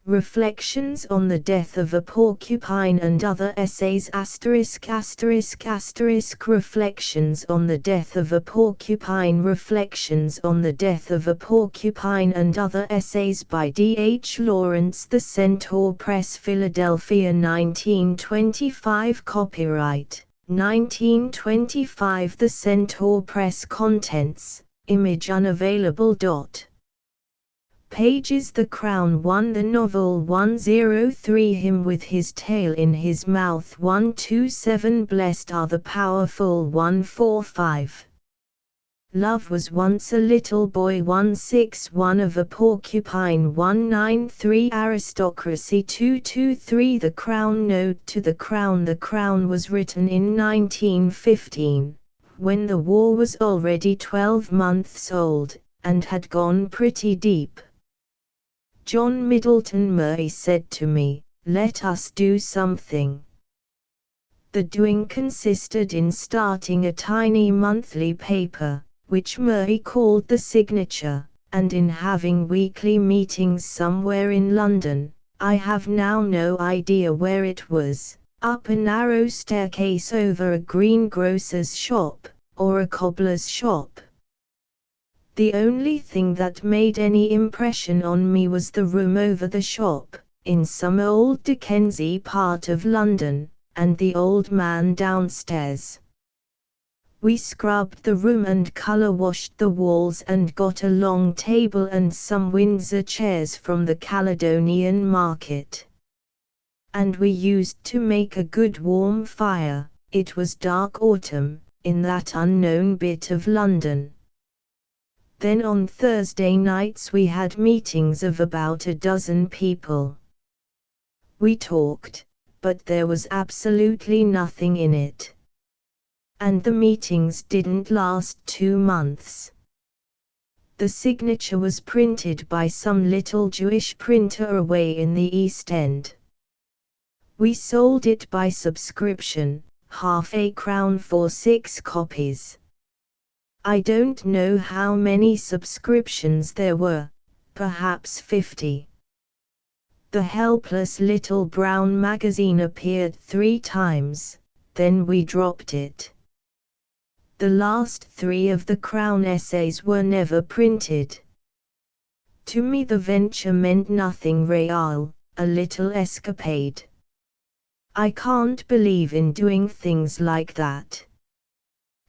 Reflections on the Death of a Porcupine and Other Essays ***** Reflections on the Death of a Porcupine Reflections on the Death of a Porcupine and Other Essays by D. H. Lawrence The Centaur Press Philadelphia 1925 Copyright 1925 The Centaur Press Contents, image unavailable. Pages The Crown 1 The Novel 103 Him with His Tail in His Mouth 127 Blessed Are the Powerful 145 Love Was Once a Little Boy 161 Of a Porcupine 193 Aristocracy 223 The Crown Note to the Crown The Crown was written in 1915, when the war was already 12 months old, and had gone pretty deep. John Middleton Murray said to me, "Let us do something." The doing consisted in starting a tiny monthly paper, which Murray called The Signature, and in having weekly meetings somewhere in London. I have now no idea where it was, up a narrow staircase over a greengrocer's shop, or a cobbler's shop. The only thing that made any impression on me was the room over the shop, in some old Dickensy part of London, and the old man downstairs. We scrubbed the room and colour-washed the walls and got a long table and some Windsor chairs from the Caledonian Market. And we used to make a good warm fire. It was dark autumn, in that unknown bit of London. Then on Thursday nights we had meetings of about a dozen people. We talked, but there was absolutely nothing in it. And the meetings didn't last 2 months. The Signature was printed by some little Jewish printer away in the East End. We sold it by subscription, £0.50 for 6 copies. I don't know how many subscriptions there were, perhaps 50. The helpless little brown magazine appeared 3 times, then we dropped it. The last 3 of the Crown essays were never printed. To me the venture meant nothing real, a little escapade. I can't believe in doing things like that.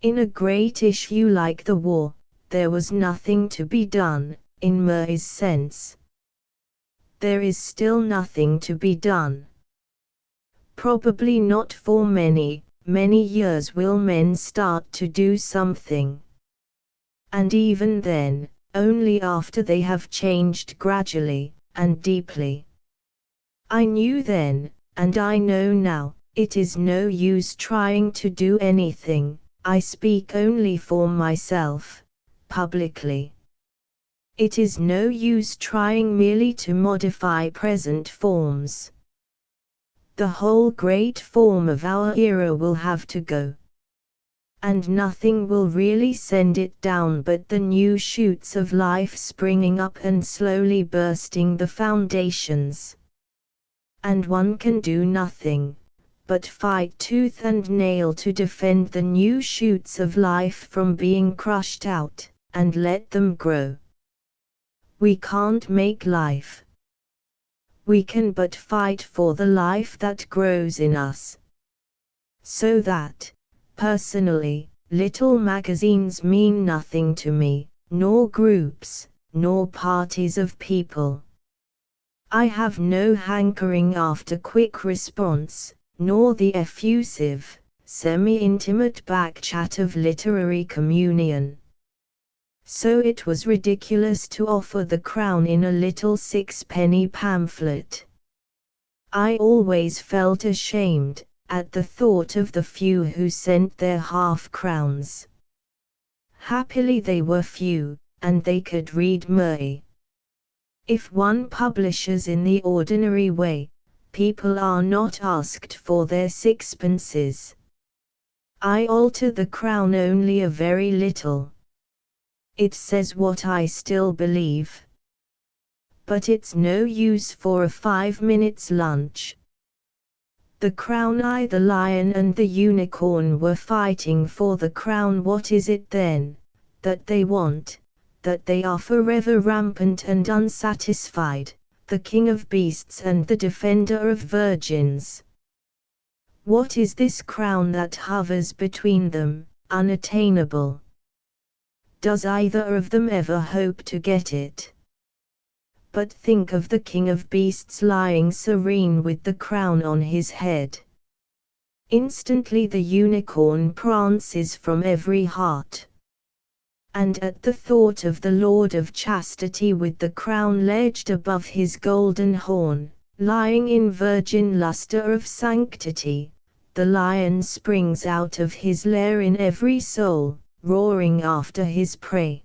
In a great issue like the war, there was nothing to be done, in Murray's sense. There is still nothing to be done. Probably not for many, many years will men start to do something. And even then, only after they have changed gradually, and deeply. I knew then, and I know now, it is no use trying to do anything. I speak only for myself, publicly. It is no use trying merely to modify present forms. The whole great form of our era will have to go. And nothing will really send it down but the new shoots of life springing up and slowly bursting the foundations. And one can do nothing but fight tooth and nail to defend the new shoots of life from being crushed out, and let them grow. We can't make life. We can but fight for the life that grows in us. So that, personally, little magazines mean nothing to me, nor groups, nor parties of people. I have no hankering after quick response, nor the effusive, semi-intimate back-chat of literary communion. So it was ridiculous to offer the Crown in a little 6-penny pamphlet. I always felt ashamed, at the thought of the few who sent their half-crowns. Happily they were few, and they could read Murray. If one publishes in the ordinary way, people are not asked for their sixpences. I alter the Crown only a very little. It says what I still believe. but it's no use for a 5 minutes lunch. The crown. The lion and the unicorn were fighting for the crown. What is it then that they want, that they are forever rampant and unsatisfied, the king of beasts and the defender of virgins? What is this crown that hovers between them, unattainable? Does either of them ever hope to get it? But think of the king of beasts lying serene with the crown on his head. Instantly the unicorn prances from every heart. And at the thought of the Lord of Chastity with the crown ledged above his golden horn, lying in virgin luster of sanctity, the lion springs out of his lair in every soul, roaring after his prey.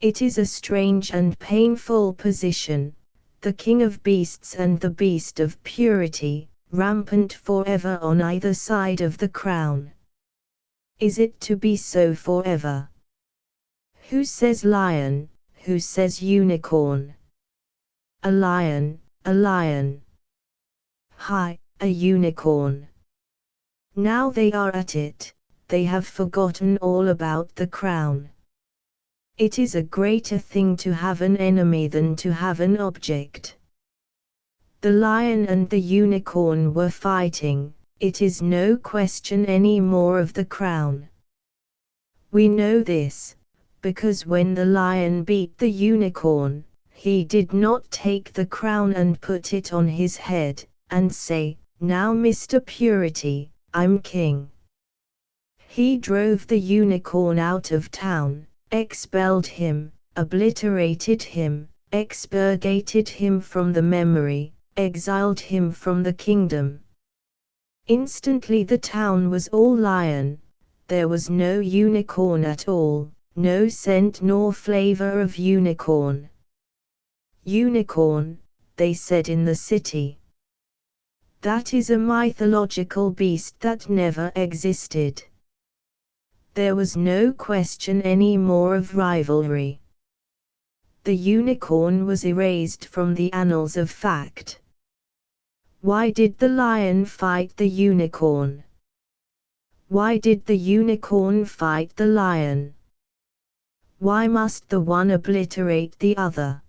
It is a strange and painful position, the king of beasts and the beast of purity, rampant forever on either side of the crown. Is it to be so forever? Who says lion, who says unicorn? A lion, a lion. Hi, a unicorn. Now they are at it, they have forgotten all about the crown. It is a greater thing to have an enemy than to have an object. The lion and the unicorn were fighting, it is no question any more of the crown. We know this, because when the lion beat the unicorn, he did not take the crown and put it on his head, and say, "Now Mr. Purity, I'm king." He drove the unicorn out of town, expelled him, obliterated him, expurgated him from the memory, exiled him from the kingdom. Instantly the town was all lion, there was no unicorn at all, no scent nor flavor of unicorn. Unicorn, they said in the city. That is a mythological beast that never existed. There was no question any more of rivalry. The unicorn was erased from the annals of fact. Why did the lion fight the unicorn? Why did the unicorn fight the lion? Why must the one obliterate the other?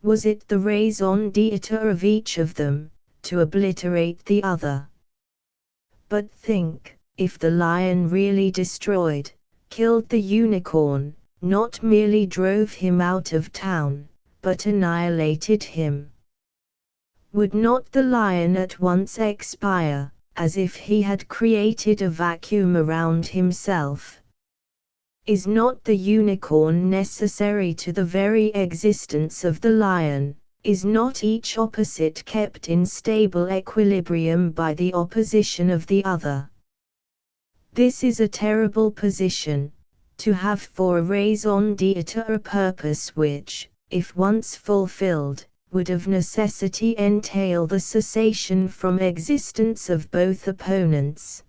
Was it the raison d'être of each of them, to obliterate the other? But think. If the lion really destroyed, killed the unicorn, not merely drove him out of town, but annihilated him, would not the lion at once expire, as if he had created a vacuum around himself? Is not the unicorn necessary to the very existence of the lion? Is not each opposite kept in stable equilibrium by the opposition of the other? This is a terrible position, to have for a raison d'être a purpose which, if once fulfilled, would of necessity entail the cessation from existence of both opponents.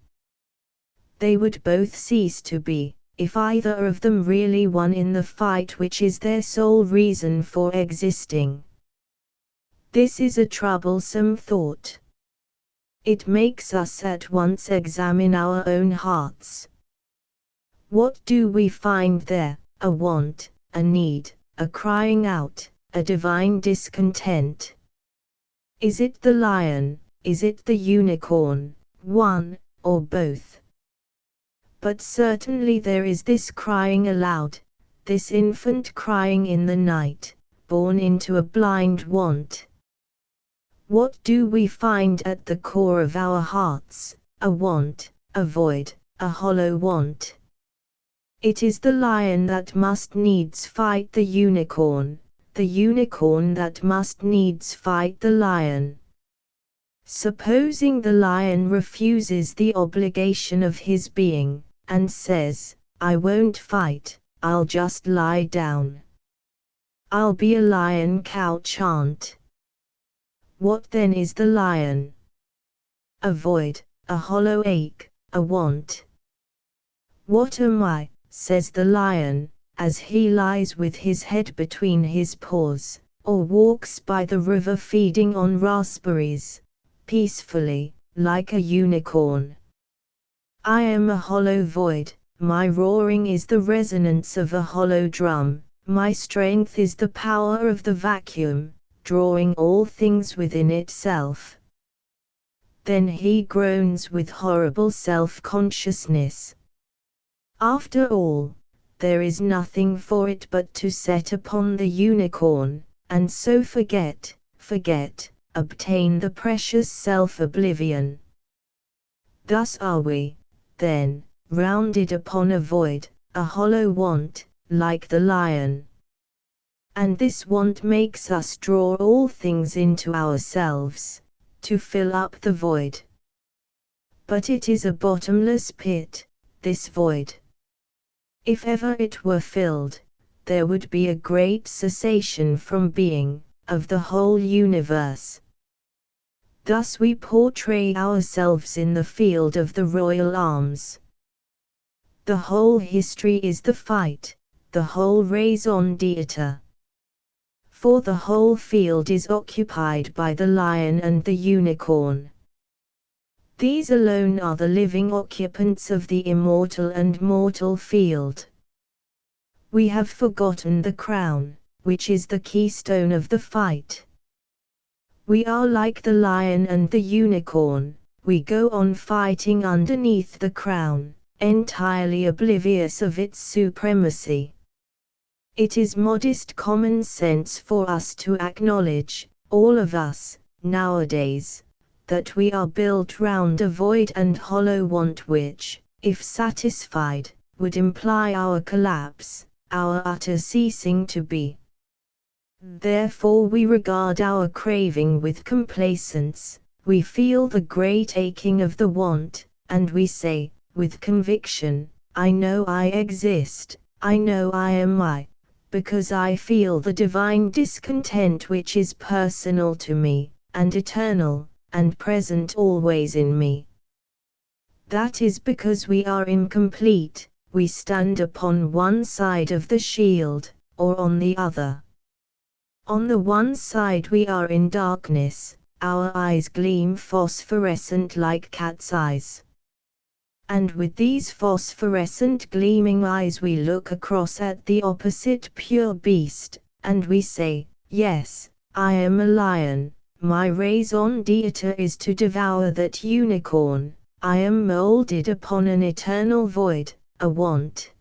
They would both cease to be, if either of them really won in the fight which is their sole reason for existing. This is a troublesome thought. It makes us at once examine our own hearts. What do we find there? A want, a need, a crying out, a divine discontent. Is it the lion, is it the unicorn, one, or both? But certainly there is this crying aloud, this infant crying in the night, born into a blind want. What do we find at the core of our hearts? A want, a void, a hollow want. It is the lion that must needs fight the unicorn that must needs fight the lion. Supposing the lion refuses the obligation of his being, and says, "I won't fight, I'll just lie down. I'll be a lion couchant." What then is the lion? A void, a hollow ache, a want. "What am I?" says the lion, as he lies with his head between his paws, or walks by the river feeding on raspberries, peacefully, like a unicorn. I am a hollow void, my roaring is the resonance of a hollow drum, my strength is the power of the vacuum, drawing all things within itself. Then he groans with horrible self-consciousness. After all, there is nothing for it but to set upon the unicorn, and so forget, obtain the precious self-oblivion. Thus are we, then, rounded upon a void, a hollow want, like the lion. And this want makes us draw all things into ourselves, to fill up the void. But it is a bottomless pit, this void. If ever it were filled, there would be a great cessation from being, of the whole universe. Thus we portray ourselves in the field of the royal arms. The whole history is the fight, the whole raison d'etre. For the whole field is occupied by the lion and the unicorn. These alone are the living occupants of the immortal and mortal field. We have forgotten the crown, which is the keystone of the fight. We are like the lion and the unicorn, we go on fighting underneath the crown, entirely oblivious of its supremacy. It is modest common sense for us to acknowledge, all of us, nowadays, that we are built round a void and hollow want which, if satisfied, would imply our collapse, our utter ceasing to be. Therefore we regard our craving with complacence, we feel the great aching of the want, and we say, with conviction, I know I exist, I know I am I, because I feel the divine discontent which is personal to me, and eternal, and present always in me. That is because we are incomplete, we stand upon one side of the shield, or on the other. On the one side we are in darkness, our eyes gleam phosphorescent like cat's eyes. And with these phosphorescent gleaming eyes we look across at the opposite pure beast, and we say, yes, I am a lion, my raison d'etre is to devour that unicorn, I am moulded upon an eternal void, a want.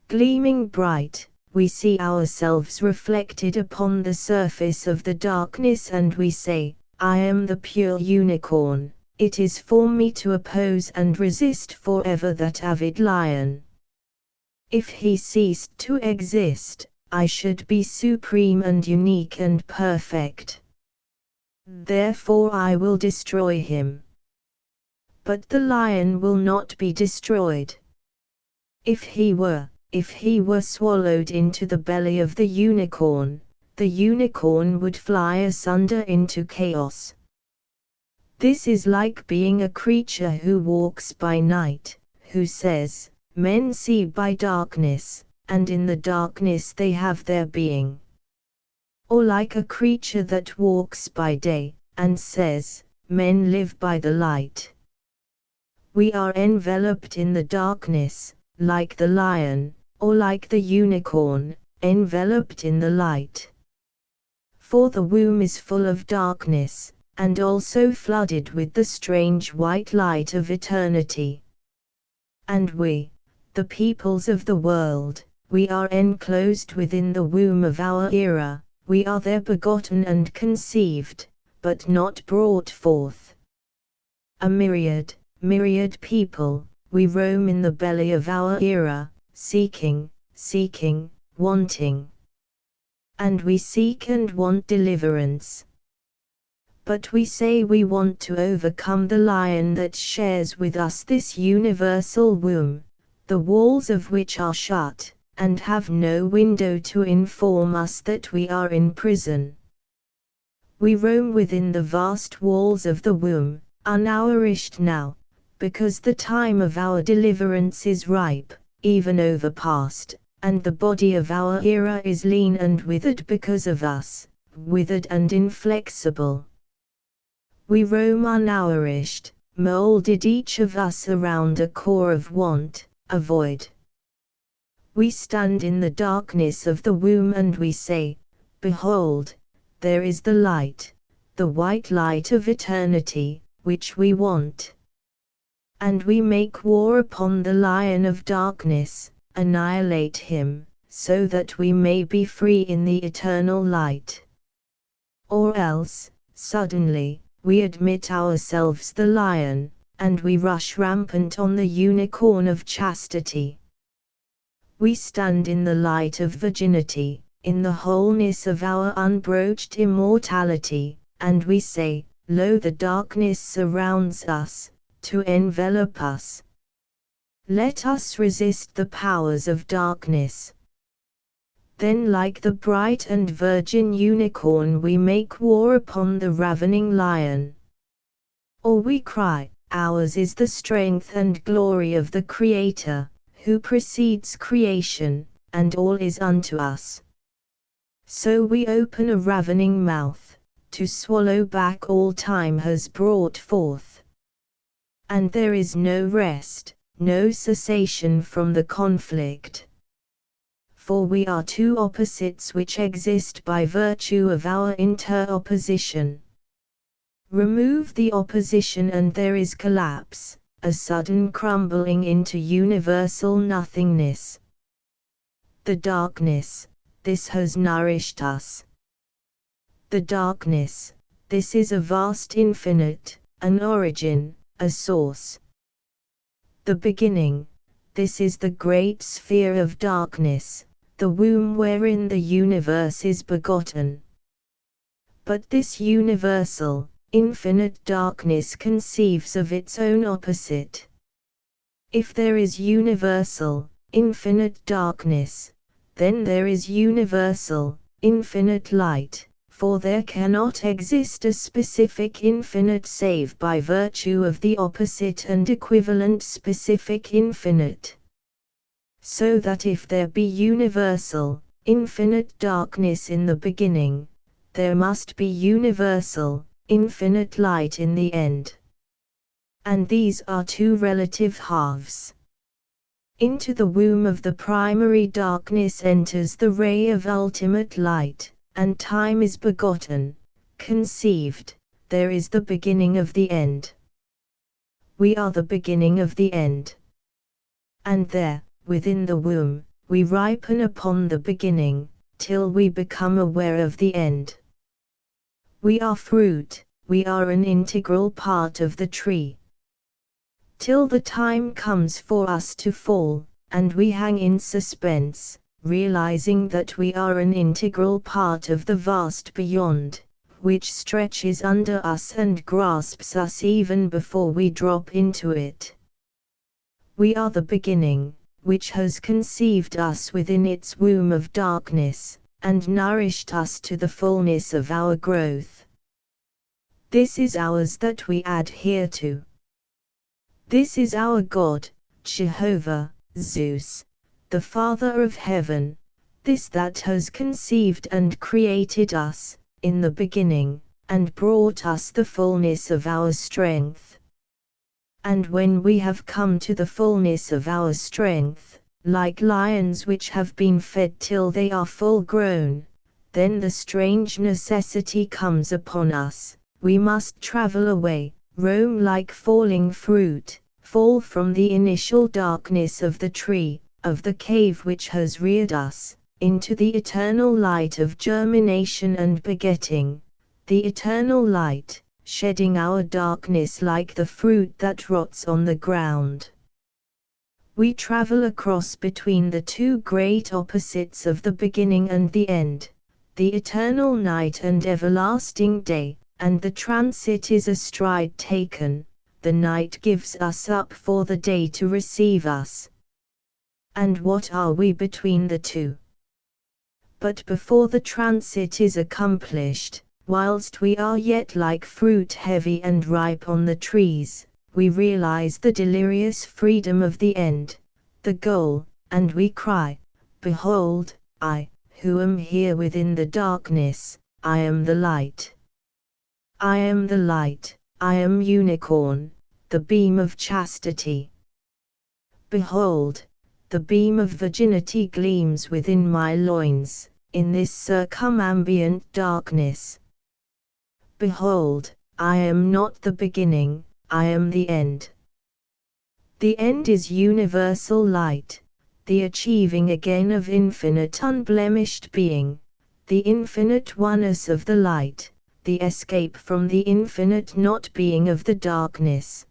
Gleaming bright, we see ourselves reflected upon the surface of the darkness and we say, I am the pure unicorn, it is for me to oppose and resist forever that avid lion. If he ceased to exist, I should be supreme and unique and perfect. Therefore I will destroy him. But the lion will not be destroyed. If he were swallowed into the belly of the unicorn would fly asunder into chaos. This is like being a creature who walks by night, who says, men see by darkness, and in the darkness they have their being. Or like a creature that walks by day, and says, men live by the light. We are enveloped in the darkness, like the lion, or like the unicorn, enveloped in the light. For the womb is full of darkness, and also flooded with the strange white light of eternity. And we, the peoples of the world, we are enclosed within the womb of our era, we are there begotten and conceived, but not brought forth. A myriad people, we roam in the belly of our era, seeking, wanting. And we seek and want deliverance. But we say we want to overcome the lion that shares with us this universal womb, the walls of which are shut, and have no window to inform us that we are in prison. We roam within the vast walls of the womb, unnourished now, because the time of our deliverance is ripe, even overpast, and the body of our era is lean and withered because of us, withered and inflexible. We roam unnourished, molded each of us around a core of want, a void. We stand in the darkness of the womb and we say, Behold, there is the light, the white light of eternity, which we want. And we make war upon the lion of darkness, annihilate him, so that we may be free in the eternal light. Or else, suddenly, we admit ourselves the lion, and we rush rampant on the unicorn of chastity. We stand in the light of virginity, in the wholeness of our unbroached immortality, and we say, Lo, the darkness surrounds us, to envelop us. Let us resist the powers of darkness. Then like the bright and virgin unicorn we make war upon the ravening lion. Or we cry, Ours is the strength and glory of the Creator, who precedes creation, and all is unto us. So we open a ravening mouth, to swallow back all time has brought forth. And there is no rest, no cessation from the conflict. For we are two opposites which exist by virtue of our interopposition. Remove the opposition and there is collapse, a sudden crumbling into universal nothingness. The darkness, this has nourished us. The darkness, this is a vast infinite, an origin, a source. The beginning, this is the great sphere of darkness, the womb wherein the universe is begotten. But this universal, infinite darkness conceives of its own opposite. If there is universal, infinite darkness, then there is universal, infinite light, for there cannot exist a specific infinite save by virtue of the opposite and equivalent specific infinite. So that if there be universal, infinite darkness in the beginning, there must be universal, infinite light in the end. And these are two relative halves. Into the womb of the primary darkness enters the ray of ultimate light, and time is begotten, conceived, there is the beginning of the end. We are the beginning of the end. And there, within the womb, we ripen upon the beginning, till we become aware of the end. We are fruit, we are an integral part of the tree. Till the time comes for us to fall, and we hang in suspense, realizing that we are an integral part of the vast beyond, which stretches under us and grasps us even before we drop into it. We are the beginning, which has conceived us within its womb of darkness, and nourished us to the fullness of our growth. This is ours that we adhere to. This is our God, Jehovah, Zeus, the Father of heaven, this that has conceived and created us, in the beginning, and brought us the fullness of our strength. And when we have come to the fullness of our strength, like lions which have been fed till they are full grown, then the strange necessity comes upon us, we must travel away, roam like falling fruit, fall from the initial darkness of the tree, of the cave which has reared us, into the eternal light of germination and begetting, the eternal light, shedding our darkness like the fruit that rots on the ground. We travel across between the two great opposites of the beginning and the end, the eternal night and everlasting day, and the transit is a stride taken, the night gives us up for the day to receive us. And what are we between the two? But before the transit is accomplished, whilst we are yet like fruit heavy and ripe on the trees, we realize the delirious freedom of the end, the goal, and we cry, Behold, I, who am here within the darkness, I am the light. I am the light, I am unicorn, the beam of chastity. Behold, the beam of virginity gleams within my loins, in this circumambient darkness. Behold, I am not the beginning, I am the end. The end is universal light, the achieving again of infinite unblemished being, the infinite oneness of the light, the escape from the infinite not being of the darkness.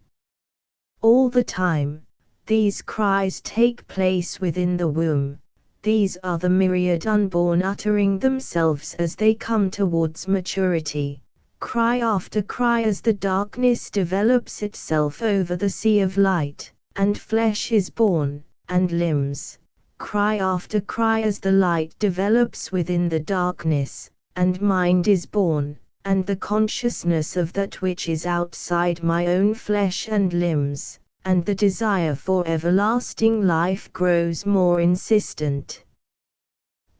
All the time, these cries take place within the womb. These are the myriad unborn uttering themselves as they come towards maturity, cry after cry as the darkness develops itself over the sea of light, and flesh is born, and limbs, cry after cry as the light develops within the darkness, and mind is born, and the consciousness of that which is outside my own flesh and limbs, and the desire for everlasting life grows more insistent.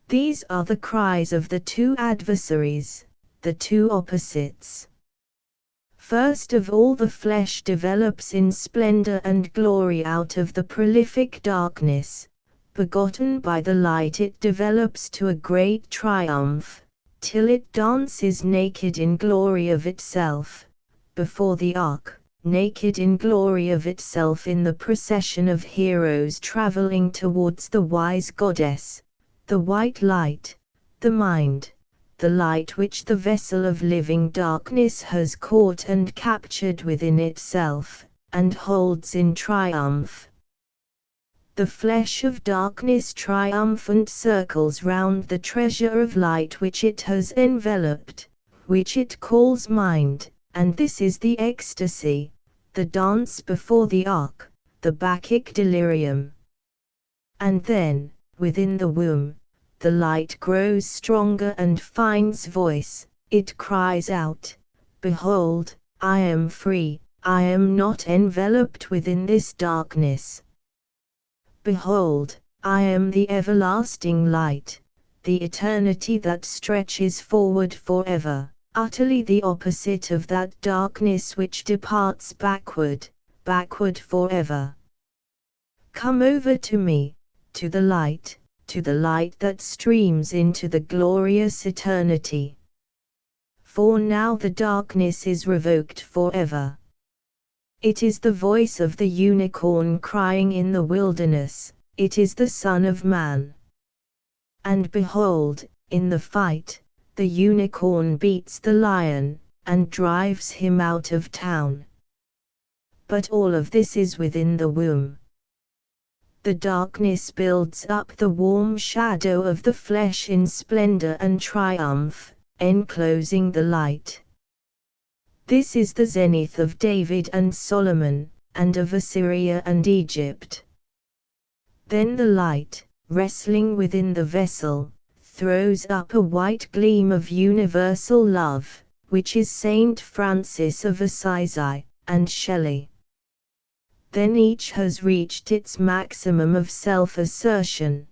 These are the cries of the two adversaries, the two opposites. First of all, the flesh develops in splendor and glory out of the prolific darkness. Begotten by the light, it develops to a great triumph, till it dances naked in glory of itself, before the ark, naked in glory of itself in the procession of heroes traveling towards the wise goddess, the white light, the mind, the light which the vessel of living darkness has caught and captured within itself, and holds in triumph. The flesh of darkness triumphant circles round the treasure of light which it has enveloped, which it calls mind, and this is the ecstasy, the dance before the ark, the Bacchic delirium. And then, within the womb, the light grows stronger and finds voice, it cries out, Behold, I am free, I am not enveloped within this darkness. Behold, I am the everlasting light, the eternity that stretches forward forever, utterly the opposite of that darkness which departs backward, backward forever. Come over to me, to the light that streams into the glorious eternity. For now the darkness is revoked forever. It is the voice of the unicorn crying in the wilderness, it is the Son of Man. And behold, in the fight, the unicorn beats the lion, and drives him out of town. But all of this is within the womb. The darkness builds up the warm shadow of the flesh in splendor and triumph, enclosing the light. This is the zenith of David and Solomon, and of Assyria and Egypt. Then the light, wrestling within the vessel, throws up a white gleam of universal love, which is Saint Francis of Assisi, and Shelley. Then each has reached its maximum of self-assertion.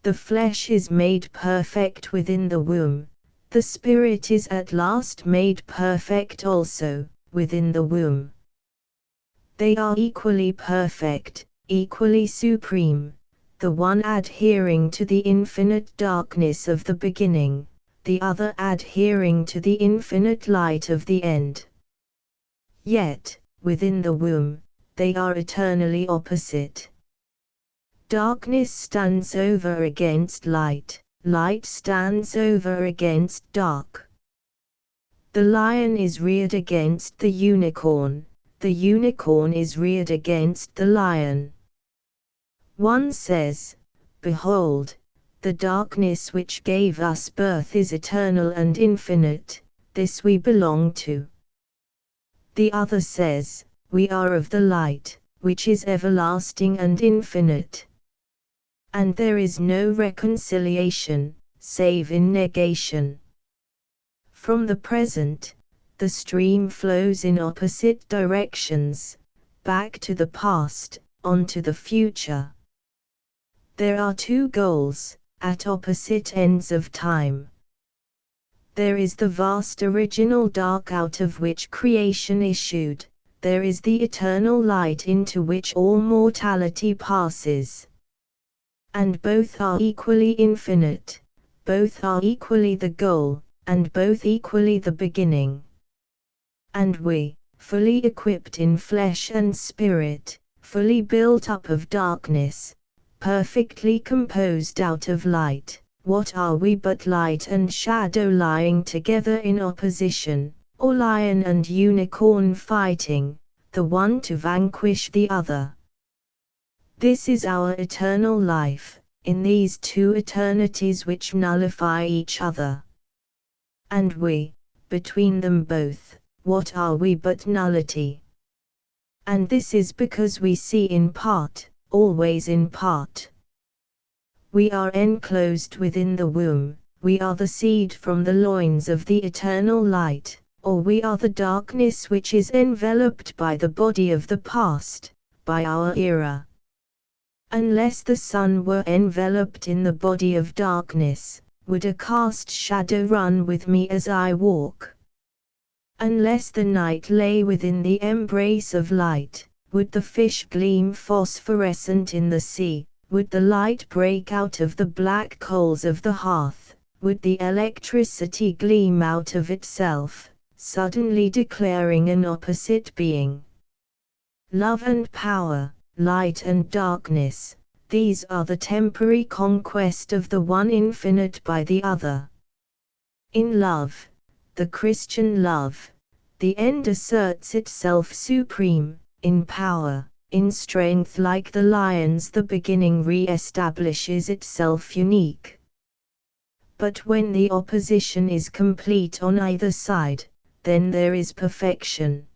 The flesh is made perfect within the womb. The spirit is at last made perfect also, within the womb. They are equally perfect, equally supreme, the one adhering to the infinite darkness of the beginning, the other adhering to the infinite light of the end. Yet, within the womb, they are eternally opposite. Darkness stands over against light. Light stands over against dark. The lion is reared against the unicorn is reared against the lion. One says, Behold, the darkness which gave us birth is eternal and infinite, this we belong to. The other says, We are of the light, which is everlasting and infinite. And there is no reconciliation, save in negation. From the present, the stream flows in opposite directions, back to the past, on to the future. There are two goals, at opposite ends of time. There is the vast original dark out of which creation issued, there is the eternal light into which all mortality passes. And both are equally infinite, both are equally the goal, and both equally the beginning. And we, fully equipped in flesh and spirit, fully built up of darkness, perfectly composed out of light, what are we but light and shadow lying together in opposition, or lion and unicorn fighting, the one to vanquish the other? This is our eternal life, in these two eternities which nullify each other. And we, between them both, what are we but nullity? And this is because we see in part, always in part. We are enclosed within the womb, we are the seed from the loins of the eternal light, or we are the darkness which is enveloped by the body of the past, by our era. Unless the sun were enveloped in the body of darkness, would a cast shadow run with me as I walk? Unless the night lay within the embrace of light, would the fish gleam phosphorescent in the sea, would the light break out of the black coals of the hearth, would the electricity gleam out of itself, suddenly declaring an opposite being? Love and power, light and darkness, these are the temporary conquest of the one infinite by the other. In love, the Christian love, the end asserts itself supreme, in power, in strength like the lion's the beginning re-establishes itself unique. But when the opposition is complete on either side, then there is perfection.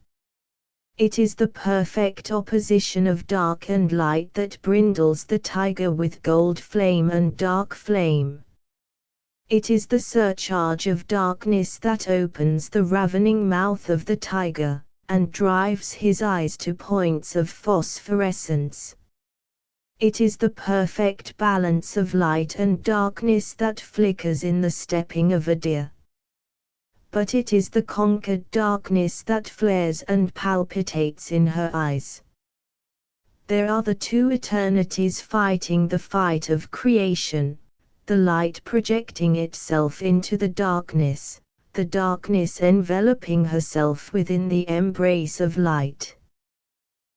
It is the perfect opposition of dark and light that brindles the tiger with gold flame and dark flame. It is the surcharge of darkness that opens the ravening mouth of the tiger, and drives his eyes to points of phosphorescence. It is the perfect balance of light and darkness that flickers in the stepping of a deer. But it is the conquered darkness that flares and palpitates in her eyes. There are the two eternities fighting the fight of creation, the light projecting itself into the darkness enveloping herself within the embrace of light.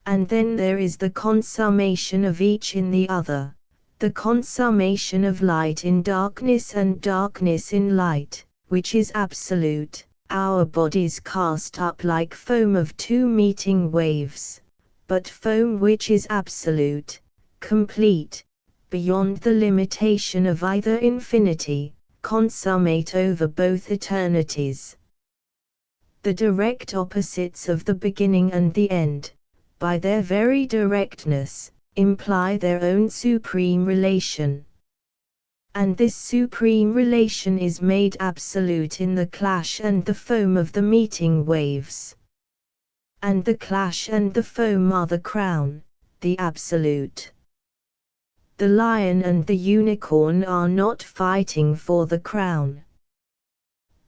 And then there is the consummation of each in the other, the consummation of light in darkness and darkness in light, which is absolute, our bodies cast up like foam of two meeting waves, but foam which is absolute, complete, beyond the limitation of either infinity, consummate over both eternities. The direct opposites of the beginning and the end, by their very directness, imply their own supreme relation. And this supreme relation is made absolute in the clash and the foam of the meeting waves. And the clash and the foam are the crown, the absolute. The lion and the unicorn are not fighting for the crown.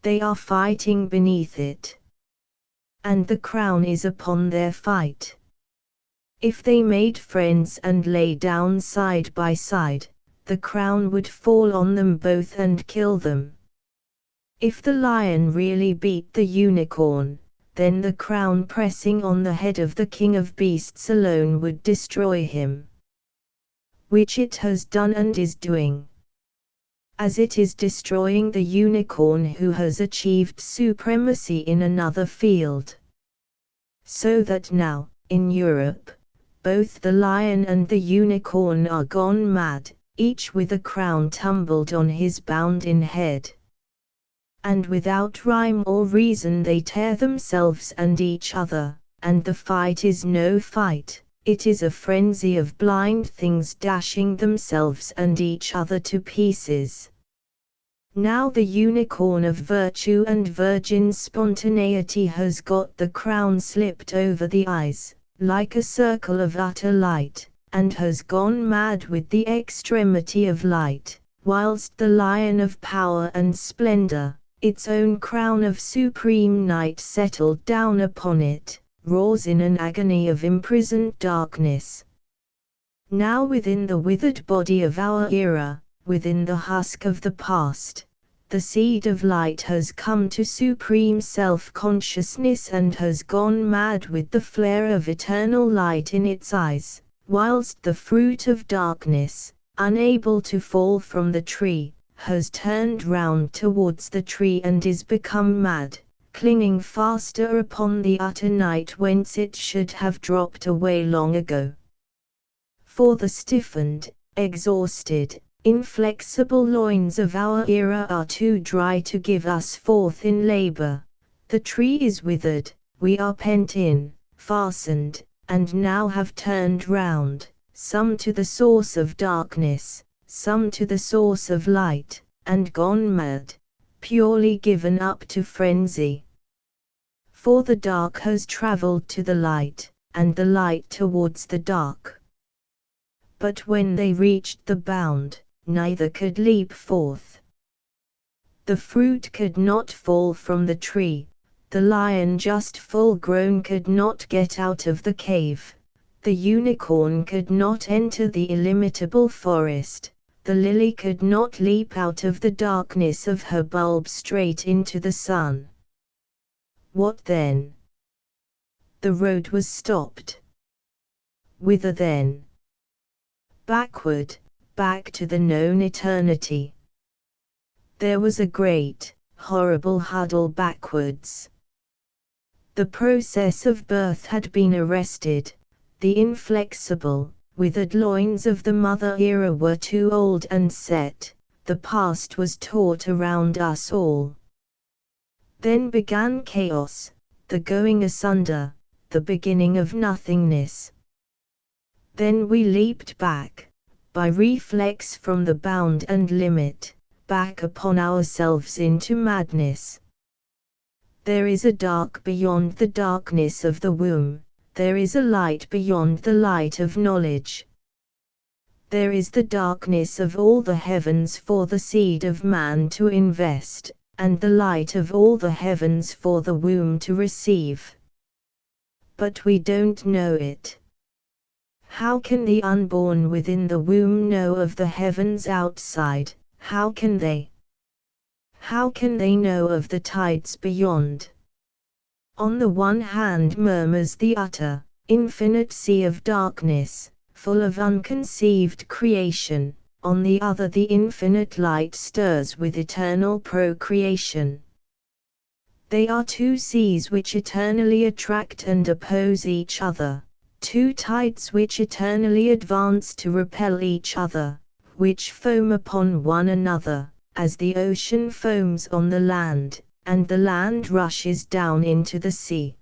They are fighting beneath it. And the crown is upon their fight. If they made friends and lay down side by side, the crown would fall on them both and kill them. If the lion really beat the unicorn, then the crown pressing on the head of the king of beasts alone would destroy him. Which it has done and is doing. As it is destroying the unicorn who has achieved supremacy in another field. So that now, in Europe, both the lion and the unicorn are gone mad, each with a crown tumbled on his bound-in head. And without rhyme or reason they tear themselves and each other, and the fight is no fight, it is a frenzy of blind things dashing themselves and each other to pieces. Now the unicorn of virtue and virgin spontaneity has got the crown slipped over the eyes, like a circle of utter light, and has gone mad with the extremity of light, whilst the lion of power and splendor, its own crown of supreme night settled down upon it, roars in an agony of imprisoned darkness. Now within the withered body of our era, within the husk of the past, the seed of light has come to supreme self-consciousness and has gone mad with the flare of eternal light in its eyes, whilst the fruit of darkness, unable to fall from the tree, has turned round towards the tree and is become mad, clinging faster upon the utter night whence it should have dropped away long ago. For the stiffened, exhausted, inflexible loins of our era are too dry to give us forth in labor. The tree is withered, we are pent in, fastened, and now have turned round, some to the source of darkness, some to the source of light, and gone mad, purely given up to frenzy. For the dark has travelled to the light, and the light towards the dark. But when they reached the bound, neither could leap forth. The fruit could not fall from the tree, the lion just full grown could not get out of the cave, the unicorn could not enter the illimitable forest, the lily could not leap out of the darkness of her bulb straight into the sun. What then? The road was stopped. Whither then? Backward, back to the known eternity. There was a great, horrible huddle backwards. The process of birth had been arrested, the inflexible, withered loins of the mother era were too old and set, the past was taut around us all. Then began chaos, the going asunder, the beginning of nothingness. Then we leaped back, by reflex from the bound and limit, back upon ourselves into madness. There is a dark beyond the darkness of the womb, there is a light beyond the light of knowledge. There is the darkness of all the heavens for the seed of man to invest, and the light of all the heavens for the womb to receive. But we don't know it. How can the unborn within the womb know of the heavens outside? How can they? How can they know of the tides beyond? On the one hand murmurs the utter, infinite sea of darkness, full of unconceived creation, on the other the infinite light stirs with eternal procreation. They are two seas which eternally attract and oppose each other. Two tides which eternally advance to repel each other, which foam upon one another, as the ocean foams on the land, and the land rushes down into the sea.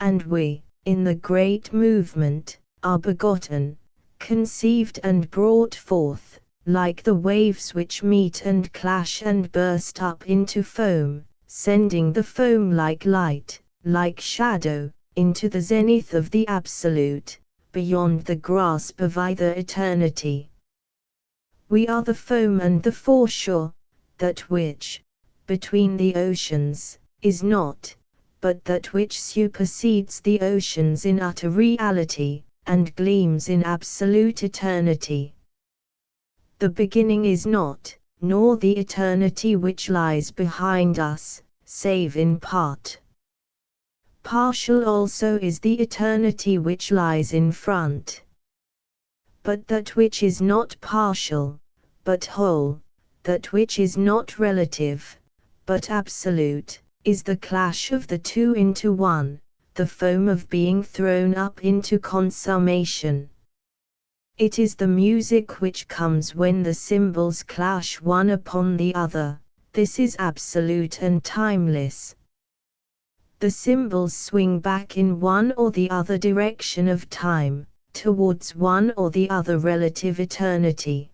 And we, in the great movement, are begotten, conceived and brought forth, like the waves which meet and clash and burst up into foam, sending the foam like light, like shadow, into the zenith of the Absolute, beyond the grasp of either eternity. We are the foam and the foreshore, that which, between the oceans, is not, but that which supersedes the oceans in utter reality, and gleams in absolute eternity. The beginning is not, nor the eternity which lies behind us, save in part. Partial also is the eternity which lies in front. But that which is not partial, but whole, that which is not relative, but absolute, is the clash of the two into one, the foam of being thrown up into consummation. It is the music which comes when the cymbals clash one upon the other, this is absolute and timeless. The cymbals swing back in one or the other direction of time, towards one or the other relative eternity.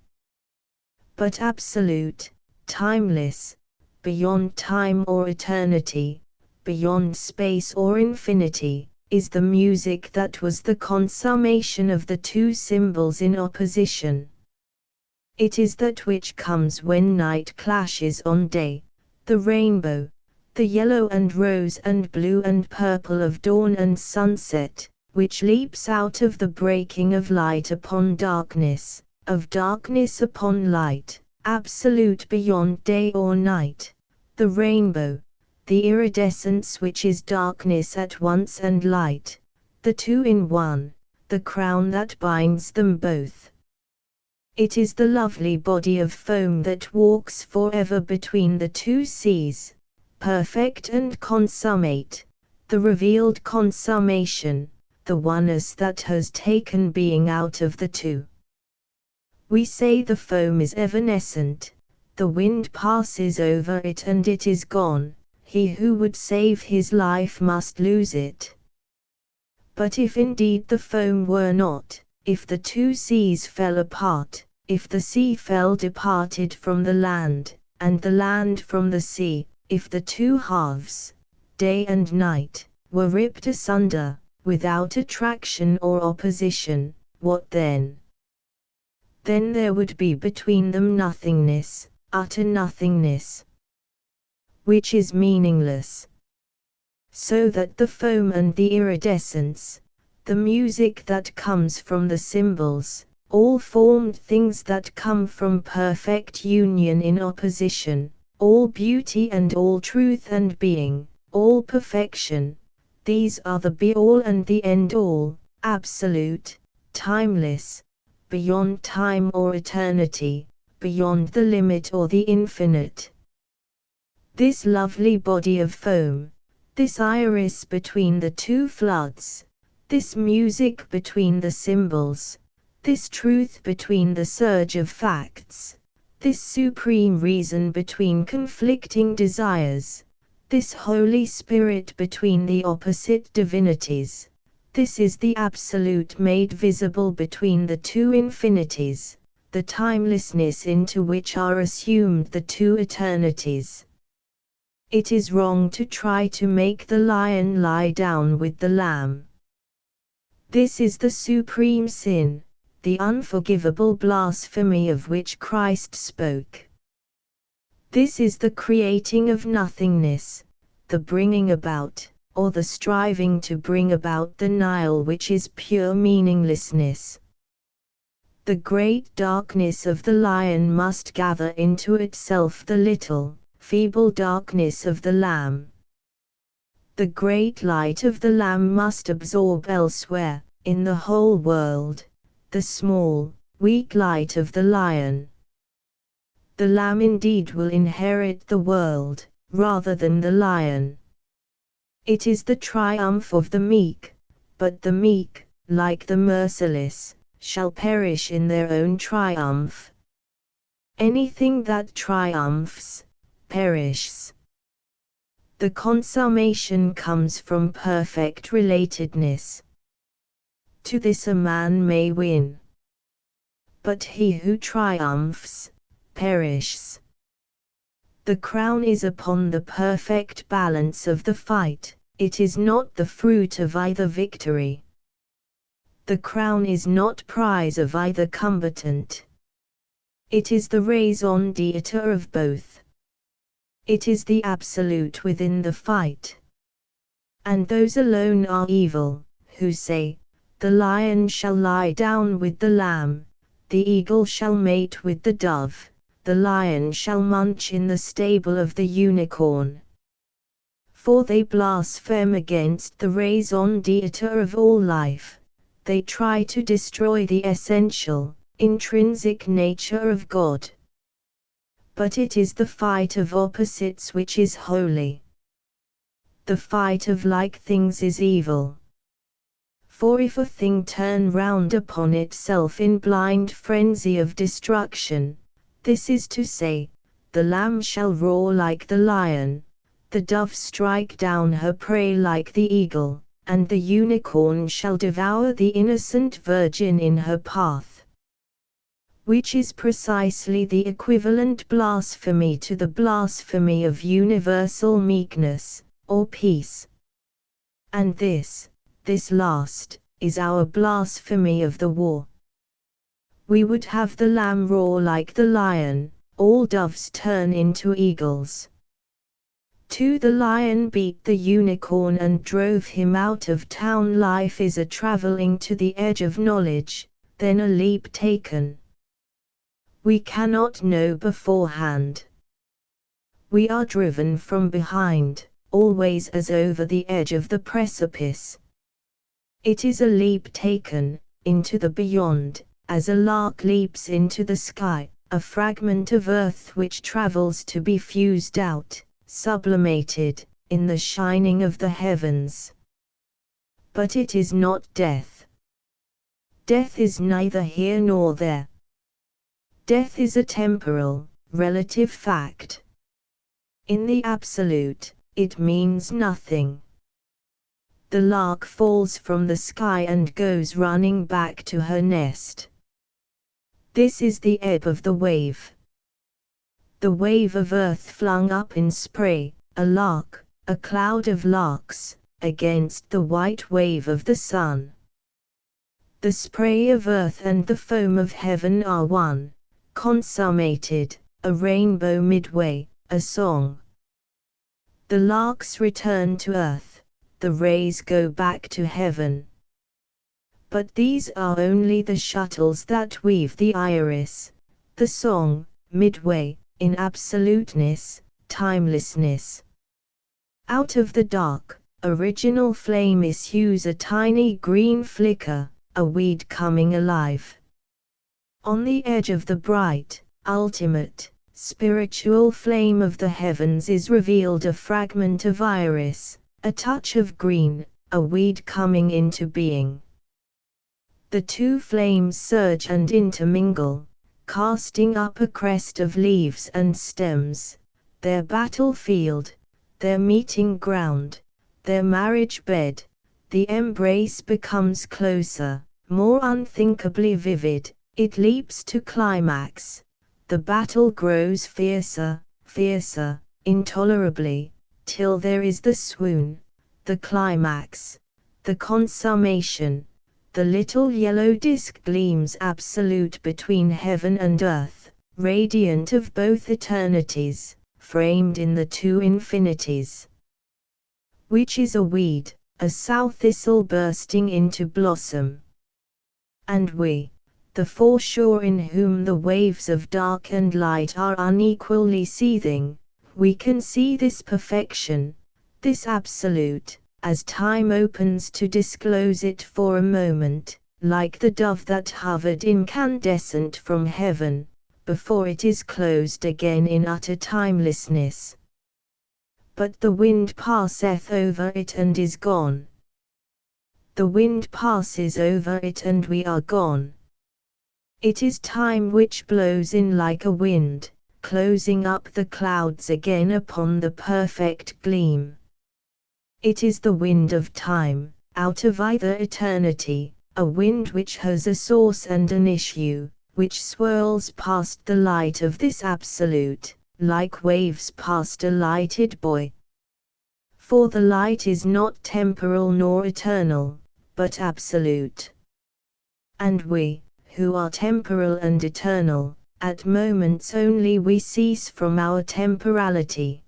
But absolute, timeless, beyond time or eternity, beyond space or infinity, is the music that was the consummation of the two symbols in opposition. It is that which comes when night clashes on day, the rainbow, the yellow and rose and blue and purple of dawn and sunset, which leaps out of the breaking of light upon darkness, of darkness upon light, absolute beyond day or night, the rainbow, the iridescence which is darkness at once and light, the two in one, the crown that binds them both. It is the lovely body of foam that walks forever between the two seas, perfect and consummate, the revealed consummation, the oneness that has taken being out of the two. We say the foam is evanescent, the wind passes over it and it is gone, he who would save his life must lose it. But if indeed the foam were not, if the two seas fell apart, if the sea fell departed from the land, and the land from the sea, if the two halves, day and night, were ripped asunder, without attraction or opposition, what then? Then there would be between them nothingness, utter nothingness, which is meaningless. So that the foam and the iridescence, the music that comes from the symbols, all formed things that come from perfect union in opposition, all beauty and all truth and being, all perfection, these are the be-all and the end-all, absolute, timeless, beyond time or eternity, beyond the limit or the infinite. This lovely body of foam, this iris between the two floods, this music between the symbols, this truth between the surge of facts, this supreme reason between conflicting desires, this Holy Spirit between the opposite divinities, this is the Absolute made visible between the two infinities, the timelessness into which are assumed the two eternities. It is wrong to try to make the lion lie down with the lamb. This is the supreme sin, the unforgivable blasphemy of which Christ spoke. This is the creating of nothingness, the bringing about, or the striving to bring about the Nile which is pure meaninglessness. The great darkness of the lion must gather into itself the little, feeble darkness of the lamb. The great light of the lamb must absorb elsewhere, in the whole world, the small, weak light of the lion. The lamb indeed will inherit the world, rather than the lion. It is the triumph of the meek, but the meek, like the merciless, shall perish in their own triumph. Anything that triumphs, perishes. The consummation comes from perfect relatedness. To this a man may win. But he who triumphs, perishes. The crown is upon the perfect balance of the fight, it is not the fruit of either victory. The crown is not prize of either combatant. It is the raison d'etre of both. It is the absolute within the fight. And those alone are evil, who say, the lion shall lie down with the lamb, the eagle shall mate with the dove, the lion shall munch in the stable of the unicorn. For they blaspheme against the raison d'etre of all life, they try to destroy the essential, intrinsic nature of God. But it is the fight of opposites which is holy. The fight of like things is evil. For if a thing turn round upon itself in blind frenzy of destruction, this is to say, the lamb shall roar like the lion, the dove strike down her prey like the eagle, and the unicorn shall devour the innocent virgin in her path. Which is precisely the equivalent blasphemy to the blasphemy of universal meekness, or peace. And this, this last, is our blasphemy of the war. We would have the lamb roar like the lion, all doves turn into eagles. To the lion beat the unicorn and drove him out of town. Life is a traveling to the edge of knowledge, then a leap taken. We cannot know beforehand. We are driven from behind, always as over the edge of the precipice. It is a leap taken, into the beyond, as a lark leaps into the sky, a fragment of earth which travels to be fused out, sublimated, in the shining of the heavens. But it is not death. Death is neither here nor there. Death is a temporal, relative fact. In the absolute, it means nothing. The lark falls from the sky and goes running back to her nest. This is the ebb of the wave. The wave of earth flung up in spray, a lark, a cloud of larks, against the white wave of the sun. The spray of earth and the foam of heaven are one, consummated, a rainbow midway, a song. The larks return to earth, the rays go back to heaven. But these are only the shuttles that weave the iris, the song, midway, in absoluteness, timelessness. Out of the dark, original flame issues a tiny green flicker, a weed coming alive. On the edge of the bright, ultimate, spiritual flame of the heavens is revealed a fragment of iris, a touch of green, a weed coming into being. The two flames surge and intermingle, casting up a crest of leaves and stems, their battlefield, their meeting ground, their marriage bed. The embrace becomes closer, more unthinkably vivid, it leaps to climax. The battle grows fiercer, fiercer, intolerably, till there is the swoon, the climax, the consummation. The little yellow disk gleams absolute between heaven and earth, radiant of both eternities, framed in the two infinities. Which is a weed, a sow thistle bursting into blossom. And we, the foreshore in whom the waves of dark and light are unequally seething, we can see this perfection, this absolute, as time opens to disclose it for a moment, like the dove that hovered incandescent from heaven, before it is closed again in utter timelessness. But the wind passeth over it and is gone. The wind passes over it and we are gone. It is time which blows in like a wind, closing up the clouds again upon the perfect gleam. It is the wind of time, out of either eternity, a wind which has a source and an issue, which swirls past the light of this absolute, like waves past a lighted buoy. For the light is not temporal nor eternal, but absolute. And we, who are temporal and eternal, at moments only we cease from our temporality.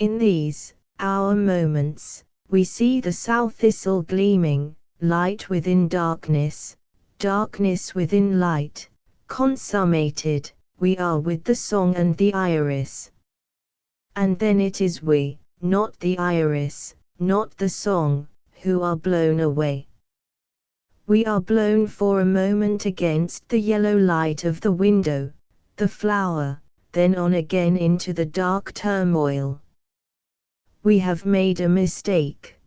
In these, our moments, we see the sow thistle gleaming, light within darkness, darkness within light, consummated, we are with the song and the iris. And then it is we, not the iris, not the song, who are blown away. We are blown for a moment against the yellow light of the window, the flower, then on again into the dark turmoil. We have made a mistake.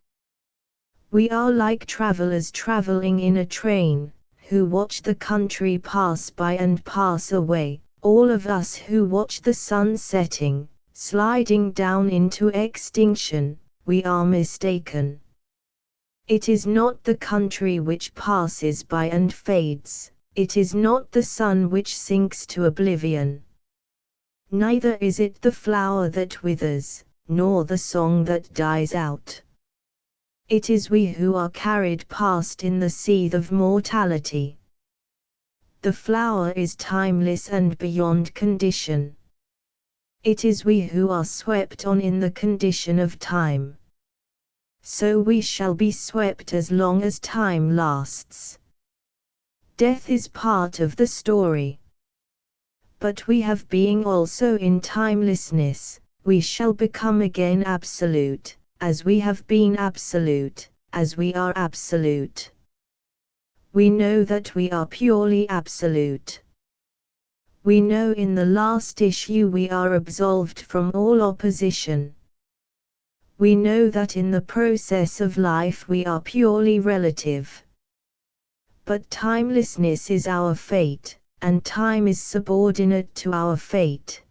We are like travelers traveling in a train, who watch the country pass by and pass away, all of us who watch the sun setting, sliding down into extinction. We are mistaken. It is not the country which passes by and fades, it is not the sun which sinks to oblivion. Neither is it the flower that withers, nor the song that dies out. It is we who are carried past in the seethe of mortality. The flower is timeless and beyond condition. It is we who are swept on in the condition of time. So we shall be swept as long as time lasts. Death is part of the story. But we have being also in timelessness, we shall become again absolute, as we have been absolute, as we are absolute. We know that we are purely absolute. We know in the last issue we are absolved from all opposition. We know that in the process of life we are purely relative. But timelessness is our fate, and time is subordinate to our fate.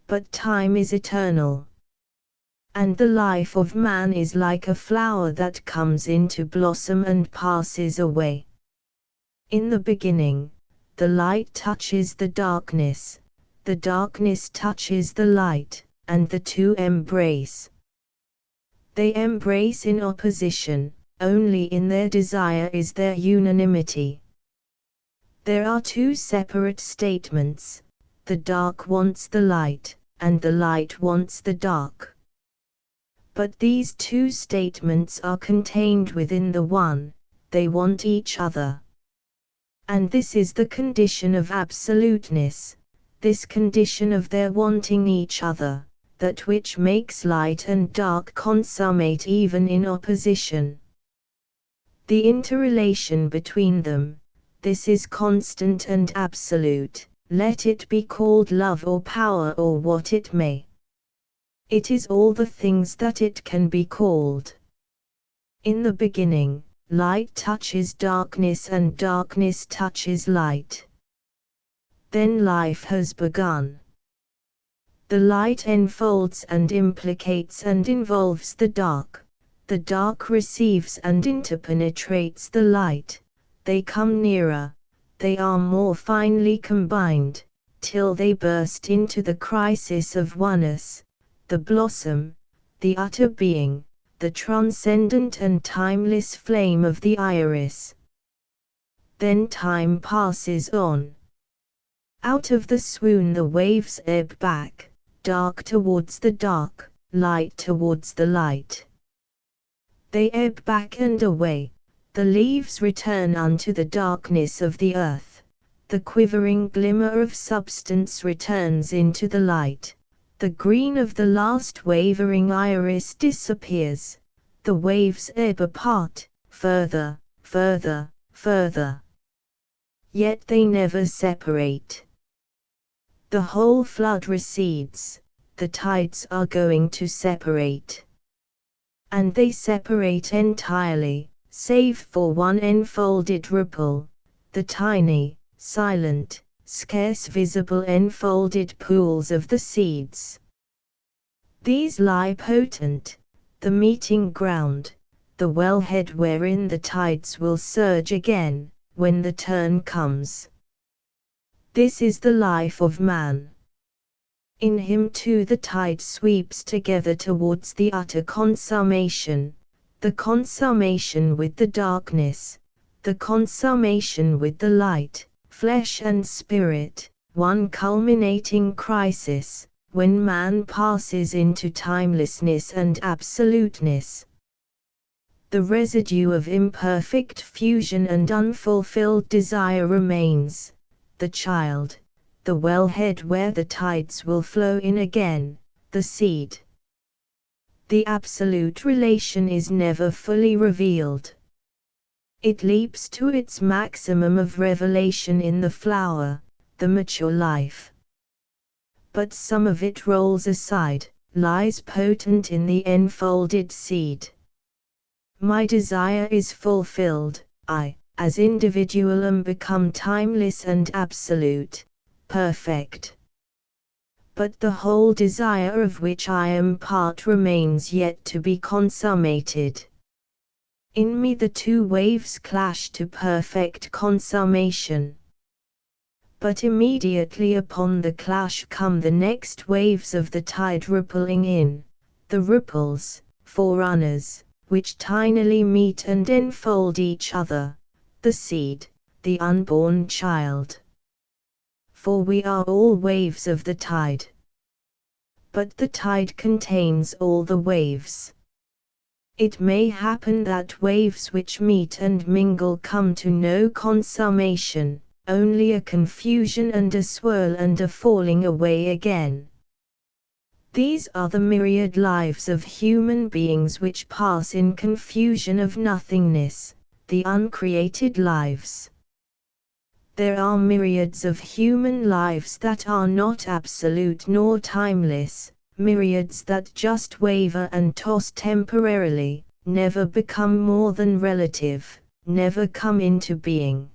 But time is eternal. And the life of man is like a flower that comes into blossom and passes away. In the beginning, the light touches the darkness touches the light, and the two embrace. They embrace in opposition, only in their desire is there unanimity. There are two separate statements, the dark wants the light, and the light wants the dark. But these two statements are contained within the one, they want each other. And this is the condition of absoluteness, this condition of their wanting each other, that which makes light and dark consummate even in opposition. The interrelation between them, this is constant and absolute, let it be called love or power or what it may. It is all the things that it can be called. In the beginning, light touches darkness and darkness touches light. Then life has begun. The light enfolds and implicates and involves the dark receives and interpenetrates the light, they come nearer, they are more finely combined, till they burst into the crisis of oneness, the blossom, the utter being, the transcendent and timeless flame of the iris. Then time passes on. Out of the swoon the waves ebb back, dark towards the dark, light towards the light. They ebb back and away, the leaves return unto the darkness of the earth, the quivering glimmer of substance returns into the light, the green of the last wavering iris disappears, the waves ebb apart, further, further, further. Yet they never separate. The whole flood recedes, the tides are going to separate. And they separate entirely, save for one enfolded ripple, the tiny, silent, scarce visible enfolded pools of the seeds. These lie potent, the meeting ground, the wellhead wherein the tides will surge again, when the turn comes. This is the life of man. In him too the tide sweeps together towards the utter consummation, the consummation with the darkness, the consummation with the light, flesh and spirit, one culminating crisis, when man passes into timelessness and absoluteness. The residue of imperfect fusion and unfulfilled desire remains, the child, the wellhead where the tides will flow in again, the seed. The absolute relation is never fully revealed. It leaps to its maximum of revelation in the flower, the mature life. But some of it rolls aside, lies potent in the enfolded seed. My desire is fulfilled, I, as individual, am become timeless and absolute, perfect. But the whole desire of which I am part remains yet to be consummated. In me the two waves clash to perfect consummation. But immediately upon the clash come the next waves of the tide rippling in, the ripples, forerunners, which tinily meet and enfold each other, the seed, the unborn child. For we are all waves of the tide. But the tide contains all the waves. It may happen that waves which meet and mingle come to no consummation, only a confusion and a swirl and a falling away again. These are the myriad lives of human beings which pass in confusion of nothingness, the uncreated lives. There are myriads of human lives that are not absolute nor timeless, myriads that just waver and toss temporarily, never become more than relative, never come into being.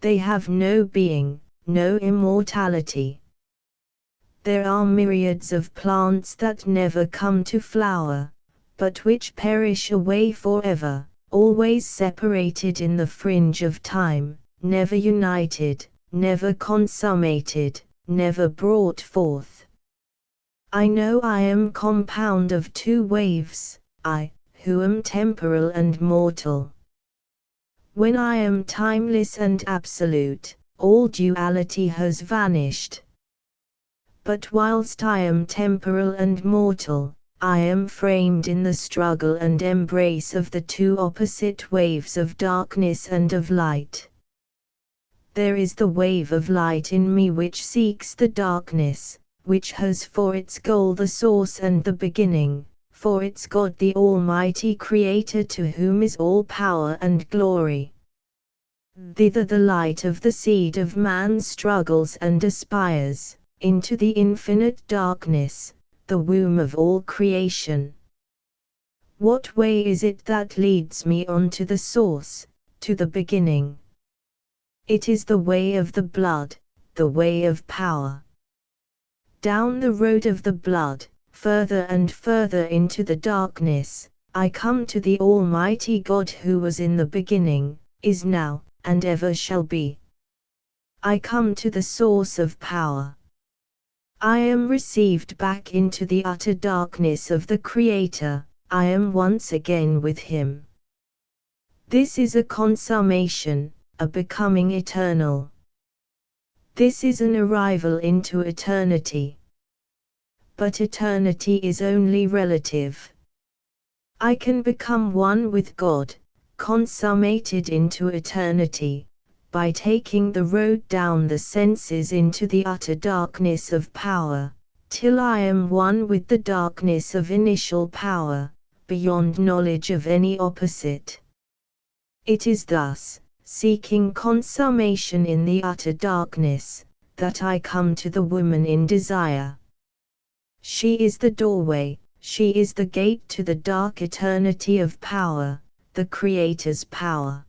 They have no being, no immortality. There are myriads of plants that never come to flower, but which perish away forever, always separated in the fringe of time, never united, never consummated, never brought forth. I know I am compound of two waves, I, who am temporal and mortal. When I am timeless and absolute, all duality has vanished. But whilst I am temporal and mortal, I am framed in the struggle and embrace of the two opposite waves of darkness and of light. There is the wave of light in me which seeks the darkness, which has for its goal the source and the beginning, for its God the Almighty Creator to whom is all power and glory. Thither the light of the seed of man struggles and aspires, into the infinite darkness, the womb of all creation. What way is it that leads me on to the source, to the beginning? It is the way of the blood, the way of power. Down the road of the blood, further and further into the darkness, I come to the Almighty God who was in the beginning, is now, and ever shall be. I come to the source of power. I am received back into the utter darkness of the Creator, I am once again with Him. This is a consummation, a becoming eternal. This is an arrival into eternity. But eternity is only relative. I can become one with God, consummated into eternity, by taking the road down the senses into the utter darkness of power, till I am one with the darkness of initial power, beyond knowledge of any opposite. It is thus, seeking consummation in the utter darkness, that I come to the woman in desire. She is the doorway, she is the gate to the dark eternity of power, the Creator's power.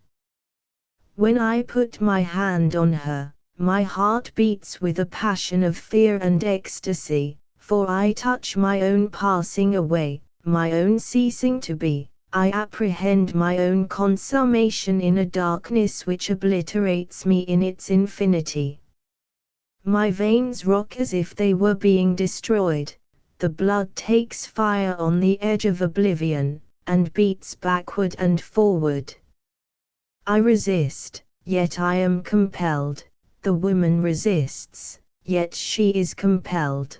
When I put my hand on her, my heart beats with a passion of fear and ecstasy, for I touch my own passing away, my own ceasing to be. I apprehend my own consummation in a darkness which obliterates me in its infinity. My veins rock as if they were being destroyed, the blood takes fire on the edge of oblivion, and beats backward and forward. I resist, yet I am compelled, the woman resists, yet she is compelled.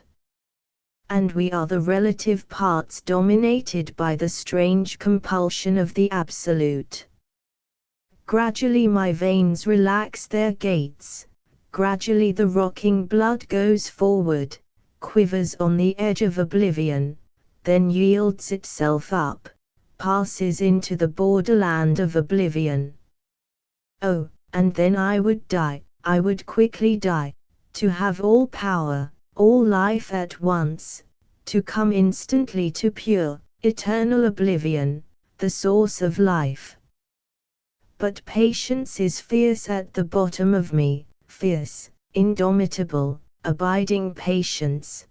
And we are the relative parts dominated by the strange compulsion of the Absolute. Gradually my veins relax their gaits, gradually the rocking blood goes forward, quivers on the edge of oblivion, then yields itself up, passes into the borderland of oblivion. Oh, and then I would die, I would quickly die, to have all power, all life at once, to come instantly to pure, eternal oblivion, the source of life. But patience is fierce at the bottom of me, fierce, indomitable, abiding patience.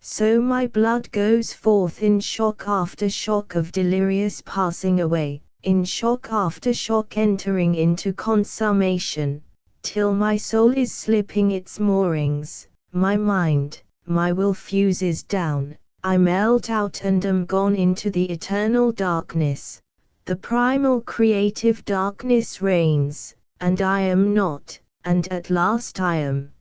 So my blood goes forth in shock after shock of delirious passing away, in shock after shock entering into consummation, till my soul is slipping its moorings, my mind, my will fuses down, I melt out and am gone into the eternal darkness. The primal creative darkness reigns, and I am not, and at last I am.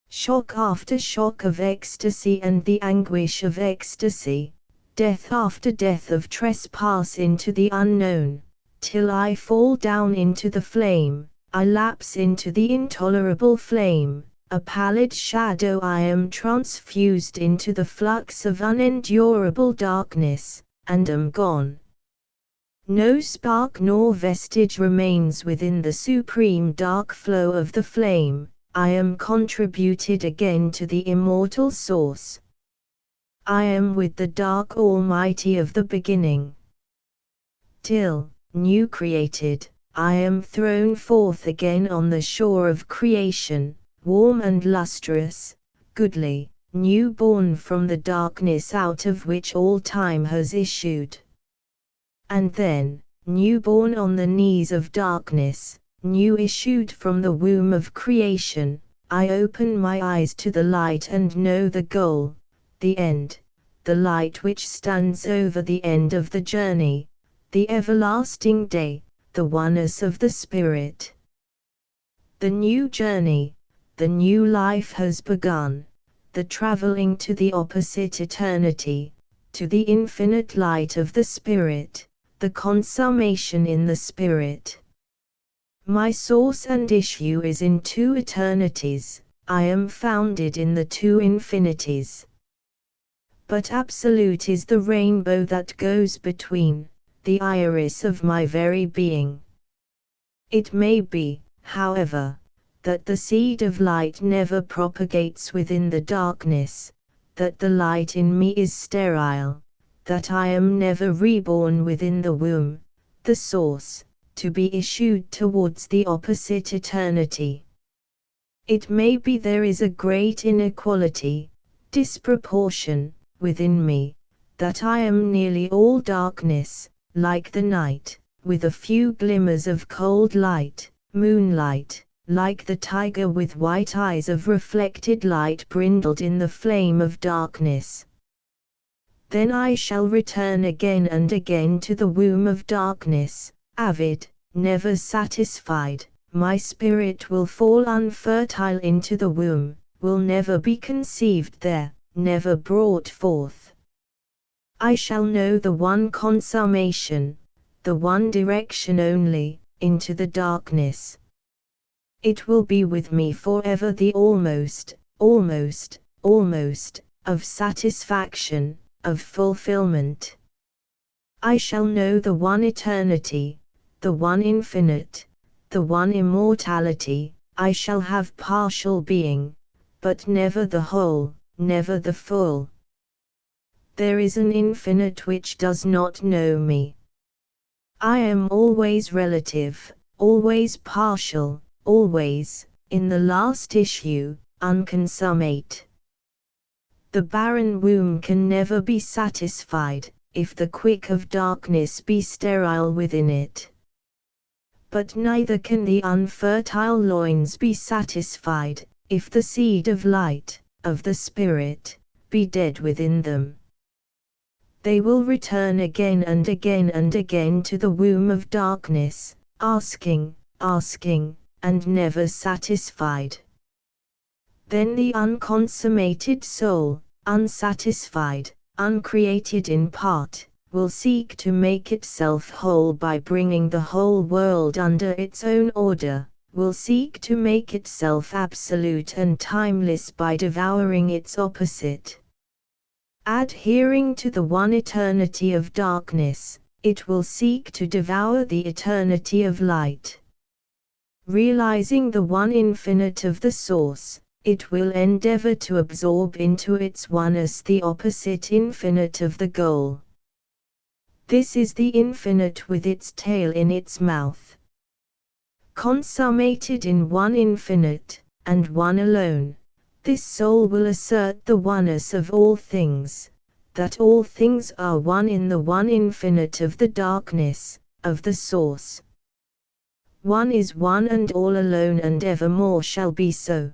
Shock after shock of ecstasy and the anguish of ecstasy, death after death of trespass into the unknown, till I fall down into the flame, I lapse into the intolerable flame, a pallid shadow I am transfused into the flux of unendurable darkness, and am gone. No spark nor vestige remains within the supreme dark flow of the flame. I am contributed again to the immortal source. I am with the dark Almighty of the beginning. Till, new created, I am thrown forth again on the shore of creation, warm and lustrous, goodly, new born from the darkness out of which all time has issued. And then, new born on the knees of darkness, new issued from the womb of creation, I open my eyes to the light and know the goal, the end, the light which stands over the end of the journey, the everlasting day, the oneness of the Spirit. The new journey, the new life has begun, the traveling to the opposite eternity, to the infinite light of the Spirit, the consummation in the Spirit. My source and issue is in two eternities, I am founded in the two infinities. But absolute is the rainbow that goes between, the iris of my very being. It may be, however, that the seed of light never propagates within the darkness, that the light in me is sterile, that I am never reborn within the womb, the source, to be issued towards the opposite eternity. It may be there is a great inequality, disproportion, within me, that I am nearly all darkness, like the night, with a few glimmers of cold light, moonlight, like the tiger with white eyes of reflected light brindled in the flame of darkness. Then I shall return again and again to the womb of darkness, avid, never satisfied, my spirit will fall unfertile into the womb, will never be conceived there, never brought forth. I shall know the one consummation, the one direction only, into the darkness. It will be with me forever the almost, of satisfaction, of fulfillment. I shall know the one eternity, the one infinite, the one immortality, I shall have partial being, but never the whole, never the full. There is an infinite which does not know me. I am always relative, always partial, always, in the last issue, unconsummate. The barren womb can never be satisfied, if the quick of darkness be sterile within it. But neither can the unfertile loins be satisfied, if the seed of light, of the Spirit, be dead within them. They will return again and again and again to the womb of darkness, asking, and never satisfied. Then the unconsummated soul, unsatisfied, uncreated in part, will seek to make itself whole by bringing the whole world under its own order, will seek to make itself absolute and timeless by devouring its opposite. Adhering to the one eternity of darkness, it will seek to devour the eternity of light. Realizing the one infinite of the source, it will endeavor to absorb into its oneness the opposite infinite of the goal. This is the infinite with its tail in its mouth. Consummated in one infinite, and one alone, this soul will assert the oneness of all things, that all things are one in the one infinite of the darkness, of the source. One is one and all alone and evermore shall be so.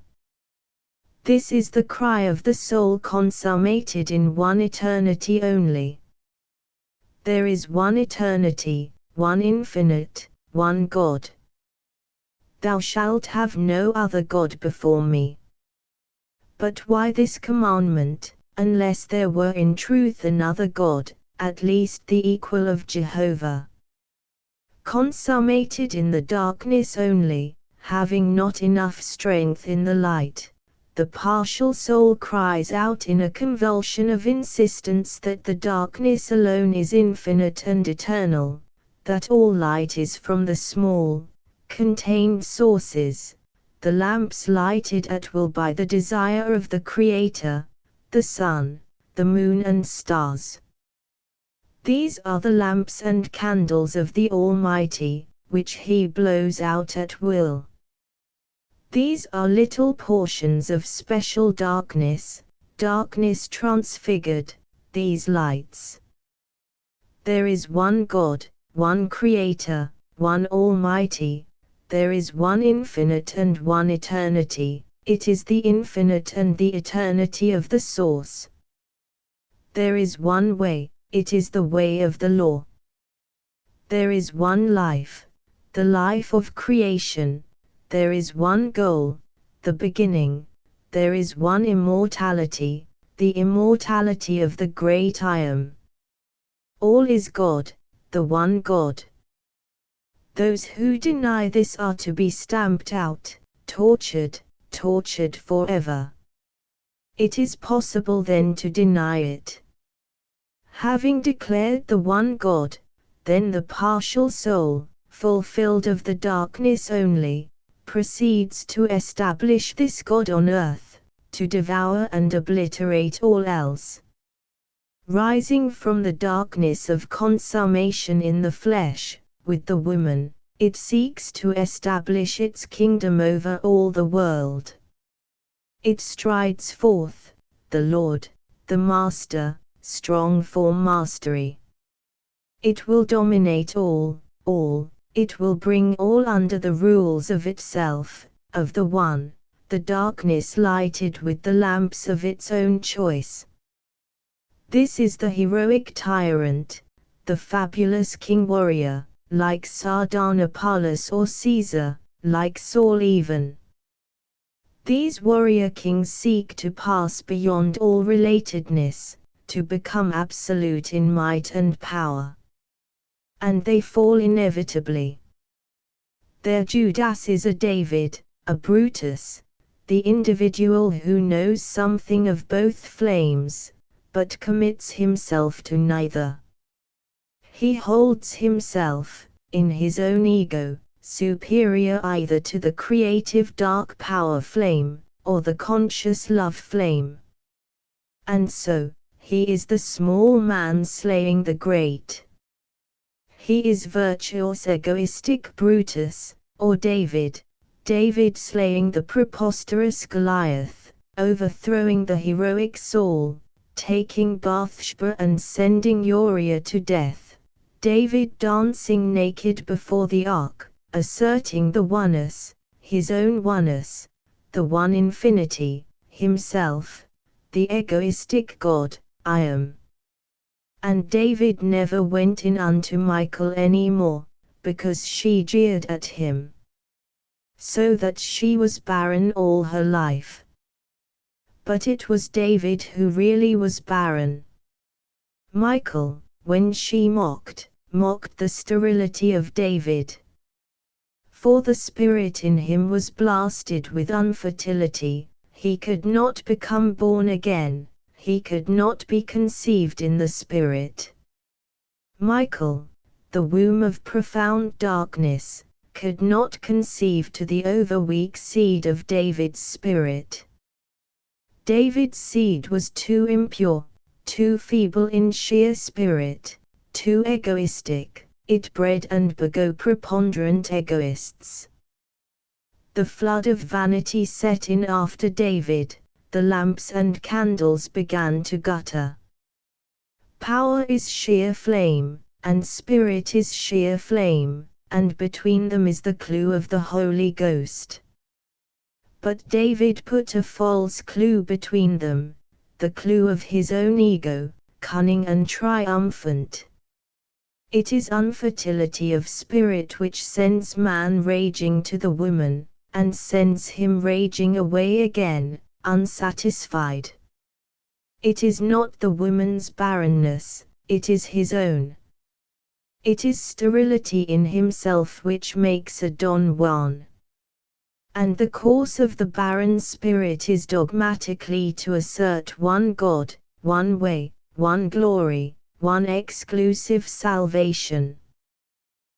This is the cry of the soul consummated in one eternity only. There is one eternity, one infinite, one God. Thou shalt have no other God before me. But why this commandment, unless there were in truth another God, at least the equal of Jehovah? Consummated in the darkness only, having not enough strength in the light, the partial soul cries out in a convulsion of insistence that the darkness alone is infinite and eternal, that all light is from the small, contained sources, the lamps lighted at will by the desire of the Creator, the sun, the moon and stars. These are the lamps and candles of the Almighty, which He blows out at will. These are little portions of special darkness, darkness transfigured, these lights. There is one God, one Creator, one Almighty, there is one infinite and one eternity, it is the infinite and the eternity of the source. There is one way, it is the way of the law. There is one life, the life of creation, there is one goal, the beginning, there is one immortality, the immortality of the great I Am. All is God, the one God. Those who deny this are to be stamped out, tortured forever. It is possible then to deny it. Having declared the one God, then the partial soul, fulfilled of the darkness only, proceeds to establish this God on earth, to devour and obliterate all else. Rising from the darkness of consummation in the flesh, with the woman, it seeks to establish its kingdom over all the world. It strides forth, the Lord, the Master, strong for mastery. It will dominate all, it will bring all under the rules of itself, of the one, the darkness lighted with the lamps of its own choice. This is the heroic tyrant, the fabulous king-warrior, like Sardanapalus or Caesar, like Saul even. These warrior kings seek to pass beyond all relatedness, to become absolute in might and power. And they fall inevitably. Their Judas is a David, a Brutus, the individual who knows something of both flames, but commits himself to neither. He holds himself, in his own ego, superior either to the creative dark power flame, or the conscious love flame. And so, he is the small man slaying the great. He is virtuous egoistic Brutus, or David slaying the preposterous Goliath, overthrowing the heroic Saul, taking Bathsheba and sending Uriah to death, David dancing naked before the ark, asserting the oneness, his own oneness, the one infinity, himself, the egoistic God, I am. And David never went in unto Michal any more, because she jeered at him. So that she was barren all her life. But it was David who really was barren. Michal, when she mocked the sterility of David. For the spirit in him was blasted with unfertility, he could not become born again, he could not be conceived in the spirit. Michal, the womb of profound darkness, could not conceive to the over-weak seed of David's spirit. David's seed was too impure, too feeble in sheer spirit, too egoistic, it bred and begot preponderant egoists. The flood of vanity set in after David, the lamps and candles began to gutter. Power is sheer flame, and spirit is sheer flame, and between them is the clue of the Holy Ghost. But David put a false clue between them, the clue of his own ego, cunning and triumphant. It is unfertility of spirit which sends man raging to the woman, and sends him raging away again, unsatisfied. It is not the woman's barrenness, it is his own. It is sterility in himself which makes a Don Juan. And the course of the barren spirit is dogmatically to assert one God, one way, one glory, one exclusive salvation.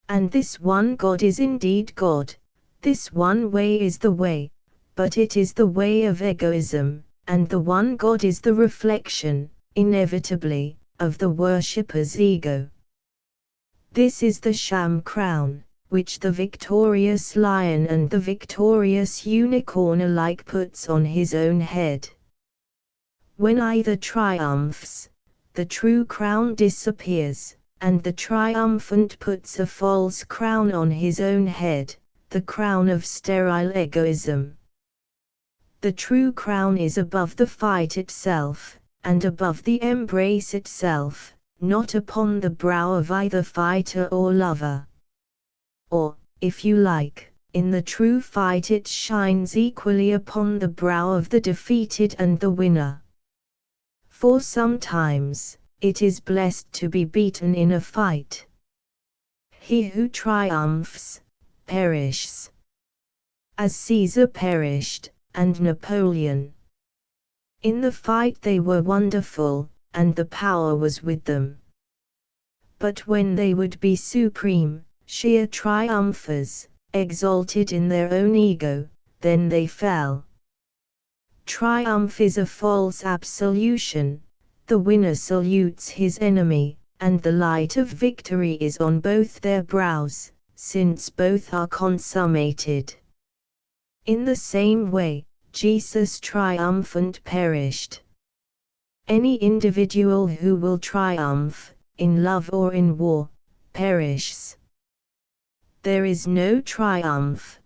And this one God is indeed God, this one way is the way, but it is the way of egoism, and the one God is the reflection, inevitably, of the worshipper's ego. This is the sham crown, which the victorious lion and the victorious unicorn alike puts on his own head. When either triumphs, the true crown disappears, and the triumphant puts a false crown on his own head, the crown of sterile egoism. The true crown is above the fight itself, and above the embrace itself, not upon the brow of either fighter or lover. Or, if you like, in the true fight it shines equally upon the brow of the defeated and the winner. For sometimes, it is blessed to be beaten in a fight. He who triumphs, perishes. As Caesar perished, and Napoleon. In the fight they were wonderful, and the power was with them. But when they would be supreme, sheer triumphers, exalted in their own ego, then they fell. Triumph is a false absolution, the winner salutes his enemy, and the light of victory is on both their brows, since both are consummated. In the same way, Jesus triumphant perished. Any individual who will triumph, in love or in war, perishes. There is no triumph.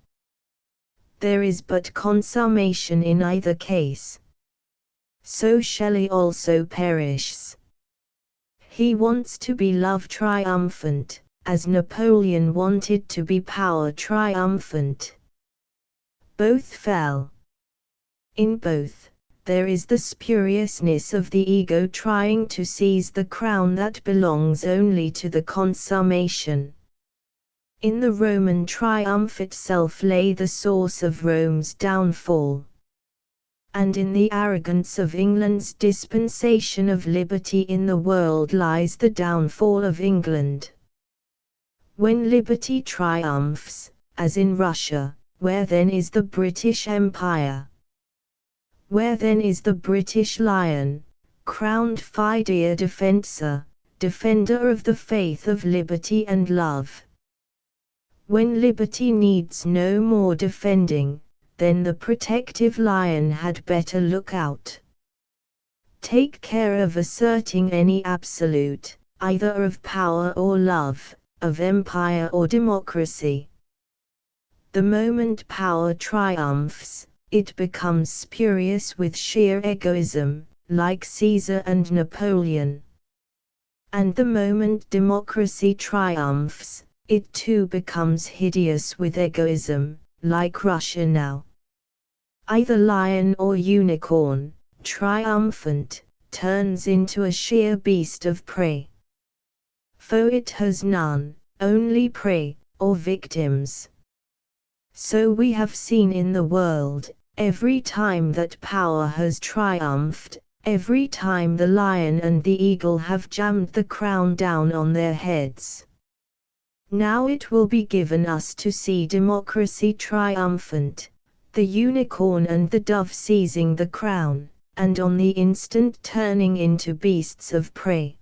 There is but consummation in either case. So Shelley also perishes. He wants to be love triumphant, as Napoleon wanted to be power triumphant. Both fell. In both, there is the spuriousness of the ego trying to seize the crown that belongs only to the consummation. In the Roman triumph itself lay the source of Rome's downfall. And in the arrogance of England's dispensation of liberty in the world lies the downfall of England. When liberty triumphs, as in Russia, where then is the British Empire? Where then is the British lion, crowned fidei defensor, defender of the faith of liberty and love? When liberty needs no more defending, then the protective lion had better look out. Take care of asserting any absolute, either of power or love, of empire or democracy. The moment power triumphs, it becomes spurious with sheer egoism, like Caesar and Napoleon. And the moment democracy triumphs, it too becomes hideous with egoism, like Russia now. Either lion or unicorn, triumphant, turns into a sheer beast of prey. For it has none, only prey, or victims. So we have seen in the world, every time that power has triumphed, every time the lion and the eagle have jammed the crown down on their heads. Now it will be given us to see democracy triumphant, the unicorn and the dove seizing the crown, and on the instant turning into beasts of prey.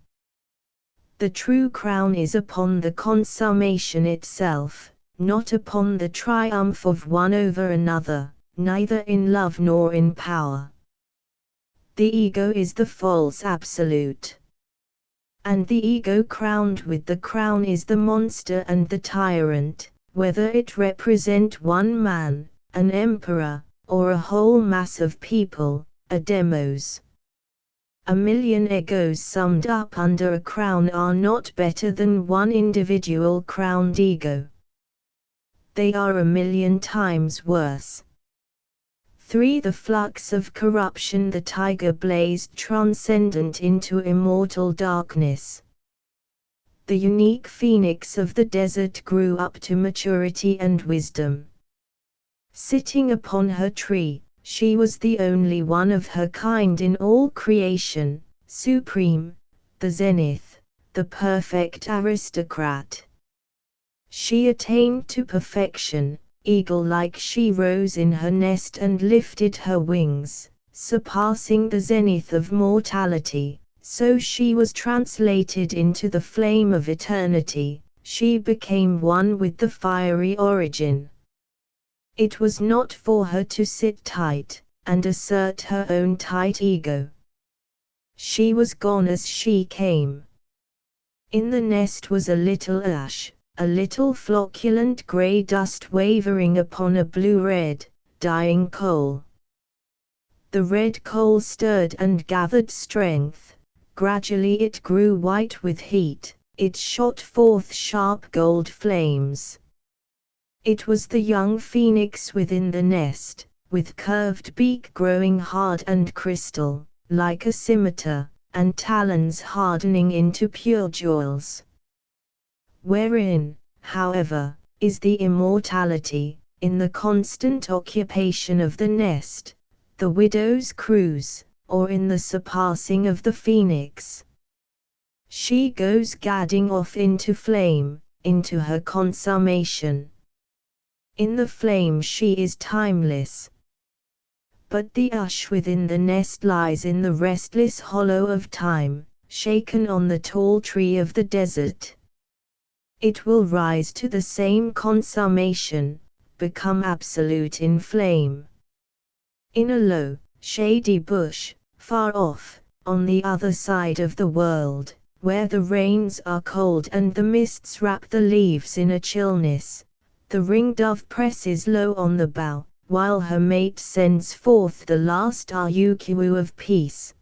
The true crown is upon the consummation itself, not upon the triumph of one over another, neither in love nor in power. The ego is the false absolute. And the ego crowned with the crown is the monster and the tyrant, whether it represent one man, an emperor, or a whole mass of people, a demos. A million egos summed up under a crown are not better than one individual crowned ego. They are a million times worse. 3. The flux of corruption. The tiger blazed transcendent into immortal darkness. The unique phoenix of the desert grew up to maturity and wisdom. Sitting upon her tree, she was the only one of her kind in all creation, supreme, the zenith, the perfect aristocrat. She attained to perfection. Eagle-like she rose in her nest and lifted her wings, surpassing the zenith of mortality. So she was translated into the flame of eternity. She became one with the fiery origin. It was not for her to sit tight and assert her own tight ego. She was gone as she came. In the nest was a little ash, a little flocculent grey dust wavering upon a blue-red, dying coal. The red coal stirred and gathered strength. Gradually it grew white with heat, it shot forth sharp gold flames. It was the young phoenix within the nest, with curved beak growing hard and crystal, like a scimitar, and talons hardening into pure jewels. Wherein, however, is the immortality? In the constant occupation of the nest, the widow's cruise, or in the surpassing of the phoenix. She goes gadding off into flame, into her consummation. In the flame she is timeless. But the ash within the nest lies in the restless hollow of time, shaken on the tall tree of the desert. It will rise to the same consummation, become absolute in flame. In a low, shady bush, far off, on the other side of the world, where the rains are cold and the mists wrap the leaves in a chillness, the ring-dove presses low on the bough, while her mate sends forth the last Ayukiwu of peace.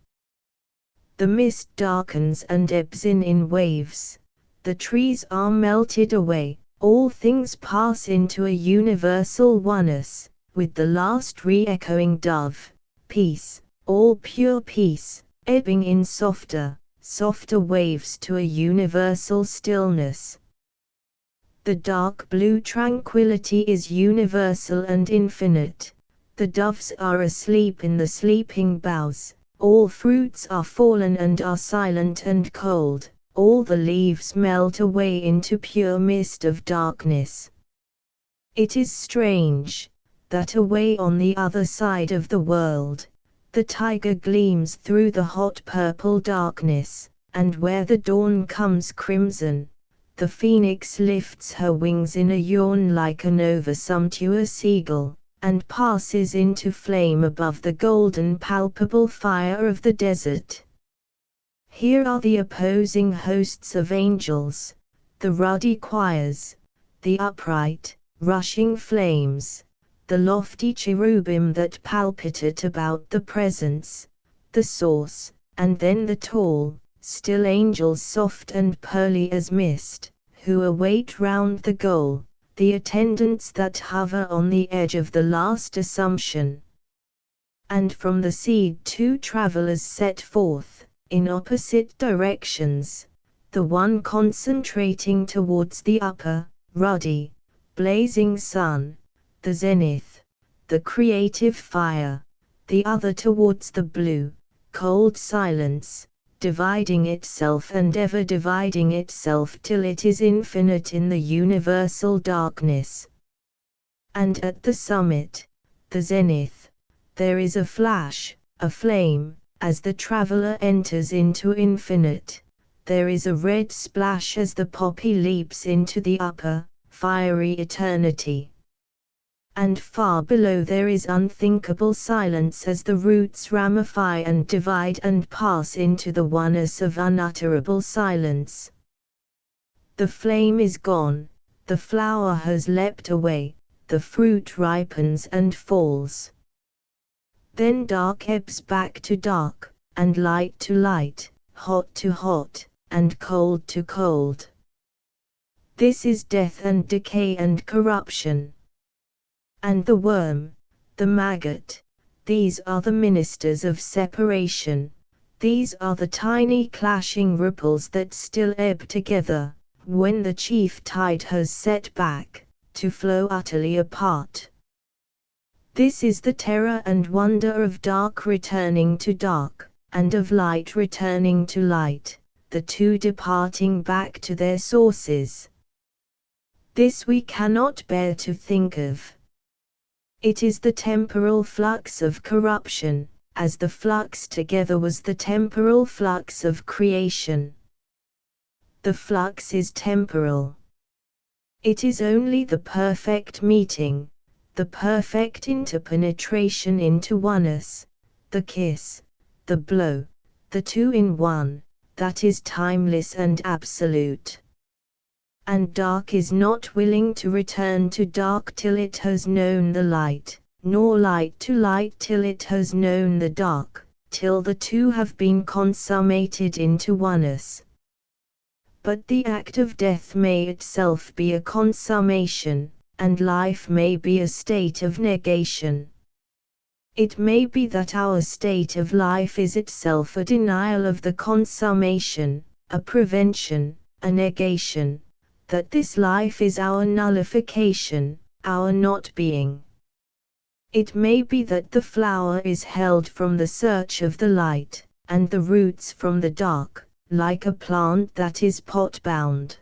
The mist darkens and ebbs in waves, the trees are melted away, all things pass into a universal oneness, with the last re-echoing dove, peace, all pure peace, ebbing in softer waves to a universal stillness. The dark blue tranquility is universal and infinite. The doves are asleep in the sleeping boughs, all fruits are fallen and are silent and cold, all the leaves melt away into pure mist of darkness. It is strange, that away on the other side of the world, the tiger gleams through the hot purple darkness, and where the dawn comes crimson, the phoenix lifts her wings in a yawn like an over-sumptuous eagle, and passes into flame above the golden palpable fire of the desert. Here are the opposing hosts of angels, the ruddy choirs, the upright, rushing flames, the lofty cherubim that palpitate about the presence, the source, and then the tall, still angels soft and pearly as mist, who await round the goal, the attendants that hover on the edge of the last assumption. And from the seed 2 travelers set forth, in opposite directions, the one concentrating towards the upper, ruddy, blazing sun, the zenith, the creative fire, the other towards the blue, cold silence, dividing itself and ever dividing itself till it is infinite in the universal darkness. And at the summit, the zenith, there is a flash, a flame, as the traveler enters into infinite, there is a red splash as the poppy leaps into the upper, fiery eternity. And far below there is unthinkable silence as the roots ramify and divide and pass into the oneness of unutterable silence. The flame is gone, the flower has leapt away, the fruit ripens and falls. Then dark ebbs back to dark, and light to light, hot to hot, and cold to cold. This is death and decay and corruption. And the worm, the maggot, these are the ministers of separation, these are the tiny clashing ripples that still ebb together, when the chief tide has set back, to flow utterly apart. This is the terror and wonder of dark returning to dark, and of light returning to light, the two departing back to their sources. This we cannot bear to think of. It is the temporal flux of corruption, as the flux together was the temporal flux of creation. The flux is temporal. It is only the perfect meeting, the perfect interpenetration into oneness, the kiss, the blow, the two in one, that is timeless and absolute. And dark is not willing to return to dark till it has known the light, nor light to light till it has known the dark, till the two have been consummated into oneness. But the act of death may itself be a consummation, and life may be a state of negation. It may be that our state of life is itself a denial of the consummation, a prevention, a negation, that this life is our nullification, our not being. It may be that the flower is held from the search of the light, and the roots from the dark, like a plant that is pot-bound.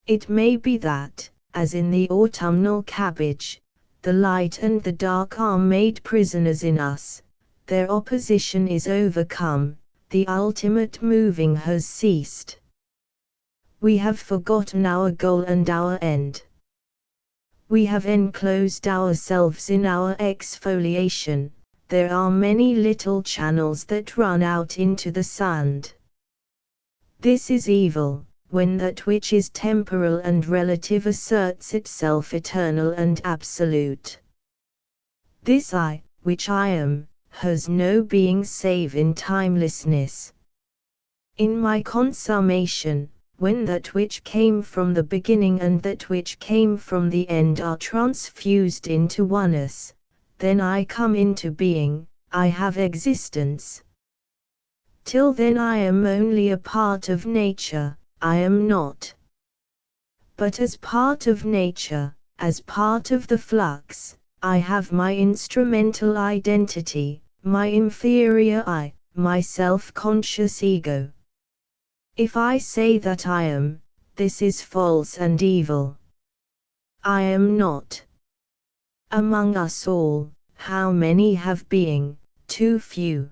It may be that, as in the autumnal cabbage, the light and the dark are made prisoners in us, their opposition is overcome, the ultimate moving has ceased. We have forgotten our goal and our end. We have enclosed ourselves in our exfoliation, there are many little channels that run out into the sand. This is evil, when that which is temporal and relative asserts itself eternal and absolute. This I, which I am, has no being save in timelessness. In my consummation, when that which came from the beginning and that which came from the end are transfused into oneness, then I come into being, I have existence. Till then I am only a part of nature, I am not. But as part of nature, as part of the flux, I have my instrumental identity, my inferior I, my self-conscious ego. If I say that I am, this is false and evil. I am not. Among us all, how many have being? Too few.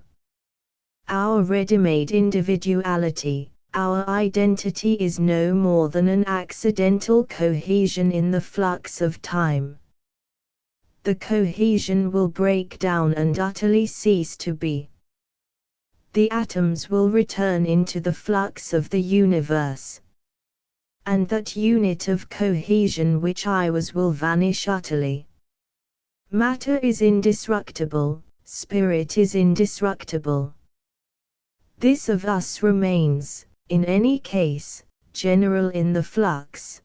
Our ready-made individuality, our identity is no more than an accidental cohesion in the flux of time. The cohesion will break down and utterly cease to be. The atoms will return into the flux of the universe. And that unit of cohesion which I was will vanish utterly. Matter is indestructible, spirit is indestructible. This of us remains, in any case, general in the flux.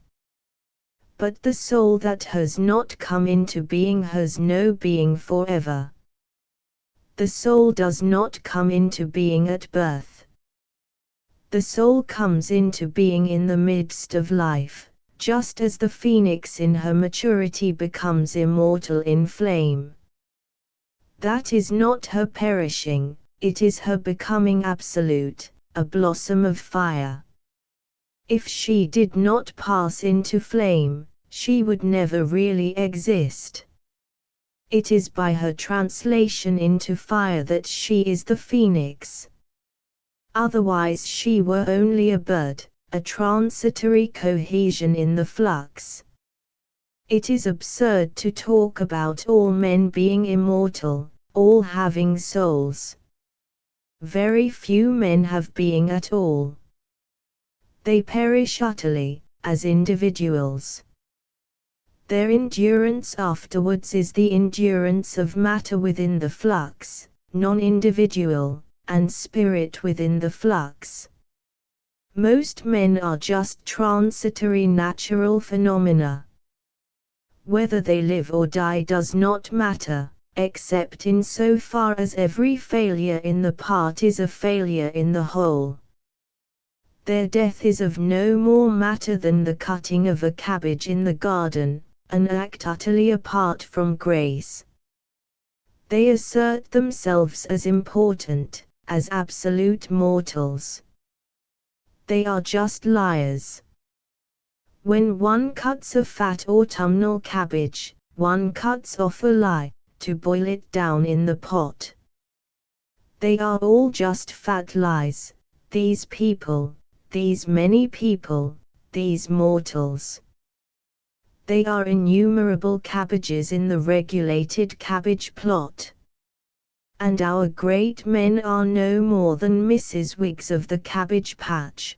But the soul that has not come into being has no being forever. The soul does not come into being at birth. The soul comes into being in the midst of life, just as the phoenix in her maturity becomes immortal in flame. That is not her perishing, it is her becoming absolute, a blossom of fire. If she did not pass into flame, she would never really exist. It is by her translation into fire that she is the phoenix. Otherwise she were only a bud, a transitory cohesion in the flux. It is absurd to talk about all men being immortal, all having souls. Very few men have being at all. They perish utterly, as individuals. Their endurance afterwards is the endurance of matter within the flux, non-individual, and spirit within the flux. Most men are just transitory natural phenomena. Whether they live or die does not matter, except in so far as every failure in the part is a failure in the whole. Their death is of no more matter than the cutting of a cabbage in the garden, an act utterly apart from grace. They assert themselves as important, as absolute mortals. They are just liars. When one cuts a fat autumnal cabbage, one cuts off a lie, to boil it down in the pot. They are all just fat lies, these people, these many people, these mortals. They are innumerable cabbages in the regulated cabbage plot. And our great men are no more than Mrs. Wiggs of the cabbage patch.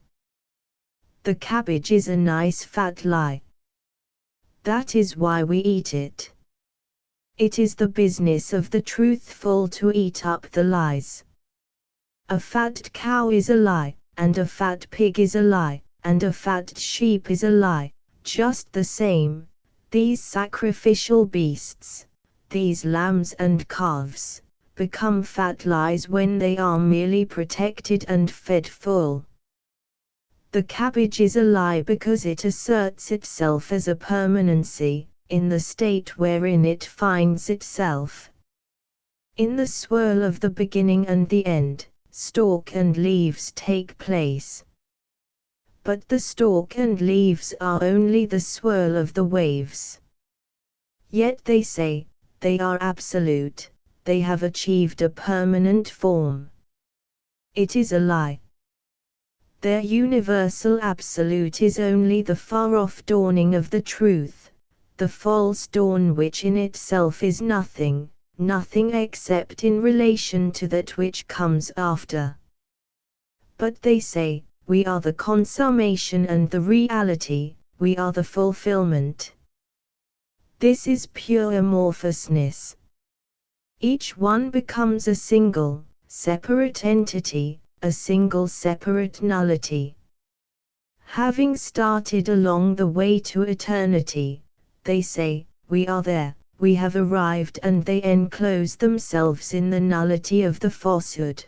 The cabbage is a nice fat lie. That is why we eat it. It is the business of the truthful to eat up the lies. A fat cow is a lie, and a fat pig is a lie, and a fat sheep is a lie, just the same. These sacrificial beasts, these lambs and calves, become fat lies when they are merely protected and fed full. The cabbage is a lie because it asserts itself as a permanency, in the state wherein it finds itself. In the swirl of the beginning and the end, stalk and leaves take place. But the stalk and leaves are only the swirl of the waves. Yet they say, they are absolute, they have achieved a permanent form. It is a lie. Their universal absolute is only the far-off dawning of the truth, the false dawn which in itself is nothing, nothing except in relation to that which comes after. But they say, we are the consummation and the reality, we are the fulfillment. This is pure amorphousness. Each one becomes a single, separate entity, a single separate nullity. Having started along the way to eternity, they say, we are there, we have arrived, and they enclose themselves in the nullity of the falsehood.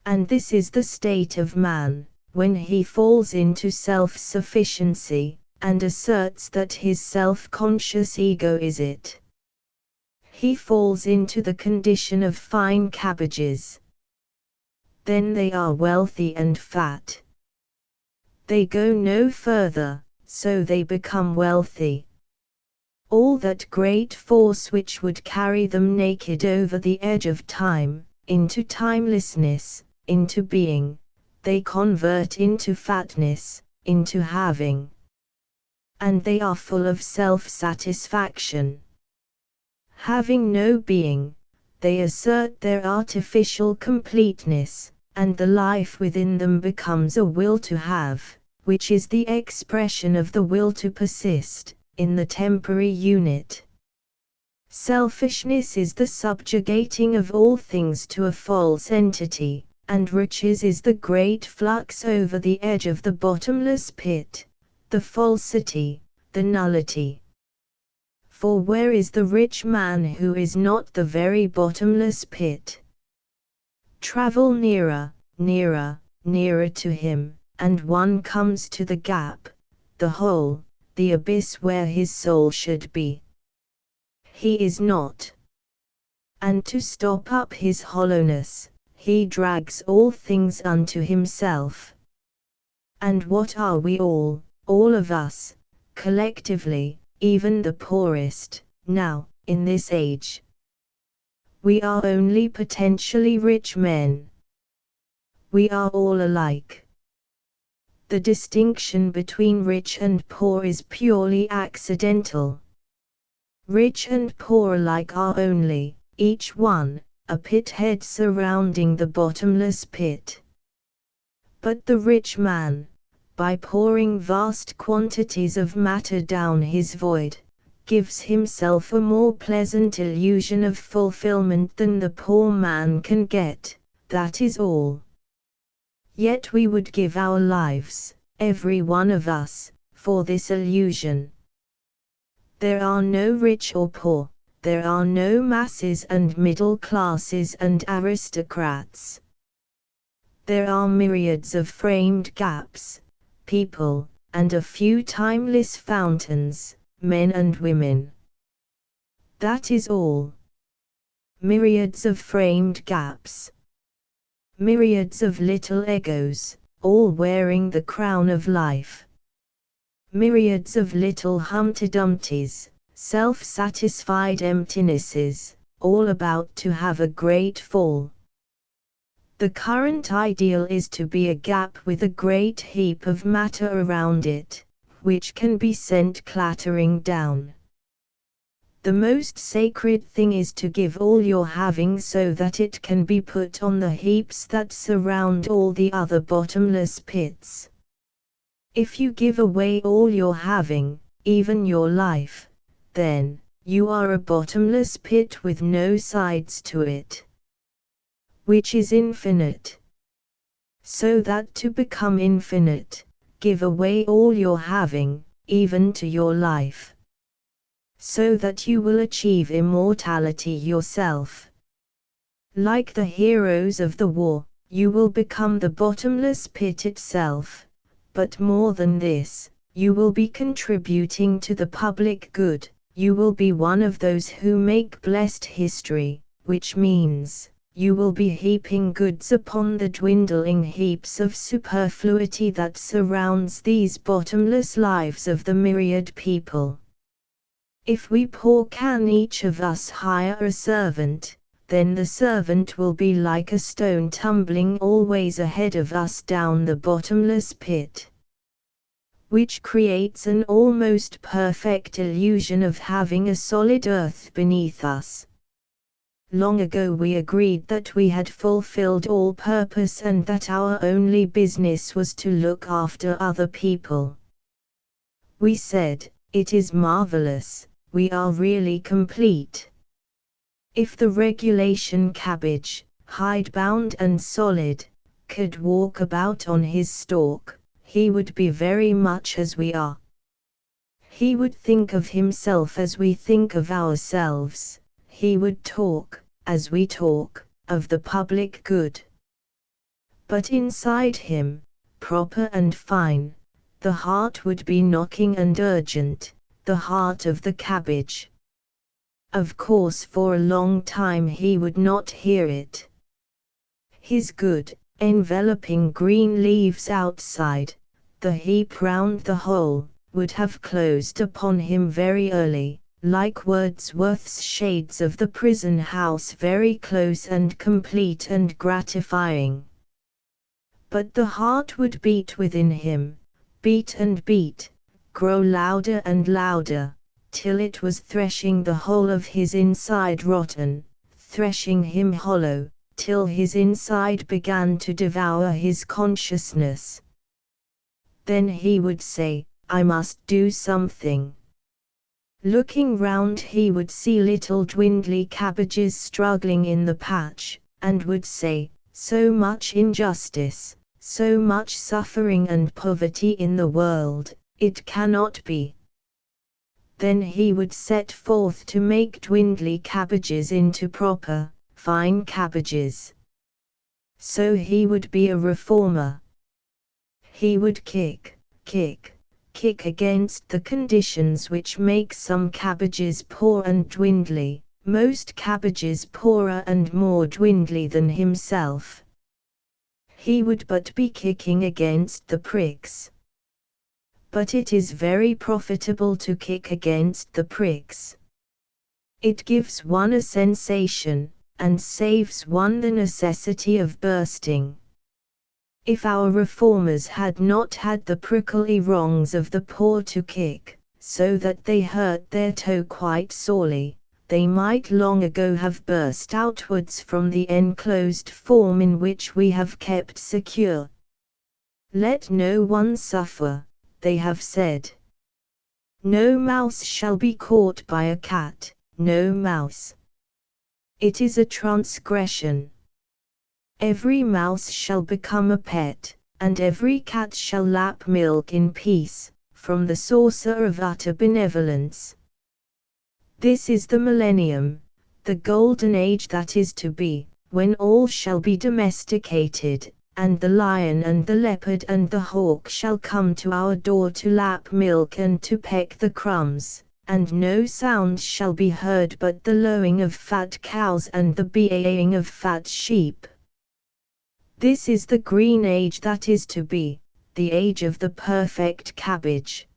And this is the state of man, when he falls into self-sufficiency, and asserts that his self-conscious ego is it. He falls into the condition of fine cabbages. Then they are wealthy and fat. They go no further, so they become wealthy. All that great force which would carry them naked over the edge of time, into timelessness, into being, they convert into fatness, into having. And they are full of self-satisfaction. Having no being, they assert their artificial completeness, and the life within them becomes a will to have, which is the expression of the will to persist, in the temporary unit. Selfishness is the subjugating of all things to a false entity, and riches is the great flux over the edge of the bottomless pit, the falsity, the nullity. For where is the rich man who is not the very bottomless pit? Travel nearer, nearer, nearer to him, and one comes to the gap, the hole, the abyss where his soul should be. He is not. And to stop up his hollowness, he drags all things unto himself. And what are we all of us, collectively, even the poorest, now, in this age? We are only potentially rich men. We are all alike. The distinction between rich and poor is purely accidental. Rich and poor alike are only, each one, a pit head surrounding the bottomless pit. But the rich man, by pouring vast quantities of matter down his void, gives himself a more pleasant illusion of fulfillment than the poor man can get, that is all. Yet we would give our lives, every one of us, for this illusion. There are no rich or poor, there are no masses and middle classes and aristocrats. There are myriads of framed gaps, people, and a few timeless fountains, men and women. That is all. Myriads of framed gaps. Myriads of little egos, all wearing the crown of life. Myriads of little Humpty Dumptys, self-satisfied emptinesses, all about to have a great fall. The current ideal is to be a gap with a great heap of matter around it, which can be sent clattering down. The most sacred thing is to give all your having so that it can be put on the heaps that surround all the other bottomless pits. If you give away all your having, even your life, then, you are a bottomless pit with no sides to it, which is infinite. So that to become infinite, give away all your having, even to your life, so that you will achieve immortality yourself. Like the heroes of the war, you will become the bottomless pit itself. But more than this, you will be contributing to the public good, you will be one of those who make blessed history, which means, you will be heaping goods upon the dwindling heaps of superfluity that surrounds these bottomless lives of the myriad people. If we poor can each of us hire a servant, then the servant will be like a stone tumbling always ahead of us down the bottomless pit, which creates an almost perfect illusion of having a solid earth beneath us. Long ago we agreed that we had fulfilled all purpose and that our only business was to look after other people. We said, it is marvelous, we are really complete. If the regulation cabbage, hidebound and solid, could walk about on his stalk, he would be very much as we are. He would think of himself as we think of ourselves, he would talk, as we talk, of the public good. But inside him, proper and fine, the heart would be knocking and urgent, the heart of the cabbage. Of course for a long time he would not hear it. His good, enveloping green leaves outside, the heap round the hole, would have closed upon him very early, like Wordsworth's shades of the prison house, very close and complete and gratifying. But the heart would beat within him, beat and beat, grow louder and louder, till it was threshing the whole of his inside rotten, threshing him hollow, till his inside began to devour his consciousness. Then he would say, I must do something. Looking round he would see little dwindly cabbages struggling in the patch, and would say, so much injustice, so much suffering and poverty in the world, it cannot be. Then he would set forth to make dwindly cabbages into proper, fine cabbages. So he would be a reformer. He would kick against the conditions which make some cabbages poor and dwindly, most cabbages poorer and more dwindly than himself. He would but be kicking against the pricks. But it is very profitable to kick against the pricks. It gives one a sensation, and saves one the necessity of bursting. If our reformers had not had the prickly wrongs of the poor to kick, so that they hurt their toe quite sorely, they might long ago have burst outwards from the enclosed form in which we have kept secure. Let no one suffer, they have said. No mouse shall be caught by a cat, no mouse. It is a transgression. Every mouse shall become a pet, and every cat shall lap milk in peace, from the saucer of utter benevolence. This is the millennium, the golden age that is to be, when all shall be domesticated, and the lion and the leopard and the hawk shall come to our door to lap milk and to peck the crumbs, and no sound shall be heard but the lowing of fat cows and the baying of fat sheep. This is the green age that is to be, the age of the perfect cabbage.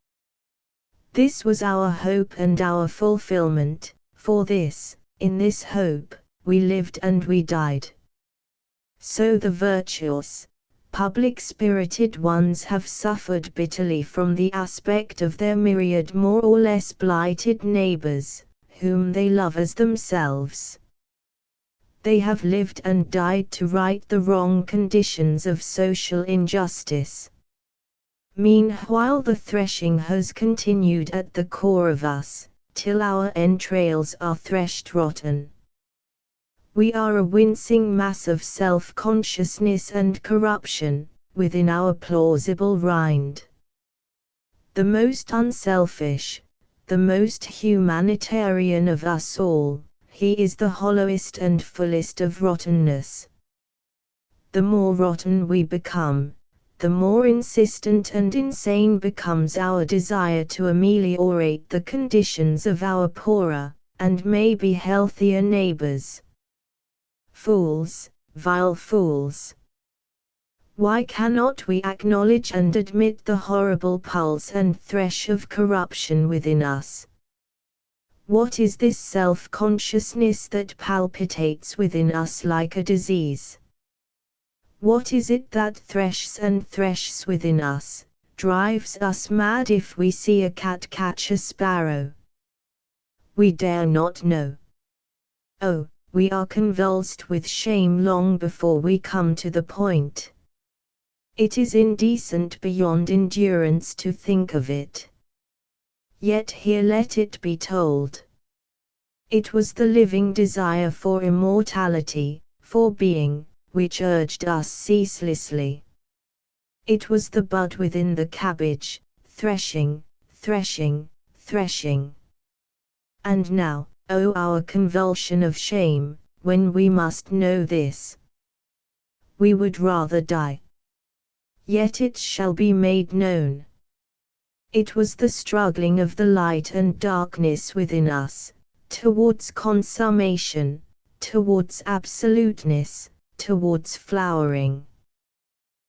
This was our hope and our fulfillment, for this, in this hope, we lived and we died. So the virtuous, public-spirited ones have suffered bitterly from the aspect of their myriad more or less blighted neighbors, whom they love as themselves. They have lived and died to right the wrong conditions of social injustice. Meanwhile the threshing has continued at the core of us, till our entrails are threshed rotten. We are a wincing mass of self-consciousness and corruption, within our plausible rind. The most unselfish, the most humanitarian of us all, he is the hollowest and fullest of rottenness. The more rotten we become, the more insistent and insane becomes our desire to ameliorate the conditions of our poorer, and maybe healthier neighbors. Fools, vile fools! Why cannot we acknowledge and admit the horrible pulse and thresh of corruption within us? What is this self-consciousness that palpitates within us like a disease? What is it that threshes and threshes within us, drives us mad if we see a cat catch a sparrow? We dare not know. Oh, we are convulsed with shame long before we come to the point. It is indecent beyond endurance to think of it. Yet here let it be told. It was the living desire for immortality, for being, which urged us ceaselessly. It was the bud within the cabbage, threshing, threshing, threshing. And now, oh our convulsion of shame, when we must know this. We would rather die. Yet it shall be made known. It was the struggling of the light and darkness within us, towards consummation, towards absoluteness, towards flowering.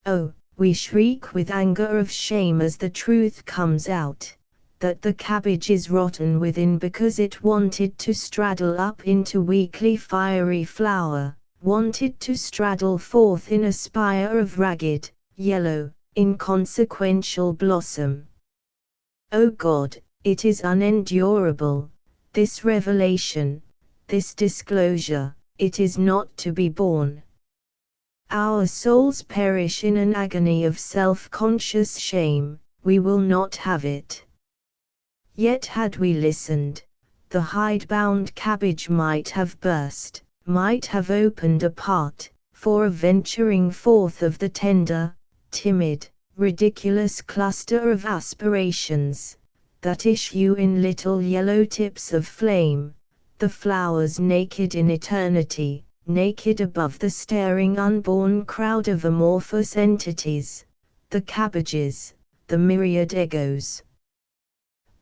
Oh, we shriek with anger of shame as the truth comes out, that the cabbage is rotten within because it wanted to straddle up into weakly fiery flower, wanted to straddle forth in a spire of ragged, yellow, inconsequential blossom. O God, it is unendurable, this revelation, this disclosure, it is not to be borne. Our souls perish in an agony of self-conscious shame, we will not have it. Yet had we listened, the hide-bound cabbage might have burst, might have opened apart, for a venturing forth of the tender, timid, ridiculous cluster of aspirations, that issue in little yellow tips of flame, the flowers naked in eternity, naked above the staring unborn crowd of amorphous entities, the cabbages, the myriad egos.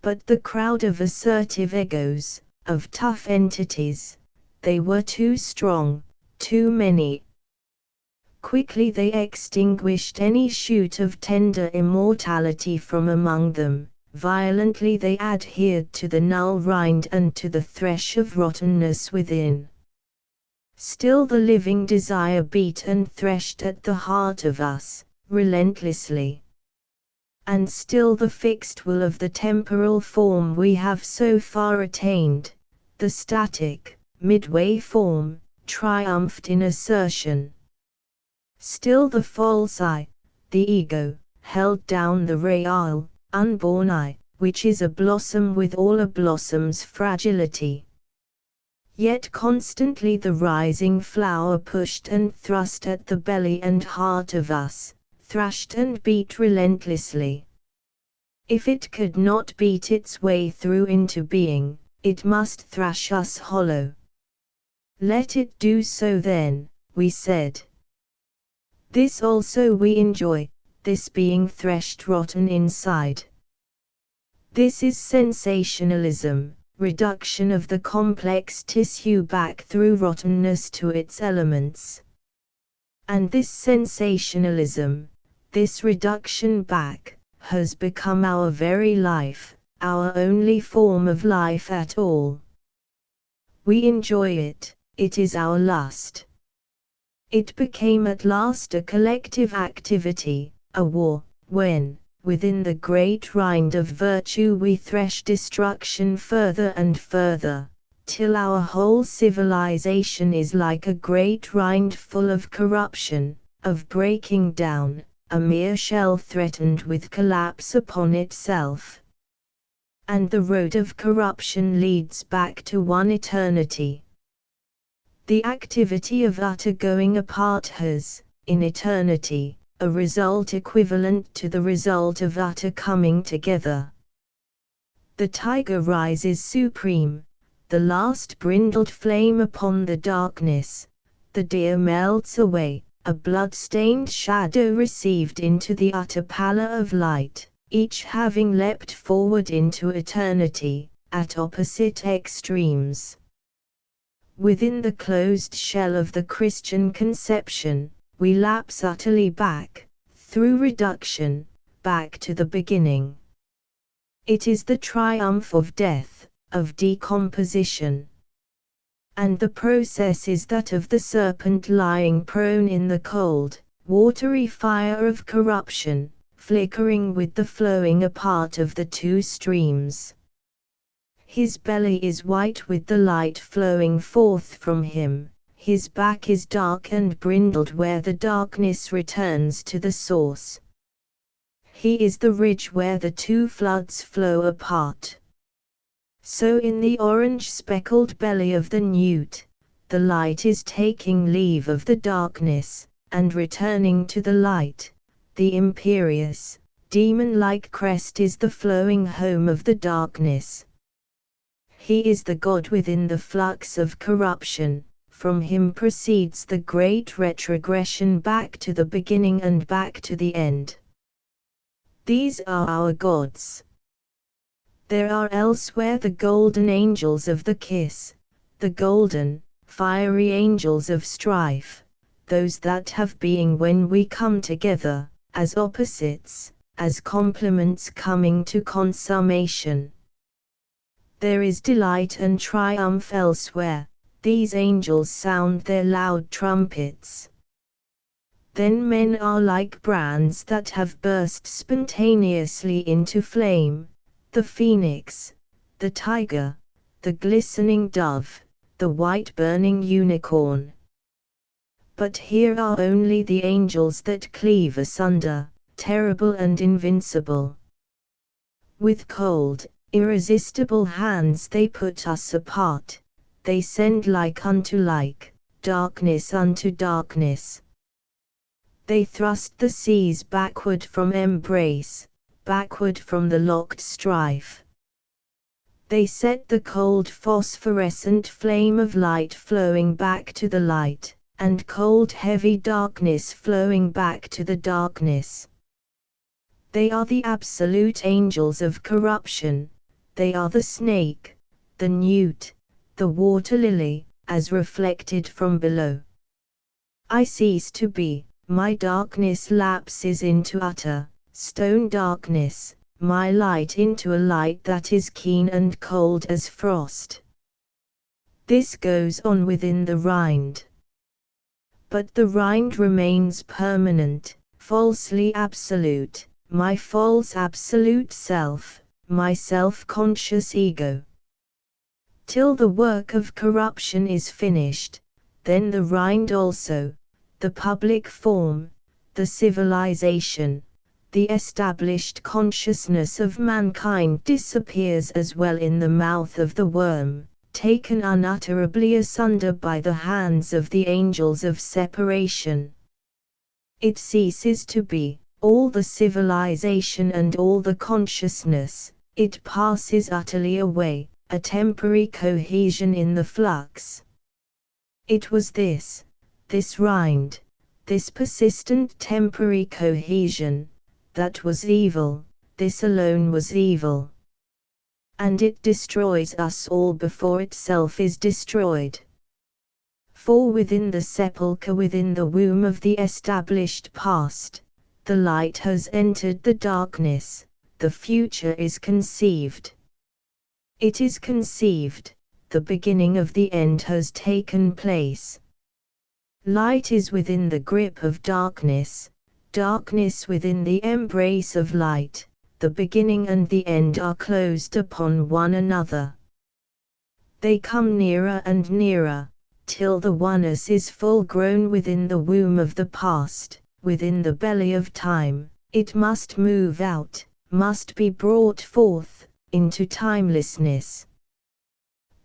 But the crowd of assertive egos, of tough entities, they were too strong, too many. Quickly they extinguished any shoot of tender immortality from among them, violently they adhered to the null rind and to the thresh of rottenness within. Still the living desire beat and threshed at the heart of us, relentlessly. And still the fixed will of the temporal form we have so far attained, the static, midway form, triumphed in assertion. Still the false I, the ego, held down the real, unborn I, which is a blossom with all a blossom's fragility. Yet constantly the rising flower pushed and thrust at the belly and heart of us, thrashed and beat relentlessly. If it could not beat its way through into being, it must thrash us hollow. Let it do so then, we said. This also we enjoy, this being threshed rotten inside. This is sensationalism, reduction of the complex tissue back through rottenness to its elements. And this sensationalism, this reduction back, has become our very life, our only form of life at all. We enjoy it, it is our lust. It became at last a collective activity, a war, when, within the great rind of virtue we thresh destruction further and further, till our whole civilization is like a great rind full of corruption, of breaking down, a mere shell threatened with collapse upon itself. And the road of corruption leads back to one eternity. The activity of utter going apart has, in eternity, a result equivalent to the result of utter coming together. The tiger rises supreme, the last brindled flame upon the darkness, the deer melts away, a blood-stained shadow received into the utter pallor of light, each having leapt forward into eternity, at opposite extremes. Within the closed shell of the Christian conception, we lapse utterly back, through reduction, back to the beginning. It is the triumph of death, of decomposition. And the process is that of the serpent lying prone in the cold, watery fire of corruption, flickering with the flowing apart of the two streams. His belly is white with the light flowing forth from him, his back is dark and brindled where the darkness returns to the source. He is the ridge where the two floods flow apart. So in the orange-speckled belly of the newt, the light is taking leave of the darkness, and returning to the light. The imperious, demon-like crest is the flowing home of the darkness. He is the God within the flux of corruption, from him proceeds the great retrogression back to the beginning and back to the end. These are our gods. There are elsewhere the golden angels of the kiss, the golden, fiery angels of strife, those that have being when we come together, as opposites, as complements coming to consummation. There is delight and triumph elsewhere, these angels sound their loud trumpets. Then men are like brands that have burst spontaneously into flame, the phoenix, the tiger, the glistening dove, the white burning unicorn. But here are only the angels that cleave asunder, terrible and invincible. With cold, irresistible hands they put us apart, they send like unto like, darkness unto darkness. They thrust the seas backward from embrace, backward from the locked strife. They set the cold phosphorescent flame of light flowing back to the light, and cold heavy darkness flowing back to the darkness. They are the absolute angels of corruption, they are the snake, the newt, the water lily, as reflected from below. I cease to be, my darkness lapses into utter, stone darkness, my light into a light that is keen and cold as frost. This goes on within the rind. But the rind remains permanent, falsely absolute, my false absolute self, my self-conscious ego. Till the work of corruption is finished, then the rind also, the public form, the civilization, the established consciousness of mankind disappears as well in the mouth of the worm, taken unutterably asunder by the hands of the angels of separation. It ceases to be, all the civilization and all the consciousness, it passes utterly away, a temporary cohesion in the flux. It was this rind, this persistent temporary cohesion, that was evil, this alone was evil. And it destroys us all before itself is destroyed. For within the sepulchre, within the womb of the established past, the light has entered the darkness, the future is conceived. It is conceived, the beginning of the end has taken place. Light is within the grip of darkness, darkness within the embrace of light, the beginning and the end are closed upon one another. They come nearer and nearer, till the oneness is full grown within the womb of the past, within the belly of time. It must move out, must be brought forth, into timelessness.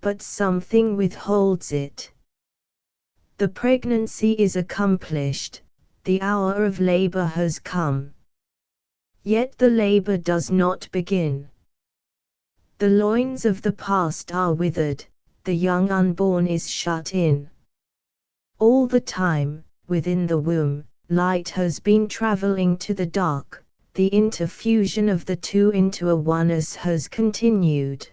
But something withholds it. The pregnancy is accomplished, the hour of labor has come. Yet the labor does not begin. The loins of the past are withered, the young unborn is shut in. All the time, within the womb, light has been traveling to the dark, the interfusion of the two into a oneness has continued.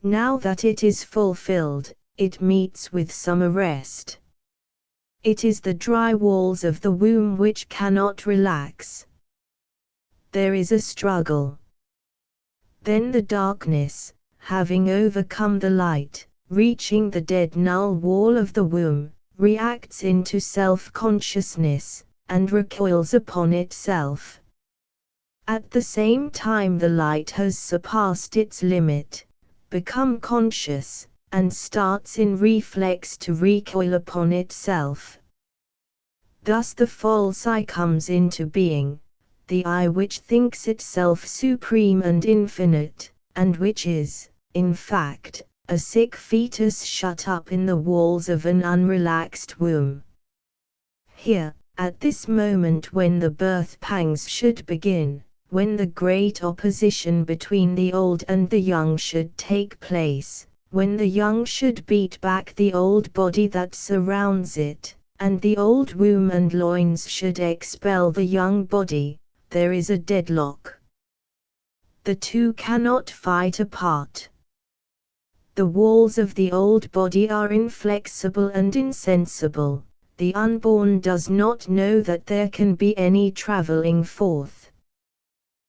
Now that it is fulfilled, it meets with some arrest. It is the dry walls of the womb which cannot relax. There is a struggle. Then the darkness, having overcome the light, reaching the dead null wall of the womb, reacts into self-consciousness, and recoils upon itself. At the same time the light has surpassed its limit, become conscious, and starts in reflex to recoil upon itself. Thus the false I comes into being, the I which thinks itself supreme and infinite, and which is, in fact, a sick fetus shut up in the walls of an unrelaxed womb. Here, at this moment when the birth pangs should begin, when the great opposition between the old and the young should take place, when the young should beat back the old body that surrounds it, and the old womb and loins should expel the young body, there is a deadlock. The two cannot fight apart. The walls of the old body are inflexible and insensible. The unborn does not know that there can be any traveling forth.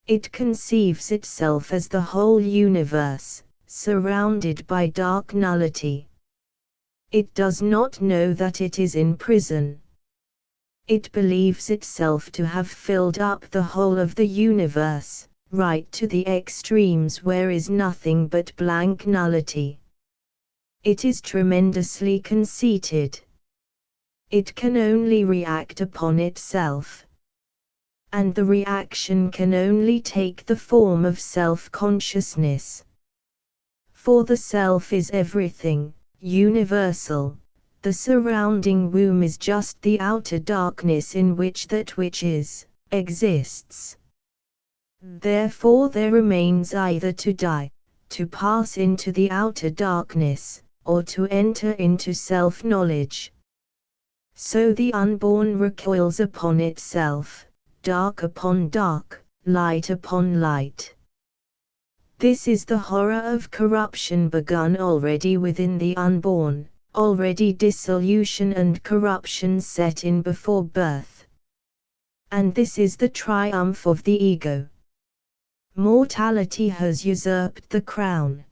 It conceives itself as the whole universe, surrounded by dark nullity. It does not know that it is in prison. It believes itself to have filled up the whole of the universe, right to the extremes where is nothing but blank nullity. It is tremendously conceited. It can only react upon itself. And the reaction can only take the form of self-consciousness. For the self is everything, universal. The surrounding womb is just the outer darkness in which that which is, exists. Therefore there remains either to die, to pass into the outer darkness, or to enter into self-knowledge. So the unborn recoils upon itself, dark upon dark, light upon light. This is the horror of corruption begun already within the unborn. Already dissolution and corruption set in before birth. And this is the triumph of the ego. Mortality has usurped the crown.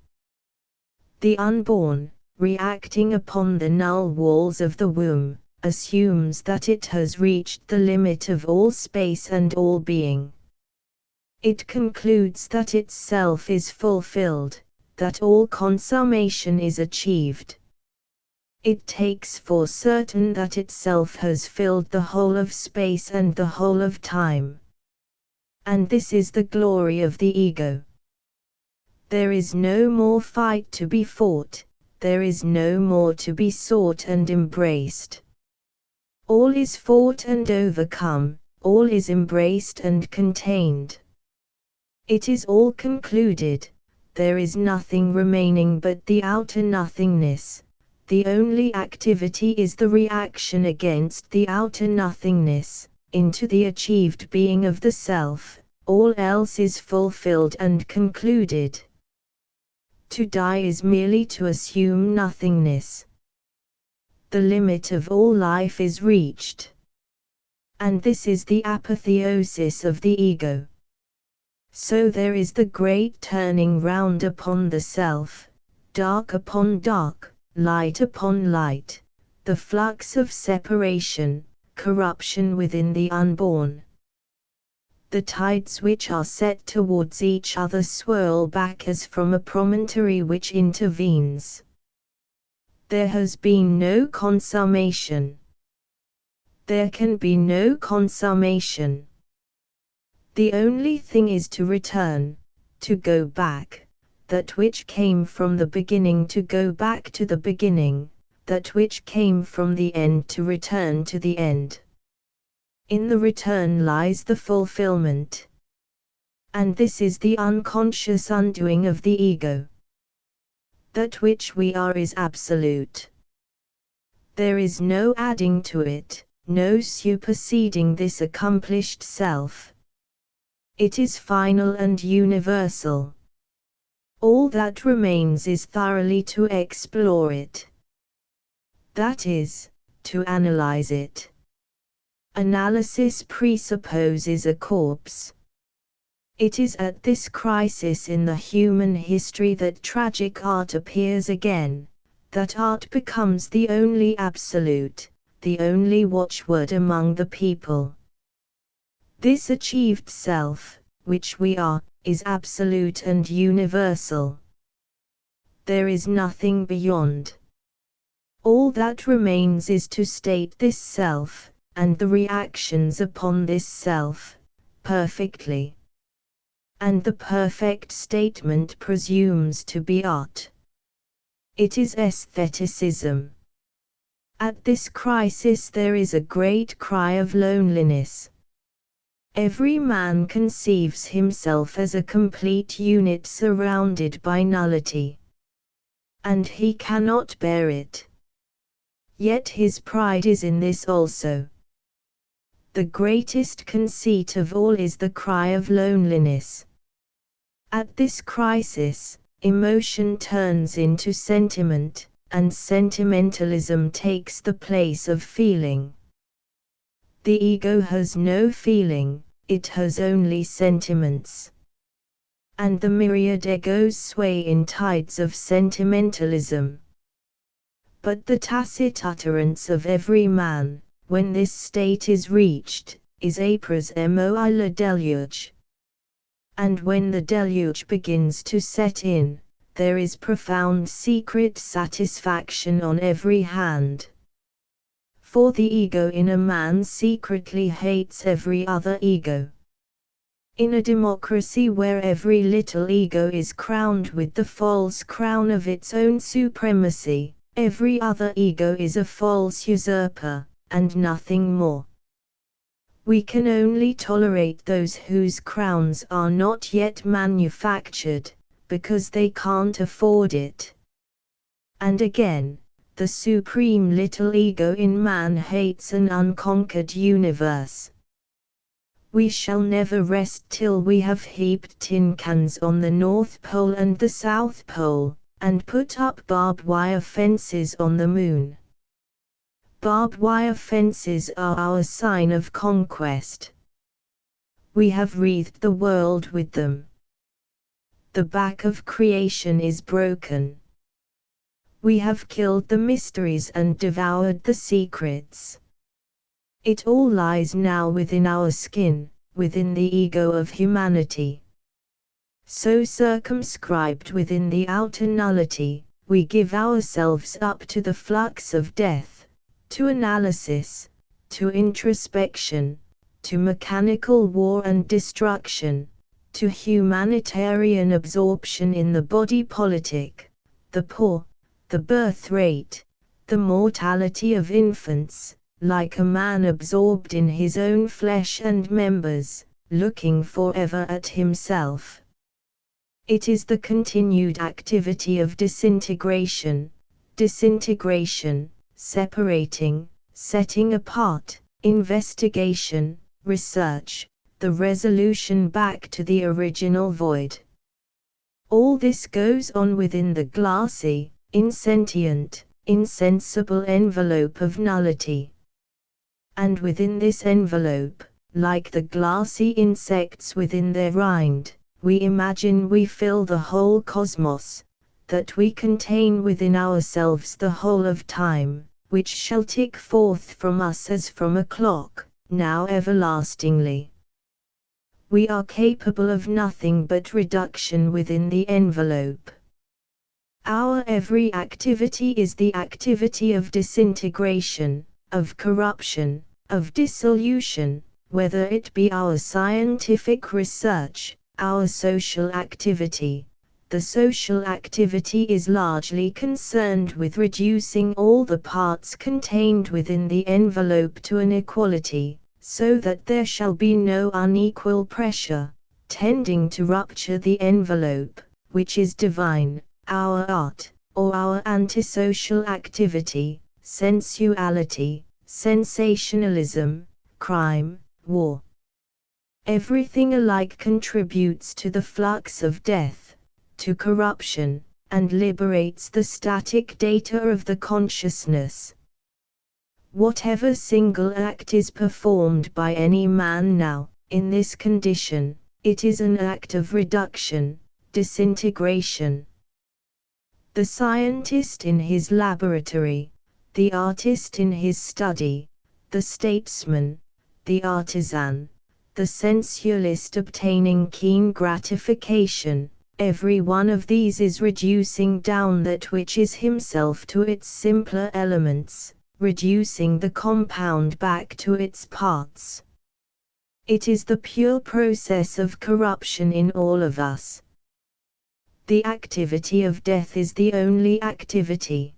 The unborn, reacting upon the null walls of the womb, assumes that it has reached the limit of all space and all being. It concludes that itself is fulfilled, that all consummation is achieved. It takes for certain that itself has filled the whole of space and the whole of time. And this is the glory of the ego. There is no more fight to be fought, there is no more to be sought and embraced. All is fought and overcome, all is embraced and contained. It is all concluded, there is nothing remaining but the outer nothingness. The only activity is the reaction against the outer nothingness, into the achieved being of the self. All else is fulfilled and concluded. To die is merely to assume nothingness. The limit of all life is reached. And this is the apotheosis of the ego. So there is the great turning round upon the self, dark upon dark, light upon light, the flux of separation, corruption within the unborn. The tides which are set towards each other swirl back as from a promontory which intervenes. There has been no consummation. There can be no consummation. The only thing is to return, to go back, that which came from the beginning to go back to the beginning, that which came from the end to return to the end. In the return lies the fulfillment. And this is the unconscious undoing of the ego. That which we are is absolute. There is no adding to it, no superseding this accomplished self. It is final and universal. All that remains is thoroughly to explore it. That is, to analyze it. Analysis presupposes a corpse. It is at this crisis in the human history that tragic art appears again, that art becomes the only absolute, the only watchword among the people. This achieved self, which we are, is absolute and universal. There is nothing beyond. All that remains is to state this self, and the reactions upon this self, perfectly. And the perfect statement presumes to be art. It is aestheticism. At this crisis there is a great cry of loneliness. Every man conceives himself as a complete unit surrounded by nullity. And he cannot bear it. Yet his pride is in this also. The greatest conceit of all is the cry of loneliness. At this crisis, emotion turns into sentiment, and sentimentalism takes the place of feeling. The ego has no feeling, it has only sentiments. And the myriad egos sway in tides of sentimentalism. But the tacit utterance of every man, when this state is reached, is Apras moi le deluge. And when the deluge begins to set in, there is profound secret satisfaction on every hand. For the ego in a man secretly hates every other ego. In a democracy where every little ego is crowned with the false crown of its own supremacy, every other ego is a false usurper, and nothing more. We can only tolerate those whose crowns are not yet manufactured, because they can't afford it. And again, the supreme little ego in man hates an unconquered universe. We shall never rest till we have heaped tin cans on the North Pole and the South Pole, and put up barbed wire fences on the moon. Barbed wire fences are our sign of conquest. We have wreathed the world with them. The back of creation is broken. We have killed the mysteries and devoured the secrets. It all lies now within our skin, within the ego of humanity. So circumscribed within the outer nullity, we give ourselves up to the flux of death, to analysis, to introspection, to mechanical war and destruction, to humanitarian absorption in the body politic, the poor, the birth rate, the mortality of infants, like a man absorbed in his own flesh and members, looking forever at himself. It is the continued activity of disintegration, separating, setting apart, investigation, research, the resolution back to the original void. All this goes on within the glassy, insentient, insensible envelope of nullity. And within this envelope, like the glassy insects within their rind, we imagine we fill the whole cosmos, that we contain within ourselves the whole of time, which shall tick forth from us as from a clock, now everlastingly. We are capable of nothing but reduction within the envelope. Our every activity is the activity of disintegration, of corruption, of dissolution, whether it be our scientific research, our social activity. The social activity is largely concerned with reducing all the parts contained within the envelope to an equality, so that there shall be no unequal pressure, tending to rupture the envelope, which is divine, our art, or our antisocial activity, sensuality, sensationalism, crime, war. Everything alike contributes to the flux of death, to corruption, and liberates the static data of the consciousness. Whatever single act is performed by any man now, in this condition, it is an act of reduction, disintegration. The scientist in his laboratory, the artist in his study, the statesman, the artisan, the sensualist obtaining keen gratification, every one of these is reducing down that which is himself to its simpler elements, reducing the compound back to its parts. It is the pure process of corruption in all of us. The activity of death is the only activity.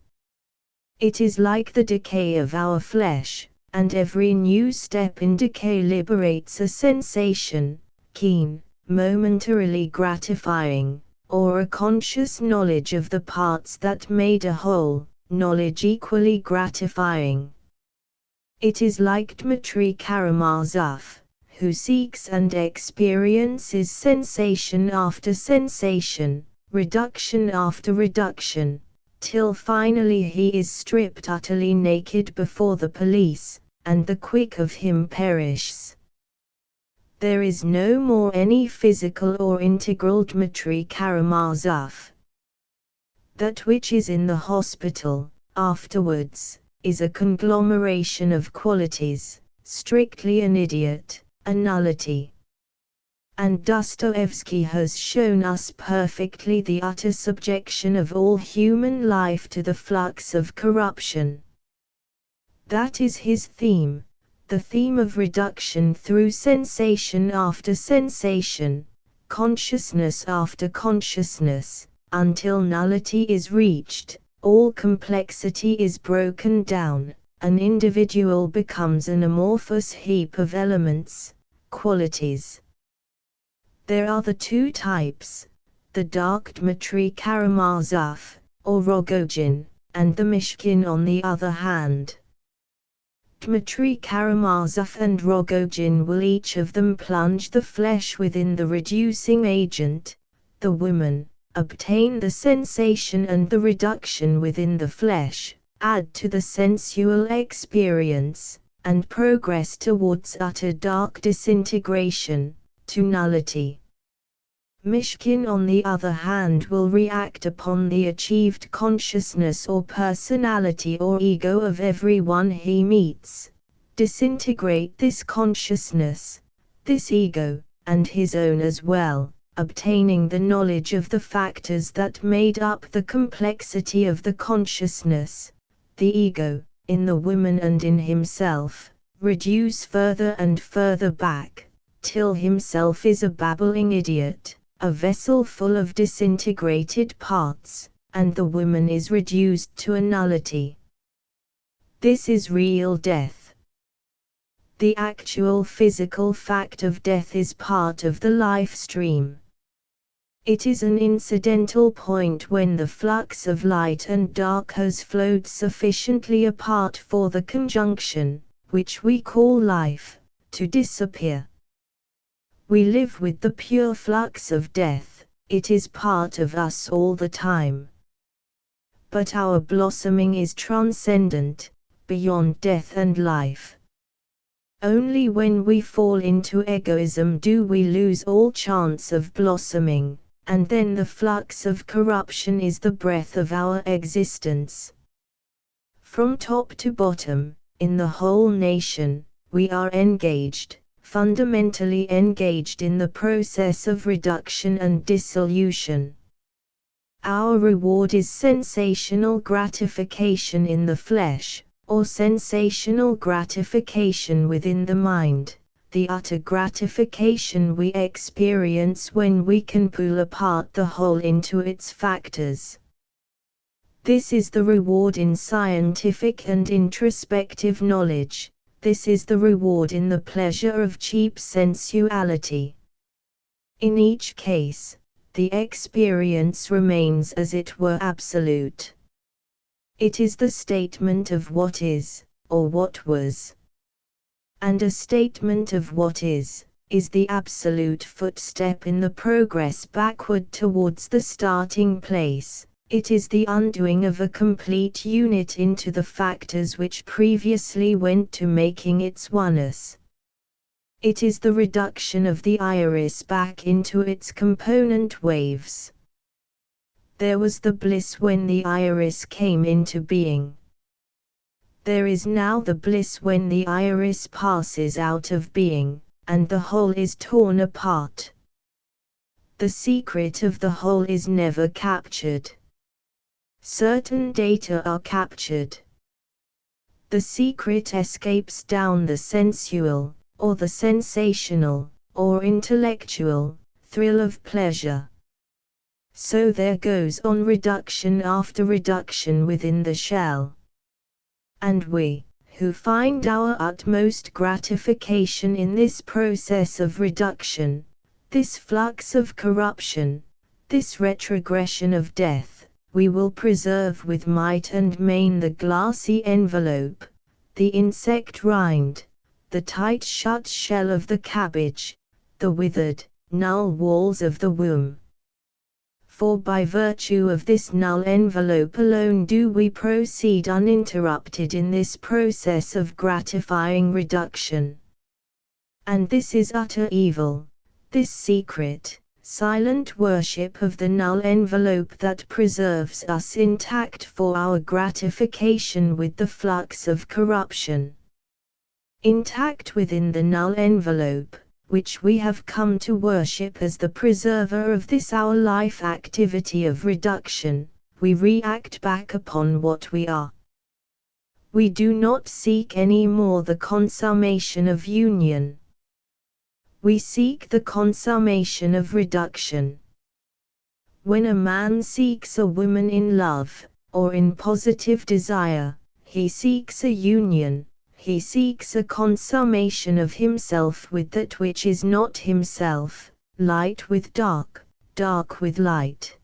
It is like the decay of our flesh, and every new step in decay liberates a sensation, keen, momentarily gratifying, or a conscious knowledge of the parts that made a whole, knowledge equally gratifying. It is like Dmitri Karamazov, who seeks and experiences sensation after sensation, reduction after reduction, till finally he is stripped utterly naked before the police, and the quick of him perishes. There is no more any physical or integral Dmitri Karamazov. That which is in the hospital, afterwards, is a conglomeration of qualities, strictly an idiot, a nullity. And Dostoevsky has shown us perfectly the utter subjection of all human life to the flux of corruption. That is his theme, the theme of reduction through sensation after sensation, consciousness after consciousness, until nullity is reached, all complexity is broken down, an individual becomes an amorphous heap of elements, qualities. There are the two types, the dark Dmitri Karamazov, or Rogojin, and the Mishkin on the other hand. Dmitri Karamazov and Rogojin will each of them plunge the flesh within the reducing agent, the woman, obtain the sensation and the reduction within the flesh, add to the sensual experience, and progress towards utter dark disintegration, to nullity. Mishkin on the other hand will react upon the achieved consciousness or personality or ego of everyone he meets, disintegrate this consciousness, this ego, and his own as well, obtaining the knowledge of the factors that made up the complexity of the consciousness, the ego, in the woman and in himself, reduce further and further back, till himself is a babbling idiot, a vessel full of disintegrated parts, and the woman is reduced to a nullity. This is real death. The actual physical fact of death is part of the life stream. It is an incidental point when the flux of light and dark has flowed sufficiently apart for the conjunction, which we call life, to disappear. We live with the pure flux of death, it is part of us all the time. But our blossoming is transcendent, beyond death and life. Only when we fall into egoism do we lose all chance of blossoming, and then the flux of corruption is the breath of our existence. From top to bottom, in the whole nation, we are engaged, fundamentally engaged in the process of reduction and dissolution. Our reward is sensational gratification in the flesh, or sensational gratification within the mind, the utter gratification we experience when we can pull apart the whole into its factors. This is the reward in scientific and introspective knowledge, this is the reward in the pleasure of cheap sensuality. In each case, the experience remains as it were absolute. It is the statement of what is, or what was. And a statement of what is the absolute footstep in the progress backward towards the starting place. It is the undoing of a complete unit into the factors which previously went to making its oneness. It is the reduction of the iris back into its component waves. There was the bliss when the iris came into being. There is now the bliss when the iris passes out of being, and the whole is torn apart. The secret of the whole is never captured. Certain data are captured. The secret escapes down the sensual, or the sensational, or intellectual, thrill of pleasure. So there goes on reduction after reduction within the shell. And we, who find our utmost gratification in this process of reduction, this flux of corruption, this retrogression of death, we will preserve with might and main the glassy envelope, the insect rind, the tight shut shell of the cabbage, the withered, null walls of the womb. For by virtue of this null envelope alone do we proceed uninterrupted in this process of gratifying reduction. And this is utter evil, this secret, silent worship of the null envelope that preserves us intact for our gratification with the flux of corruption. Intact within the null envelope, which we have come to worship as the preserver of this our life activity of reduction, we react back upon what we are. We do not seek any more the consummation of union. We seek the consummation of reduction. When a man seeks a woman in love, or in positive desire, he seeks a union. He seeks a consummation of himself with that which is not himself, light with dark, dark with light.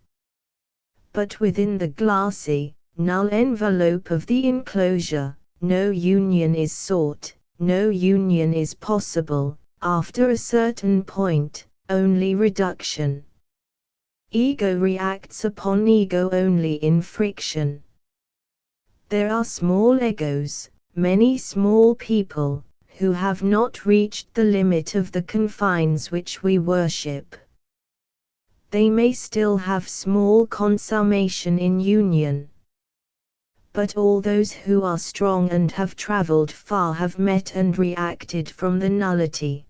But within the glassy, null envelope of the enclosure, no union is sought, no union is possible, after a certain point, only reduction. Ego reacts upon ego only in friction. There are small egos, many small people, who have not reached the limit of the confines which we worship. They may still have small consummation in union. But all those who are strong and have traveled far have met and reacted from the nullity.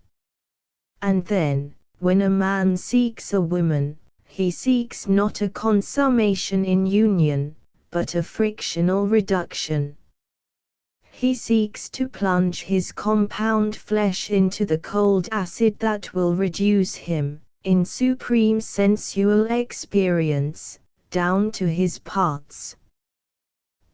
And then, when a man seeks a woman, he seeks not a consummation in union, but a frictional reduction. He seeks to plunge his compound flesh into the cold acid that will reduce him, in supreme sensual experience, down to his parts.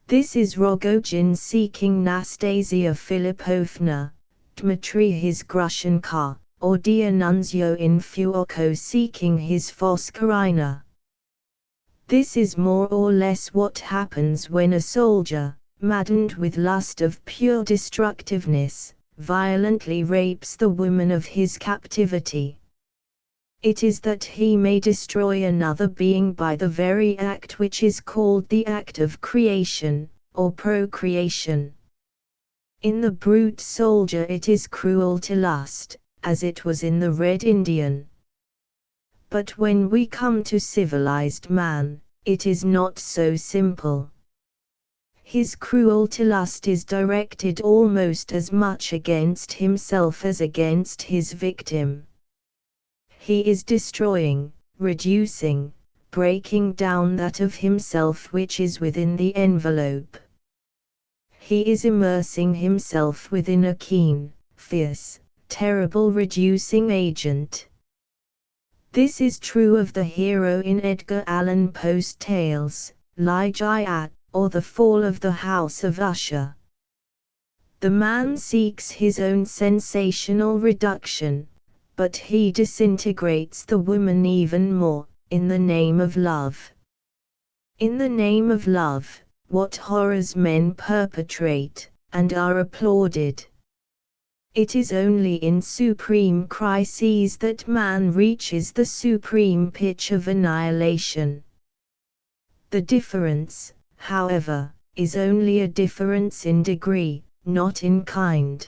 This is Rogojin seeking Nastasia Filipovna, Dmitri his Grushenka, or Dionunzio in Fuoco seeking his Foscarina. This is more or less what happens when a soldier, maddened with lust of pure destructiveness, violently rapes the woman of his captivity. It is that he may destroy another being by the very act which is called the act of creation, or procreation. In the brute soldier it is cruel to lust, as it was in the Red Indian. But when we come to civilized man, it is not so simple. His cruelty lust is directed almost as much against himself as against his victim. He is destroying, reducing, breaking down that of himself which is within the envelope. He is immersing himself within a keen, fierce, terrible reducing agent. This is true of the hero in Edgar Allan Poe's tales, Ligeia, or The Fall of the House of Usher. The man seeks his own sensational reduction, but he disintegrates the woman even more, in the name of love. In the name of love, what horrors men perpetrate, and are applauded. It is only in supreme crises that man reaches the supreme pitch of annihilation. The difference, however, is only a difference in degree, not in kind.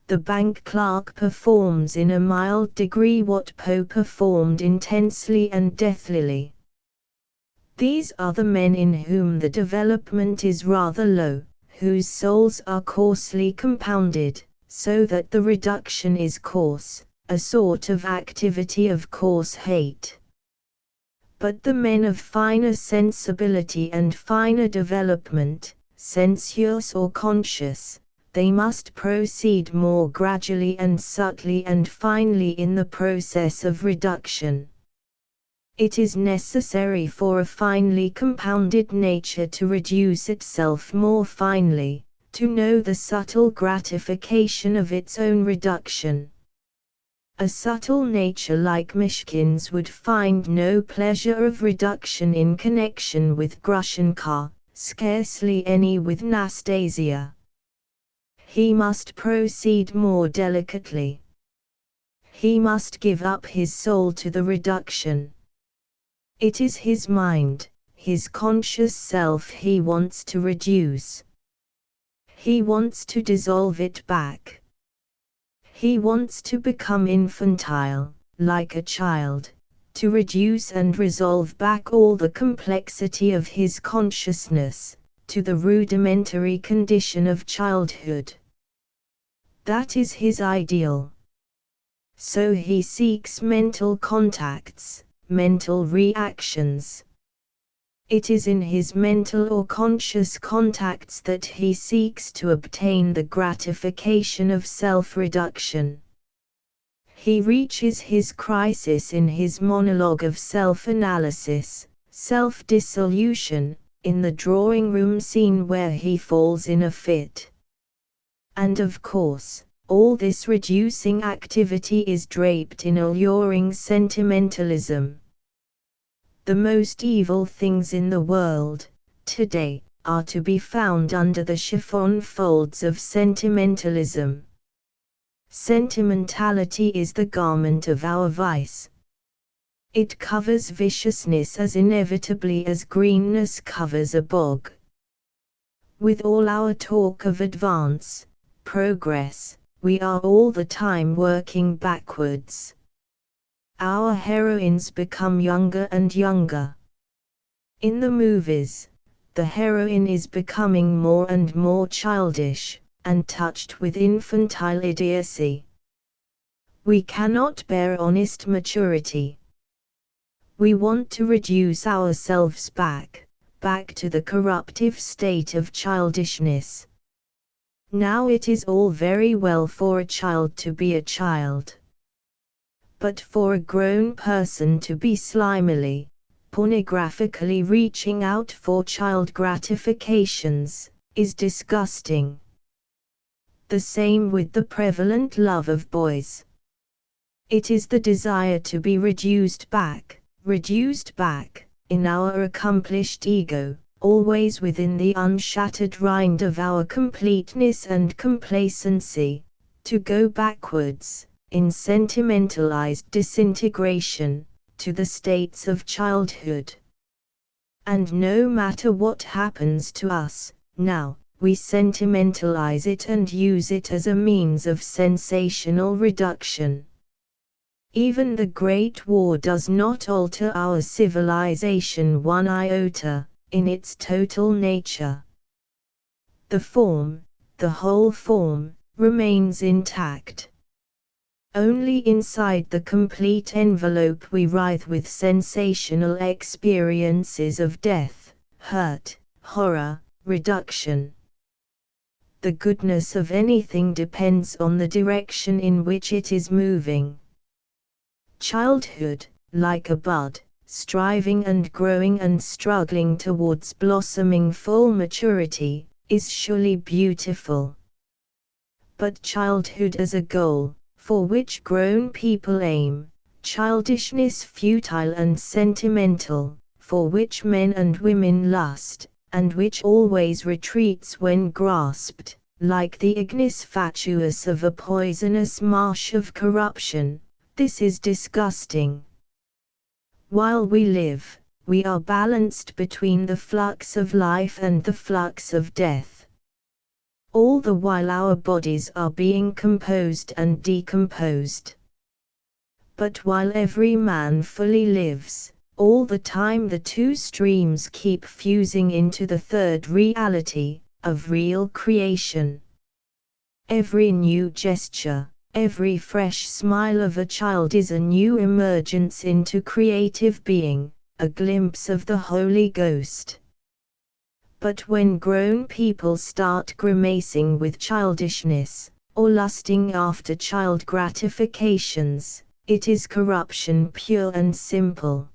The bank clerk performs in a mild degree what Poe performed intensely and deathlily. These are the men in whom the development is rather low, whose souls are coarsely compounded, so that the reduction is coarse, a sort of activity of coarse hate. But the men of finer sensibility and finer development, sensuous or conscious, they must proceed more gradually and subtly and finely in the process of reduction. It is necessary for a finely compounded nature to reduce itself more finely, to know the subtle gratification of its own reduction. A subtle nature like Mishkin's would find no pleasure of reduction in connection with Grushenka, scarcely any with Nastasia. He must proceed more delicately. He must give up his soul to the reduction. It is his mind, his conscious self he wants to reduce. He wants to dissolve it back. He wants to become infantile, like a child, to reduce and resolve back all the complexity of his consciousness, to the rudimentary condition of childhood. That is his ideal. So he seeks mental contacts, mental reactions. It is in his mental or conscious contacts that he seeks to obtain the gratification of self-reduction. He reaches his crisis in his monologue of self-analysis, self-dissolution, in the drawing room scene where he falls in a fit. And of course, all this reducing activity is draped in alluring sentimentalism. The most evil things in the world, today, are to be found under the chiffon folds of sentimentalism. Sentimentality is the garment of our vice. It covers viciousness as inevitably as greenness covers a bog. With all our talk of advance, progress, we are all the time working backwards. Our heroines become younger and younger. In the movies, the heroine is becoming more and more childish, and touched with infantile idiocy. We cannot bear honest maturity. We want to reduce ourselves back to the corruptive state of childishness. Now it is all very well for a child to be a child. But for a grown person to be slimily, pornographically reaching out for child gratifications, is disgusting. The same with the prevalent love of boys. It is the desire to be reduced back, in our accomplished ego, always within the unshattered rind of our completeness and complacency, to go backwards, in sentimentalized disintegration, to the states of childhood. And no matter what happens to us, now, we sentimentalize it and use it as a means of sensational reduction. Even the Great War does not alter our civilization one iota, in its total nature. The form, the whole form, remains intact. Only inside the complete envelope we writhe with sensational experiences of death, hurt, horror, reduction. The goodness of anything depends on the direction in which it is moving. Childhood, like a bud, striving and growing and struggling towards blossoming full maturity, is surely beautiful. But childhood as a goal, for which grown people aim, childishness futile and sentimental, for which men and women lust, and which always retreats when grasped, like the ignis fatuus of a poisonous marsh of corruption, this is disgusting. While we live, we are balanced between the flux of life and the flux of death. All the while our bodies are being composed and decomposed. But while every man fully lives, all the time the two streams keep fusing into the third reality, of real creation. Every new gesture, every fresh smile of a child is a new emergence into creative being, a glimpse of the Holy Ghost. But when grown people start grimacing with childishness, or lusting after child gratifications, it is corruption pure and simple.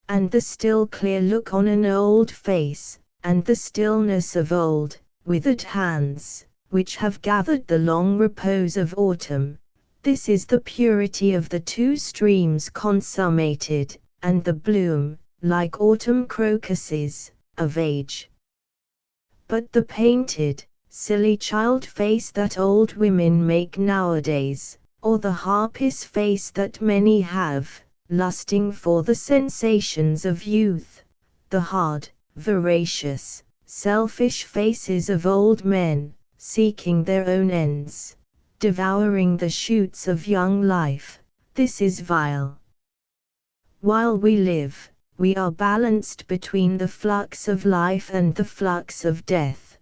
And the still clear look on an old face, and the stillness of old, withered hands, which have gathered the long repose of autumn, this is the purity of the two streams consummated, and the bloom, like autumn crocuses, of age. But the painted, silly child face that old women make nowadays, or the harpies face that many have, lusting for the sensations of youth, the hard, voracious, selfish faces of old men, seeking their own ends, devouring the shoots of young life, this is vile. While we live, we are balanced between the flux of life and the flux of death.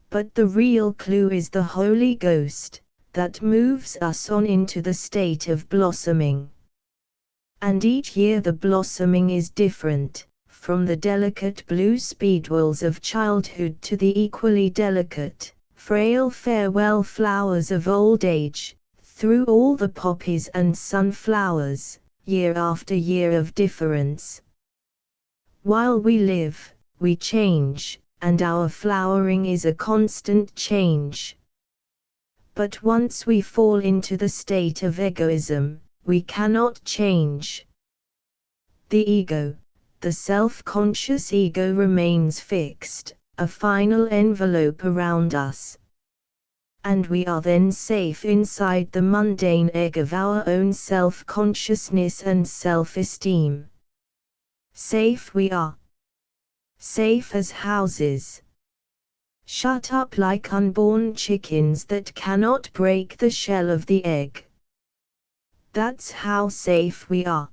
But the real clue is the Holy Ghost, that moves us on into the state of blossoming. And each year the blossoming is different, from the delicate blue speedwells of childhood to the equally delicate, frail farewell flowers of old age, through all the poppies and sunflowers, year after year of difference. While we live, we change, and our flowering is a constant change. But once we fall into the state of egoism, we cannot change. The ego, the self-conscious ego remains fixed, a final envelope around us. And we are then safe inside the mundane egg of our own self-consciousness and self-esteem. Safe we are. Safe as houses. Shut up like unborn chickens that cannot break the shell of the egg. That's how safe we are.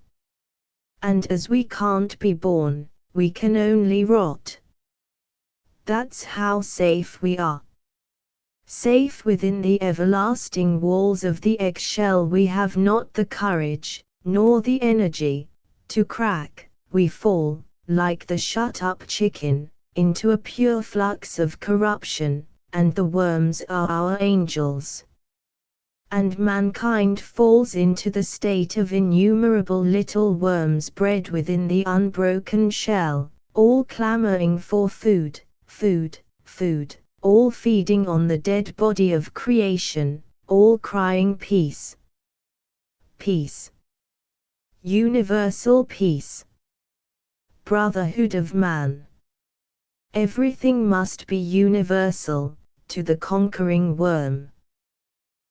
And as we can't be born, we can only rot. That's how safe we are. Safe within the everlasting walls of the eggshell we have not the courage, nor the energy, to crack. We fall, like the shut-up chicken, into a pure flux of corruption, and the worms are our angels. And mankind falls into the state of innumerable little worms bred within the unbroken shell, all clamoring for food, food, food, all feeding on the dead body of creation, all crying peace. Peace. Universal peace. Brotherhood of man. Everything must be universal, to the conquering worm.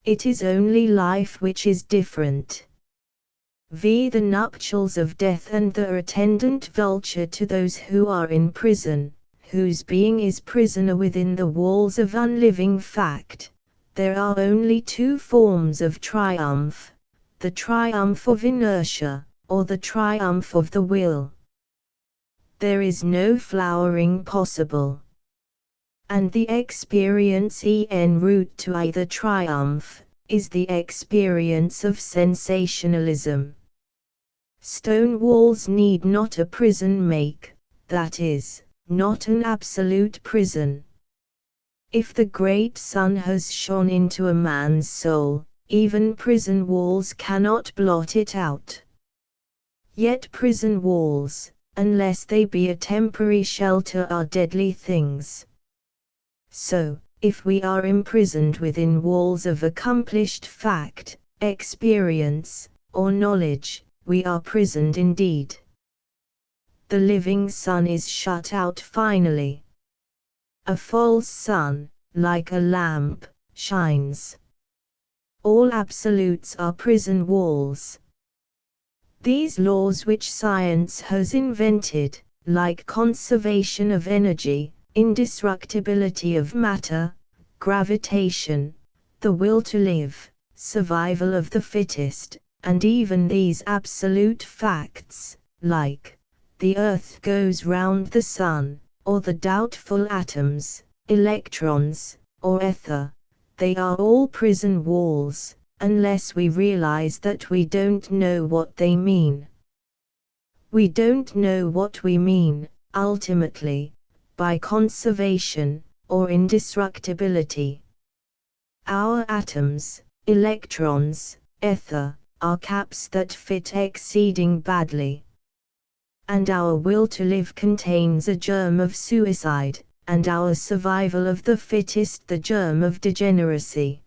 It is only life which is different. The nuptials of death and the attendant vulture to those who are in prison, whose being is prisoner within the walls of unliving fact. There are only two forms of triumph, the triumph of inertia, or the triumph of the will. There is no flowering possible. And the experience en route to either triumph, is the experience of sensationalism. Stone walls need not a prison make, that is, not an absolute prison. If the great sun has shone into a man's soul, even prison walls cannot blot it out. Yet prison walls, unless they be a temporary shelter, are deadly things. So, if we are imprisoned within walls of accomplished fact, experience, or knowledge, we are prisoned indeed. The living sun is shut out finally. A false sun, like a lamp, shines. All absolutes are prison walls. These laws which science has invented, like conservation of energy, indestructibility of matter, gravitation, the will to live, survival of the fittest, and even these absolute facts, like the earth goes round the sun, or the doubtful atoms, electrons, or ether, they are all prison walls, unless we realize that we don't know what they mean. We don't know what we mean, ultimately, by conservation, or indestructibility. Our atoms, electrons, ether, are caps that fit exceeding badly. And our will to live contains a germ of suicide, and our survival of the fittest the germ of degeneracy.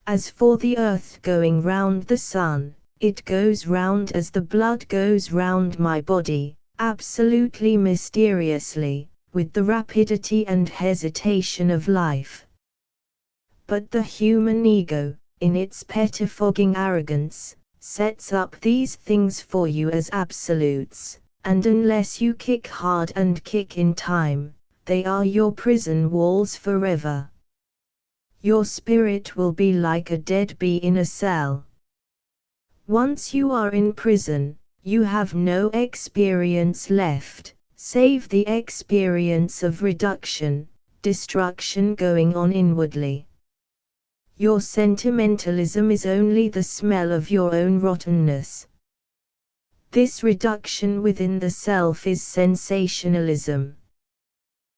As for the earth going round the sun, it goes round as the blood goes round my body, absolutely mysteriously, with the rapidity and hesitation of life. But the human ego, in its pettifogging arrogance, sets up these things for you as absolutes, and unless you kick hard and kick in time, they are your prison walls forever. Your spirit will be like a dead bee in a cell. Once you are in prison, you have no experience left, save the experience of reduction, destruction going on inwardly. Your sentimentalism is only the smell of your own rottenness. This reduction within the self is sensationalism.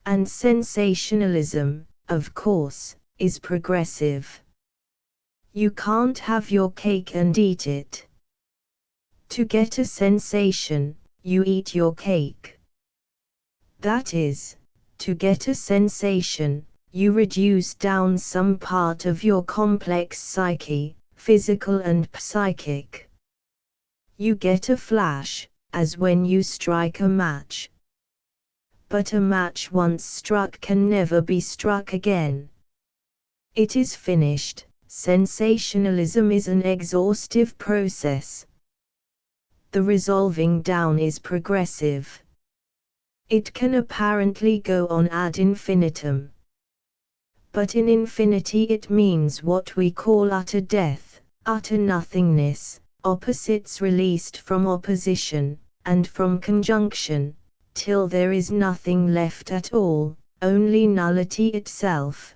And sensationalism, of course, is progressive. You can't have your cake and eat it. To get a sensation, you eat your cake. That is, to get a sensation, you reduce down some part of your complex psyche, physical and psychic. You get a flash, as when you strike a match. But a match once struck can never be struck again. It is finished. Sensationalism is an exhaustive process. The resolving down is progressive. It can apparently go on ad infinitum. But in infinity it means what we call utter death, utter nothingness, opposites released from opposition, and from conjunction, till there is nothing left at all, only nullity itself.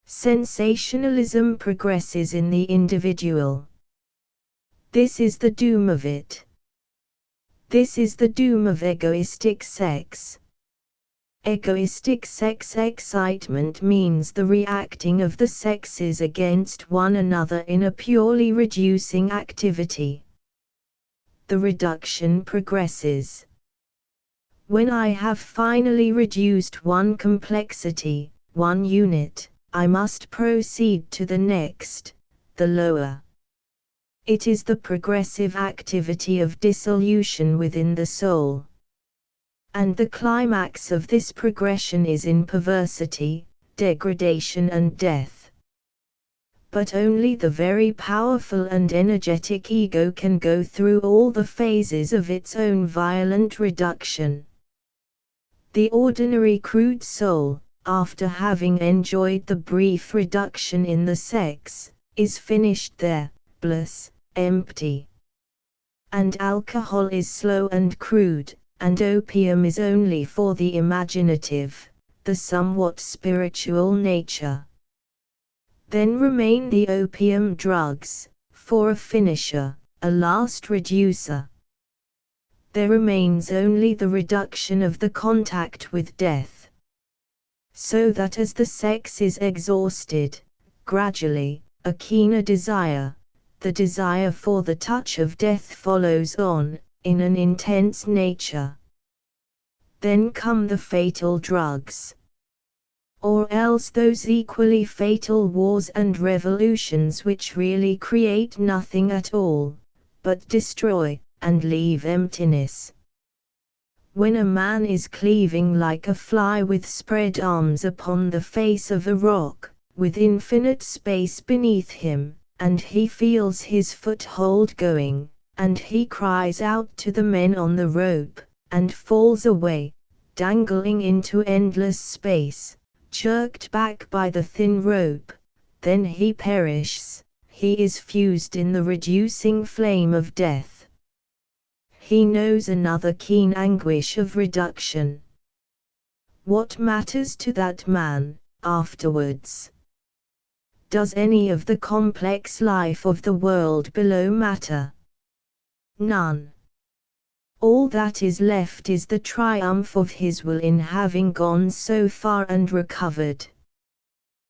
Sensationalism progresses in the individual. This is the doom of it. This is the doom of egoistic sex. Egoistic sex excitement means the reacting of the sexes against one another in a purely reducing activity. The reduction progresses. When I have finally reduced one complexity, one unit, I must proceed to the next, the lower. It is the progressive activity of dissolution within the soul. And the climax of this progression is in perversity, degradation and death. But only the very powerful and energetic ego can go through all the phases of its own violent reduction. The ordinary crude soul, after having enjoyed the brief reduction in the sex, is finished there, bliss, empty. And alcohol is slow and crude, and opium is only for the imaginative, the somewhat spiritual nature. Then remain the opium drugs, for a finisher, a last reducer. There remains only the reduction of the contact with death. So that as the sex is exhausted, gradually, a keener desire, the desire for the touch of death follows on, in an intense nature. Then come the fatal drugs. Or else those equally fatal wars and revolutions which really create nothing at all, but destroy, and leave emptiness. When a man is cleaving like a fly with spread arms upon the face of a rock, with infinite space beneath him, and he feels his foothold going, and he cries out to the men on the rope, and falls away, dangling into endless space, jerked back by the thin rope, then he perishes, he is fused in the reducing flame of death. He knows another keen anguish of reduction. What matters to that man, afterwards? Does any of the complex life of the world below matter? None. All that is left is the triumph of his will in having gone so far and recovered.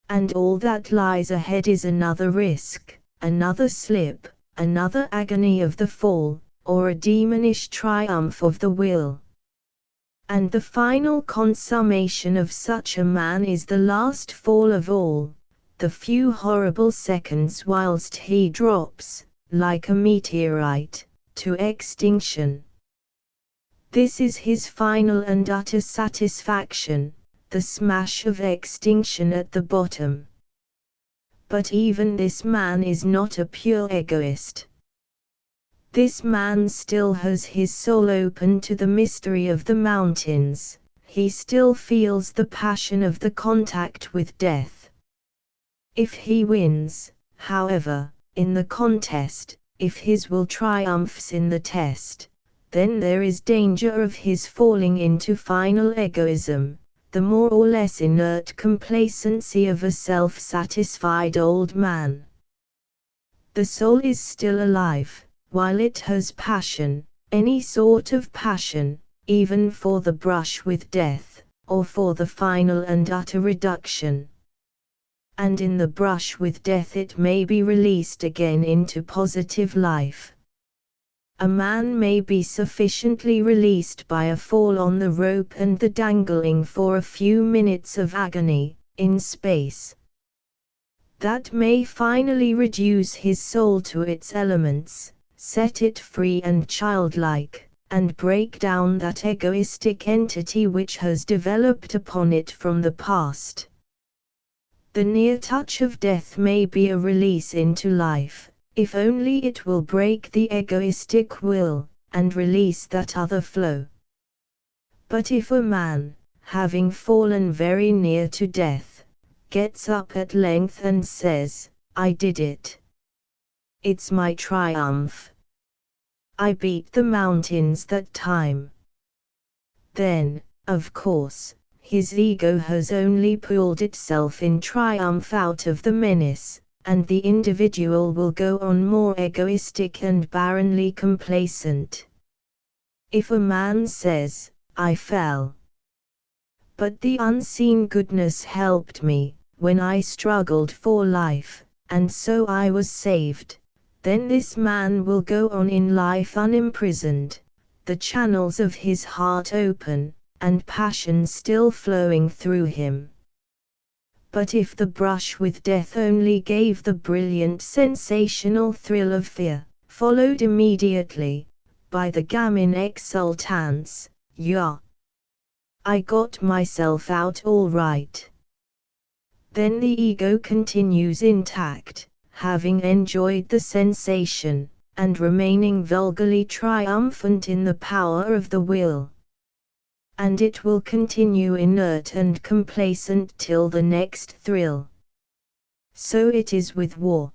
And all that lies ahead is another risk, another slip, another agony of the fall, or a demonish triumph of the will. And the final consummation of such a man is the last fall of all, the few horrible seconds whilst he drops, like a meteorite, to extinction. This is his final and utter satisfaction, the smash of extinction at the bottom. But even this man is not a pure egoist. This man still has his soul open to the mystery of the mountains, he still feels the passion of the contact with death. If he wins, however, in the contest, if his will triumphs in the test, then there is danger of his falling into final egoism, the more or less inert complacency of a self-satisfied old man. The soul is still alive, while it has passion, any sort of passion, even for the brush with death, or for the final and utter reduction. And in the brush with death it may be released again into positive life. A man may be sufficiently released by a fall on the rope and the dangling for a few minutes of agony, in space. That may finally reduce his soul to its elements, set it free and childlike, and break down that egoistic entity which has developed upon it from the past. The near touch of death may be a release into life, if only it will break the egoistic will, and release that other flow. But if a man, having fallen very near to death, gets up at length and says, "I did it. It's my triumph. I beat the mountains that time," then, of course, his ego has only pulled itself in triumph out of the menace, and the individual will go on more egoistic and barrenly complacent. If a man says, "I fell," But the unseen goodness helped me, when I struggled for life, and so I was saved. Then this man will go on in life unimprisoned, the channels of his heart open, and passion still flowing through him. But if the brush with death only gave the brilliant sensational thrill of fear, followed immediately by the gamin exultans, yeah, I got myself out all right. Then the ego continues intact, having enjoyed the sensation, and remaining vulgarly triumphant in the power of the will. And it will continue inert and complacent till the next thrill. So it is with war.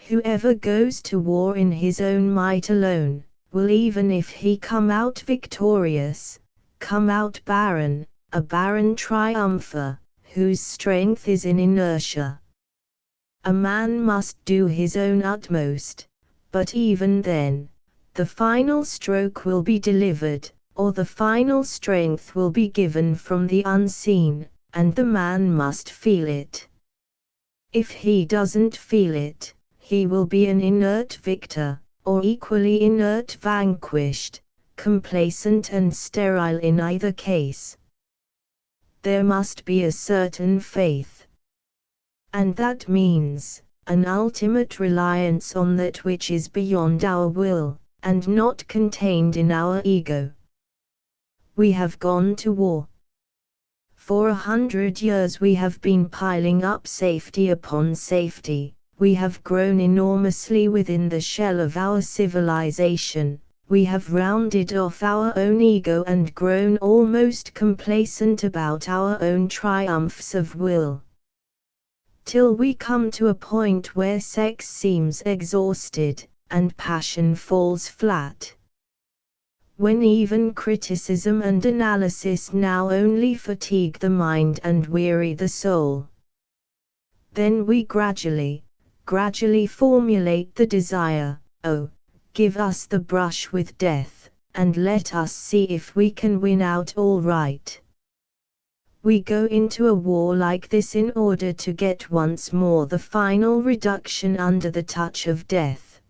Whoever goes to war in his own might alone, will, even if he come out victorious, come out barren, a barren triumpher, whose strength is in inertia. A man must do his own utmost, but even then, the final stroke will be delivered, or the final strength will be given from the unseen, and the man must feel it. If he doesn't feel it, he will be an inert victor, or equally inert vanquished, complacent and sterile in either case. There must be a certain faith. And that means an ultimate reliance on that which is beyond our will, and not contained in our ego. We have gone to war. For 100 years we have been piling up safety upon safety. We have grown enormously within the shell of our civilization. We have rounded off our own ego and grown almost complacent about our own triumphs of will. Till we come to a point where sex seems exhausted, and passion falls flat. When even criticism and analysis now only fatigue the mind and weary the soul. Then we gradually formulate the desire, oh, give us the brush with death, and let us see if we can win out all right. We go into a war like this in order to get once more the final reduction under the touch of death.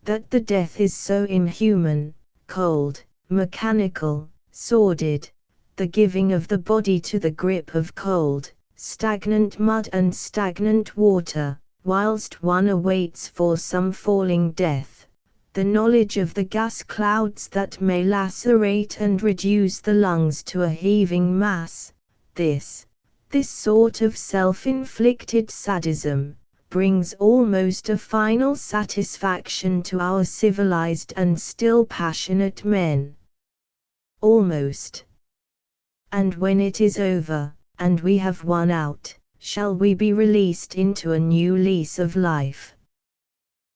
That the death is so inhuman, cold, mechanical, sordid, the giving of the body to the grip of cold, stagnant mud and stagnant water, whilst one awaits for some falling death, the knowledge of the gas clouds that may lacerate and reduce the lungs to a heaving mass, this sort of self-inflicted sadism, brings almost a final satisfaction to our civilized and still passionate men. Almost. And when it is over, and we have won out, shall we be released into a new lease of life?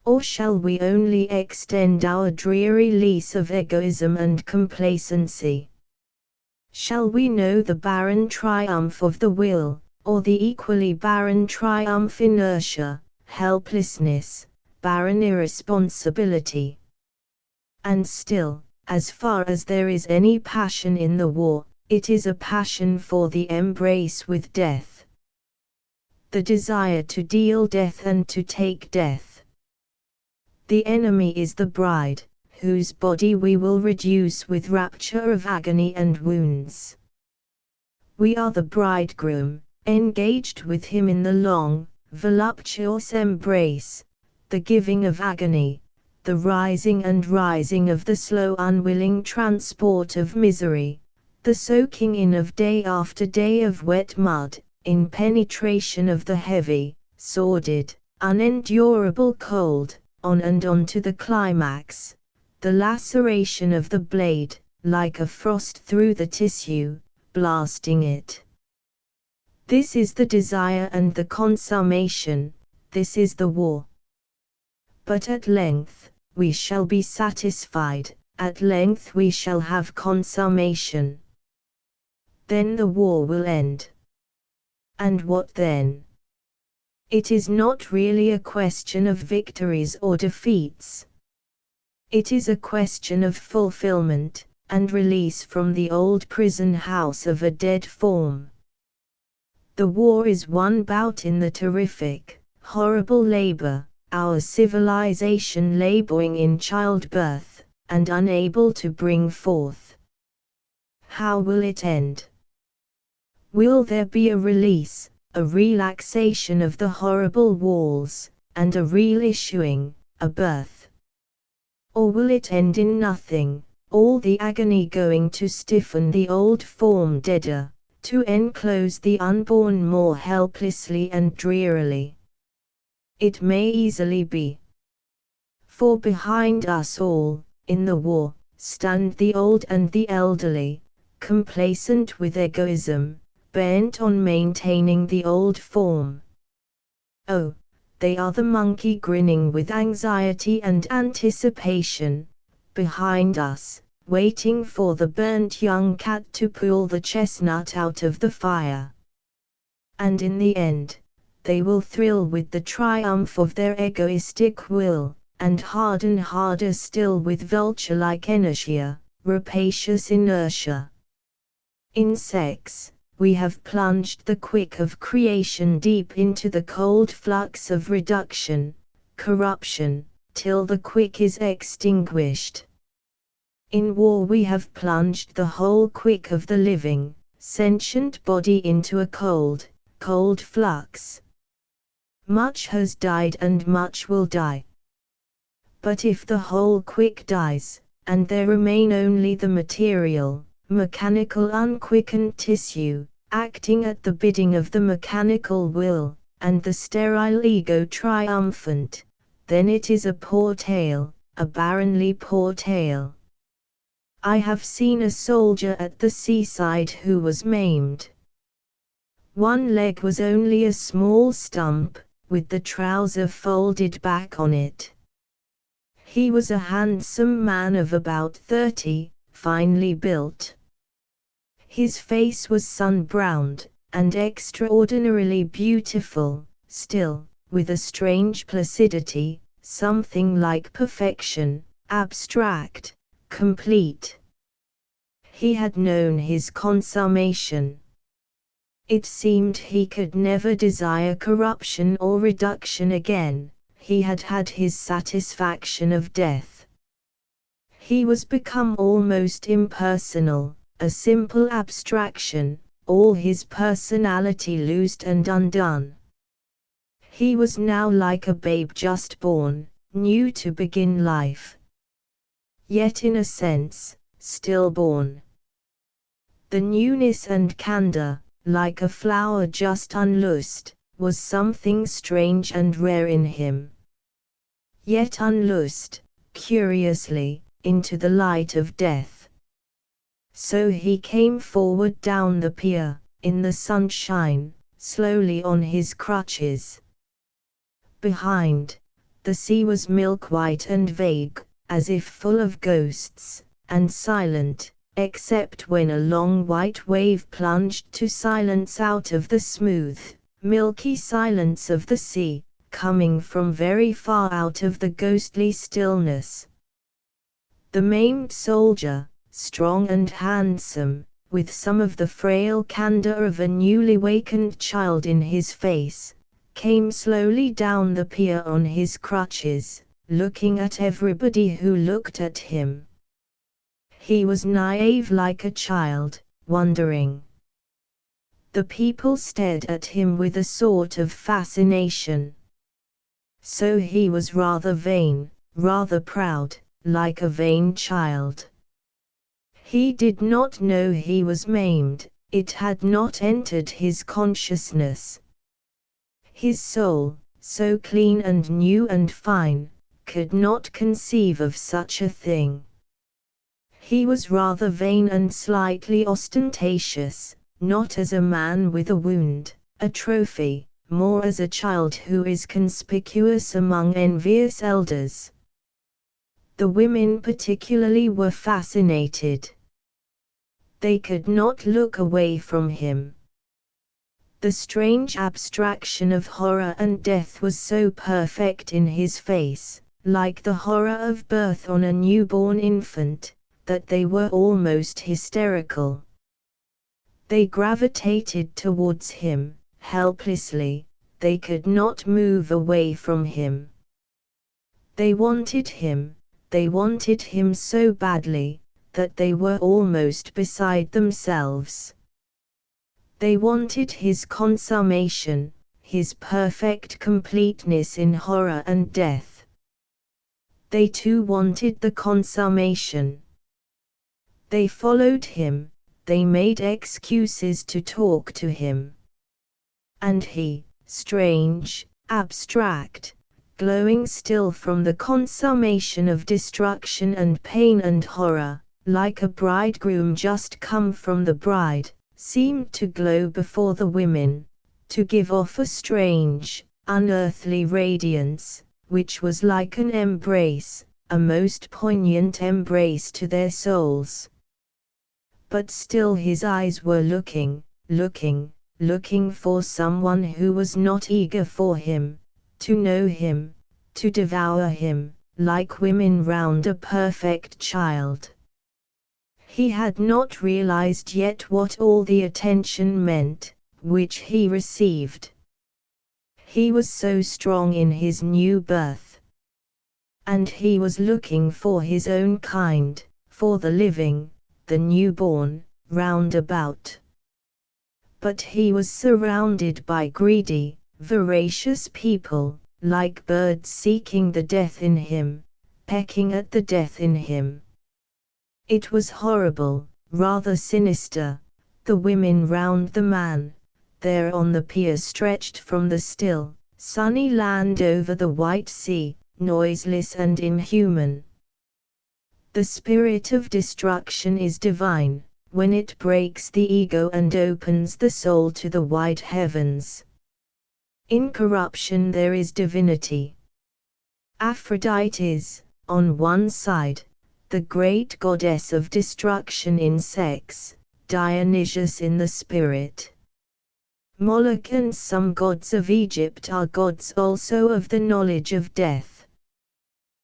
Or shall we only extend our dreary lease of egoism and complacency? Shall we know the barren triumph of the will, or the equally barren triumph inertia, helplessness, barren irresponsibility? And still, as far as there is any passion in the war, it is a passion for the embrace with death. The desire to deal death and to take death. The enemy is the bride, whose body we will reduce with rapture of agony and wounds. We are the bridegroom, engaged with him in the long, voluptuous embrace, the giving of agony, the rising and rising of the slow unwilling transport of misery, the soaking in of day after day of wet mud, in penetration of the heavy, sordid, unendurable cold, on and on to the climax, the laceration of the blade, like a frost through the tissue, blasting it. This is the desire and the consummation, this is the war. But at length, we shall be satisfied, at length we shall have consummation. Then the war will end. And what then? It is not really a question of victories or defeats. It is a question of fulfillment, and release from the old prison house of a dead form. The war is one bout in the terrific, horrible labor, our civilization laboring in childbirth, and unable to bring forth. How will it end? Will there be a release, a relaxation of the horrible walls, and a real issuing, a birth? Or will it end in nothing, all the agony going to stiffen the old form deader, to enclose the unborn more helplessly and drearily? It may easily be. For behind us all, in the war, stand the old and the elderly, complacent with egoism, bent on maintaining the old form. Oh, they are the monkey grinning with anxiety and anticipation, behind us, waiting for the burnt young cat to pull the chestnut out of the fire. And in the end, they will thrill with the triumph of their egoistic will, and harden harder still with vulture-like inertia, rapacious inertia. In sex, we have plunged the quick of creation deep into the cold flux of reduction, corruption, till the quick is extinguished. In war we have plunged the whole quick of the living, sentient body into a cold, cold flux. Much has died and much will die. But if the whole quick dies, and there remain only the material, mechanical unquickened tissue, acting at the bidding of the mechanical will, and the sterile ego triumphant, then it is a poor tale, a barrenly poor tale. I have seen a soldier at the seaside who was maimed. One leg was only a small stump, with the trouser folded back on it. He was a handsome man of about 30, finely built. His face was sun-browned, and extraordinarily beautiful, still, with a strange placidity, something like perfection, abstract, complete. He had known his consummation. It seemed he could never desire corruption or reduction again. He had had his satisfaction of death. He was become almost impersonal, a simple abstraction, all his personality loosed and undone. He was now like a babe just born, new to begin life. Yet in a sense, stillborn. The newness and candor, like a flower just unloosed, was something strange and rare in him. Yet unloosed, curiously, into the light of death. So he came forward down the pier, in the sunshine, slowly on his crutches. Behind, the sea was milk-white and vague, as if full of ghosts, and silent, except when a long white wave plunged to silence out of the smooth, milky silence of the sea, coming from very far out of the ghostly stillness. The maimed soldier, strong and handsome, with some of the frail candor of a newly wakened child in his face, came slowly down the pier on his crutches, looking at everybody who looked at him. He was naive like a child, wondering. The people stared at him with a sort of fascination. So he was rather vain, rather proud, like a vain child. He did not know he was maimed, it had not entered his consciousness. His soul, so clean and new and fine, could not conceive of such a thing. He was rather vain and slightly ostentatious, not as a man with a wound, a trophy, more as a child who is conspicuous among envious elders. The women particularly were fascinated. They could not look away from him. The strange abstraction of horror and death was so perfect in his face, like the horror of birth on a newborn infant, that they were almost hysterical. They gravitated towards him, helplessly, they could not move away from him. They wanted him so badly, that they were almost beside themselves. They wanted his consummation, his perfect completeness in horror and death. They too wanted the consummation. They followed him, they made excuses to talk to him. And he, strange, abstract, glowing still from the consummation of destruction and pain and horror, like a bridegroom just come from the bride, seemed to glow before the women, to give off a strange, unearthly radiance, which was like an embrace, a most poignant embrace to their souls. But still his eyes were looking for someone who was not eager for him, to know him, to devour him, like women round a perfect child. He had not realized yet what all the attention meant, which he received. He was so strong in his new birth. And he was looking for his own kind, for the living, the newborn, round about. But he was surrounded by greedy, voracious people, like birds seeking the death in him, pecking at the death in him. It was horrible, rather sinister, the women round the man, there on the pier stretched from the still, sunny land over the white sea, noiseless and inhuman. The spirit of destruction is divine, when it breaks the ego and opens the soul to the wide heavens. In corruption there is divinity. Aphrodite is, on one side, the great goddess of destruction in sex, Dionysus in the spirit. Moloch and some gods of Egypt are gods also of the knowledge of death.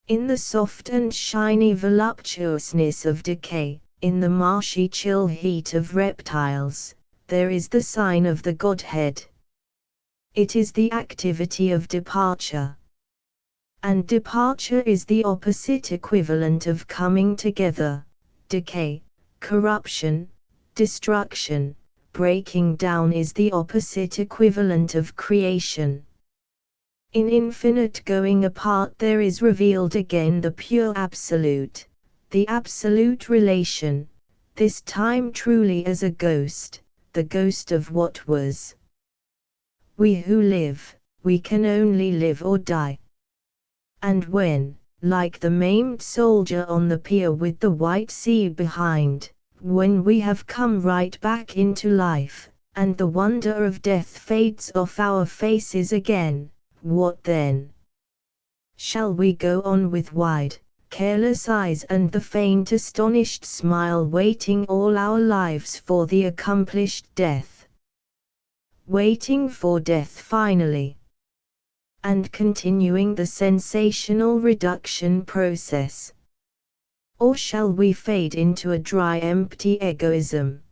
In the soft and shiny voluptuousness of decay, in the marshy chill heat of reptiles, there is the sign of the Godhead. It is the activity of departure. And departure is the opposite equivalent of coming together, decay, corruption, destruction, breaking down is the opposite equivalent of creation. In infinite going apart there is revealed again the pure absolute, the absolute relation, this time truly as a ghost, the ghost of what was. We who live, we can only live or die. And when, like the maimed soldier on the pier with the white sea behind, when we have come right back into life, and the wonder of death fades off our faces again, what then? Shall we go on with wide, careless eyes and the faint astonished smile waiting all our lives for the accomplished death? Waiting for death finally. And continuing the sensational reduction process? Or shall we fade into a dry empty egoism?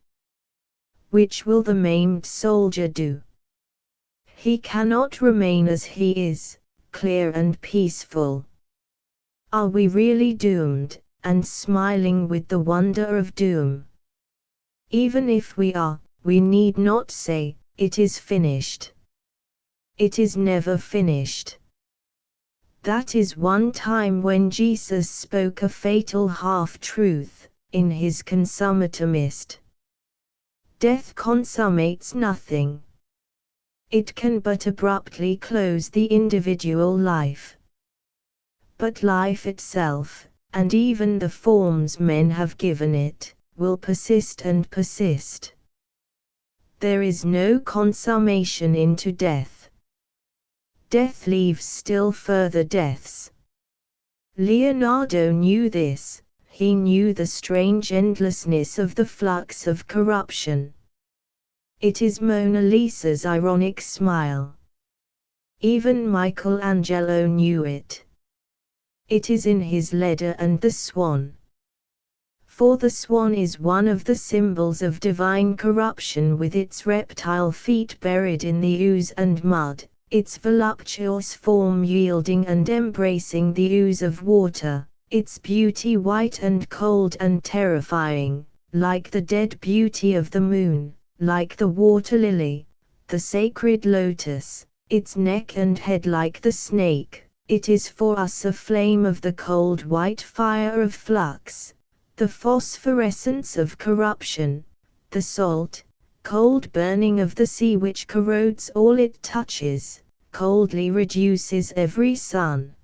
Which will the maimed soldier do? He cannot remain as he is, clear and peaceful. Are we really doomed, and smiling with the wonder of doom? Even if we are, we need not say, "It is finished." It is never finished. That is one time when Jesus spoke a fatal half-truth, in his consummatumist. Death consummates nothing. It can but abruptly close the individual life. But life itself, and even the forms men have given it, will persist and persist. There is no consummation into death. Death leaves still further deaths. Leonardo knew this, he knew the strange endlessness of the flux of corruption. It is Mona Lisa's ironic smile. Even Michelangelo knew it. It is in his Leda and the Swan. For the swan is one of the symbols of divine corruption, with its reptile feet buried in the ooze and mud, its voluptuous form yielding and embracing the ooze of water, its beauty white and cold and terrifying, like the dead beauty of the moon, like the water lily, the sacred lotus, its neck and head like the snake. It is for us a flame of the cold white fire of flux, the phosphorescence of corruption, the salt, cold burning of the sea which corrodes all it touches, coldly reduces every sun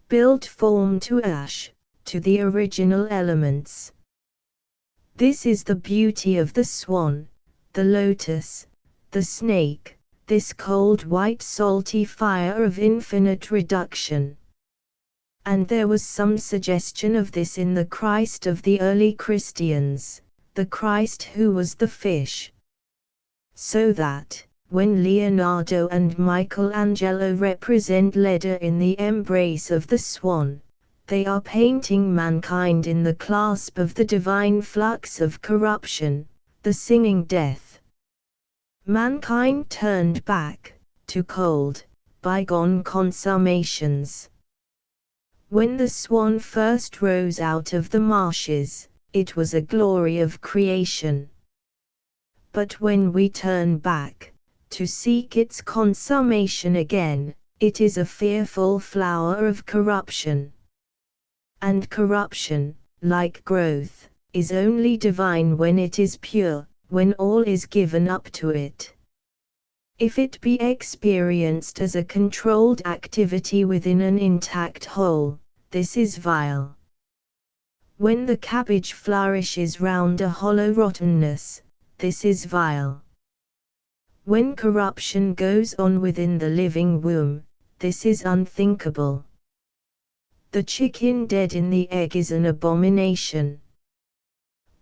built form to ash, to the original elements. This is the beauty of the swan, the lotus, the snake, this cold white salty fire of infinite reduction. And there was some suggestion of this in the Christ of the early Christians, the Christ who was the fish. So that, when Leonardo and Michelangelo represent Leda in the embrace of the swan, they are painting mankind in the clasp of the divine flux of corruption, the singing death. Mankind turned back, to cold, bygone consummations. When the swan first rose out of the marshes, it was a glory of creation. But when we turn back, to seek its consummation again, it is a fearful flower of corruption. And corruption, like growth, is only divine when it is pure, when all is given up to it. If it be experienced as a controlled activity within an intact whole, this is vile. When the cabbage flourishes round a hollow rottenness, this is vile. When corruption goes on within the living womb, this is unthinkable. The chicken dead in the egg is an abomination.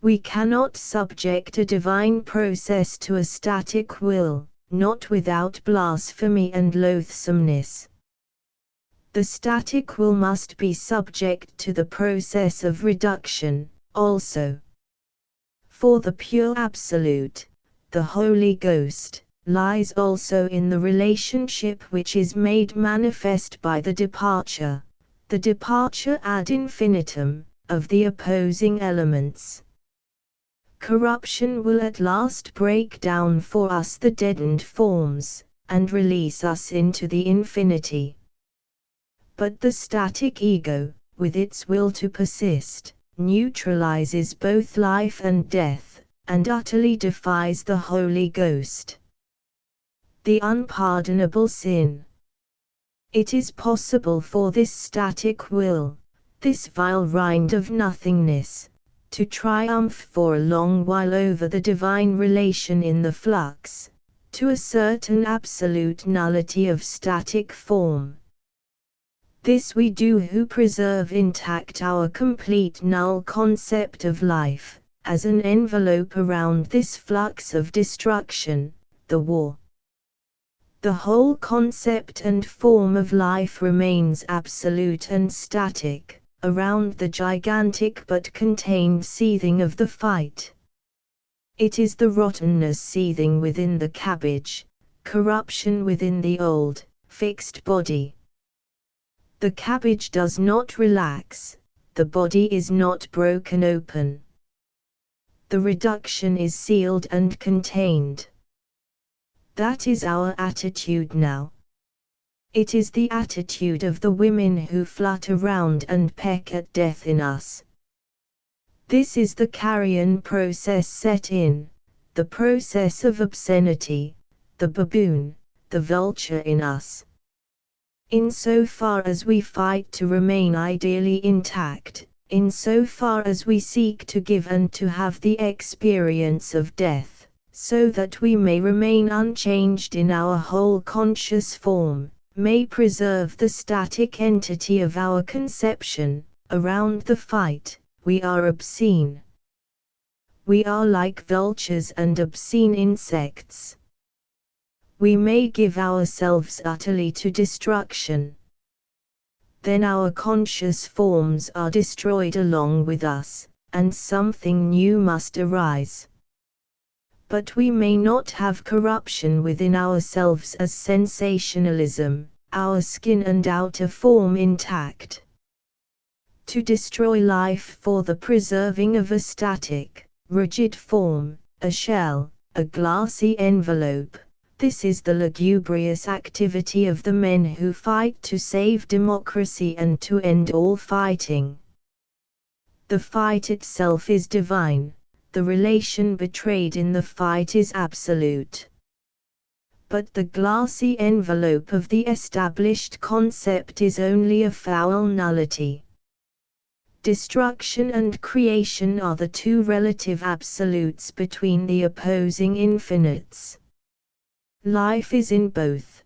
We cannot subject a divine process to a static will, not without blasphemy and loathsomeness. The static will must be subject to the process of reduction, also. For the pure Absolute, the Holy Ghost, lies also in the relationship which is made manifest by the departure ad infinitum, of the opposing elements. Corruption will at last break down for us the deadened forms, and release us into the infinity. But the static ego, with its will to persist, neutralizes both life and death, and utterly defies the Holy Ghost. The unpardonable sin. It is possible for this static will, this vile rind of nothingness, to triumph for a long while over the divine relation in the flux, to assert an absolute nullity of static form. This we do who preserve intact our complete null concept of life, as an envelope around this flux of destruction, the war. The whole concept and form of life remains absolute and static, around the gigantic but contained seething of the fight. It is the rottenness seething within the cabbage, corruption within the old, fixed body. The cabbage does not relax, the body is not broken open. The reduction is sealed and contained. That is our attitude now. It is the attitude of the women who flutter round and peck at death in us. This is the carrion process set in, the process of obscenity, the baboon, the vulture in us. In so far as we fight to remain ideally intact, in so far as we seek to give and to have the experience of death, so that we may remain unchanged in our whole conscious form, may preserve the static entity of our conception, around the fight, we are obscene. We are like vultures and obscene insects. We may give ourselves utterly to destruction. Then our conscious forms are destroyed along with us, and something new must arise. But we may not have corruption within ourselves as sensationalism, our skin and outer form intact. To destroy life for the preserving of a static, rigid form, a shell, a glassy envelope, this is the lugubrious activity of the men who fight to save democracy and to end all fighting. The fight itself is divine, the relation betrayed in the fight is absolute. But the glassy envelope of the established concept is only a foul nullity. Destruction and creation are the two relative absolutes between the opposing infinites. Life is in both.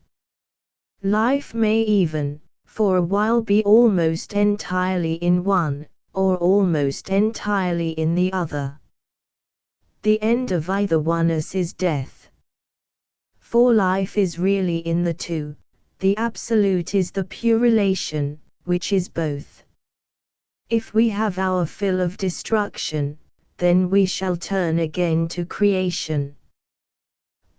Life may even, for a while, be almost entirely in one, or almost entirely in the other. The end of either oneness is death. For life is really in the two, the absolute is the pure relation, which is both. If we have our fill of destruction, then we shall turn again to creation.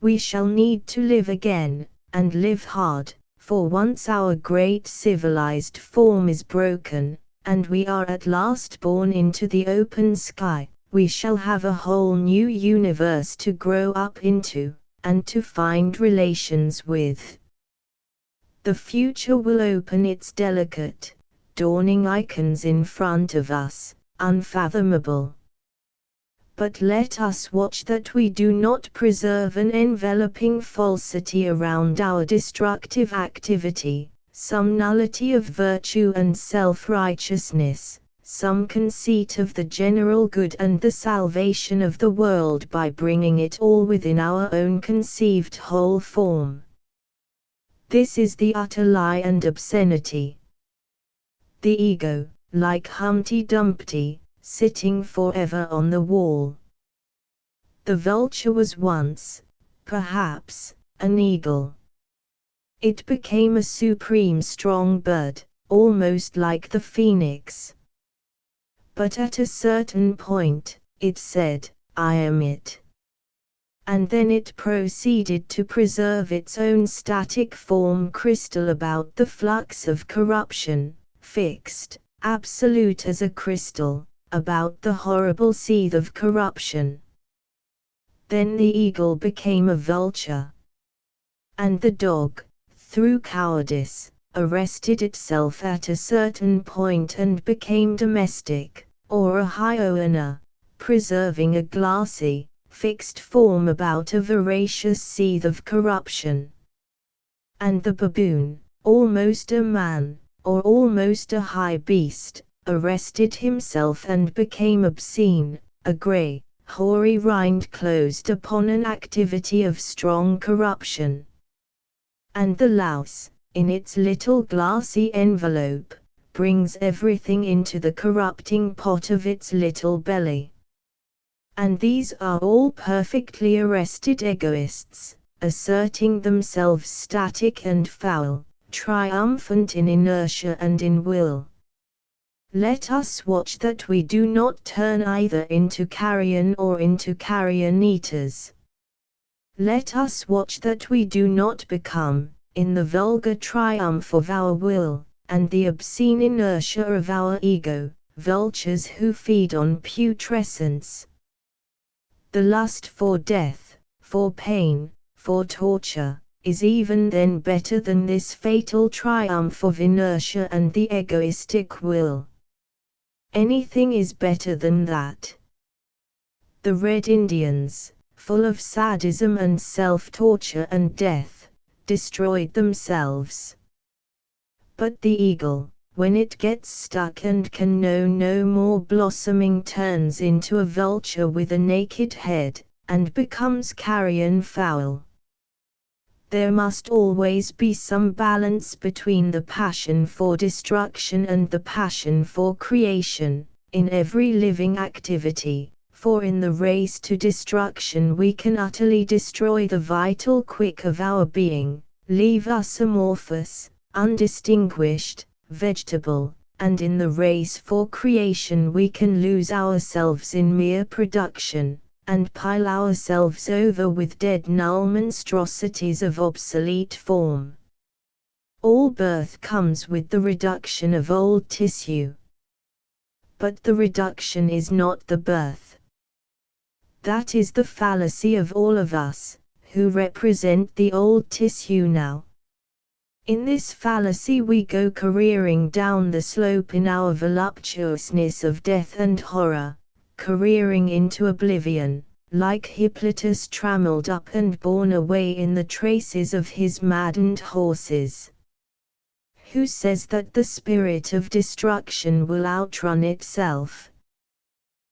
We shall need to live again, and live hard, for once our great civilized form is broken, and we are at last born into the open sky, we shall have a whole new universe to grow up into, and to find relations with. The future will open its delicate, dawning icons in front of us, unfathomable. But let us watch that we do not preserve an enveloping falsity around our destructive activity, some nullity of virtue and self-righteousness, some conceit of the general good and the salvation of the world by bringing it all within our own conceived whole form. This is the utter lie and obscenity. The ego, like Humpty Dumpty, sitting forever on the wall. The vulture was once, perhaps, an eagle. It became a supreme strong bird, almost like the phoenix. But at a certain point, it said, "I am it." And then it proceeded to preserve its own static form crystal about the flux of corruption, fixed, absolute as a crystal, about the horrible seethe of corruption. Then the eagle became a vulture. And the dog, through cowardice, arrested itself at a certain point and became domestic, or a hyena, preserving a glassy, fixed form about a voracious seethe of corruption. And the baboon, almost a man, or almost a high beast, arrested himself and became obscene, a grey, hoary rind closed upon an activity of strong corruption. And the louse, in its little glassy envelope, brings everything into the corrupting pot of its little belly. And these are all perfectly arrested egoists, asserting themselves static and foul, triumphant in inertia and in will. Let us watch that we do not turn either into carrion or into carrion eaters. Let us watch that we do not become, in the vulgar triumph of our will, and the obscene inertia of our ego, vultures who feed on putrescence. The lust for death, for pain, for torture, is even then better than this fatal triumph of inertia and the egoistic will. Anything is better than that. The Red Indians, full of sadism and self-torture and death, destroyed themselves. But the eagle, when it gets stuck and can know no more blossoming, turns into a vulture with a naked head, and becomes carrion fowl. There must always be some balance between the passion for destruction and the passion for creation, in every living activity, for in the race to destruction we can utterly destroy the vital quick of our being, leave us amorphous, undistinguished, vegetable, and in the race for creation we can lose ourselves in mere production, and pile ourselves over with dead null monstrosities of obsolete form. All birth comes with the reduction of old tissue. But the reduction is not the birth. That is the fallacy of all of us, who represent the old tissue now. In this fallacy we go careering down the slope in our voluptuousness of death and horror, careering into oblivion, like Hippolytus trammelled up and borne away in the traces of his maddened horses. Who says that the spirit of destruction will outrun itself?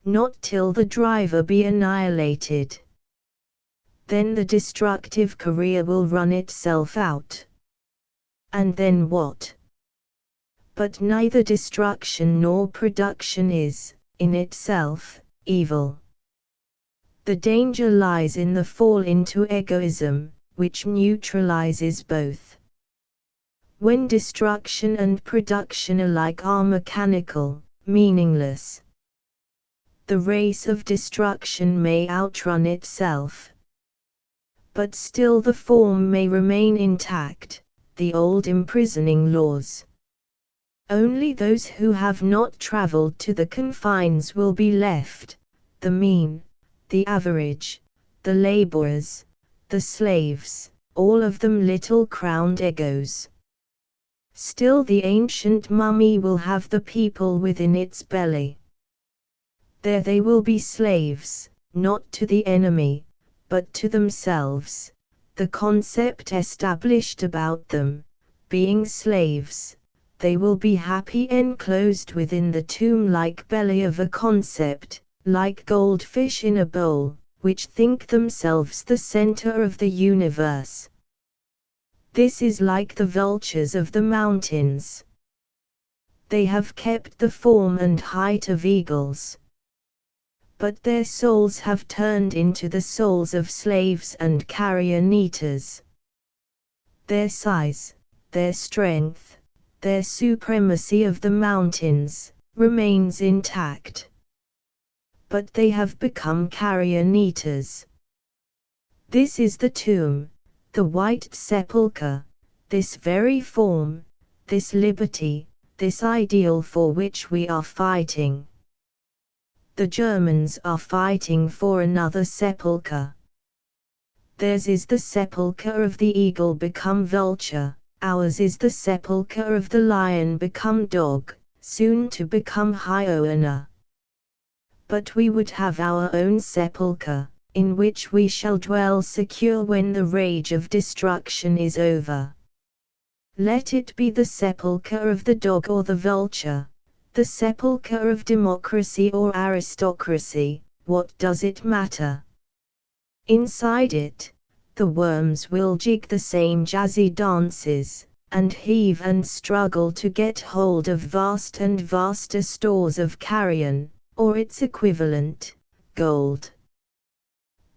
Not till the driver be annihilated. Then the destructive career will run itself out. And then what? But neither destruction nor production is, in itself, evil. The danger lies in the fall into egoism, which neutralizes both. When destruction and production alike are mechanical, meaningless, the race of destruction may outrun itself. But still the form may remain intact, the old imprisoning laws. Only those who have not traveled to the confines will be left, the mean, the average, the laborers, the slaves, all of them little crowned egos. Still the ancient mummy will have the people within its belly. There they will be slaves, not to the enemy, but to themselves, the concept established about them, being slaves, they will be happy enclosed within the tomb-like belly of a concept, like goldfish in a bowl, which think themselves the center of the universe. This is like the vultures of the mountains. They have kept the form and height of eagles. But their souls have turned into the souls of slaves and carrion eaters. Their size, their strength, their supremacy of the mountains, remains intact. But they have become carrion eaters. This is the tomb, the white sepulchre, this very form, this liberty, this ideal for which we are fighting. The Germans are fighting for another sepulchre. Theirs is the sepulchre of the eagle become vulture, ours is the sepulchre of the lion become dog, soon to become hyena. But we would have our own sepulchre, in which we shall dwell secure when the rage of destruction is over. Let it be the sepulchre of the dog or the vulture, the sepulchre of democracy or aristocracy, what does it matter? Inside it, the worms will jig the same jazzy dances, and heave and struggle to get hold of vast and vaster stores of carrion, or its equivalent, gold.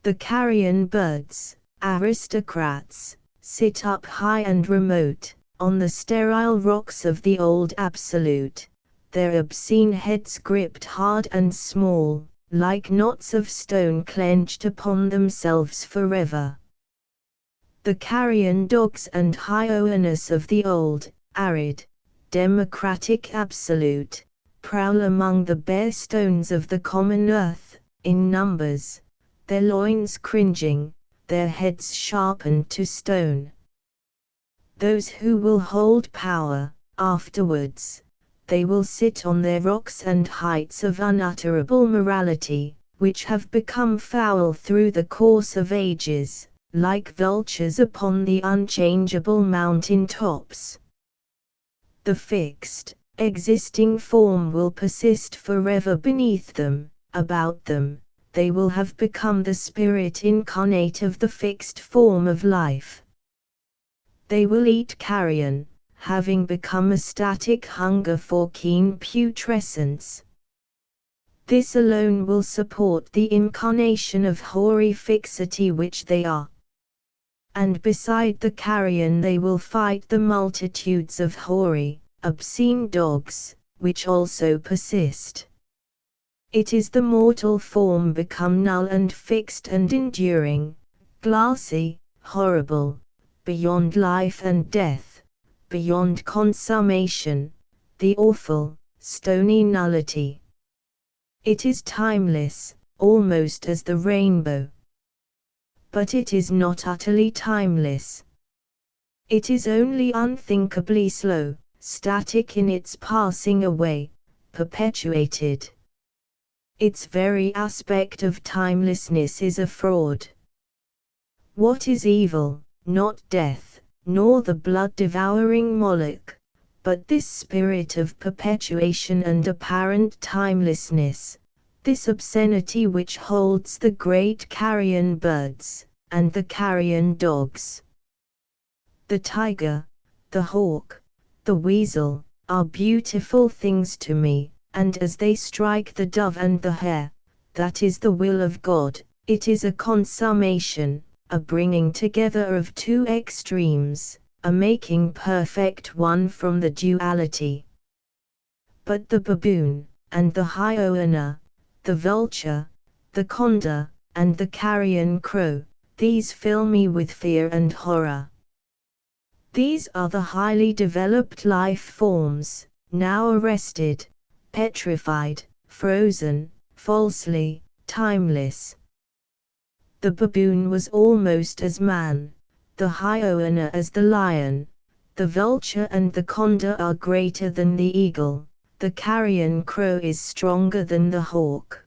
The carrion birds, aristocrats, sit up high and remote, on the sterile rocks of the old absolute, their obscene heads gripped hard and small, like knots of stone clenched upon themselves forever. The carrion dogs and hyenas of the old, arid, democratic absolute, prowl among the bare stones of the common earth, in numbers, their loins cringing, their heads sharpened to stone. Those who will hold power, afterwards, they will sit on their rocks and heights of unutterable morality, which have become foul through the course of ages, like vultures upon the unchangeable mountain tops. The fixed, existing form will persist forever beneath them, about them. They will have become the spirit incarnate of the fixed form of life. They will eat carrion, having become a static hunger for keen putrescence. This alone will support the incarnation of hoary fixity which they are. And beside the carrion they will fight the multitudes of hoary, obscene dogs, which also persist. It is the mortal form become null and fixed and enduring, glassy, horrible, beyond life and death, beyond consummation, the awful, stony nullity. It is timeless, almost as the rainbow. But it is not utterly timeless. It is only unthinkably slow, static in its passing away, perpetuated. Its very aspect of timelessness is a fraud. What is evil, not death, nor the blood-devouring Moloch, but this spirit of perpetuation and apparent timelessness, this obscenity which holds the great carrion birds, and the carrion dogs. The tiger, the hawk, the weasel, are beautiful things to me, and as they strike the dove and the hare, that is the will of God, it is a consummation, a bringing together of two extremes, a making perfect one from the duality. But the baboon, and the hyena, the vulture, the condor, and the carrion crow, these fill me with fear and horror. These are the highly developed life forms, now arrested, petrified, frozen, falsely, timeless. The baboon was almost as man, the hyena as the lion, the vulture and the condor are greater than the eagle, the carrion crow is stronger than the hawk.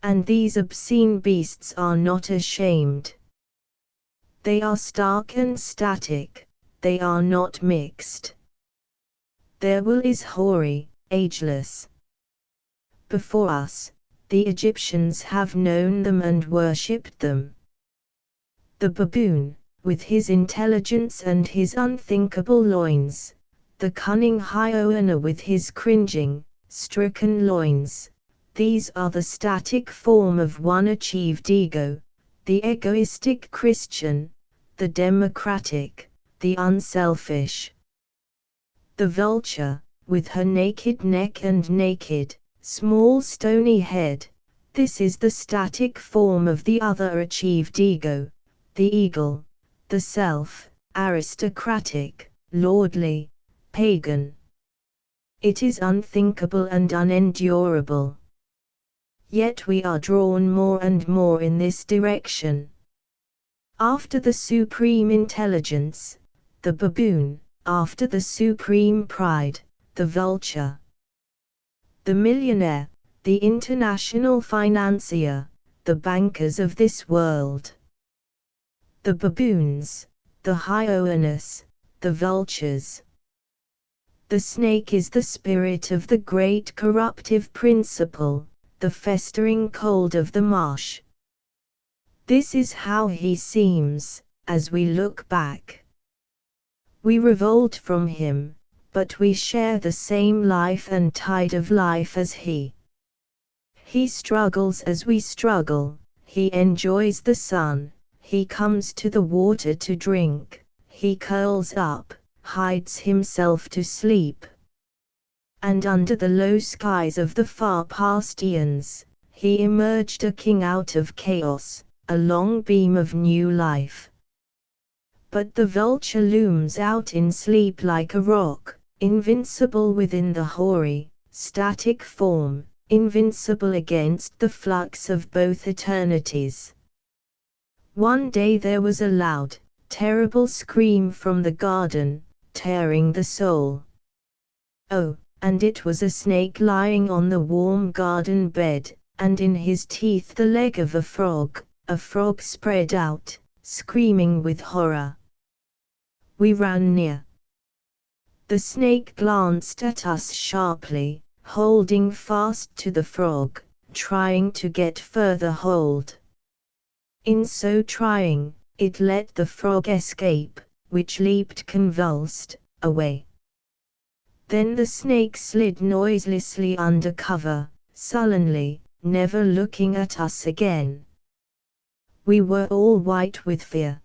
And these obscene beasts are not ashamed. They are stark and static. They are not mixed. Their will is hoary, ageless. Before us, the Egyptians have known them and worshipped them. The baboon, with his intelligence and his unthinkable loins, the cunning hyena with his cringing, stricken loins, these are the static form of one achieved ego, the egoistic Christian, the democratic, the unselfish. The vulture, with her naked neck and naked, small stony head, this is the static form of the other achieved ego, the eagle, the self, aristocratic, lordly, pagan. It is unthinkable and unendurable. Yet we are drawn more and more in this direction. After the supreme intelligence, the baboon, after the supreme pride, the vulture. The millionaire, the international financier, the bankers of this world. The baboons, the hyenas, the vultures. The snake is the spirit of the great corruptive principle, the festering cold of the marsh. This is how he seems, as we look back. We revolt from him, but we share the same life and tide of life as he. He struggles as we struggle, he enjoys the sun, he comes to the water to drink, he curls up, hides himself to sleep. And under the low skies of the far past eons, he emerged a king out of chaos, a long beam of new life. But the vulture looms out in sleep like a rock, invincible within the hoary, static form, invincible against the flux of both eternities. One day there was a loud, terrible scream from the garden, tearing the soul. Oh, and it was a snake lying on the warm garden bed, and in his teeth the leg of a frog spread out, screaming with horror. We ran near. The snake glanced at us sharply, holding fast to the frog, trying to get further hold. In so trying, it let the frog escape, which leaped convulsed, away. Then the snake slid noiselessly under cover, sullenly, never looking at us again. We were all white with fear.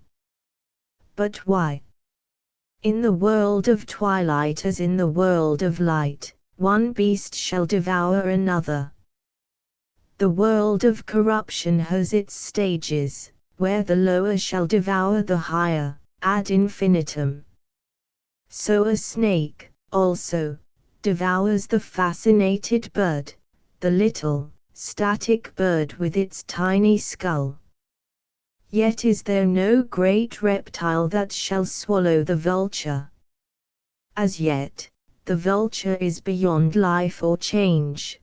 But why? In the world of twilight as in the world of light, one beast shall devour another. The world of corruption has its stages, where the lower shall devour the higher, ad infinitum. So a snake, also, devours the fascinated bird, the little, static bird with its tiny skull. Yet is there no great reptile that shall swallow the vulture. As yet, the vulture is beyond life or change.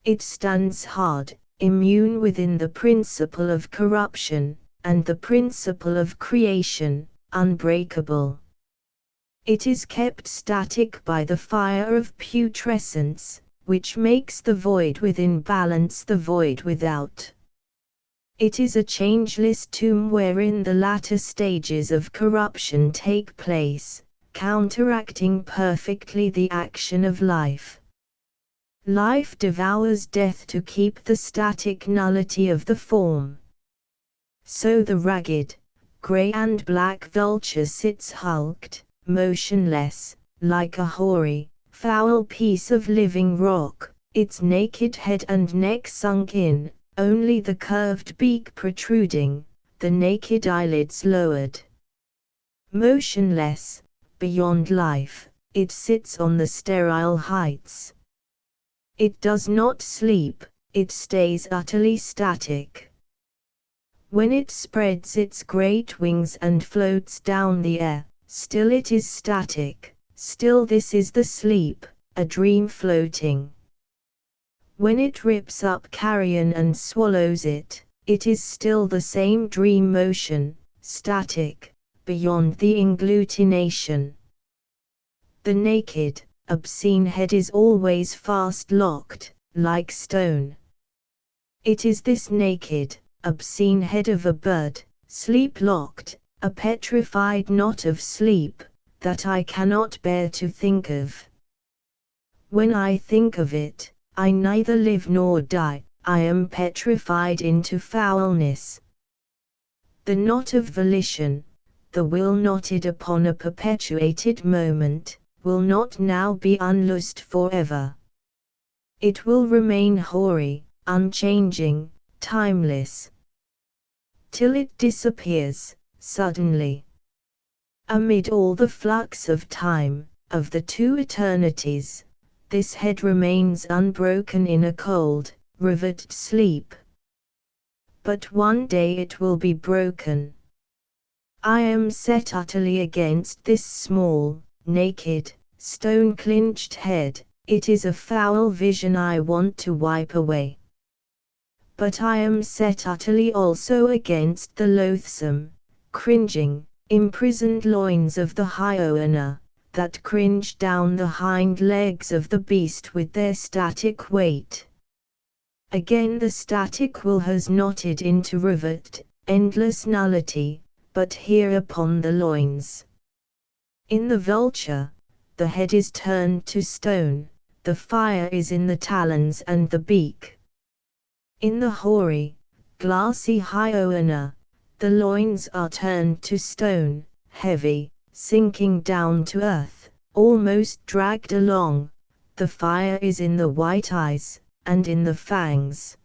It stands hard, immune within the principle of corruption, and the principle of creation, unbreakable. It is kept static by the fire of putrescence, which makes the void within balance the void without. It is a changeless tomb wherein the latter stages of corruption take place, counteracting perfectly the action of life. Life devours death to keep the static nullity of the form. So the ragged, grey and black vulture sits hulked, motionless, like a hoary, foul piece of living rock, its naked head and neck sunk in, only the curved beak protruding, the naked eyelids lowered. Motionless, beyond life, it sits on the sterile heights. It does not sleep, it stays utterly static. When it spreads its great wings and floats down the air, still it is static, still this is the sleep, a dream floating. When it rips up carrion and swallows it, it is still the same dream motion, static, beyond the inglutination. The naked, obscene head is always fast locked, like stone. It is this naked, obscene head of a bird, sleep-locked, a petrified knot of sleep, that I cannot bear to think of. When I think of it, I neither live nor die, I am petrified into foulness. The knot of volition, the will knotted upon a perpetuated moment, will not now be unloosed forever. It will remain hoary, unchanging, timeless, till it disappears, suddenly. Amid all the flux of time, of the two eternities, this head remains unbroken in a cold, riveted sleep. But one day it will be broken. I am set utterly against this small, naked, stone-clinched head, it is a foul vision I want to wipe away. But I am set utterly also against the loathsome, cringing, imprisoned loins of the hyena, that cringe down the hind legs of the beast with their static weight. Again the static will has knotted into rivet, endless nullity, but here upon the loins. In the vulture, the head is turned to stone, the fire is in the talons and the beak. In the hoary, glassy hyena, the loins are turned to stone, heavy, sinking down to earth, almost dragged along, the fire is in the white eyes, and in the fangs.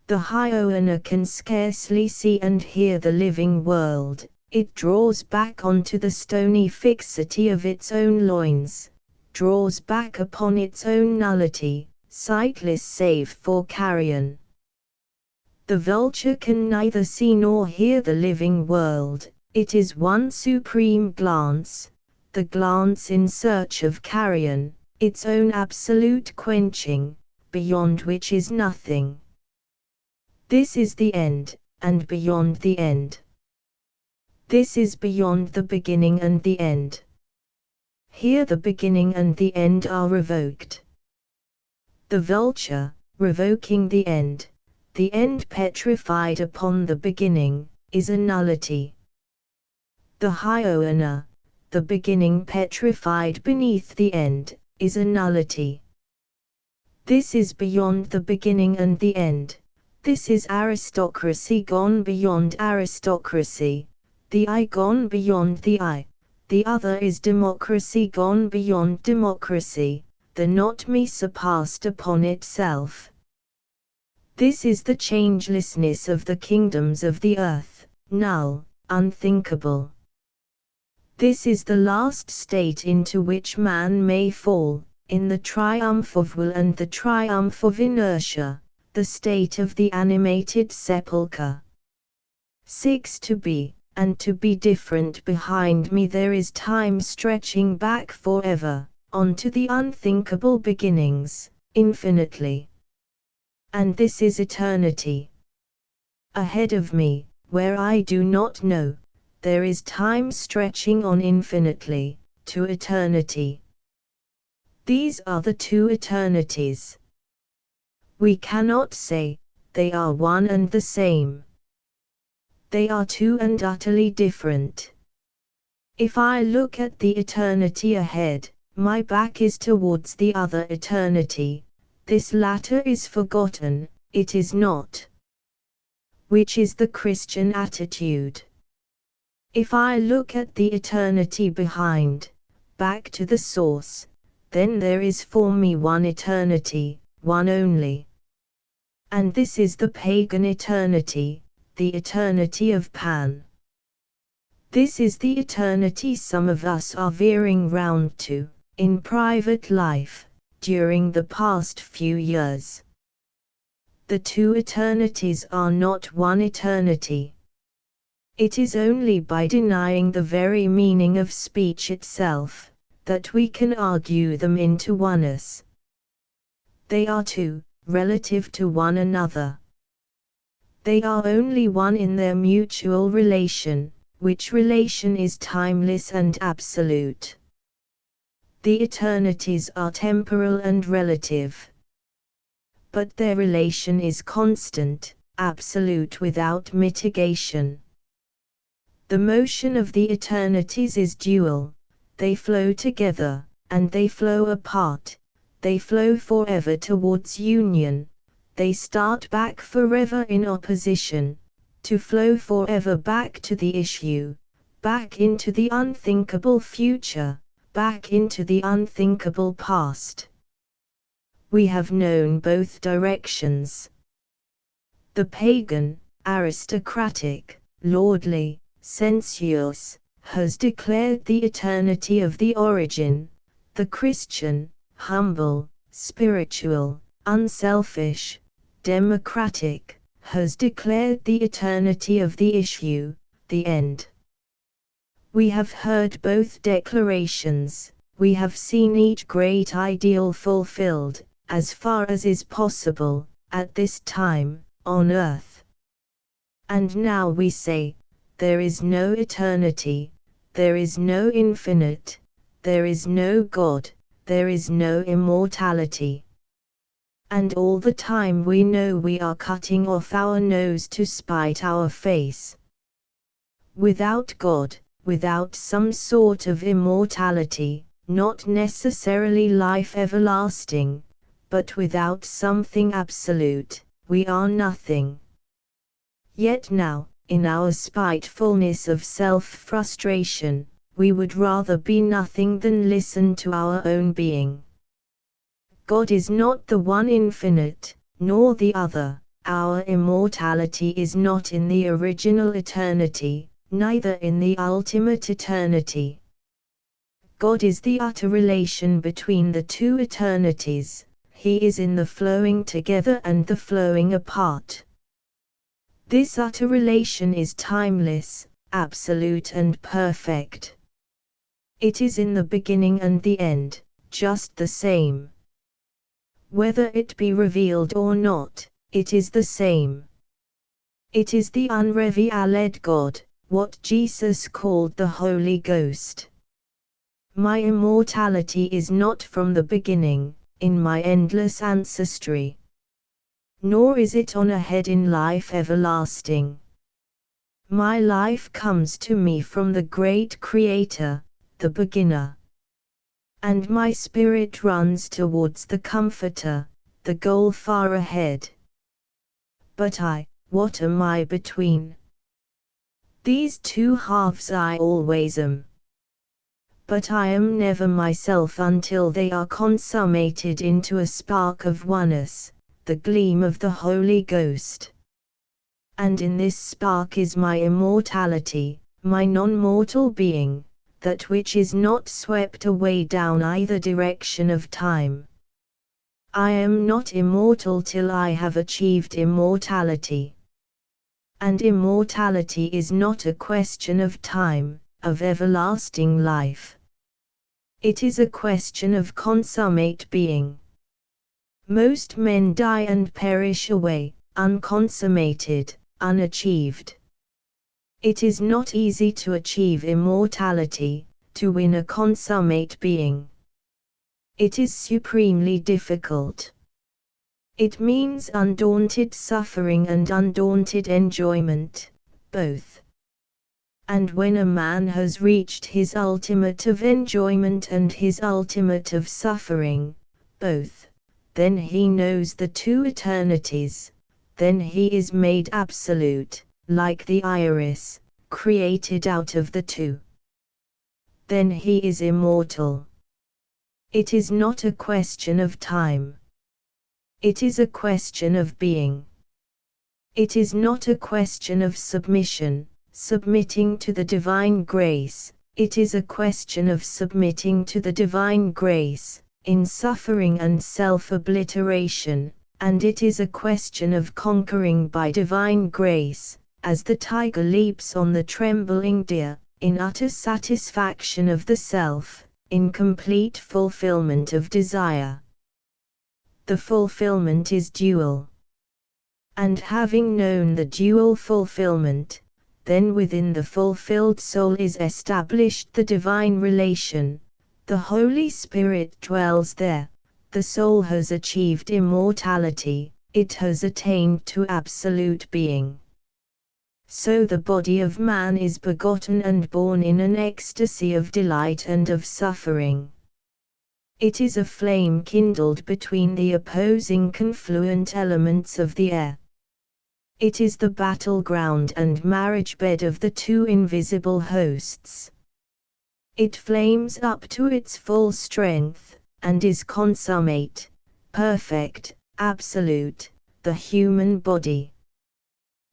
The hyena can scarcely see and hear the living world, it draws back onto the stony fixity of its own loins, draws back upon its own nullity, sightless save for carrion. The vulture can neither see nor hear the living world, it is one supreme glance, the glance in search of carrion, its own absolute quenching, beyond which is nothing. This is the end, and beyond the end. This is beyond the beginning and the end. Here the beginning and the end are revoked. The vulture, revoking the end petrified upon the beginning, is a nullity. The hyena, the beginning petrified beneath the end, is a nullity. This is beyond the beginning and the end. This is aristocracy gone beyond aristocracy, the I gone beyond the I. The other is democracy gone beyond democracy, the not me surpassed upon itself. This is the changelessness of the kingdoms of the earth, null, unthinkable. This is the last state into which man may fall, in the triumph of will and the triumph of inertia, the state of the animated sepulchre. 6. To be, and to be different. Behind me there is time stretching back forever, onto the unthinkable beginnings, infinitely. And this is eternity. Ahead of me, where I do not know, there is time stretching on infinitely, to eternity. These are the two eternities. We cannot say, they are one and the same. They are two and utterly different. If I look at the eternity ahead, my back is towards the other eternity. This latter is forgotten, it is not. Which is the Christian attitude. If I look at the eternity behind, back to the source, then there is for me one eternity, one only. And this is the pagan eternity, the eternity of Pan. This is the eternity some of us are veering round to, in private life, during the past few years. The two eternities are not one eternity. It is only by denying the very meaning of speech itself, that we can argue them into oneness. They are two, relative to one another. They are only one in their mutual relation, which relation is timeless and absolute. The eternities are temporal and relative. But their relation is constant, absolute without mitigation. The motion of the eternities is dual, they flow together, and they flow apart, they flow forever towards union, they start back forever in opposition, to flow forever back to the issue, back into the unthinkable future, back into the unthinkable past. We have known both directions. The pagan, aristocratic, lordly, sensuous, has declared the eternity of the origin. The Christian, humble, spiritual, unselfish, democratic, has declared the eternity of the issue, the end. We have heard both declarations, we have seen each great ideal fulfilled, as far as is possible, at this time, on earth. And now we say, there is no eternity, there is no infinite, there is no God, there is no immortality. And all the time we know we are cutting off our nose to spite our face. Without God, without some sort of immortality, not necessarily life everlasting, but without something absolute, we are nothing. Yet now, in our spitefulness of self-frustration, we would rather be nothing than listen to our own being. God is not the one infinite, nor the other. Our immortality is not in the original eternity, neither in the ultimate eternity. God is the utter relation between the two eternities, He is in the flowing together and the flowing apart. This utter relation is timeless, absolute and perfect. It is in the beginning and the end, just the same. Whether it be revealed or not, it is the same. It is the unrevealed God, what Jesus called the Holy Ghost. My immortality is not from the beginning, in my endless ancestry. Nor is it on ahead in life everlasting. My life comes to me from the great Creator, the Beginner. And my spirit runs towards the Comforter, the goal far ahead. But what am I between? These two halves I always am. but I am never myself until they are consummated into a spark of oneness, the gleam of the Holy Ghost. And in this spark is my immortality, my non-mortal being, that which is not swept away down either direction of time. I am not immortal till I have achieved immortality. And immortality is not a question of time, of everlasting life. It is a question of consummate being. Most men die and perish away, unconsummated, unachieved. It is not easy to achieve immortality, to win a consummate being. It is supremely difficult. It means undaunted suffering and undaunted enjoyment, both. And when a man has reached his ultimate of enjoyment and his ultimate of suffering, both, then he knows the two eternities, then he is made absolute, like the iris, created out of the two. Then he is immortal. It is not a question of time. It is a question of being. It is not a question of submission, submitting to the divine grace, it is a question of submitting to the divine grace, in suffering and self-obliteration, and it is a question of conquering by divine grace, as the tiger leaps on the trembling deer, in utter satisfaction of the self, in complete fulfillment of desire. The fulfillment is dual. And having known the dual fulfillment, then within the fulfilled soul is established the divine relation, the Holy Spirit dwells there, the soul has achieved immortality, it has attained to absolute being. So the body of man is begotten and born in an ecstasy of delight and of suffering. It is a flame kindled between the opposing confluent elements of the air. It is the battleground and marriage bed of the two invisible hosts. It flames up to its full strength, and is consummate, perfect, absolute, the human body.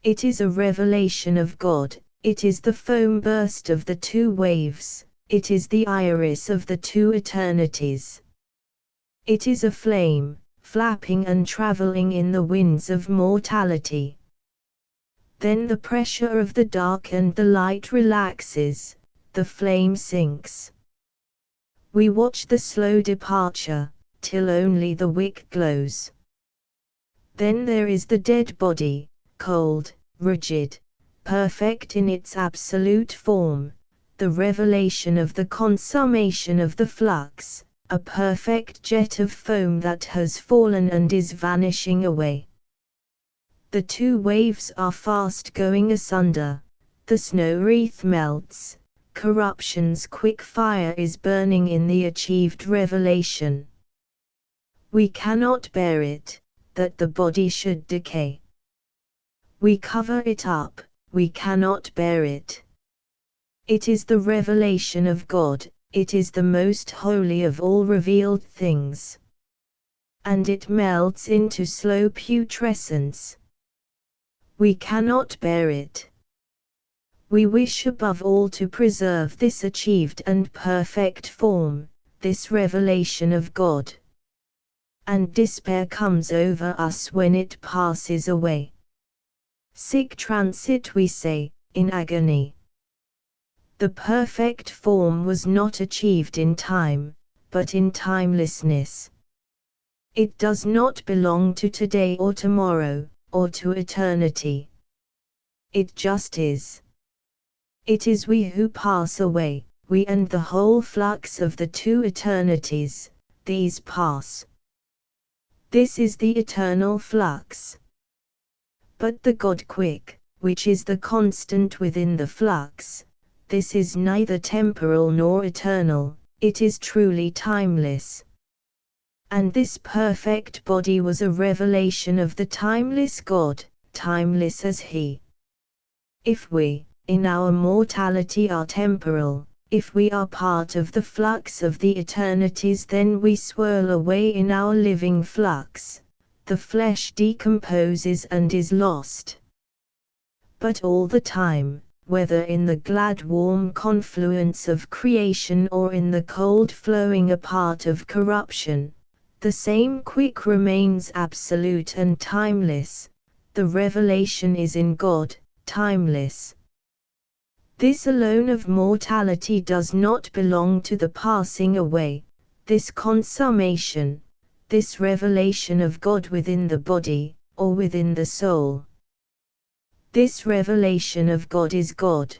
It is a revelation of God, it is the foam burst of the two waves, it is the iris of the two eternities. It is a flame, flapping and traveling in the winds of mortality. Then the pressure of the dark and the light relaxes, the flame sinks. We watch the slow departure, till only the wick glows. Then there is the dead body, cold, rigid, perfect in its absolute form, the revelation of the consummation of the flux, a perfect jet of foam that has fallen and is vanishing away. The two waves are fast going asunder, the snow wreath melts, corruption's quick fire is burning in the achieved revelation. We cannot bear it, that the body should decay. We cover it up, we cannot bear it. It is the revelation of God, it is the most holy of all revealed things. And it melts into slow putrescence. We cannot bear it. We wish above all to preserve this achieved and perfect form, this revelation of God. And despair comes over us when it passes away. Sic transit, we say, in agony. The perfect form was not achieved in time, but in timelessness. It does not belong to today or tomorrow, or to eternity. It just is. It is we who pass away, we and the whole flux of the two eternities, these pass. This is the eternal flux. But the God quick, which is the constant within the flux, this is neither temporal nor eternal, it is truly timeless. And this perfect body was a revelation of the timeless God, timeless as He. If we, in our mortality are temporal, If we are part of the flux of the eternities, then we swirl away in our living flux. The flesh decomposes and is lost. But all the time, whether in the glad warm confluence of creation or in the cold flowing apart of corruption, the same quick remains absolute and timeless. The revelation is in God, timeless. This alone of mortality does not belong to the passing away, this consummation, this revelation of God within the body, or within the soul. This revelation of God is God.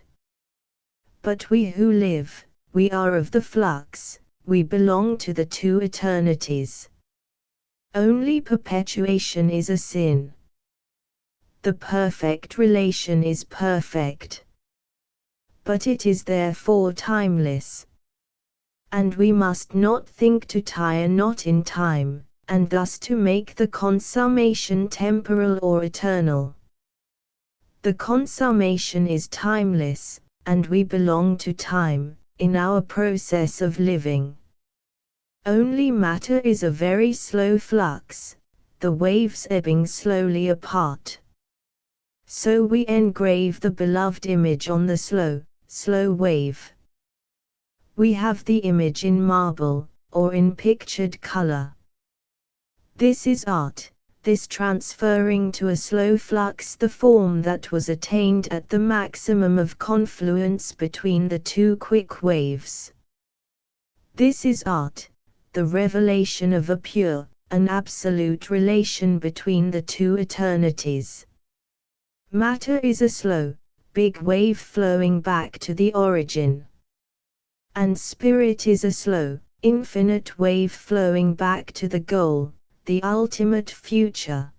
But we who live, we are of the flux, we belong to the two eternities. Only perpetuation is a sin. The perfect relation is perfect. But it is therefore timeless. And we must not think to tie a knot in time, and thus to make the consummation temporal or eternal. The consummation is timeless, and we belong to time, in our process of living. Only matter is a very slow flux, the waves ebbing slowly apart. So we engrave the beloved image on the slow wave. We have the image in marble, or in pictured color. This is art. This transferring to a slow flux the form that was attained at the maximum of confluence between the two quick waves. This is art, the revelation of a pure, an absolute relation between the two eternities. Matter is a slow, big wave flowing back to the origin. And spirit is a slow, infinite wave flowing back to the goal, the ultimate future.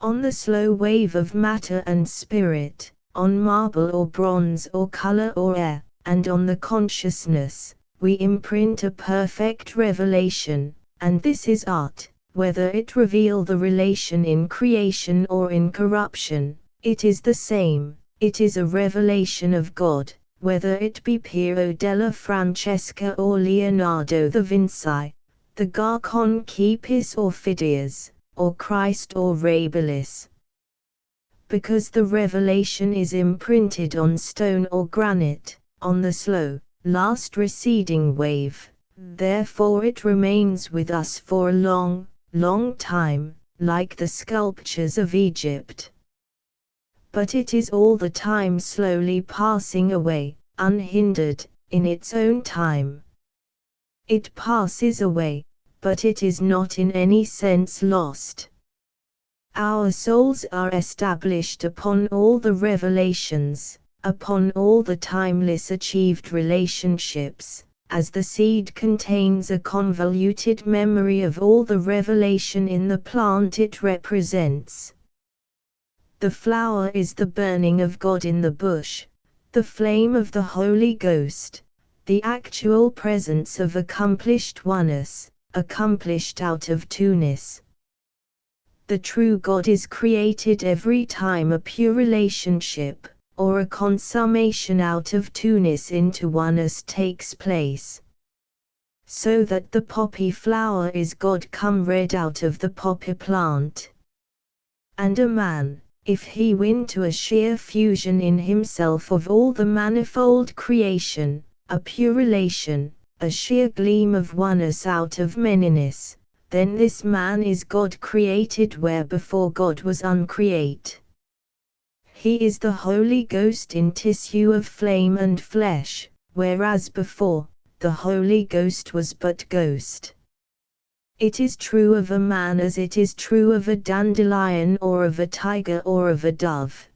On the slow wave of matter and spirit, on marble or bronze or color or air, and on the consciousness, we imprint a perfect revelation, and this is art, whether it reveal the relation in creation or in corruption, it is the same, it is a revelation of God, whether it be Piero della Francesca or Leonardo da Vinci, the Garconquipis or Phidias, or Christ or Rabelais. Because the revelation is imprinted on stone or granite, on the slow, last receding wave, therefore it remains with us for a long, long time, like the sculptures of Egypt. But it is all the time slowly passing away, unhindered, in its own time. It passes away, but it is not in any sense lost. Our souls are established upon all the revelations, upon all the timeless achieved relationships, as the seed contains a convoluted memory of all the revelation in the plant it represents. The flower is the burning of God in the bush, the flame of the Holy Ghost, the actual presence of accomplished oneness, accomplished out of two-ness. The true God is created every time a pure relationship, or a consummation out of two-ness into oneness takes place. So that the poppy flower is God come red out of the poppy plant. And a man, if he win to a sheer fusion in himself of all the manifold creation, a pure relation, a sheer gleam of oneness out of manyness, then this man is God created where before God was uncreate. He is the Holy Ghost in tissue of flame and flesh, whereas before, the Holy Ghost was but ghost. It is true of a man as it is true of a dandelion or of a tiger or of a dove.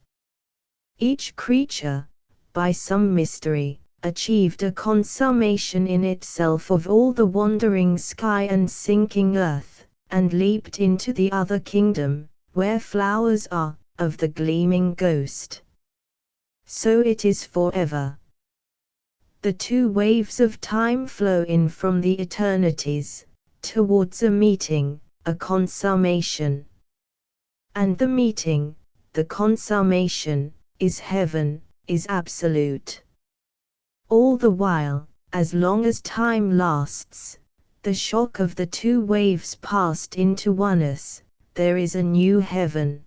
Each creature, by some mystery, achieved a consummation in itself of all the wandering sky and sinking earth, and leaped into the other kingdom, where flowers are, of the gleaming ghost. So it is forever. The two waves of time flow in from the eternities, towards a meeting, a consummation. And the meeting, the consummation, is heaven, is absolute. All the while, as long as time lasts, the shock of the two waves passed into oneness, there is a new heaven.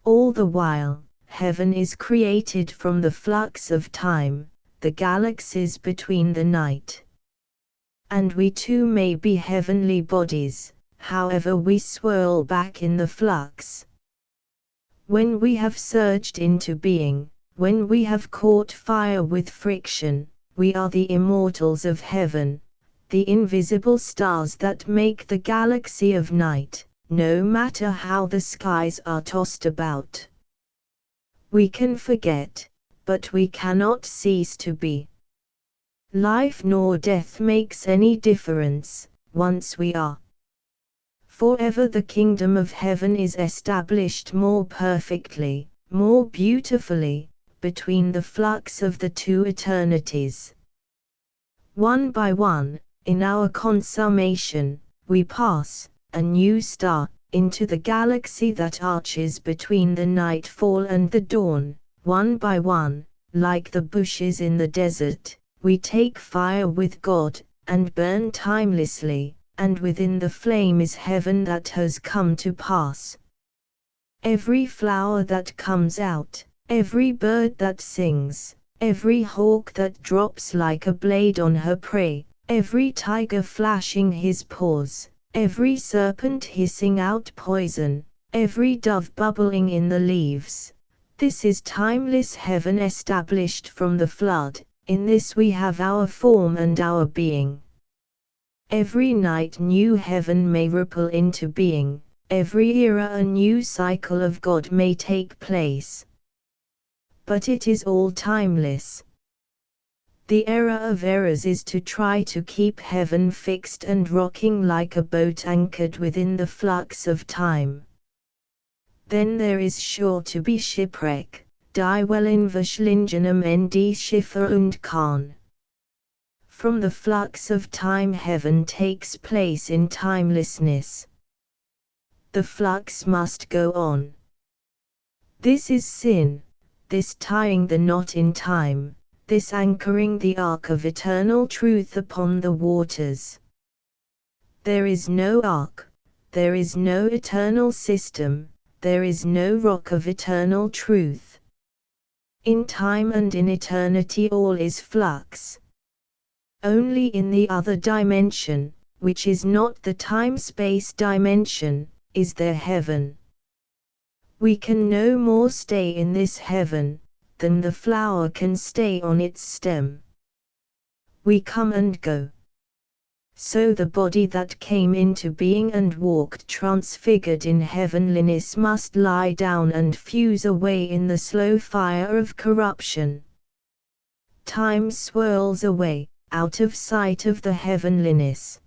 All the while, heaven is created from the flux of time, the galaxies between the night. And we too may be heavenly bodies, however we swirl back in the flux. When we have surged into being, when we have caught fire with friction, we are the immortals of heaven, the invisible stars that make the galaxy of night, no matter how the skies are tossed about. We can forget, but we cannot cease to be. Life nor death makes any difference, once we are. Forever the kingdom of heaven is established more perfectly, more beautifully, between the flux of the two eternities. One by one, in our consummation, we pass, a new star, into the galaxy that arches between the nightfall and the dawn. One by one, like the bushes in the desert, we take fire with God, and burn timelessly, and within the flame is heaven that has come to pass. Every flower that comes out, every bird that sings, every hawk that drops like a blade on her prey, every tiger flashing his paws, every serpent hissing out poison, every dove bubbling in the leaves. This is timeless heaven established from the flood. In this we have our form and our being. Every night new heaven may ripple into being, every era a new cycle of God may take place. But it is all timeless. The error of errors is to try to keep heaven fixed and rocking like a boat anchored within the flux of time. Then there is sure to be shipwreck. Die well in Verschlingenem die Schiffe und Kahn. From the flux of time heaven takes place in timelessness. The flux must go on. This is sin, this tying the knot in time, this anchoring the ark of eternal truth upon the waters. There is no ark, there is no eternal system, there is no rock of eternal truth. In time and in eternity all is flux. Only in the other dimension, which is not the time-space dimension, is there heaven. We can no more stay in this heaven, than the flower can stay on its stem. We come and go. So the body that came into being and walked transfigured in heavenliness must lie down and fuse away in the slow fire of corruption. Time swirls away, out of sight of the heavenliness.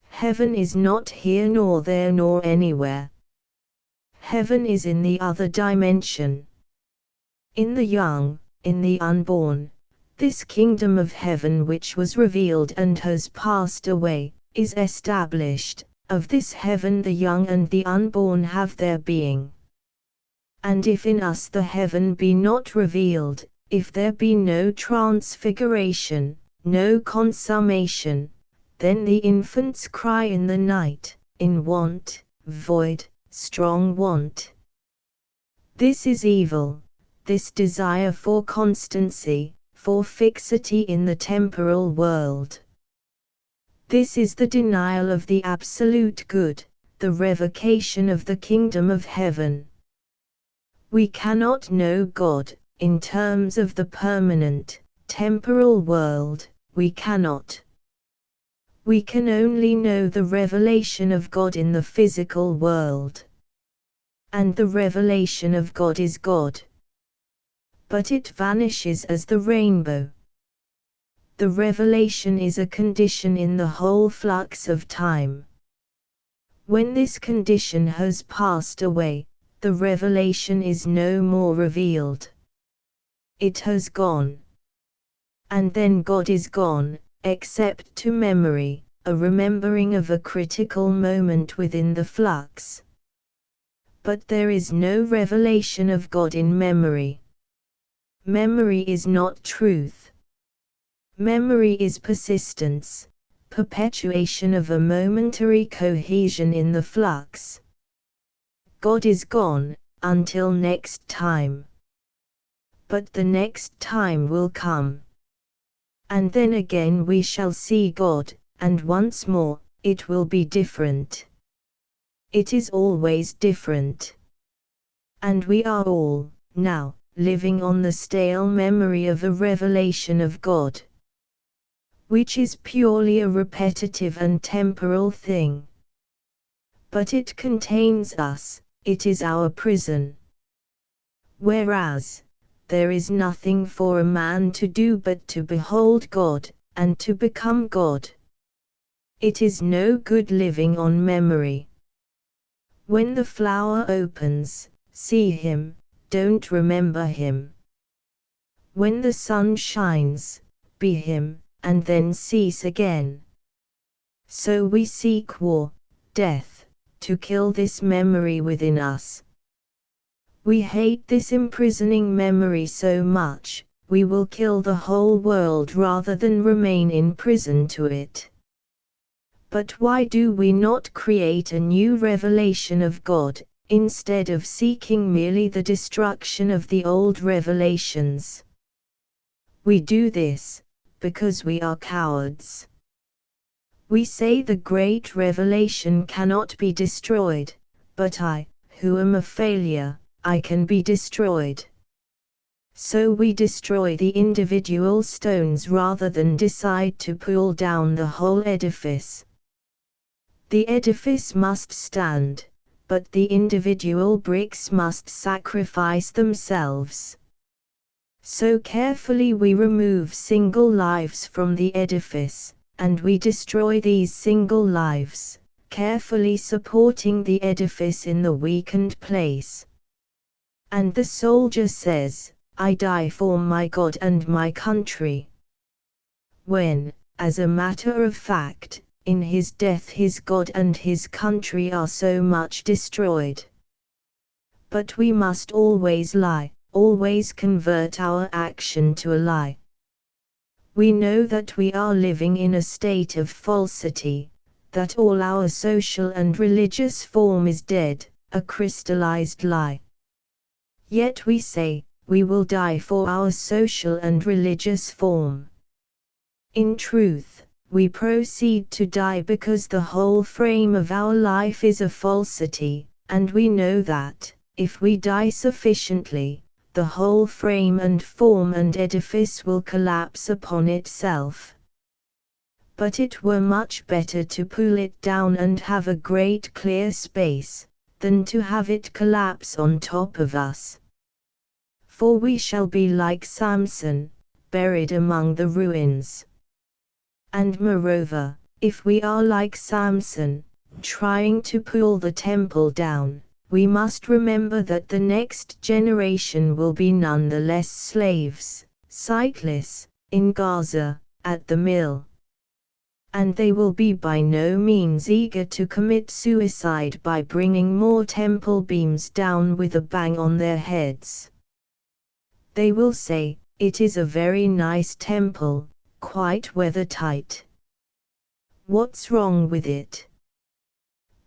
Heaven is not here nor there nor anywhere. Heaven is in the other dimension. In the young, in the unborn. This kingdom of heaven which was revealed and has passed away, is established. Of this heaven the young and the unborn have their being. And if in us the heaven be not revealed, if there be no transfiguration, no consummation, then the infants cry in the night, in want, void, strong want. This is evil, this desire for constancy, for fixity in the temporal world. This is the denial of the absolute good, the revocation of the kingdom of heaven. We cannot know God, in terms of the permanent, temporal world, we cannot. We can only know the revelation of God in the physical world. And the revelation of God is God. But it vanishes as the rainbow. The revelation is a condition in the whole flux of time. When this condition has passed away, the revelation is no more revealed. It has gone. And then God is gone, except to memory, a remembering of a critical moment within the flux. But there is no revelation of God in memory. Memory is not truth. Memory is persistence, perpetuation of a momentary cohesion in the flux. God is gone, until next time. But the next time will come. And then again we shall see God, and once more, it will be different. It is always different. And we are all, now, living on the stale memory of a revelation of God, which is purely a repetitive and temporal thing. But it contains us, it is our prison. Whereas, there is nothing for a man to do but to behold God, and to become God. It is no good living on memory. When the flower opens, see him, don't remember him. When the sun shines, be him, and then cease again. So we seek war, death, to kill this memory within us. We hate this imprisoning memory so much, we will kill the whole world rather than remain in prison to it. But why do we not create a new revelation of God, instead of seeking merely the destruction of the old revelations? We do this, because we are cowards. We say the great revelation cannot be destroyed, but I, who am a failure, I can be destroyed. So we destroy the individual stones rather than decide to pull down the whole edifice. The edifice must stand, but the individual bricks must sacrifice themselves. So carefully we remove single lives from the edifice, and we destroy these single lives, carefully supporting the edifice in the weakened place. And the soldier says, I die for my God and my country. When, as a matter of fact, in his death his God and his country are so much destroyed. But we must always lie, always convert our action to a lie. We know that we are living in a state of falsity, that all our social and religious form is dead, a crystallized lie. Yet we say, we will die for our social and religious form. In truth, we proceed to die because the whole frame of our life is a falsity, and we know that, if we die sufficiently, the whole frame and form and edifice will collapse upon itself. But it were much better to pull it down and have a great clear space, than to have it collapse on top of us. For we shall be like Samson, buried among the ruins. And moreover, if we are like Samson, trying to pull the temple down, we must remember that the next generation will be none the less slaves, sightless, in Gaza, at the mill. And they will be by no means eager to commit suicide by bringing more temple beams down with a bang on their heads. They will say, it is a very nice temple, quite weathertight. What's wrong with it?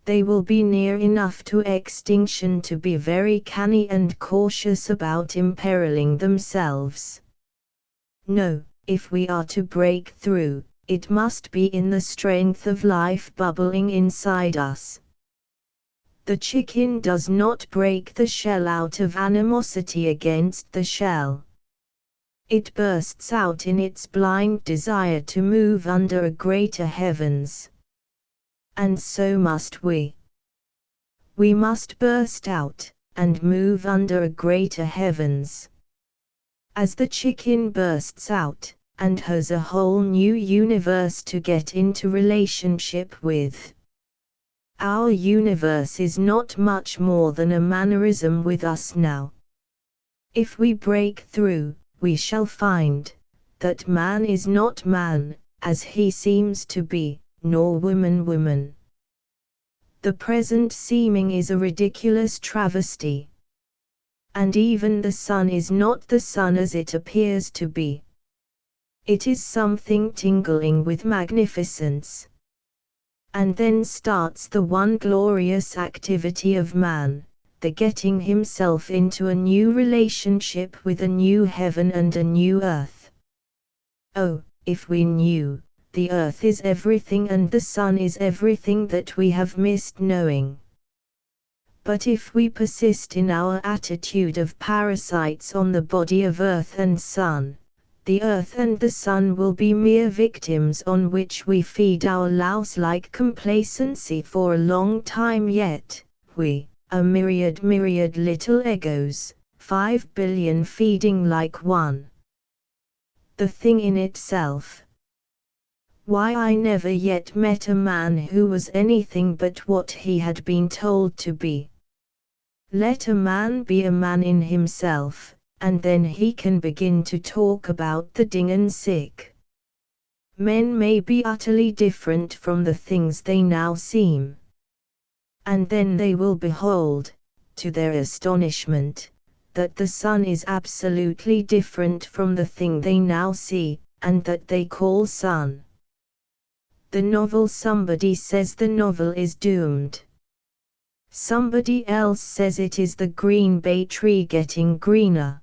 They will be near enough to extinction to be very canny and cautious about imperiling themselves. No, if we are to break through, it must be in the strength of life bubbling inside us. The chicken does not break the shell out of animosity against the shell. It bursts out in its blind desire to move under a greater heavens. And so must we. We must burst out, and move under a greater heavens. As the chicken bursts out, and has a whole new universe to get into relationship with. Our universe is not much more than a mannerism with us now. If we break through, we shall find that man is not man, as he seems to be, nor woman woman. The present seeming is a ridiculous travesty. And even the sun is not the sun as it appears to be. It is something tingling with magnificence. And then starts the one glorious activity of man, the getting himself into a new relationship with a new heaven and a new earth. Oh, if we knew, the earth is everything and the sun is everything that we have missed knowing. But if we persist in our attitude of parasites on the body of earth and sun, the earth and the sun will be mere victims on which we feed our louse-like complacency for a long time yet. We, a myriad little egos, 5 billion feeding like one. The thing in itself. Why, I never yet met a man who was anything but what he had been told to be. Let a man be a man in himself, and then he can begin to talk about the ding and sick. Men may be utterly different from the things they now seem. And then they will behold, to their astonishment, that the sun is absolutely different from the thing they now see, and that they call sun. The novel, somebody says the novel is doomed. Somebody else says it is the green bay tree getting greener.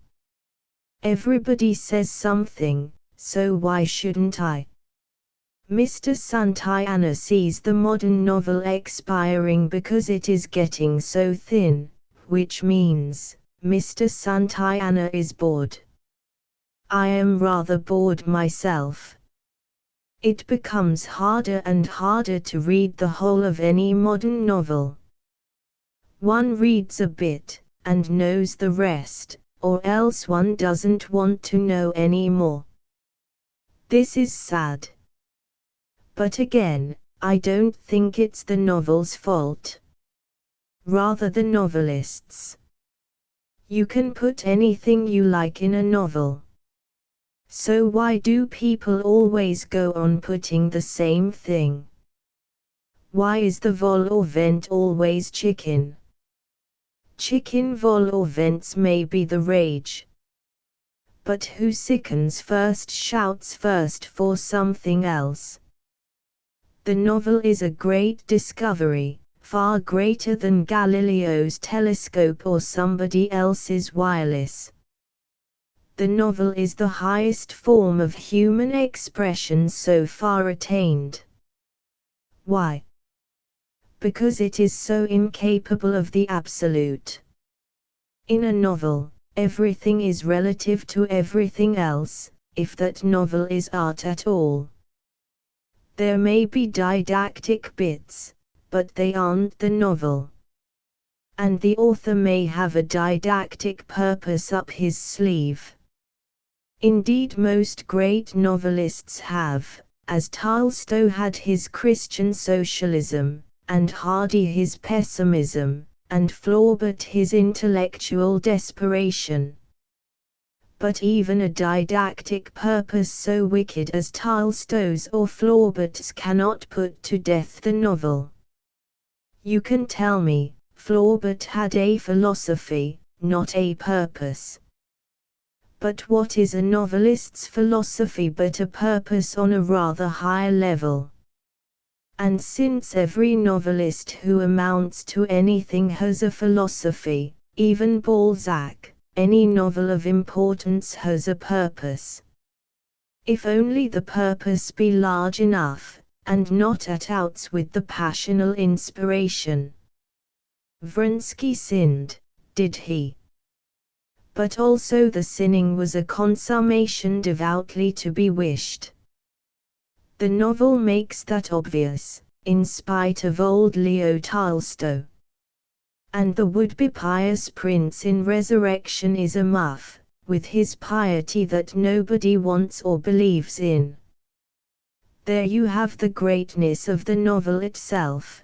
Everybody says something, so why shouldn't I? Mr. Santayana sees the modern novel expiring because it is getting so thin, which means, Mr. Santayana is bored. I am rather bored myself. It becomes harder and harder to read the whole of any modern novel. One reads a bit, and knows the rest, or else one doesn't want to know any more. This is sad. But again, I don't think it's the novel's fault. Rather the novelist's. You can put anything you like in a novel. So why do people always go on putting the same thing? Why is the vol or vent always chicken? Chicken vol or vents may be the rage. But who sickens first shouts first for something else. The novel is a great discovery, far greater than Galileo's telescope or somebody else's wireless. The novel is the highest form of human expression so far attained. Why? Because it is so incapable of the absolute. In a novel, everything is relative to everything else, if that novel is art at all. There may be didactic bits, but they aren't the novel. And the author may have a didactic purpose up his sleeve. Indeed, most great novelists have, as Tolstoy had his Christian socialism, and Hardy his pessimism, and Flaubert his intellectual desperation. But even a didactic purpose so wicked as Tolstoy's or Flaubert's cannot put to death the novel. You can tell me, Flaubert had a philosophy, not a purpose. But what is a novelist's philosophy but a purpose on a rather higher level? And since every novelist who amounts to anything has a philosophy, even Balzac, any novel of importance has a purpose. If only the purpose be large enough, and not at outs with the passional inspiration. Vronsky sinned, did he? But also the sinning was a consummation devoutly to be wished. The novel makes that obvious, in spite of old Leo Tolstoy. And the would-be pious prince in Resurrection is a muff, with his piety that nobody wants or believes in. There you have the greatness of the novel itself.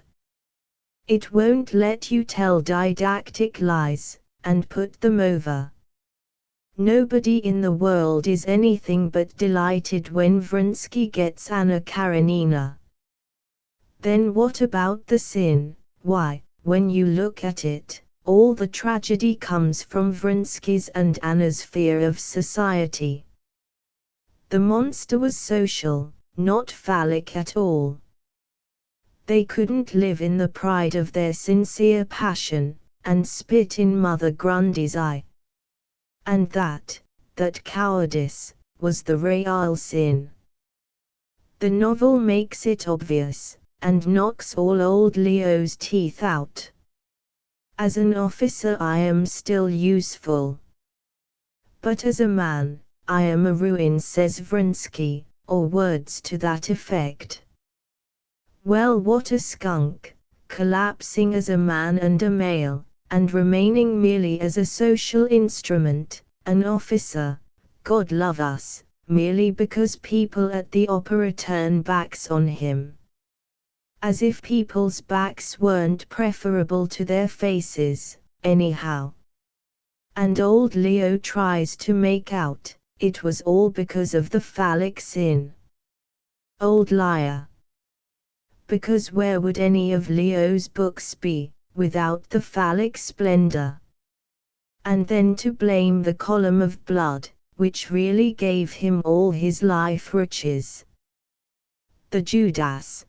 It won't let you tell didactic lies, and put them over. Nobody in the world is anything but delighted when Vronsky gets Anna Karenina. Then what about the sin? Why, when you look at it, all the tragedy comes from Vronsky's and Anna's fear of society. The monster was social, not phallic at all. They couldn't live in the pride of their sincere passion, and spit in Mother Grundy's eye. And that cowardice, was the real sin. The novel makes it obvious, and knocks all old Leo's teeth out. As an officer I am still useful. But as a man, I am a ruin, says Vronsky, or words to that effect. Well, what a skunk, collapsing as a man and a male, and remaining merely as a social instrument, an officer, God love us, merely because people at the opera turn backs on him. As if people's backs weren't preferable to their faces, anyhow. And old Leo tries to make out, it was all because of the phallic sin. Old liar. Because where would any of Leo's books be, without the phallic splendor? And then to blame the column of blood, which really gave him all his life riches. The Judas.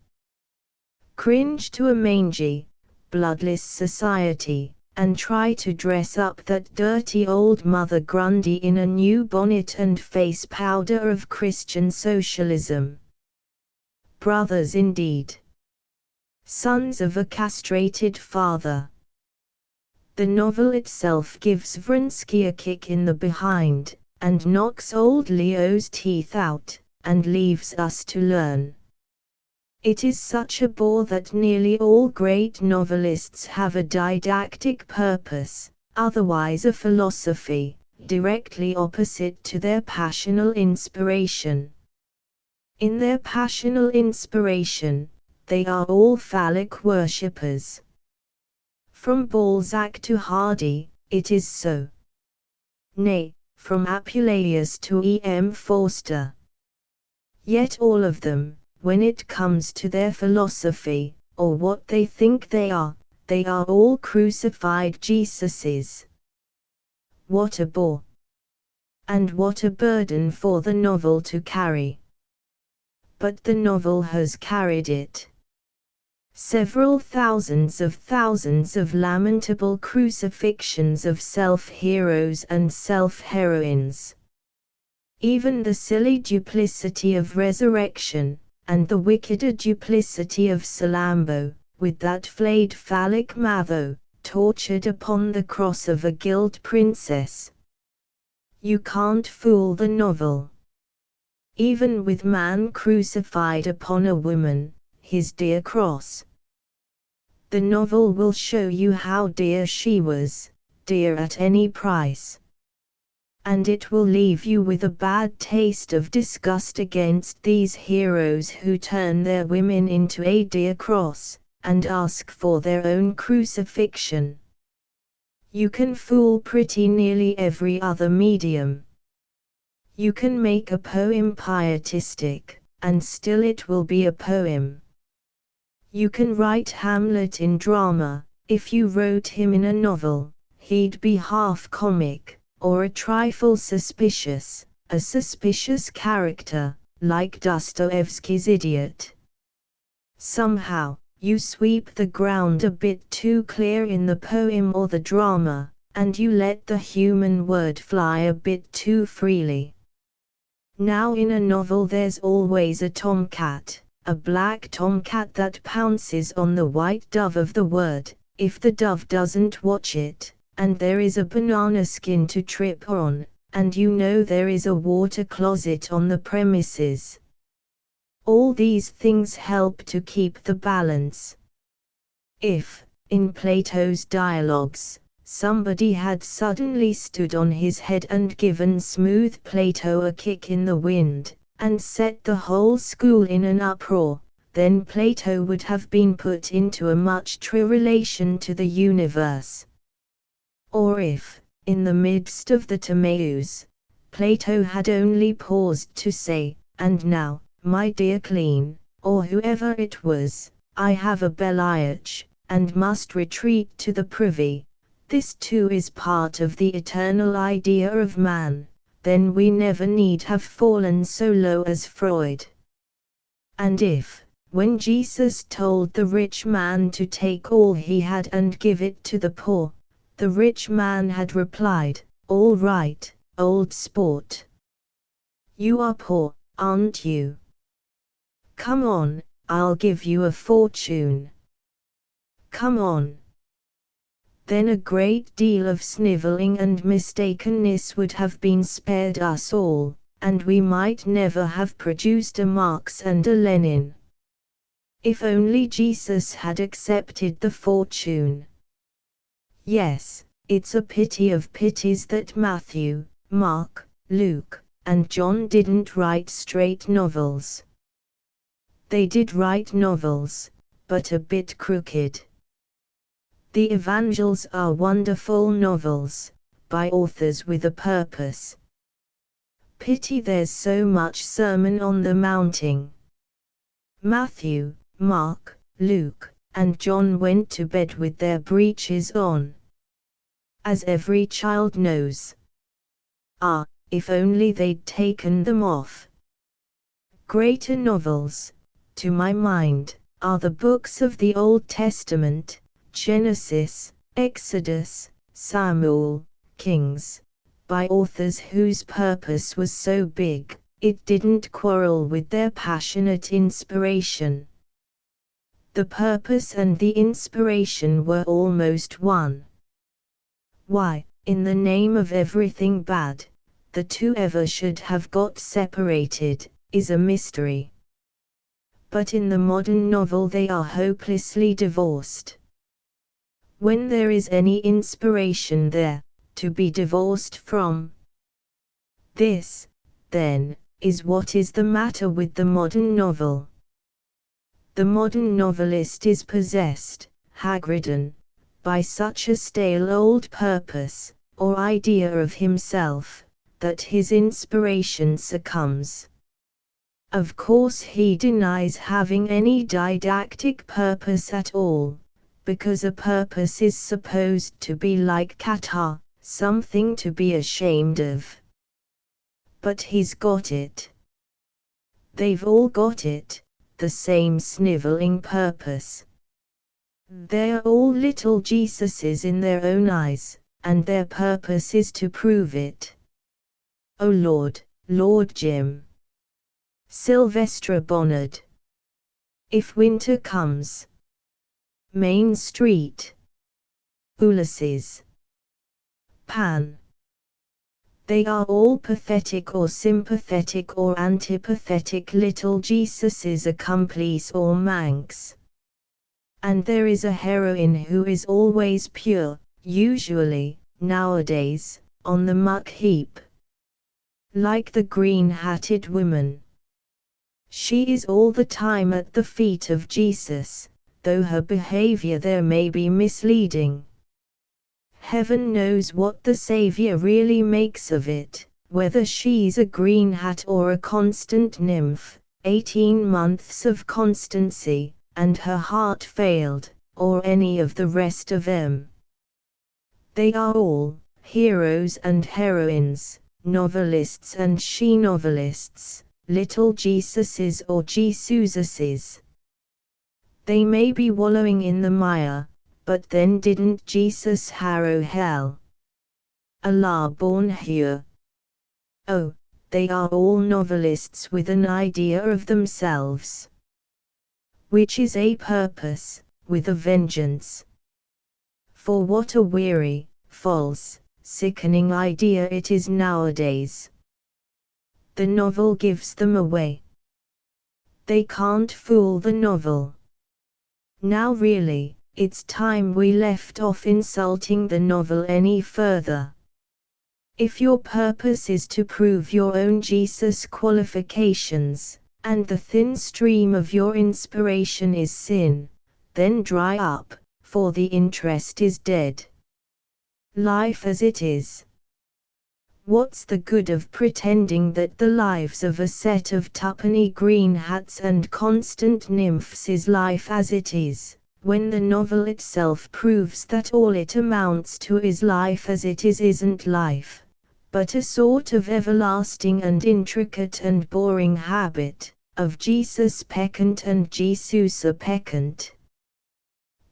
Cringe to a mangy, bloodless society, and try to dress up that dirty old Mother Grundy in a new bonnet and face powder of Christian socialism. Brothers indeed. Sons of a castrated father. The novel itself gives Vronsky a kick in the behind, and knocks old Leo's teeth out, and leaves us to learn. It is such a bore that nearly all great novelists have a didactic purpose, otherwise a philosophy, directly opposite to their passional inspiration. In their passional inspiration, they are all phallic worshippers. From Balzac to Hardy, it is so. Nay, from Apuleius to E.M. Forster. Yet all of them, when it comes to their philosophy, or what they think they are all crucified Jesuses. What a bore! And what a burden for the novel to carry! But the novel has carried it. Several thousands of lamentable crucifixions of self-heroes and self-heroines. Even the silly duplicity of resurrection, and the wickeder duplicity of Salambo, with that flayed phallic Mavo, tortured upon the cross of a gilt princess. You can't fool the novel. Even with man crucified upon a woman, his dear cross. The novel will show you how dear she was, dear at any price. And it will leave you with a bad taste of disgust against these heroes who turn their women into a dear cross, and ask for their own crucifixion. You can fool pretty nearly every other medium. You can make a poem pietistic, and still it will be a poem. You can write Hamlet in drama, if you wrote him in a novel, he'd be half comic, or a trifle suspicious, a suspicious character, like Dostoevsky's idiot. Somehow, you sweep the ground a bit too clear in the poem or the drama, and you let the human word fly a bit too freely. Now in a novel there's always a tomcat, a black tomcat that pounces on the white dove of the word, if the dove doesn't watch it, and there is a banana skin to trip on, and you know there is a water closet on the premises. All these things help to keep the balance. If, in Plato's dialogues, somebody had suddenly stood on his head and given smooth Plato a kick in the wind, and set the whole school in an uproar, then Plato would have been put into a much truer relation to the universe. Or if, in the midst of the Timaeus, Plato had only paused to say, "And now, my dear Clean," or whoever it was, "I have a bellyache, and must retreat to the privy," this too is part of the eternal idea of man, then we never need have fallen so low as Freud. And if, when Jesus told the rich man to take all he had and give it to the poor, the rich man had replied, "All right, old sport. You are poor, aren't you? Come on, I'll give you a fortune. Come on." Then a great deal of sniveling and mistakenness would have been spared us all, and we might never have produced a Marx and a Lenin. If only Jesus had accepted the fortune. Yes, it's a pity of pities that Matthew, Mark, Luke, and John didn't write straight novels. They did write novels, but a bit crooked. The Evangels are wonderful novels, by authors with a purpose. Pity there's so much Sermon on the Mounting. Matthew, Mark, Luke, and John went to bed with their breeches on. As every child knows. Ah, if only they'd taken them off. Greater novels, to my mind, are the books of the Old Testament, Genesis, Exodus, Samuel, Kings, by authors whose purpose was so big, it didn't quarrel with their passionate inspiration. The purpose and the inspiration were almost one. Why, in the name of everything bad, the two ever should have got separated, is a mystery. But in the modern novel they are hopelessly divorced. When there is any inspiration there, to be divorced from? This, then, is what is the matter with the modern novel. The modern novelist is possessed, hag-ridden, by such a stale old purpose, or idea of himself, that his inspiration succumbs. Of course he denies having any didactic purpose at all, because a purpose is supposed to be like kata, something to be ashamed of. But he's got it. They've all got it, the same sniveling purpose. They're all little Jesuses in their own eyes, and their purpose is to prove it. Oh Lord, Lord Jim. Sylvester Bonnard. If Winter Comes. Main Street. Ulysses. Pan. They are all pathetic or sympathetic or antipathetic little Jesuses accomplices or Manx. And there is a heroine who is always pure, usually, nowadays, on the muck heap. Like the green-hatted woman. She is all the time at the feet of Jesus, though her behavior there may be misleading. Heaven knows what the Savior really makes of it, whether she's a green hat or a constant nymph, 18 months of constancy, and her heart failed, or any of the rest of them. They are all heroes and heroines, novelists and she-novelists, little Jesuses or Jesuses. They may be wallowing in the mire, but then didn't Jesus harrow hell? Allah born here. Oh, they are all novelists with an idea of themselves. Which is a purpose, with a vengeance. For what a weary, false, sickening idea it is nowadays. The novel gives them away. They can't fool the novel. Now really, it's time we left off insulting the novel any further. If your purpose is to prove your own Jesus qualifications, and the thin stream of your inspiration is sin, then dry up, for the interest is dead. Life as it is. What's the good of pretending that the lives of a set of twopenny green hats and constant nymphs is life as it is, when the novel itself proves that all it amounts to is life as it is isn't life, but a sort of everlasting and intricate and boring habit, of Jesus peccant and Jesusa peccant.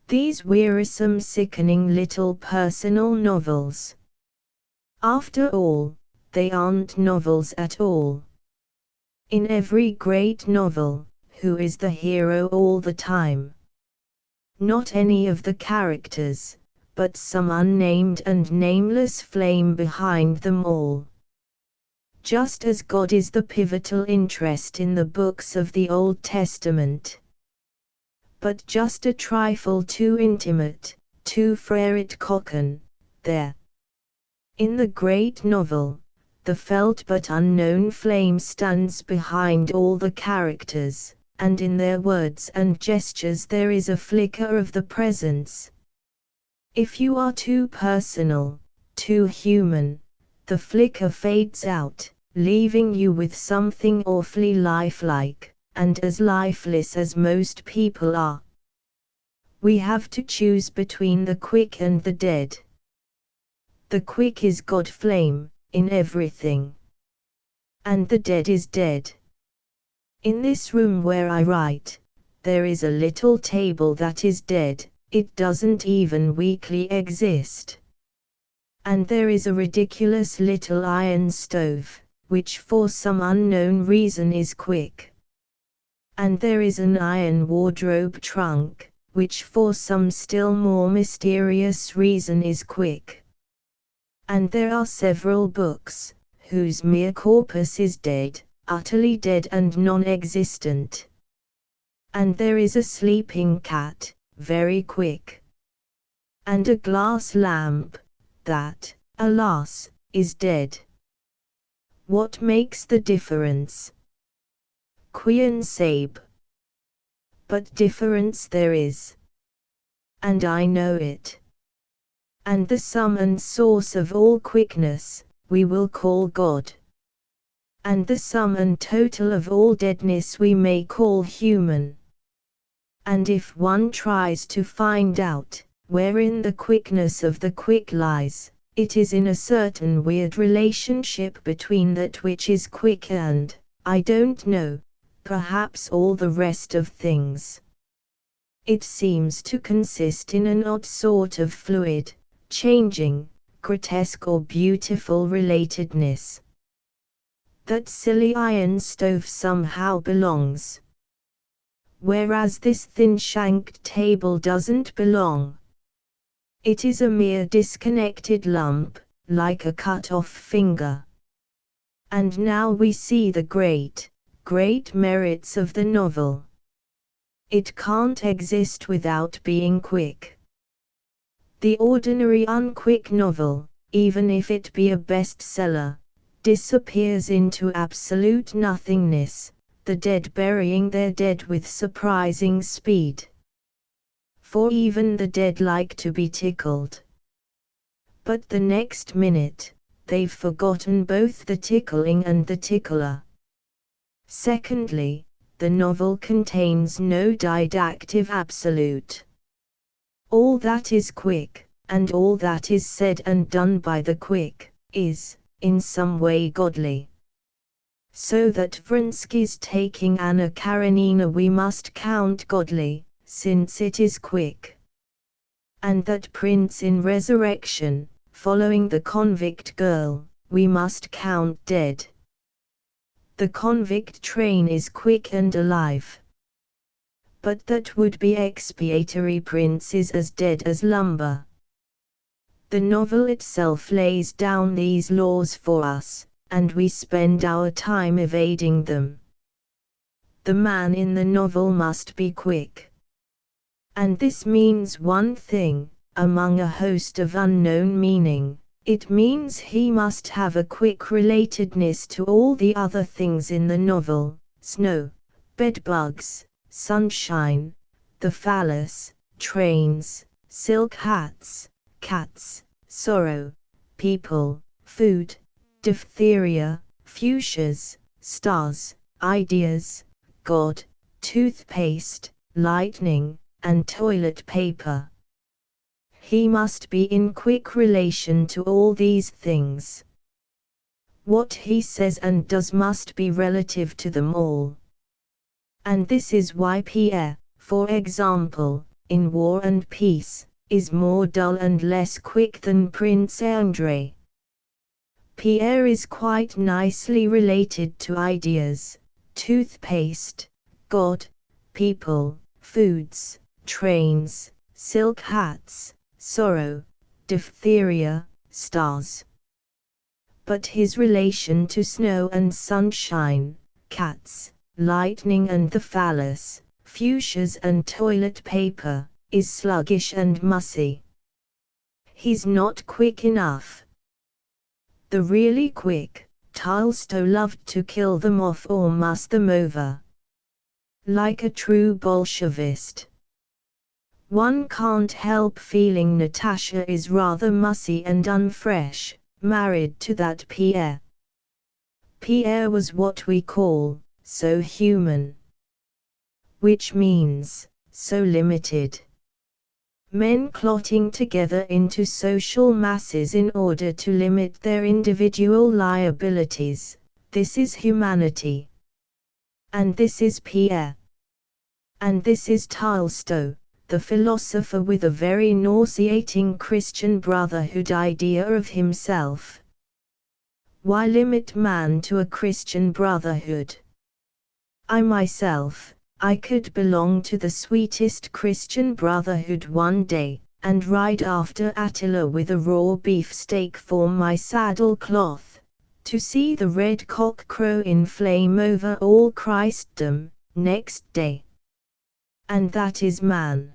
These wearisome, sickening little personal novels. After all, they aren't novels at all. In every great novel, who is the hero all the time? Not any of the characters, but some unnamed and nameless flame behind them all. Just as God is the pivotal interest in the books of the Old Testament. But just a trifle too intimate, too freret cocken, there. In the great novel, the felt but unknown flame stands behind all the characters, and in their words and gestures there is a flicker of the presence. If you are too personal, too human, the flicker fades out, leaving you with something awfully lifelike, and as lifeless as most people are. We have to choose between the quick and the dead. The quick is God flame, in everything. And the dead is dead. In this room where I write, there is a little table that is dead, it doesn't even weakly exist. And there is a ridiculous little iron stove, which for some unknown reason is quick. And there is an iron wardrobe trunk, which for some still more mysterious reason is quick. And there are several books, whose mere corpus is dead, utterly dead and non-existent. And there is a sleeping cat, very quick. And a glass lamp, that, alas, is dead. What makes the difference? Quien sabe. But difference there is. And I know it. And the sum and source of all quickness, we will call God. And the sum and total of all deadness we may call human. And if one tries to find out, wherein the quickness of the quick lies, it is in a certain weird relationship between that which is quick and, I don't know, perhaps all the rest of things. It seems to consist in an odd sort of fluid, changing, grotesque or beautiful relatedness. That silly iron stove somehow belongs. Whereas this thin-shanked table doesn't belong. It is a mere disconnected lump, like a cut-off finger. And now we see the great, great merits of the novel. It can't exist without being quick. The ordinary unquick novel, even if it be a bestseller, disappears into absolute nothingness, the dead burying their dead with surprising speed. For even the dead like to be tickled. But the next minute, they've forgotten both the tickling and the tickler. Secondly, the novel contains no didactic absolute. All that is quick, and all that is said and done by the quick, is, in some way godly. So that Vronsky's taking Anna Karenina we must count godly, since it is quick. And that Prince in Resurrection, following the convict girl, we must count dead. The convict train is quick and alive. But that would-be expiatory prince is as dead as lumber. The novel itself lays down these laws for us, and we spend our time evading them. The man in the novel must be quick. And this means one thing, among a host of unknown meaning, it means he must have a quick relatedness to all the other things in the novel: snow, bedbugs, sunshine, the phallus, trains, silk hats, cats, sorrow, people, food, diphtheria, fuchsias, stars, ideas, God, toothpaste, lightning, and toilet paper. He must be in quick relation to all these things. What he says and does must be relative to them all. And this is why Pierre, for example, in War and Peace, is more dull and less quick than Prince Andrei. Pierre is quite nicely related to ideas, toothpaste, God, people, foods, trains, silk hats, sorrow, diphtheria, stars. But his relation to snow and sunshine, cats, lightning and the phallus, fuchsias and toilet paper, is sluggish and mussy. He's not quick enough. The really quick, Tolstoy loved to kill them off or muss them over. Like a true Bolshevist. One can't help feeling Natasha is rather mussy and unfresh, married to that Pierre. Pierre was what we call, so human. Which means, so limited. Men clotting together into social masses in order to limit their individual liabilities, this is humanity. And this is Pierre. And this is Tolstoy, the philosopher with a very nauseating Christian brotherhood idea of himself. Why limit man to a Christian brotherhood? I myself, I could belong to the sweetest Christian brotherhood one day, and ride after Attila with a raw beefsteak for my saddle cloth, to see the red cock crow in flame over all Christendom, next day. And that is man.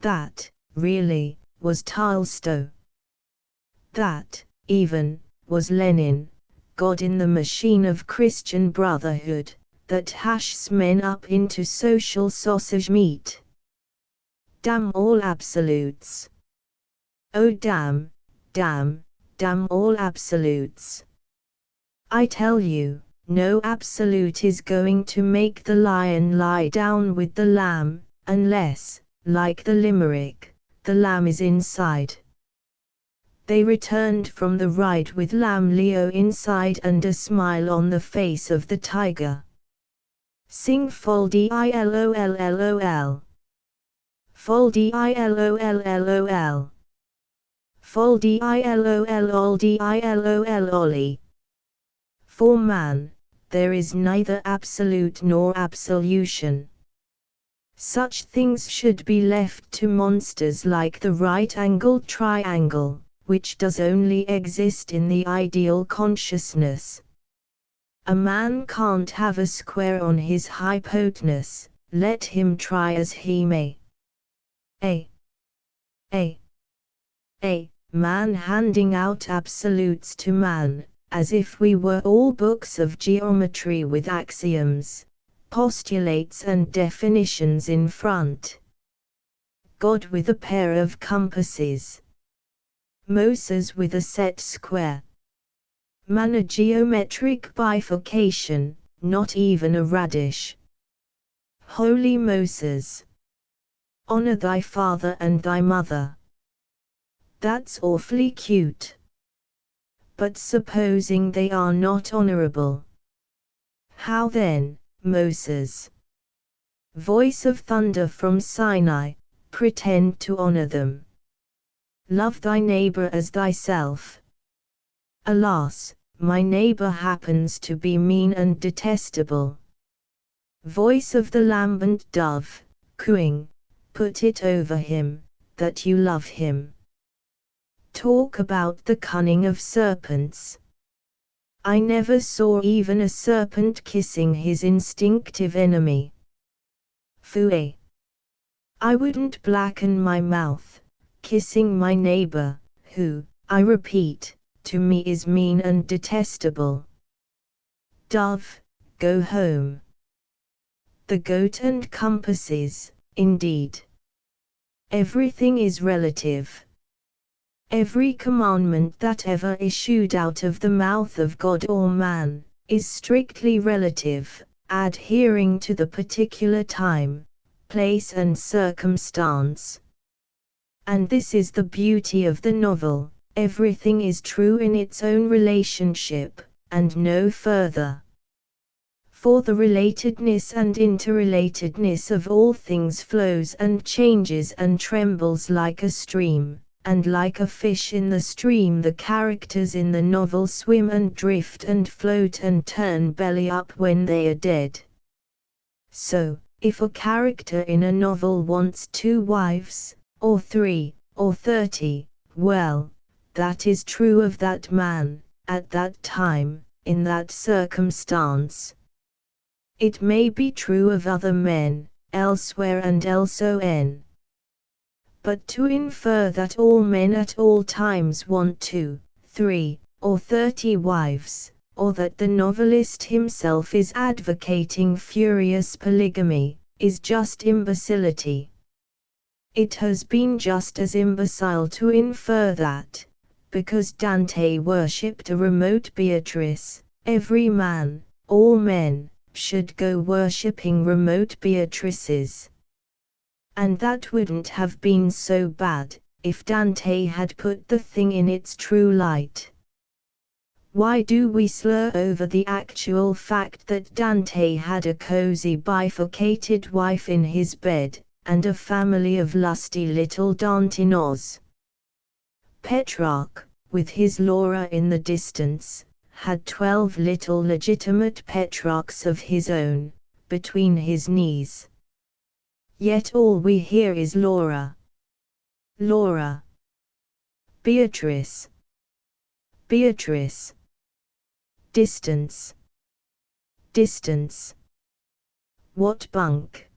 That, really, was Tolstoy. That, even, was Lenin, God in the machine of Christian brotherhood, that hashes men up into social sausage meat. Damn all absolutes. Oh damn, damn, damn all absolutes. I tell you, no absolute is going to make the lion lie down with the lamb, unless, like the limerick, the lamb is inside. They returned from the ride with Lamb Leo inside and a smile on the face of the tiger. Sing Foldy ILOLLOL. Foldy ILOLLOL. Foldy ILOLLOLD ILOLLOLly. For man, there is neither absolute nor absolution. Such things should be left to monsters like the right-angled triangle, which does only exist in the ideal consciousness. A man can't have a square on his hypotenuse, let him try as he may. A man handing out absolutes to man, as if we were all books of geometry with axioms, postulates and definitions in front. God with a pair of compasses. Moses with a set square. Man a geometric bifurcation, not even a radish. Holy Moses. Honor thy father and thy mother. That's awfully cute. But supposing they are not honorable. How then, Moses? Voice of thunder from Sinai, pretend to honor them. Love thy neighbor as thyself. Alas, my neighbor happens to be mean and detestable. Voice of the lambent dove, cooing, put it over him, that you love him. Talk about the cunning of serpents. I never saw even a serpent kissing his instinctive enemy. Phooey. I wouldn't blacken my mouth, kissing my neighbor, who, I repeat, to me is mean and detestable. Dove, go home. The goat and compasses, indeed. Everything is relative. Every commandment that ever issued out of the mouth of God or man, is strictly relative, adhering to the particular time, place and circumstance. And this is the beauty of the novel, everything is true in its own relationship, and no further. For the relatedness and interrelatedness of all things flows and changes and trembles like a stream, and like a fish in the stream the characters in the novel swim and drift and float and turn belly up when they are dead. So, if a character in a novel wants 2 wives, or 3, or 30, well, that is true of that man, at that time, in that circumstance. It may be true of other men, elsewhere and elseon. But to infer that all men at all times want 2, 3, or 30 wives, or that the novelist himself is advocating furious polygamy, is just imbecility. It has been just as imbecile to infer that, because Dante worshipped a remote Beatrice, every man, all men, should go worshipping remote Beatrices. And that wouldn't have been so bad, if Dante had put the thing in its true light. Why do we slur over the actual fact that Dante had a cozy bifurcated wife in his bed, and a family of lusty little Dantinos? Petrarch, with his Laura in the distance, had 12 little legitimate Petrarchs of his own, between his knees. Yet all we hear is Laura. Laura. Beatrice. Beatrice. Distance. Distance. What bunk?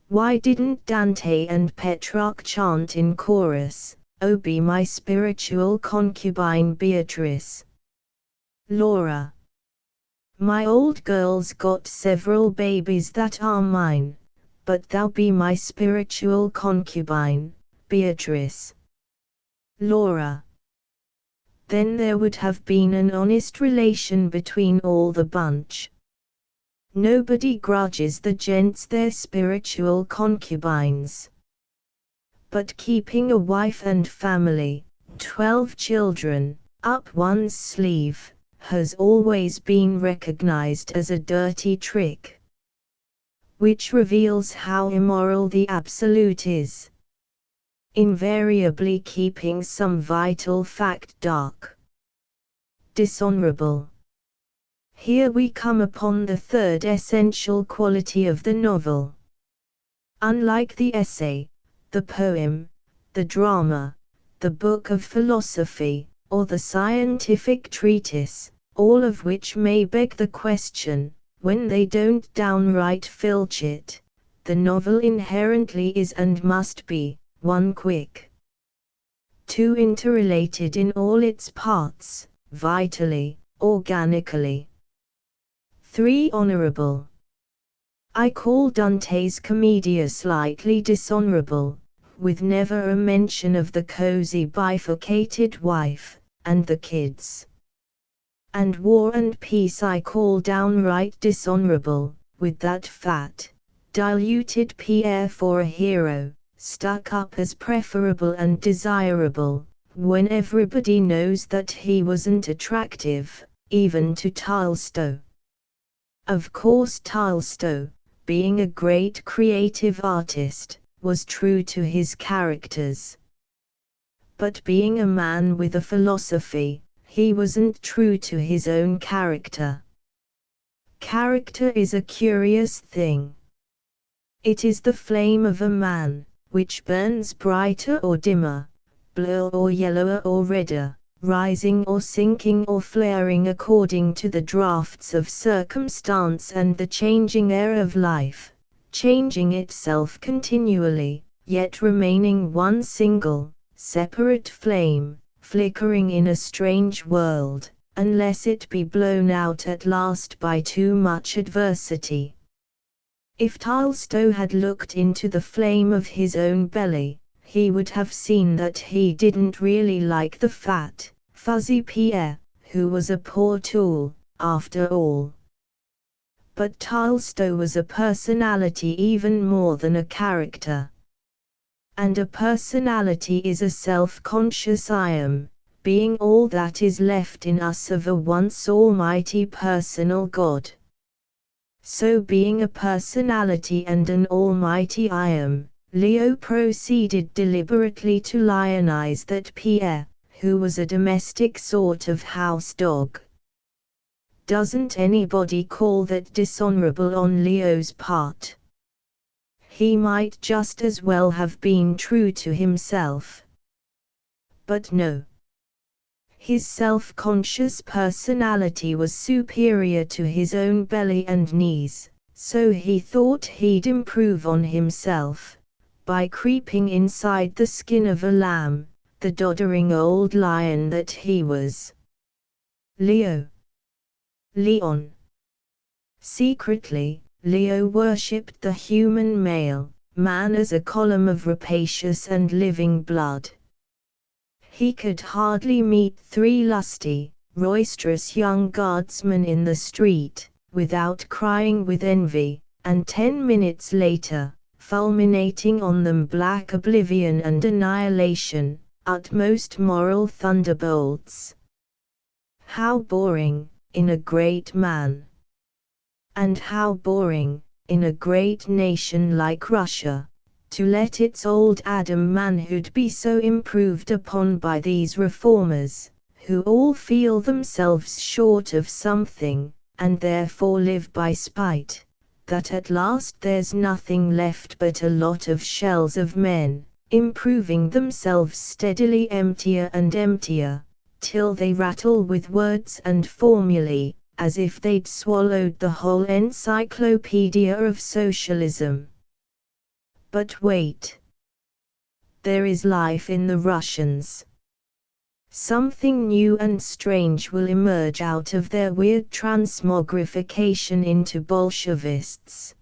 Why didn't Dante and Petrarch chant in chorus, "Oh be my spiritual concubine Beatrice"? Laura. My old girl's got several babies that are mine, but thou be my spiritual concubine, Beatrice. Laura. Then there would have been an honest relation between all the bunch. Nobody grudges the gents their spiritual concubines. But keeping a wife and family, 12 children, up one's sleeve, has always been recognized as a dirty trick. Which reveals how immoral the absolute is. Invariably keeping some vital fact dark. Dishonorable. Here we come upon the third essential quality of the novel. Unlike the essay, the poem, the drama, the book of philosophy, or the scientific treatise, all of which may beg the question, when they don't downright filch it, the novel inherently is and must be, 1 quick, 2 interrelated in all its parts, vitally, organically, 3 honorable. I call Dante's Commedia slightly dishonorable, with never a mention of the cozy bifurcated wife, and the kids. And War and Peace I call downright dishonorable, with that fat, diluted Pierre for a hero, stuck up as preferable and desirable, when everybody knows that he wasn't attractive, even to Tolstoy. Of course Tolstoy, being a great creative artist, was true to his characters. But being a man with a philosophy, he wasn't true to his own character. Character is a curious thing. It is the flame of a man, which burns brighter or dimmer, bluer or yellower or redder, rising or sinking or flaring according to the drafts of circumstance and the changing air of life, changing itself continually, yet remaining one single, separate flame, flickering in a strange world, unless it be blown out at last by too much adversity. If Tolstoy had looked into the flame of his own belly, he would have seen that he didn't really like the fat, fuzzy Pierre, who was a poor tool, after all. But Tolstoy was a personality even more than a character. And a personality is a self-conscious I am, being all that is left in us of a once almighty personal God. So being a personality and an almighty I am, Leo proceeded deliberately to lionize that Pierre, who was a domestic sort of house dog. Doesn't anybody call that dishonorable on Leo's part? He might just as well have been true to himself. But no. His self-conscious personality was superior to his own belly and knees, so he thought he'd improve on himself, by creeping inside the skin of a lamb, the doddering old lion that he was. Leon. Secretly, Leo worshipped the human male, man as a column of rapacious and living blood. He could hardly meet 3 lusty, roisterous young guardsmen in the street, without crying with envy, and 10 minutes later, fulminating on them black oblivion and annihilation, utmost moral thunderbolts. How boring, in a great man! And how boring, in a great nation like Russia, to let its old Adam manhood be so improved upon by these reformers, who all feel themselves short of something, and therefore live by spite, that at last there's nothing left but a lot of shells of men, improving themselves steadily emptier and emptier, till they rattle with words and formulae, as if they'd swallowed the whole encyclopedia of socialism. But wait. There is life in the Russians. Something new and strange will emerge out of their weird transmogrification into Bolshevists.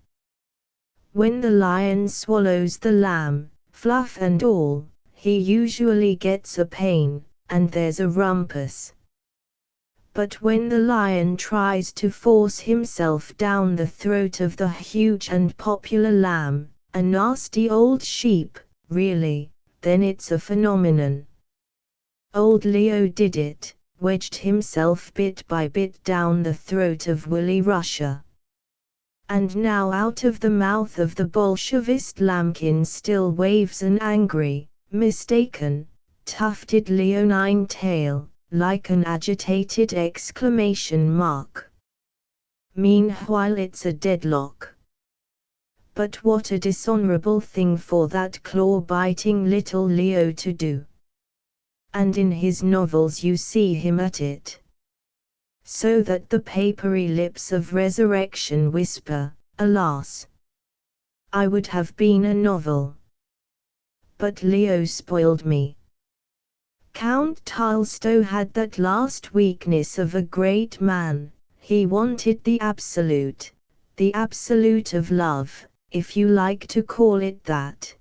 When the lion swallows the lamb, fluff and all, he usually gets a pain, and there's a rumpus. But when the lion tries to force himself down the throat of the huge and popular lamb, a nasty old sheep, really, then it's a phenomenon. Old Leo did it, wedged himself bit by bit down the throat of woolly Russia. And now out of the mouth of the Bolshevist lambkin still waves an angry, mistaken, tufted leonine tail, like an agitated exclamation mark. Meanwhile it's a deadlock. But what a dishonorable thing for that claw-biting little Leo to do. And in his novels you see him at it. So that the papery lips of resurrection whisper, alas! I would have been a novel. But Leo spoiled me. Count Tolstoy had that last weakness of a great man, he wanted the absolute of love, if you like to call it that.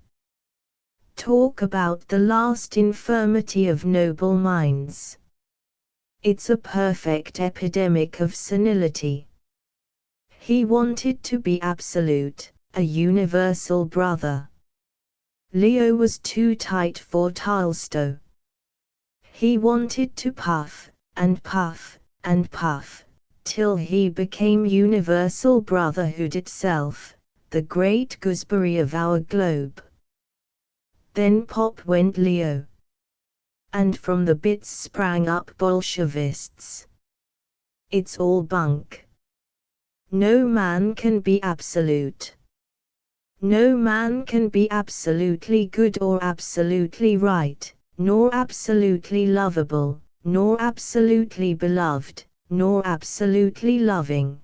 Talk about the last infirmity of noble minds. It's a perfect epidemic of senility. He wanted to be absolute, a universal brother. Leo was too tight for Tolstoy. He wanted to puff, and puff, and puff, till he became universal brotherhood itself, the great gooseberry of our globe. Then pop went Leo. And from the bits sprang up Bolshevists. It's all bunk. No man can be absolute. No man can be absolutely good or absolutely right, nor absolutely lovable, nor absolutely beloved, nor absolutely loving.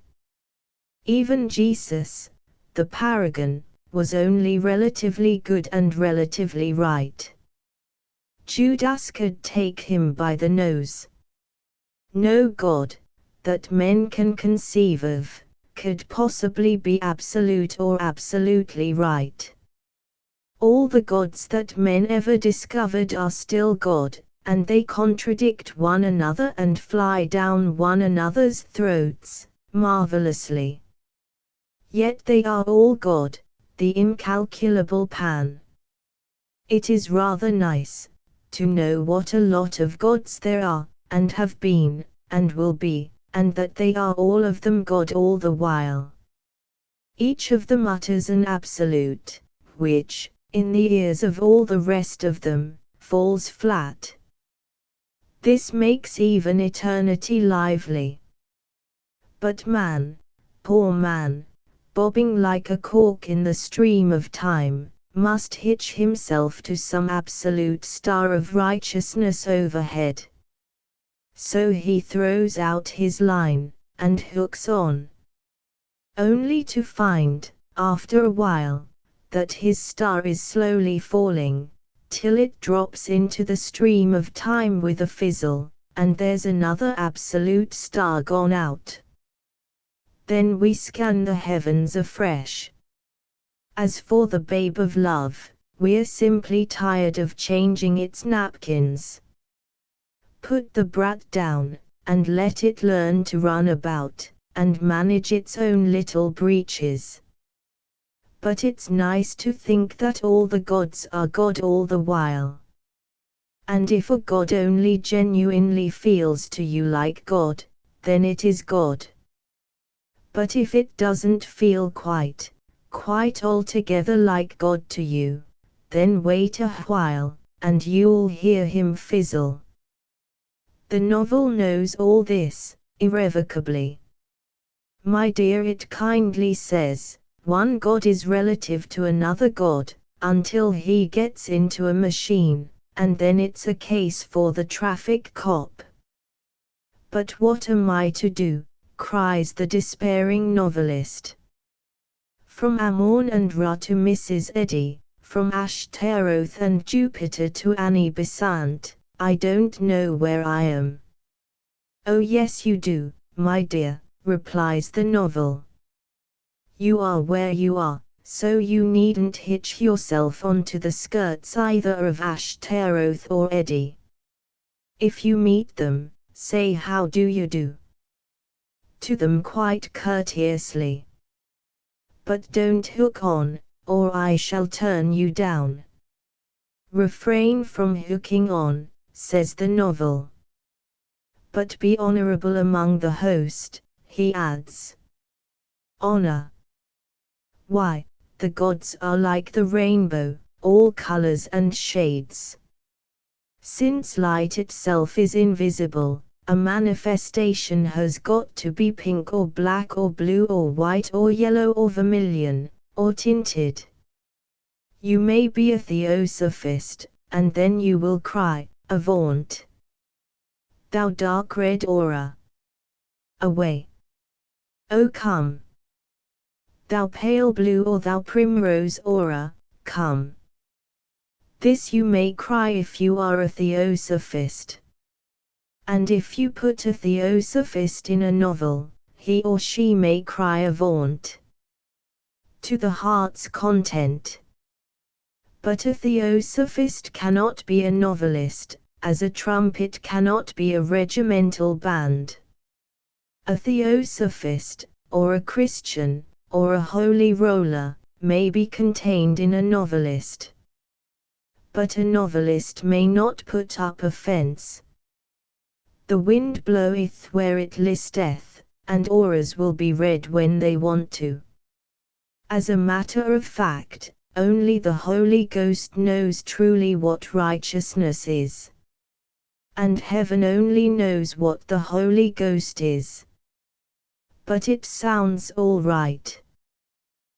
Even Jesus, the paragon, was only relatively good and relatively right. Judas could take him by the nose. No God, that men can conceive of, could possibly be absolute or absolutely right. All the gods that men ever discovered are still God, and they contradict one another and fly down one another's throats, marvelously. Yet they are all God, the incalculable Pan. It is rather nice to know what a lot of gods there are, and have been, and will be, and that they are all of them God all the while. Each of them utters an absolute, which, in the ears of all the rest of them, falls flat. This makes even eternity lively. But man, poor man, bobbing like a cork in the stream of time, must hitch himself to some absolute star of righteousness overhead. So he throws out his line, and hooks on. Only to find, after a while, that his star is slowly falling, till it drops into the stream of time with a fizzle, and there's another absolute star gone out. Then we scan the heavens afresh. As for the babe of love, we're simply tired of changing its napkins. Put the brat down, and let it learn to run about, and manage its own little breeches. But it's nice to think that all the gods are God all the while. And if a god only genuinely feels to you like God, then it is God. But if it doesn't feel quite altogether like God to you, then wait a while, and you'll hear him fizzle. The novel knows all this, irrevocably. My dear, it kindly says, one God is relative to another God, until he gets into a machine, and then it's a case for the traffic cop. But what am I to do? Cries the despairing novelist. From Ammon and Ra to Mrs. Eddy, from Ashtaroth and Jupiter to Annie Besant, I don't know where I am. Oh yes you do, my dear, replies the novel. You are where you are, so you needn't hitch yourself onto the skirts either of Ashtaroth or Eddy. If you meet them, say how do you do to them quite courteously. But don't hook on, or I shall turn you down. Refrain from hooking on, says the novel. But be honorable among the host, he adds. Honor. Why, the gods are like the rainbow, all colors and shades. Since light itself is invisible, a manifestation has got to be pink or black or blue or white or yellow or vermilion, or tinted. You may be a theosophist, and then you will cry, Avaunt! Thou dark red aura! Away! Oh come! Thou pale blue or thou primrose aura, come! This you may cry if you are a theosophist. And if you put a theosophist in a novel, he or she may cry Avaunt! To the heart's content. But a theosophist cannot be a novelist, as a trumpet cannot be a regimental band. A theosophist, or a Christian, or a holy roller, may be contained in a novelist. But a novelist may not put up a fence. The wind bloweth where it listeth, and auras will be read when they want to. As a matter of fact, only the Holy Ghost knows truly what righteousness is. And heaven only knows what the Holy Ghost is. But it sounds all right.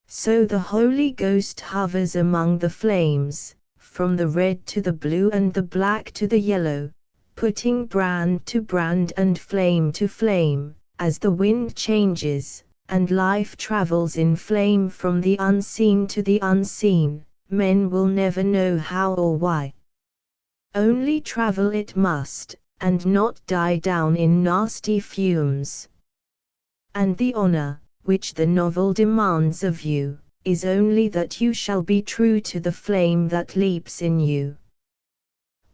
So the Holy Ghost hovers among the flames, from the red to the blue and the black to the yellow, putting brand to brand and flame to flame, as the wind changes, and life travels in flame from the unseen to the unseen, men will never know how or why. Only travel it must, and not die down in nasty fumes. And the honor, which the novel demands of you, is only that you shall be true to the flame that leaps in you.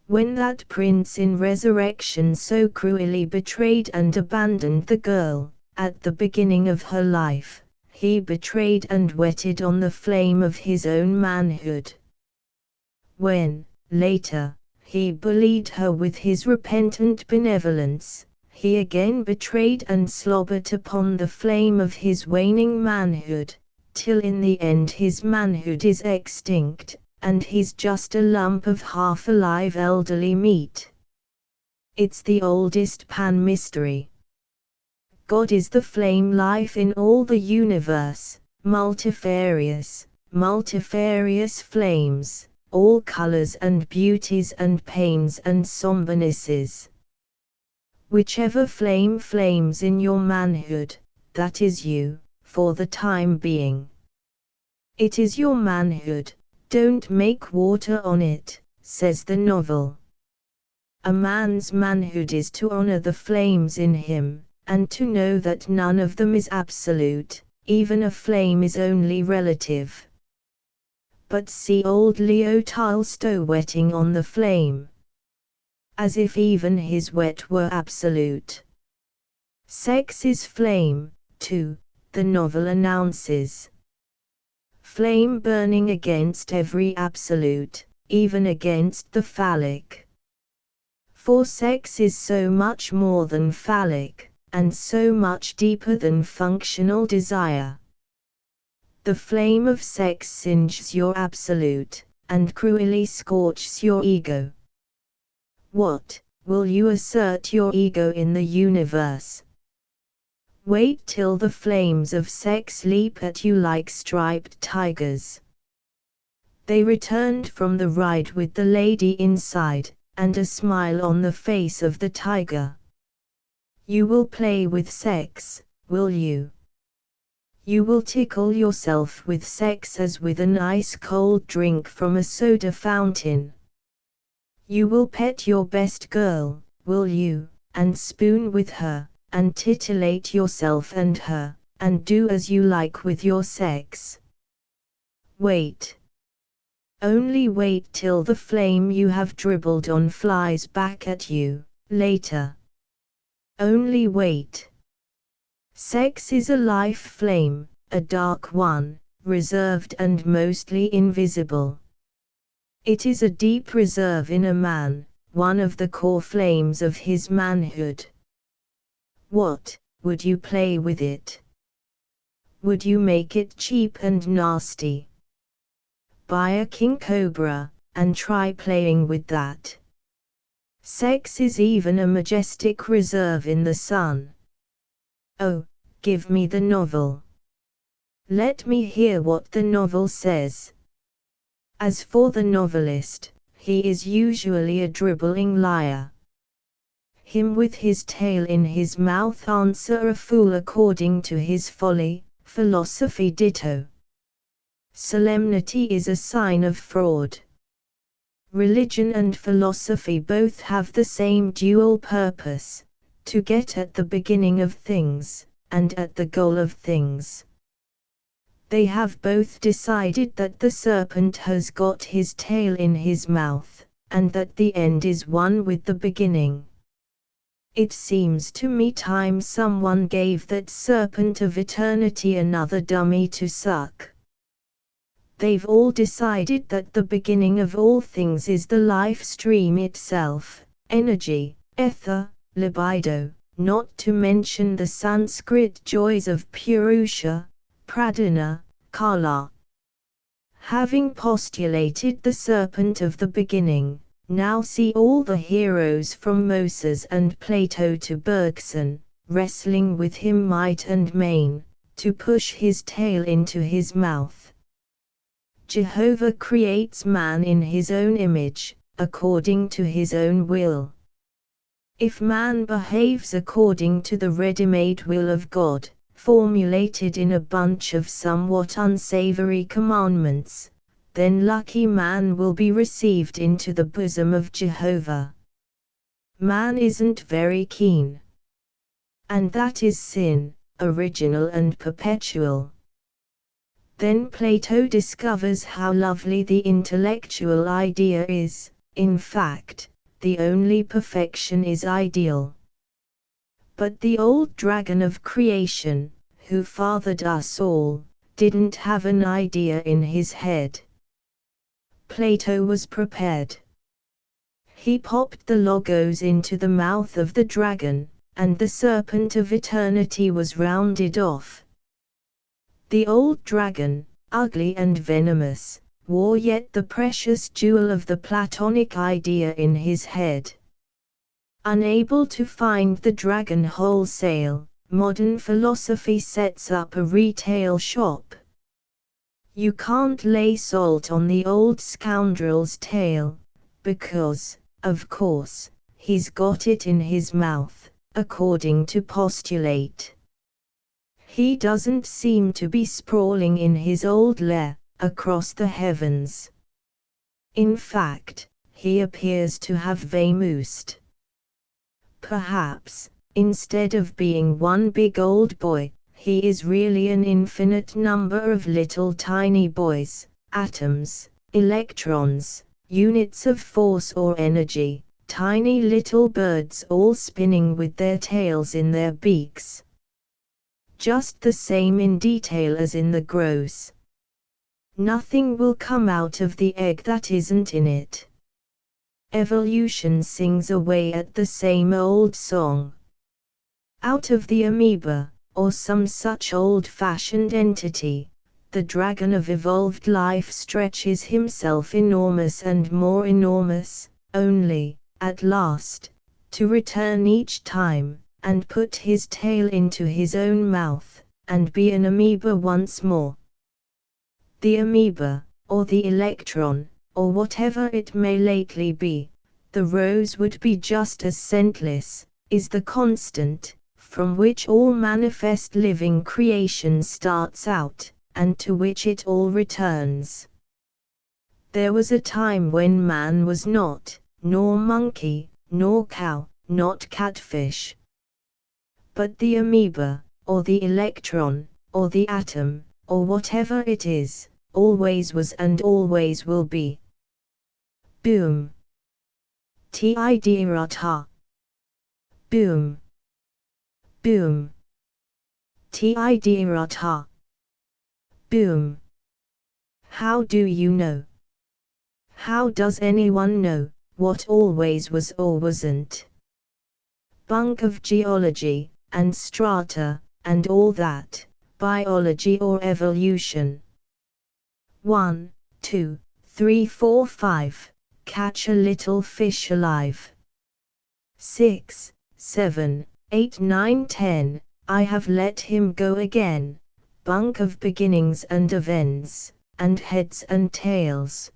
When that prince in Resurrection so cruelly betrayed and abandoned the girl, at the beginning of her life, he betrayed and whetted on the flame of his own manhood. When, later, he bullied her with his repentant benevolence, he again betrayed and slobbered upon the flame of his waning manhood, till in the end his manhood is extinct, and he's just a lump of half-alive elderly meat. It's the oldest Pan mystery. God is the flame life in all the universe, multifarious flames, all colors and beauties and pains and sombernesses. Whichever flame flames in your manhood, that is you, for the time being. It is your manhood, don't make water on it, says the novel. A man's manhood is to honor the flames in him, and to know that none of them is absolute, even a flame is only relative. But see old Leo Tolstoy wetting on the flame. As if even his wet were absolute. Sex is flame, too, the novel announces. Flame burning against every absolute, even against the phallic. For sex is so much more than phallic, and so much deeper than functional desire. The flame of sex singes your absolute, and cruelly scorches your ego. What, will you assert your ego in the universe? Wait till the flames of sex leap at you like striped tigers. They returned from the ride with the lady inside, and a smile on the face of the tiger. You will play with sex, will you? You will tickle yourself with sex as with an ice-cold drink from a soda fountain. You will pet your best girl, will you, and spoon with her, and titillate yourself and her, and do as you like with your sex. Wait. Only wait till the flame you have dribbled on flies back at you, later. Only wait. Sex is a life flame, a dark one, reserved and mostly invisible. It is a deep reserve in a man, one of the core flames of his manhood. What, would you play with it? Would you make it cheap and nasty? Buy a king cobra, and try playing with that. Sex is even a majestic reserve in the sun. Oh, give me the novel. Let me hear what the novel says. As for the novelist, he is usually a dribbling liar. Him with his tail in his mouth answer a fool according to his folly, philosophy ditto. Solemnity is a sign of fraud. Religion and philosophy both have the same dual purpose, to get at the beginning of things, and at the goal of things. They have both decided that the serpent has got his tail in his mouth, and that the end is one with the beginning. It seems to me time someone gave that serpent of eternity another dummy to suck. They've all decided that the beginning of all things is the life stream itself, energy, ether, libido, not to mention the Sanskrit joys of Purusha, Pradhana, Kala. Having postulated the serpent of the beginning, now see all the heroes from Moses and Plato to Bergson, wrestling with him might and main, to push his tail into his mouth. Jehovah creates man in his own image, according to his own will. If man behaves according to the ready-made will of God, formulated in a bunch of somewhat unsavory commandments, then lucky man will be received into the bosom of Jehovah. Man isn't very keen. And that is sin, original and perpetual. Then Plato discovers how lovely the intellectual idea is, in fact, the only perfection is ideal. But the old dragon of creation, who fathered us all, didn't have an idea in his head. Plato was prepared. He popped the logos into the mouth of the dragon, and the serpent of eternity was rounded off. The old dragon, ugly and venomous, wore yet the precious jewel of the Platonic idea in his head. Unable to find the dragon wholesale, modern philosophy sets up a retail shop. You can't lay salt on the old scoundrel's tail, because, of course, he's got it in his mouth, according to postulate. He doesn't seem to be sprawling in his old lair, across the heavens. In fact, he appears to have vamoosed. Perhaps, instead of being one big old boy, he is really an infinite number of little tiny boys, atoms, electrons, units of force or energy, tiny little birds all spinning with their tails in their beaks. Just the same in detail as in the gross. Nothing will come out of the egg that isn't in it. Evolution sings away at the same old song. Out of the amoeba, or some such old-fashioned entity, the dragon of evolved life stretches himself enormous and more enormous, only, at last, to return each time, and put his tail into his own mouth, and be an amoeba once more. The amoeba, or the electron, or whatever it may lately be, the rose would be just as scentless, is the constant, from which all manifest living creation starts out, and to which it all returns. There was a time when man was not, nor monkey, nor cow, not catfish. But the amoeba, or the electron, or the atom, or whatever it is, always was and always will be. Boom. Tidirata. Boom. Boom. Tidirata. Boom. How do you know? How does anyone know what always was or wasn't? Bunk of geology, and strata, and all that, biology or evolution. 1, 2, 3, 4, 5, catch a little fish alive. 6, 7, 8, 9, 10, I have let him go again, bunk of beginnings and of ends, and heads and tails.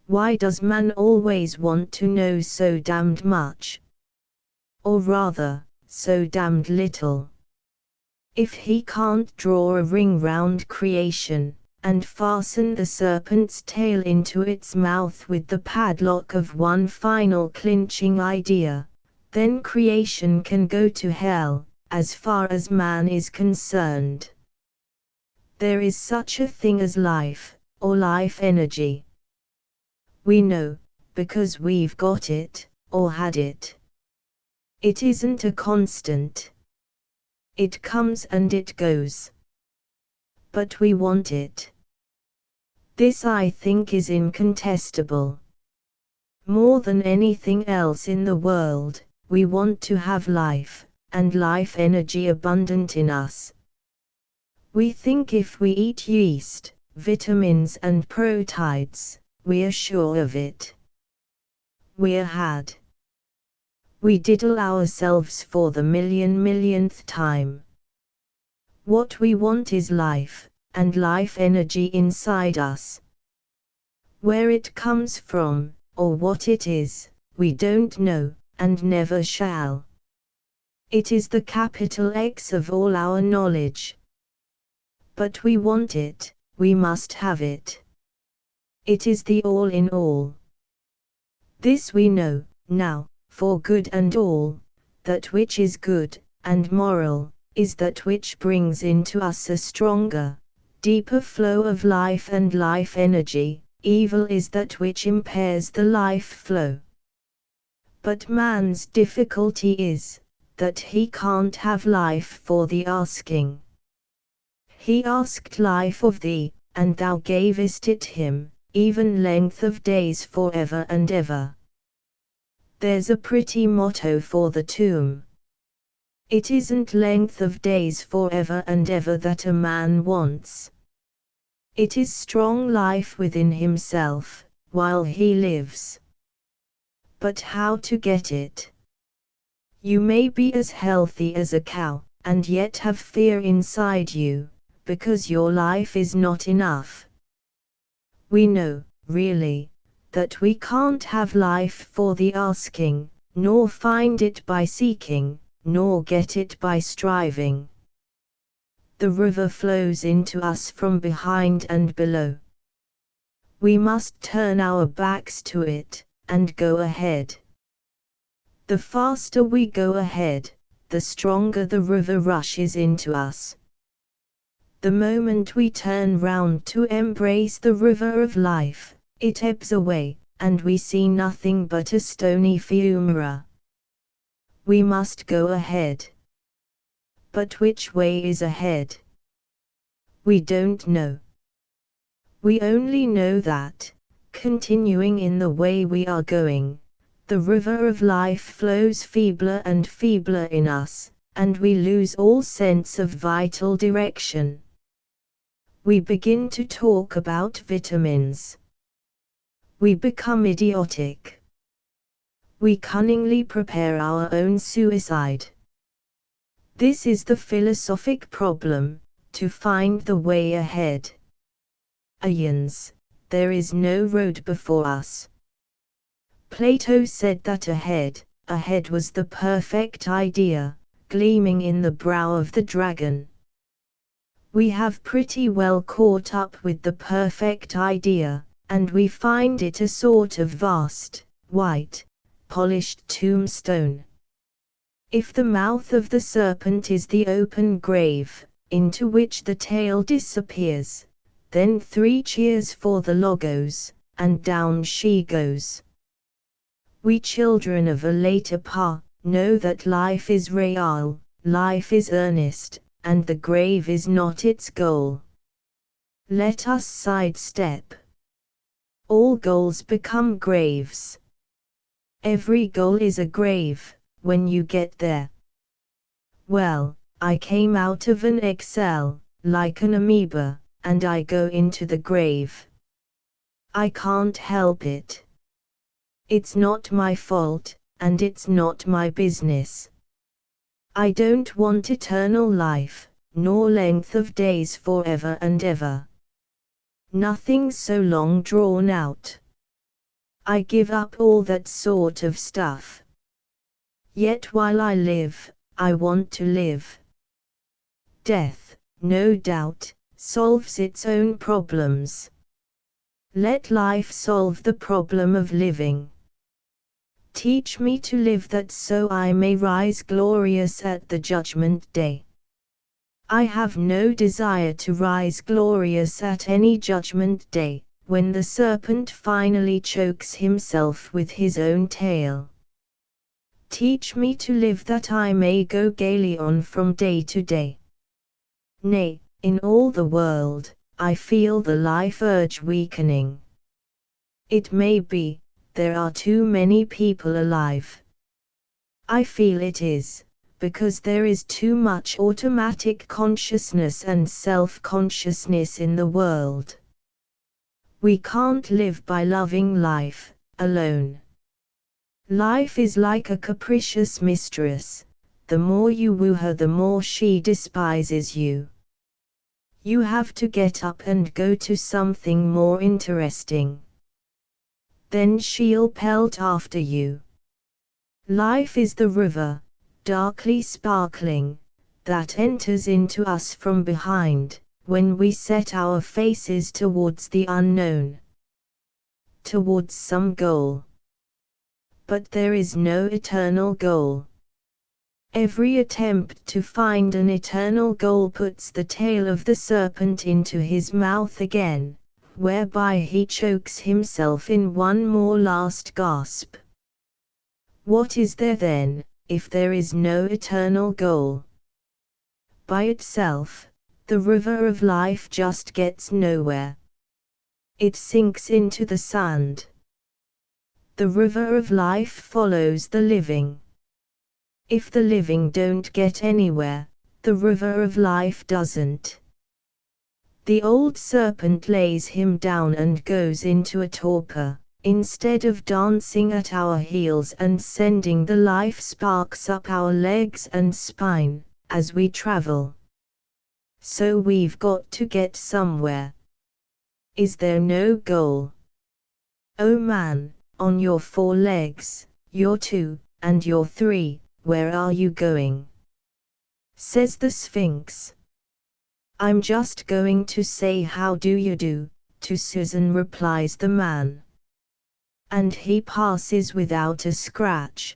Why does man always want to know so damned much? Or rather, so damned little? If he can't draw a ring round creation, and fasten the serpent's tail into its mouth with the padlock of one final clinching idea, then creation can go to hell, as far as man is concerned. There is such a thing as life, or life energy. We know, because we've got it, or had it. It isn't a constant. It comes and it goes. But we want it. This I think is incontestable. More than anything else in the world, we want to have life, and life energy abundant in us. We think if we eat yeast, vitamins and proteids, we're sure of it. We're had. We diddle ourselves for the millionth time. What we want is life, and life energy inside us. Where it comes from, or what it is, we don't know, and never shall. It is the capital X of all our knowledge. But we want it, we must have it. It is the all in all. This we know, now, for good and all, that which is good, and moral, is that which brings into us a stronger, deeper flow of life and life energy, evil is that which impairs the life flow. But man's difficulty is, that he can't have life for the asking. He asked life of thee, and thou gavest it him, even length of days forever and ever. There's a pretty motto for the tomb. It isn't length of days forever and ever that a man wants. It is strong life within himself, while he lives. But how to get it? You may be as healthy as a cow, and yet have fear inside you, because your life is not enough. We know, really, that we can't have life for the asking, nor find it by seeking, nor get it by striving. The river flows into us from behind and below. We must turn our backs to it, and go ahead. The faster we go ahead, the stronger the river rushes into us. The moment we turn round to embrace the river of life, it ebbs away, and we see nothing but a stony ephemera. We must go ahead. But which way is ahead? We don't know. We only know that, continuing in the way we are going, the river of life flows feebler and feebler in us, and we lose all sense of vital direction. We begin to talk about vitamins. We become idiotic. We cunningly prepare our own suicide. This is the philosophic problem, to find the way ahead. Aeons, there is no road before us. Plato said that ahead was the perfect idea, gleaming in the brow of the dragon. We have pretty well caught up with the perfect idea, and we find it a sort of vast, white, polished tombstone. If the mouth of the serpent is the open grave, into which the tail disappears, then 3 cheers for the Logos, and down she goes. We children of a later know that life is real, life is earnest, and the grave is not its goal. Let us sidestep. All goals become graves. Every goal is a grave, when you get there. Well, I came out of an XL, like an amoeba, and I go into the grave. I can't help it. It's not my fault, and it's not my business. I don't want eternal life, nor length of days forever and ever. Nothing so long drawn out. I give up all that sort of stuff. Yet while I live, I want to live. Death, no doubt, solves its own problems. Let life solve the problem of living. Teach me to live that so I may rise glorious at the judgment day. I have no desire to rise glorious at any judgment day, when the serpent finally chokes himself with his own tail. Teach me to live that I may go gaily on from day to day. Nay, in all the world, I feel the life urge weakening. It may be, there are too many people alive. I feel it is, because there is too much automatic consciousness and self-consciousness in the world. We can't live by loving life, alone. Life is like a capricious mistress, the more you woo her the more she despises you. You have to get up and go to something more interesting. Then she'll pelt after you. Life is the river, darkly sparkling, that enters into us from behind, when we set our faces towards the unknown. Towards some goal. But there is no eternal goal. Every attempt to find an eternal goal puts the tail of the serpent into his mouth again, whereby he chokes himself in one more last gasp. What is there then, if there is no eternal goal? By itself, the river of life just gets nowhere. It sinks into the sand. The river of life follows the living. If the living don't get anywhere, the river of life doesn't. The old serpent lays him down and goes into a torpor, instead of dancing at our heels and sending the life sparks up our legs and spine, as we travel. So we've got to get somewhere. Is there no goal? Oh man, on your 4 legs, your 2, and your 3, where are you going? Says the Sphinx. I'm just going to say how do you do, to Susan, replies the man. And he passes without a scratch.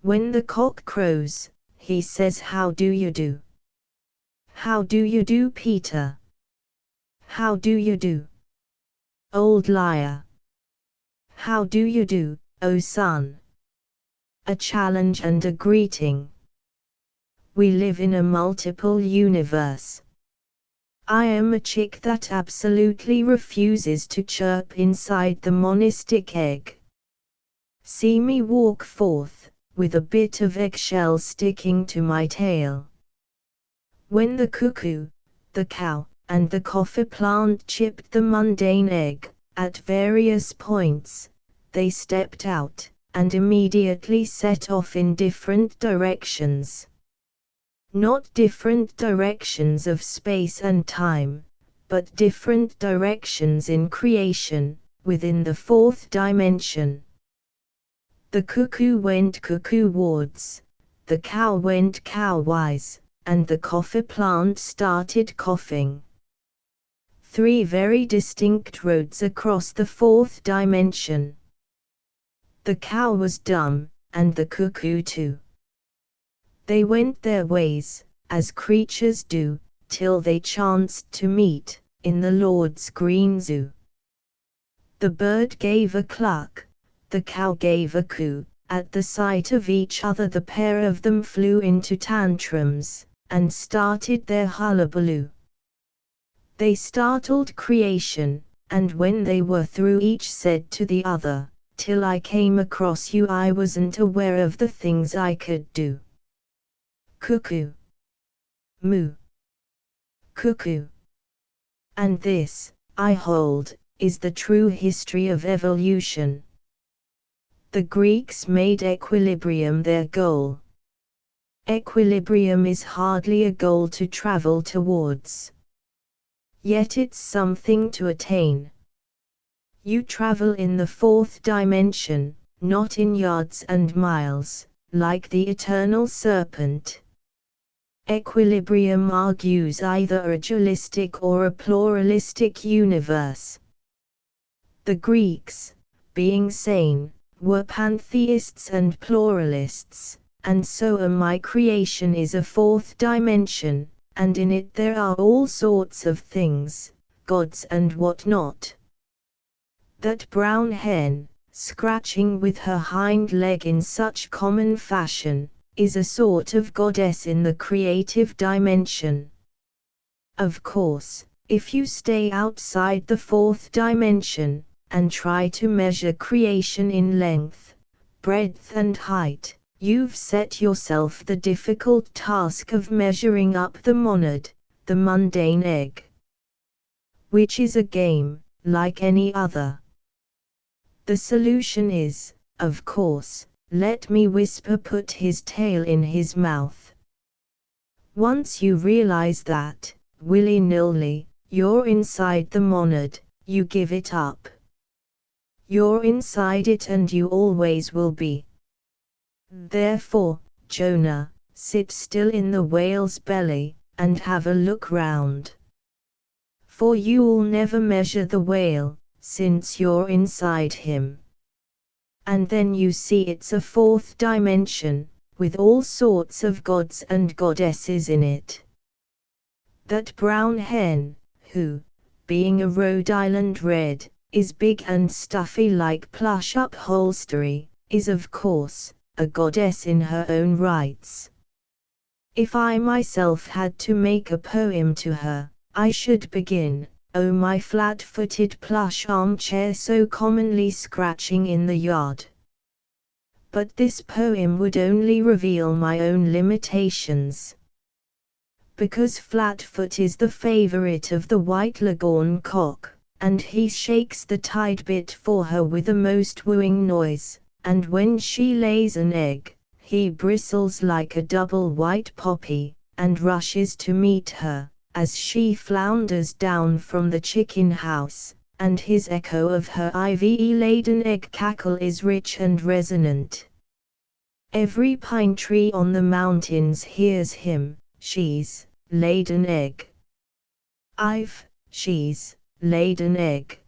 When the cock crows, he says how do you do? How do you do, Peter? How do you do? Old liar. How do you do, oh son? A challenge and a greeting. We live in a multiple universe. I am a chick that absolutely refuses to chirp inside the monastic egg. See me walk forth, with a bit of eggshell sticking to my tail. When the cuckoo, the cow, and the coffee plant chipped the mundane egg, at various points, they stepped out, and immediately set off in different directions. Not different directions of space and time, but different directions in creation, within the 4th dimension. The cuckoo went cuckoo-wards, the cow went cow-wise, and the coffee plant started coughing. 3 very distinct roads across the 4th dimension. The cow was dumb, and the cuckoo too. They went their ways, as creatures do, till they chanced to meet, in the Lord's green zoo. The bird gave a cluck, the cow gave a coo, at the sight of each other the pair of them flew into tantrums, and started their hullabaloo. They startled creation, and when they were through each said to the other, "Till I came across you I wasn't aware of the things I could do." Cuckoo. Moo. Cuckoo. And this, I hold, is the true history of evolution. The Greeks made equilibrium their goal. Equilibrium is hardly a goal to travel towards. Yet it's something to attain. You travel in the 4th dimension, not in yards and miles, like the eternal serpent. Equilibrium argues either a dualistic or a pluralistic universe. The Greeks, being sane, were pantheists and pluralists, and so my creation is a 4th dimension, and in it there are all sorts of things, gods and what not. That brown hen, scratching with her hind leg in such common fashion, is a sort of goddess in the creative dimension. Of course, if you stay outside the 4th dimension, and try to measure creation in length, breadth and height, you've set yourself the difficult task of measuring up the monad, the mundane egg. Which is a game, like any other. The solution is, of course, let me whisper, put his tail in his mouth. Once you realize that, willy-nilly, you're inside the monad, you give it up. You're inside it and you always will be. Therefore, Jonah, sit still in the whale's belly, and have a look round. For you'll never measure the whale, since you're inside him. And then you see it's a 4th dimension, with all sorts of gods and goddesses in it. That brown hen, who, being a Rhode Island red, is big and stuffy like plush upholstery, is of course, a goddess in her own rights. If I myself had to make a poem to her, I should begin, oh my flat-footed plush armchair so commonly scratching in the yard. But this poem would only reveal my own limitations. Because Flatfoot is the favorite of the white leghorn cock, and he shakes the tide bit for her with a most wooing noise, and when she lays an egg, he bristles like a double white poppy, and rushes to meet her, as she flounders down from the chicken house, and his echo of her ivy-laden egg cackle is rich and resonant. Every pine tree on the mountains hears him. She's laid an egg. She's laid an egg.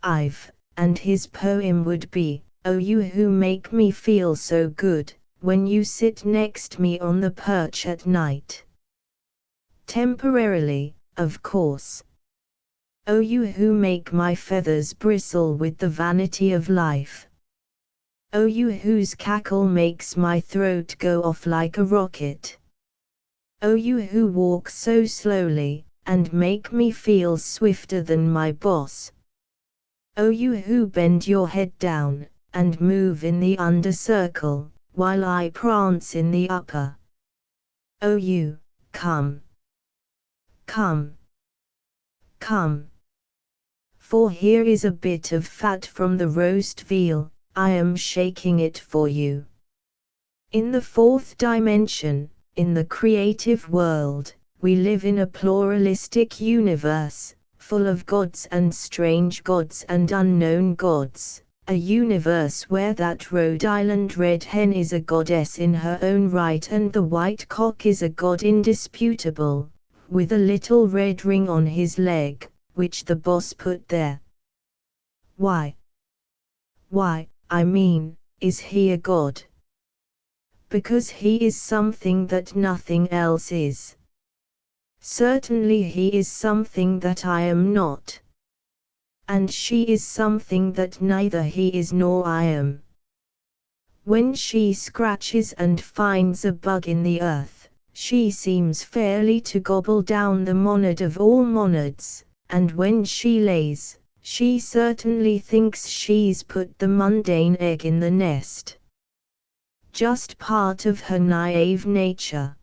And his poem would be, oh you who make me feel so good, when you sit next me on the perch at night. Temporarily, of course. Oh you who make my feathers bristle with the vanity of life. Oh you whose cackle makes my throat go off like a rocket. Oh you who walk so slowly, and make me feel swifter than my boss. Oh you who bend your head down, and move in the under circle, while I prance in the upper. Oh you, come. Come. Come. For here is a bit of fat from the roast veal, I am shaking it for you. In the fourth dimension, in the creative world, we live in a pluralistic universe, full of gods and strange gods and unknown gods, a universe where that Rhode Island red hen is a goddess in her own right and the white cock is a god indisputable, with a little red ring on his leg, which the boss put there. Why, I mean, is he a god? Because he is something that nothing else is. Certainly he is something that I am not. And she is something that neither he is nor I am. When she scratches and finds a bug in the earth, she seems fairly to gobble down the monad of all monads, and when she lays, she certainly thinks she's put the mundane egg in the nest. Just part of her naive nature.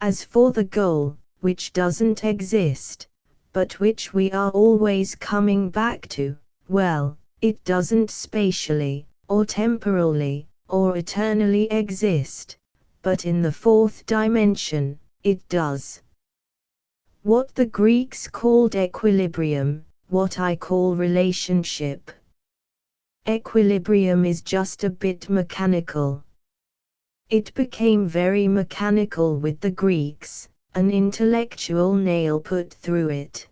As for the goal, which doesn't exist, but which we are always coming back to, well, it doesn't spatially, or temporally, or eternally exist, but in the fourth dimension, it does. What the Greeks called equilibrium, what I call relationship. Equilibrium is just a bit mechanical. It became very mechanical with the Greeks, an intellectual nail put through it.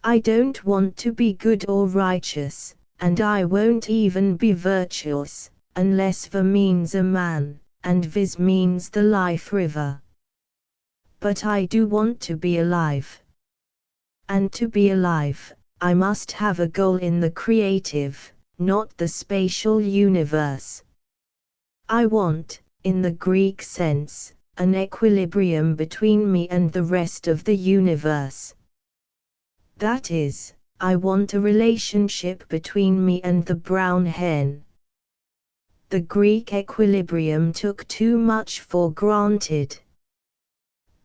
I don't want to be good or righteous, and I won't even be virtuous, unless V means a man, and vis means the life river. But I do want to be alive. And to be alive, I must have a goal in the creative, not the spatial universe. I want, in the Greek sense, an equilibrium between me and the rest of the universe. That is, I want a relationship between me and the brown hen. The Greek equilibrium took too much for granted.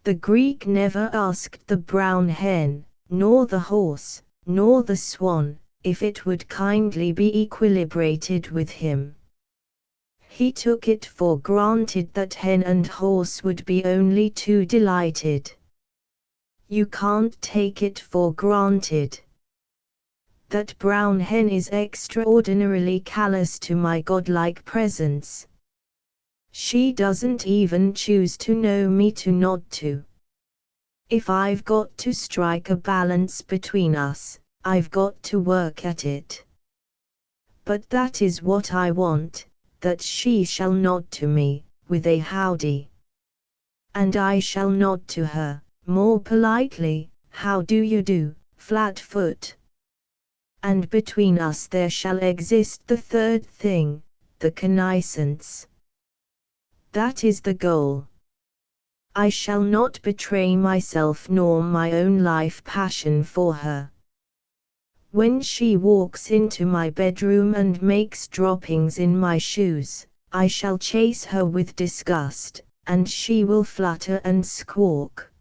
The Greek never asked the brown hen, nor the horse, nor the swan, if it would kindly be equilibrated with him. He took it for granted that hen and horse would be only too delighted. You can't take it for granted. That brown hen is extraordinarily callous to my godlike presence. She doesn't even choose to know me to nod to. If I've got to strike a balance between us, I've got to work at it. But that is what I want, that she shall nod to me, with a howdy. And I shall nod to her, more politely, how do you do, Flatfoot? And between us there shall exist the third thing, the connivance. That is the goal. I shall not betray myself nor my own life passion for her. When she walks into my bedroom and makes droppings in my shoes, I shall chase her with disgust, and she will flutter and squawk.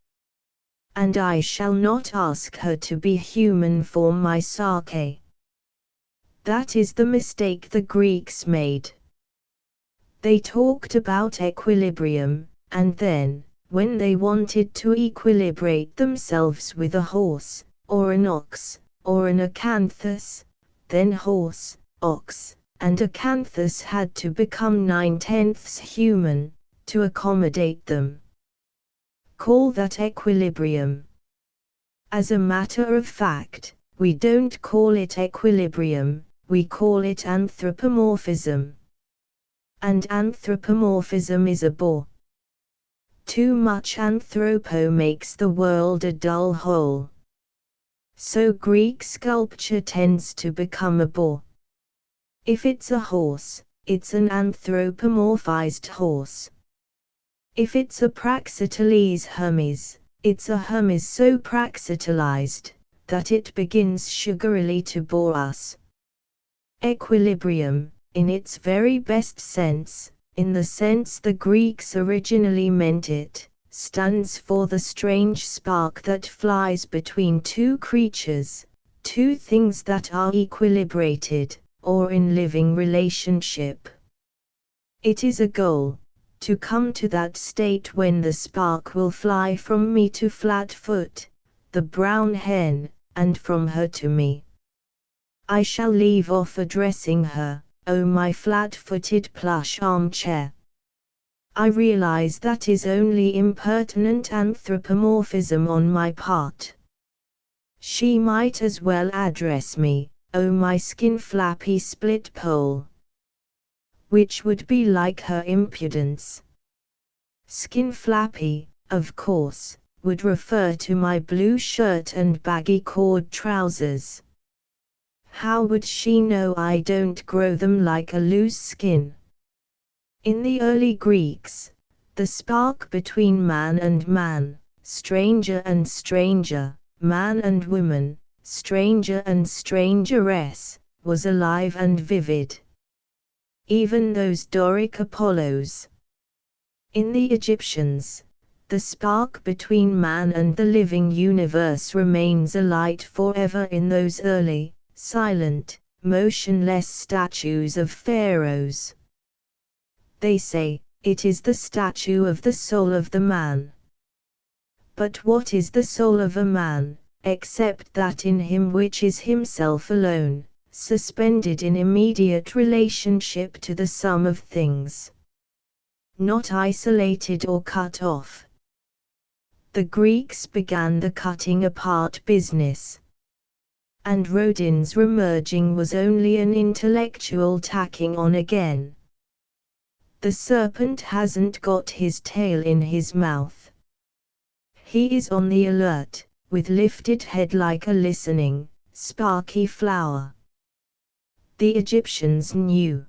And I shall not ask her to be human for my sake. That is the mistake the Greeks made. They talked about equilibrium, and then, when they wanted to equilibrate themselves with a horse, or an ox, or an acanthus, then horse, ox, and acanthus had to become 9/10 human, to accommodate them. Call that equilibrium. As a matter of fact, we don't call it equilibrium, we call it anthropomorphism. And anthropomorphism is a bore. Too much anthropo makes the world a dull hole. So Greek sculpture tends to become a bore. If it's a horse, it's an anthropomorphized horse. If it's a Praxiteles Hermes, it's a Hermes so praxitealized, that it begins sugarily to bore us. Equilibrium, in its very best sense, in the sense the Greeks originally meant it, stands for the strange spark that flies between two creatures, two things that are equilibrated, or in living relationship. It is a goal, to come to that state when the spark will fly from me to Flatfoot, the brown hen, and from her to me. I shall leave off addressing her, oh my flat-footed plush armchair. I realize that is only impertinent anthropomorphism on my part. She might as well address me, oh my skin-flappy split pole. Which would be like her impudence. Skin-flappy, of course, would refer to my blue shirt and baggy cord trousers. How would she know I don't grow them like a loose skin? In the early Greeks, the spark between man and man, stranger and stranger, man and woman, stranger and strangeress, was alive and vivid. Even those Doric Apollos. In the Egyptians, the spark between man and the living universe remains alight forever in those early, silent, motionless statues of pharaohs. They say, it is the statue of the soul of the man. But what is the soul of a man, except that in him which is himself alone, suspended in immediate relationship to the sum of things? Not isolated or cut off. The Greeks began the cutting apart business. And Rodin's remerging was only an intellectual tacking on again. The serpent hasn't got his tail in his mouth. He is on the alert, with lifted head like a listening, sparky flower. The Egyptians knew.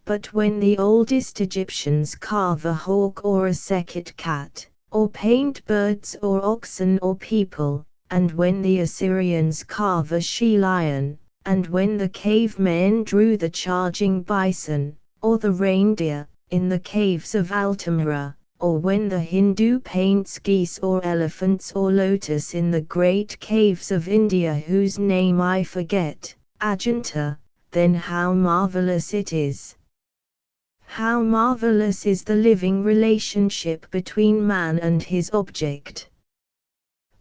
But when the oldest Egyptians carve a hawk or a sekhet cat, or paint birds or oxen or people, and when the Assyrians carve a she-lion, and when the cavemen drew the charging bison, or the reindeer, in the caves of Altamira, or when the Hindu paints geese or elephants or lotus in the great caves of India whose name I forget, Ajanta, then how marvelous it is. How marvelous is the living relationship between man and his object.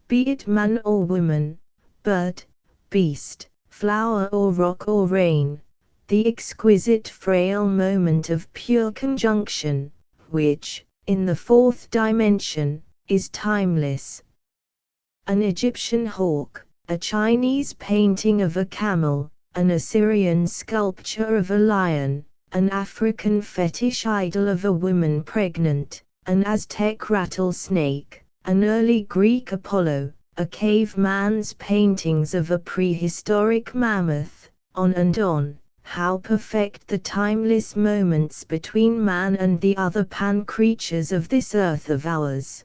Be it man or woman, bird, beast, flower or rock or rain, the exquisite frail moment of pure conjunction, which, in the fourth dimension, is timeless. An Egyptian hawk, a Chinese painting of a camel, an Assyrian sculpture of a lion, an African fetish idol of a woman pregnant, an Aztec rattlesnake, an early Greek Apollo, a caveman's paintings of a prehistoric mammoth, on and on, how perfect the timeless moments between man and the other pan-creatures of this earth of ours.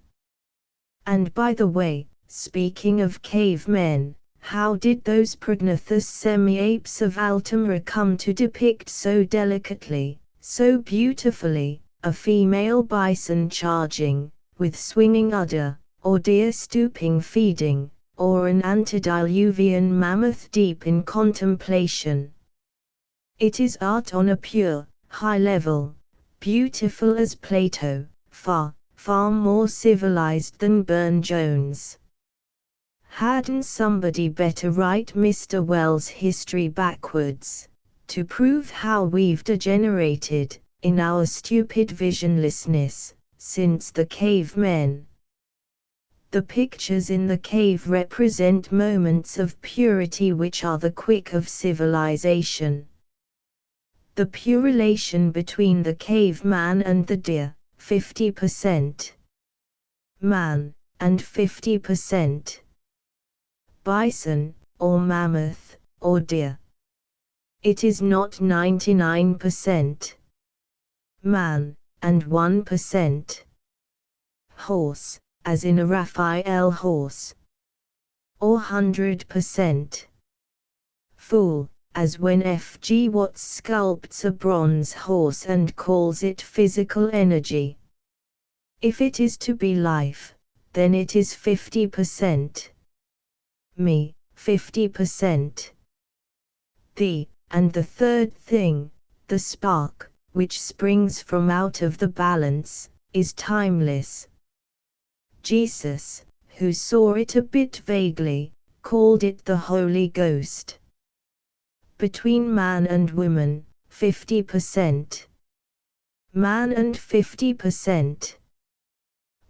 And by the way, speaking of cavemen, how did those prognathous semi-apes of Altamira come to depict so delicately, so beautifully, a female bison charging, with swinging udder, or deer stooping feeding, or an antediluvian mammoth deep in contemplation? It is art on a pure, high level, beautiful as Plato, far, far more civilized than Burne-Jones. Hadn't somebody better write Mr. Wells' history backwards, to prove how we've degenerated, in our stupid visionlessness, since the cavemen? The pictures in the cave represent moments of purity which are the quick of civilization. The pure relation between the caveman and the deer, 50% man, and 50% bison, or mammoth, or deer. It is not 99% man, and 1% horse, as in a Raphael horse, or 100% fool, as when F. G. Watts sculpts a bronze horse and calls it physical energy. If it is to be life, then it is 50% me, 50% thee, and the third thing, the spark, which springs from out of the balance, is timeless. Jesus, who saw it a bit vaguely, called it the Holy Ghost. Between man and woman, 50% man and 50%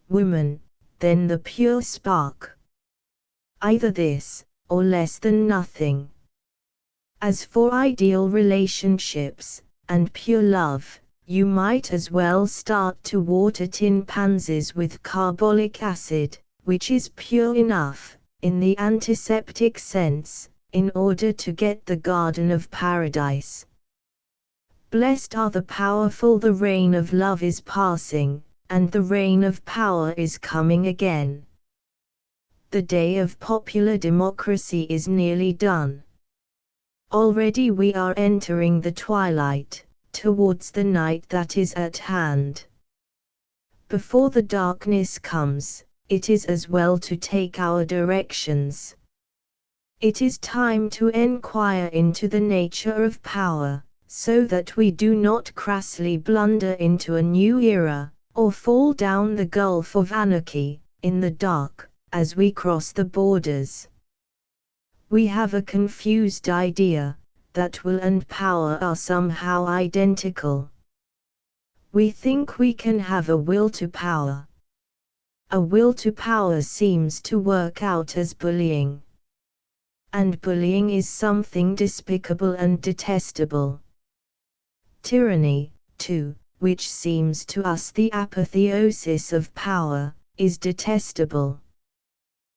woman, then the pure spark. Either this, or less than nothing. As for ideal relationships, and pure love, you might as well start to water tin pansies with carbolic acid, which is pure enough, in the antiseptic sense, in order to get the Garden of Paradise. Blessed are the powerful, the reign of love is passing, and the reign of power is coming again. The day of popular democracy is nearly done. Already we are entering the twilight, towards the night that is at hand. Before the darkness comes, it is as well to take our directions. It is time to enquire into the nature of power, so that we do not crassly blunder into a new era, or fall down the gulf of anarchy, in the dark, as we cross the borders. We have a confused idea, that will and power are somehow identical. We think we can have a will to power. A will to power seems to work out as bullying. And bullying is something despicable and detestable. Tyranny, too, which seems to us the apotheosis of power, is detestable.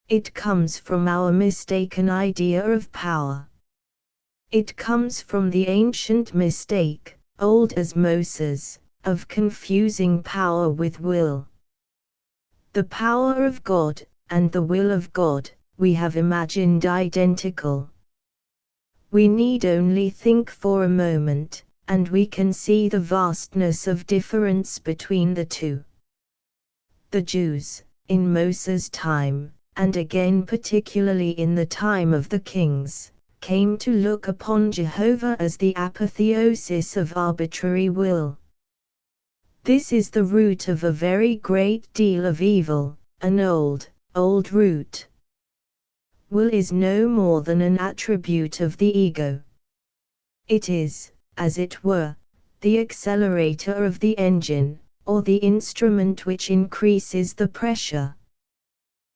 It comes from our mistaken idea of power. It comes from the ancient mistake, old as Moses, of confusing power with will. The power of God, and the will of God, we have imagined identical. We need only think for a moment, and we can see the vastness of difference between the two. The Jews, in Moses' time, and again particularly in the time of the kings, came to look upon Jehovah as the apotheosis of arbitrary will. This is the root of a very great deal of evil, an old, old root. Will is no more than an attribute of the ego. It is, as it were, the accelerator of the engine, or the instrument which increases the pressure.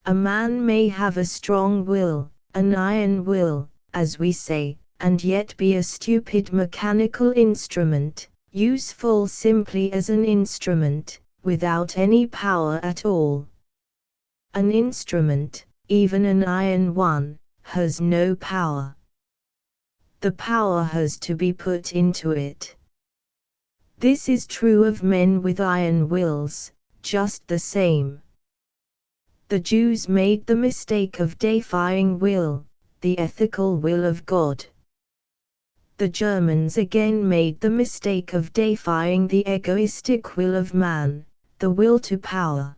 A man may have a strong will, an iron will, as we say, and yet be a stupid mechanical instrument, useful simply as an instrument, without any power at all. An instrument, even an iron one, has no power. the power has to be put into it. This is true of men with iron wills, just the same. The Jews made the mistake of deifying will, the ethical will of God. The Germans again made the mistake of deifying the egoistic will of man, the will to power.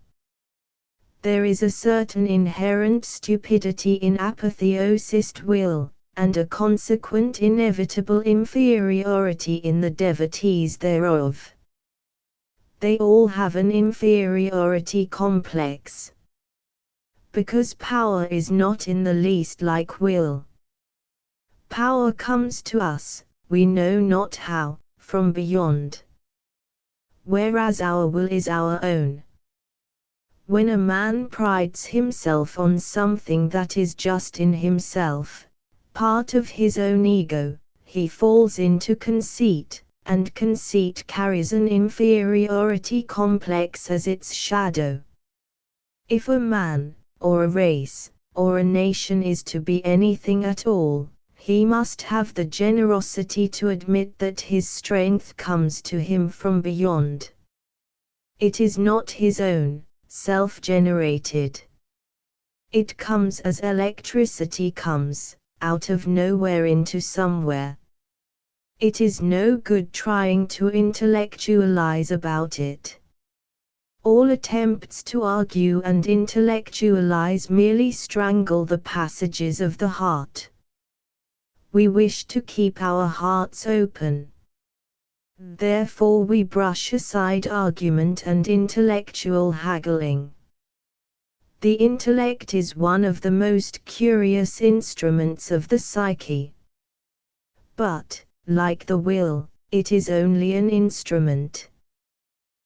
There is a certain inherent stupidity in apotheosist will, and a consequent inevitable inferiority in the devotees thereof. They all have an inferiority complex. Because power is not in the least like will. Power comes to us, we know not how, from beyond. Whereas our will is our own. When a man prides himself on something that is just in himself, part of his own ego, he falls into conceit, and conceit carries an inferiority complex as its shadow. If a man, or a race, or a nation is to be anything at all, he must have the generosity to admit that his strength comes to him from beyond. It is not his own, self-generated. It comes as electricity comes, out of nowhere into somewhere. It is no good trying to intellectualize about it. All attempts to argue and intellectualize merely strangle the passages of the heart. We wish to keep our hearts open. Therefore we brush aside argument and intellectual haggling. The intellect is one of the most curious instruments of the psyche. But, like the will, it is only an instrument.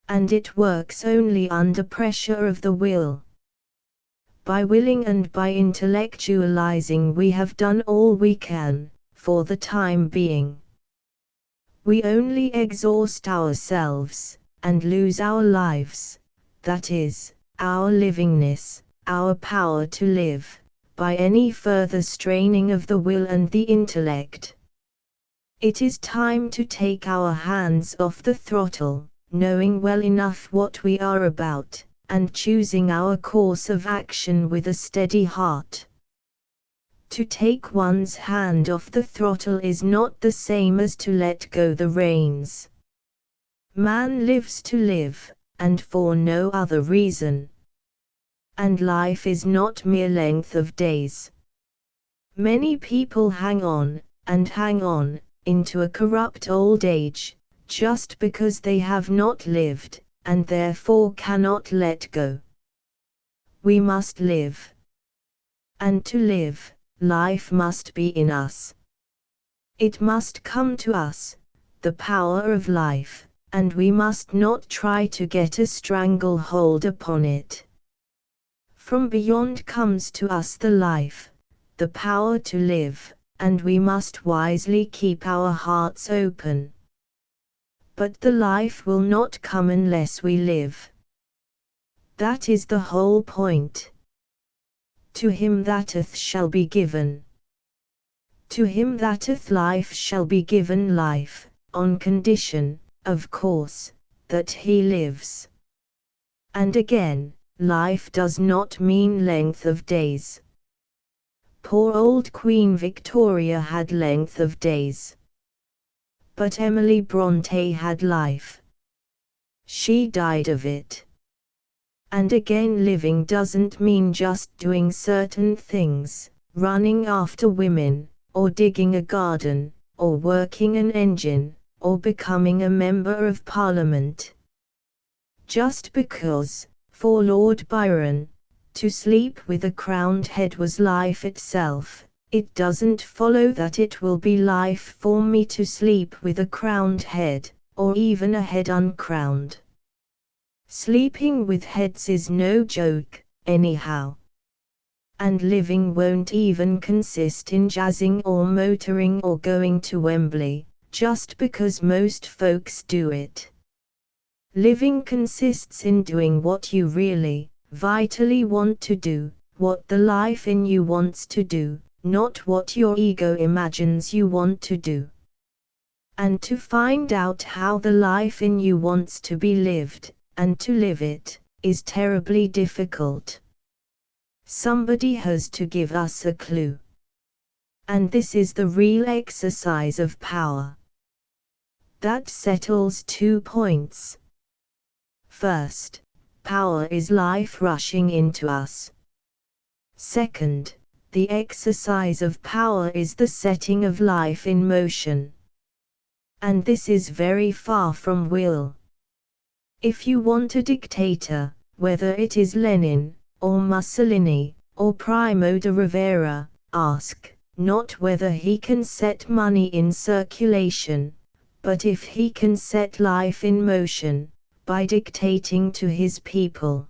And it works only under pressure of the will. By willing and by intellectualizing we have done all we can, for the time being. We only exhaust ourselves, and lose our lives, that is, our livingness, our power to live, by any further straining of the will and the intellect. It is time to take our hands off the throttle, knowing well enough what we are about, and choosing our course of action with a steady heart. To take one's hand off the throttle is not the same as to let go the reins. Man lives to live, and for no other reason. And life is not mere length of days. Many people hang on, into a corrupt old age, just because they have not lived, and therefore cannot let go. We must live. And to live, life must be in us. It must come to us, the power of life, and we must not try to get a stranglehold upon it. From beyond comes to us the life, the power to live, and we must wisely keep our hearts open. But the life will not come unless we live. That is the whole point. To him that hath shall be given. To him that hath life shall be given life, on condition, of course, that he lives. And again, life does not mean length of days. Poor old Queen Victoria had length of days. But Emily Bronte had life. She died of it. And again, living doesn't mean just doing certain things, running after women, or digging a garden, or working an engine, or becoming a member of Parliament. Just because, for Lord Byron, to sleep with a crowned head was life itself, it doesn't follow that it will be life for me to sleep with a crowned head, or even a head uncrowned. Sleeping with heads is no joke, anyhow. And living won't even consist in jazzing or motoring or going to Wembley, just because most folks do it. Living consists in doing what you really, vitally want to do, what the life in you wants to do, not what your ego imagines you want to do. And to find out how the life in you wants to be lived, and to live it, is terribly difficult. Somebody has to give us a clue. And this is the real exercise of power. That settles 2 points. First, power is life rushing into us. Second, the exercise of power is the setting of life in motion. And this is very far from will. If you want a dictator, whether it is Lenin, or Mussolini, or Primo de Rivera, ask, not whether he can set money in circulation, but if he can set life in motion, by dictating to his people.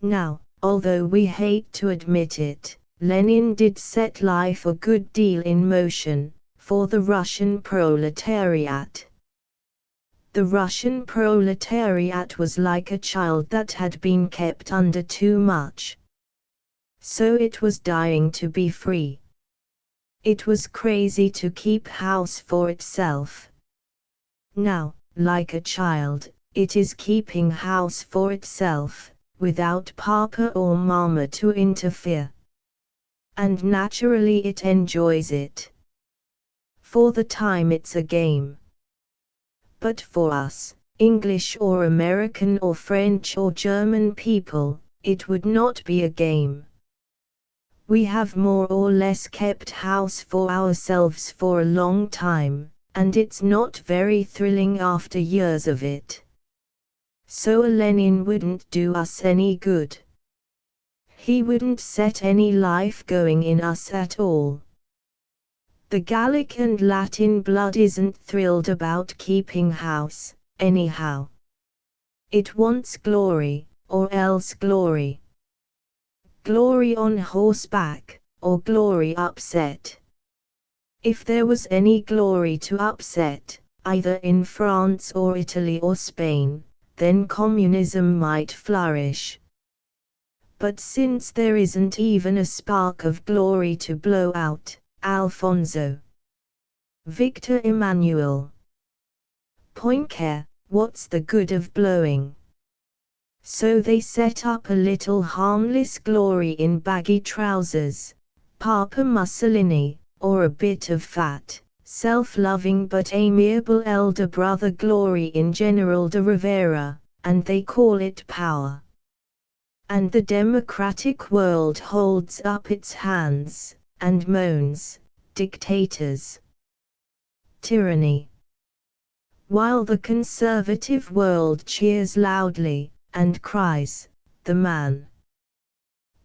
Now, although we hate to admit it, Lenin did set life a good deal in motion, for the Russian proletariat. The Russian proletariat was like a child that had been kept under too much. So it was dying to be free. It was crazy to keep house for itself. Now, like a child, it is keeping house for itself, without papa or mama to interfere. And naturally it enjoys it. For the time it's a game. But for us, English or American or French or German people, it would not be a game. We have more or less kept house for ourselves for a long time, and it's not very thrilling after years of it. So a Lenin wouldn't do us any good. He wouldn't set any life going in us at all. The Gallic and Latin blood isn't thrilled about keeping house, anyhow. It wants glory, or else glory. Glory on horseback, or glory upset. If there was any glory to upset, either in France or Italy or Spain, then communism might flourish. But since there isn't even a spark of glory to blow out, Alfonso, Victor Emmanuel, Poincare, what's the good of blowing? So they set up a little harmless glory in baggy trousers, Papa Mussolini, or a bit of fat, self-loving but amiable elder brother glory in General de Rivera, and they call it power. And the democratic world holds up its hands, and moans, dictators, tyranny. While the conservative world cheers loudly, and cries, the man.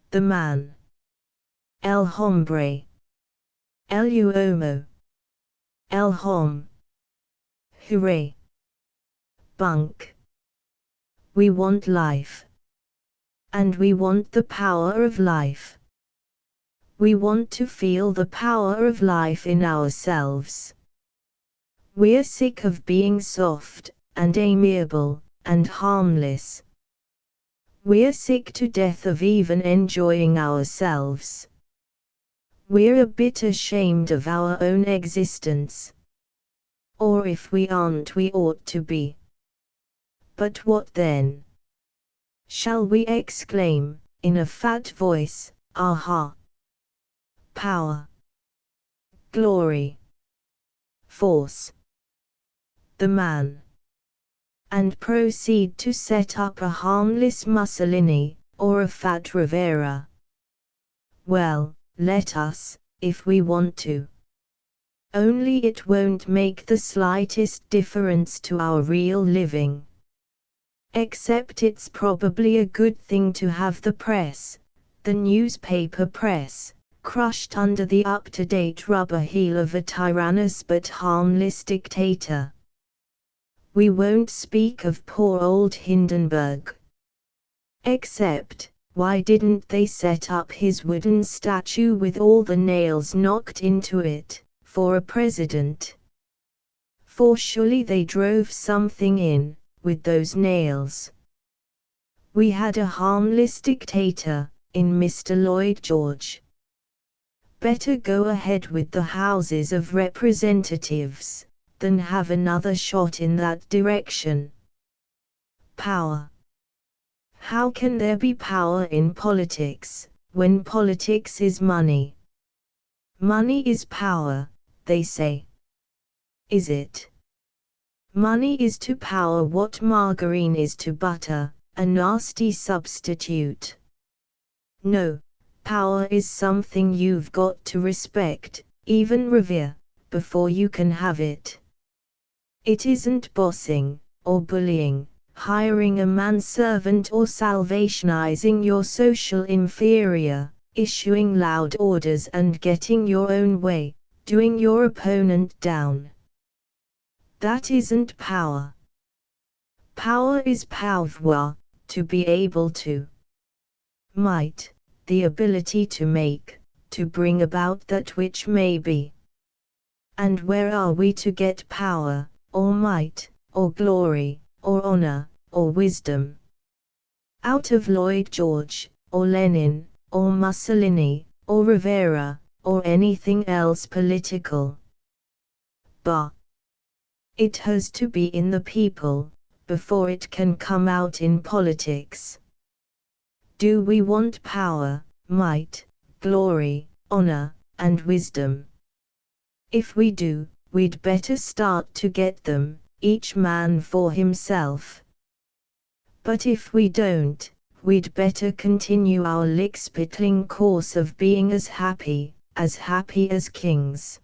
The man. El hombre. El uomo. El hom. Hooray. Bunk. We want life. And we want the power of life. We want to feel the power of life in ourselves. We're sick of being soft, and amiable, and harmless. We're sick to death of even enjoying ourselves. We're a bit ashamed of our own existence. Or if we aren't, we ought to be. But what then? Shall we exclaim, in a fat voice, aha! Power, glory, force, the man, and proceed to set up a harmless Mussolini, or a fat Rivera? Well, let us, if we want to. Only it won't make the slightest difference to our real living. Except it's probably a good thing to have the press, the newspaper press, crushed under the up-to-date rubber heel of a tyrannous but harmless dictator. We won't speak of poor old Hindenburg. Except, why didn't they set up his wooden statue with all the nails knocked into it, for a president? For surely they drove something in, with those nails. We had a harmless dictator, in Mr. Lloyd George. Better go ahead with the Houses of Representatives than have another shot in that direction. Power. How can there be power in politics, when politics is money? Money is power, they say. Is it? Money is to power what margarine is to butter, a nasty substitute. No, power is something you've got to respect, even revere, before you can have it. It isn't bossing, or bullying, hiring a manservant or salvationizing your social inferior, issuing loud orders and getting your own way, doing your opponent down. That isn't power. Power is pouvoir, to be able to. Might, the ability to make, to bring about that which may be. And where are we to get power, or might, or glory, or honor, or wisdom? Out of Lloyd George, or Lenin, or Mussolini, or Rivera, or anything else political. Bah! It has to be in the people, before it can come out in politics. Do we want power, might, glory, honor, and wisdom? If we do, we'd better start to get them, each man for himself. But if we don't, we'd better continue our lickspittling course of being as happy as kings.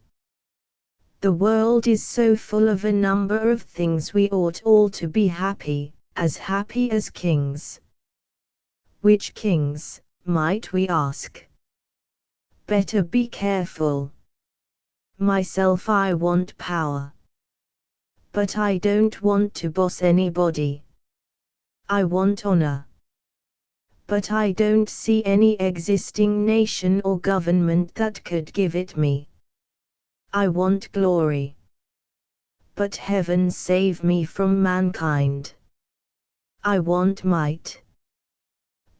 The world is so full of a number of things we ought all to be happy as kings. Which kings, might we ask? Better be careful. Myself, I want power. But I don't want to boss anybody. I want honor. But I don't see any existing nation or government that could give it me. I want glory. But heaven save me from mankind. I want might.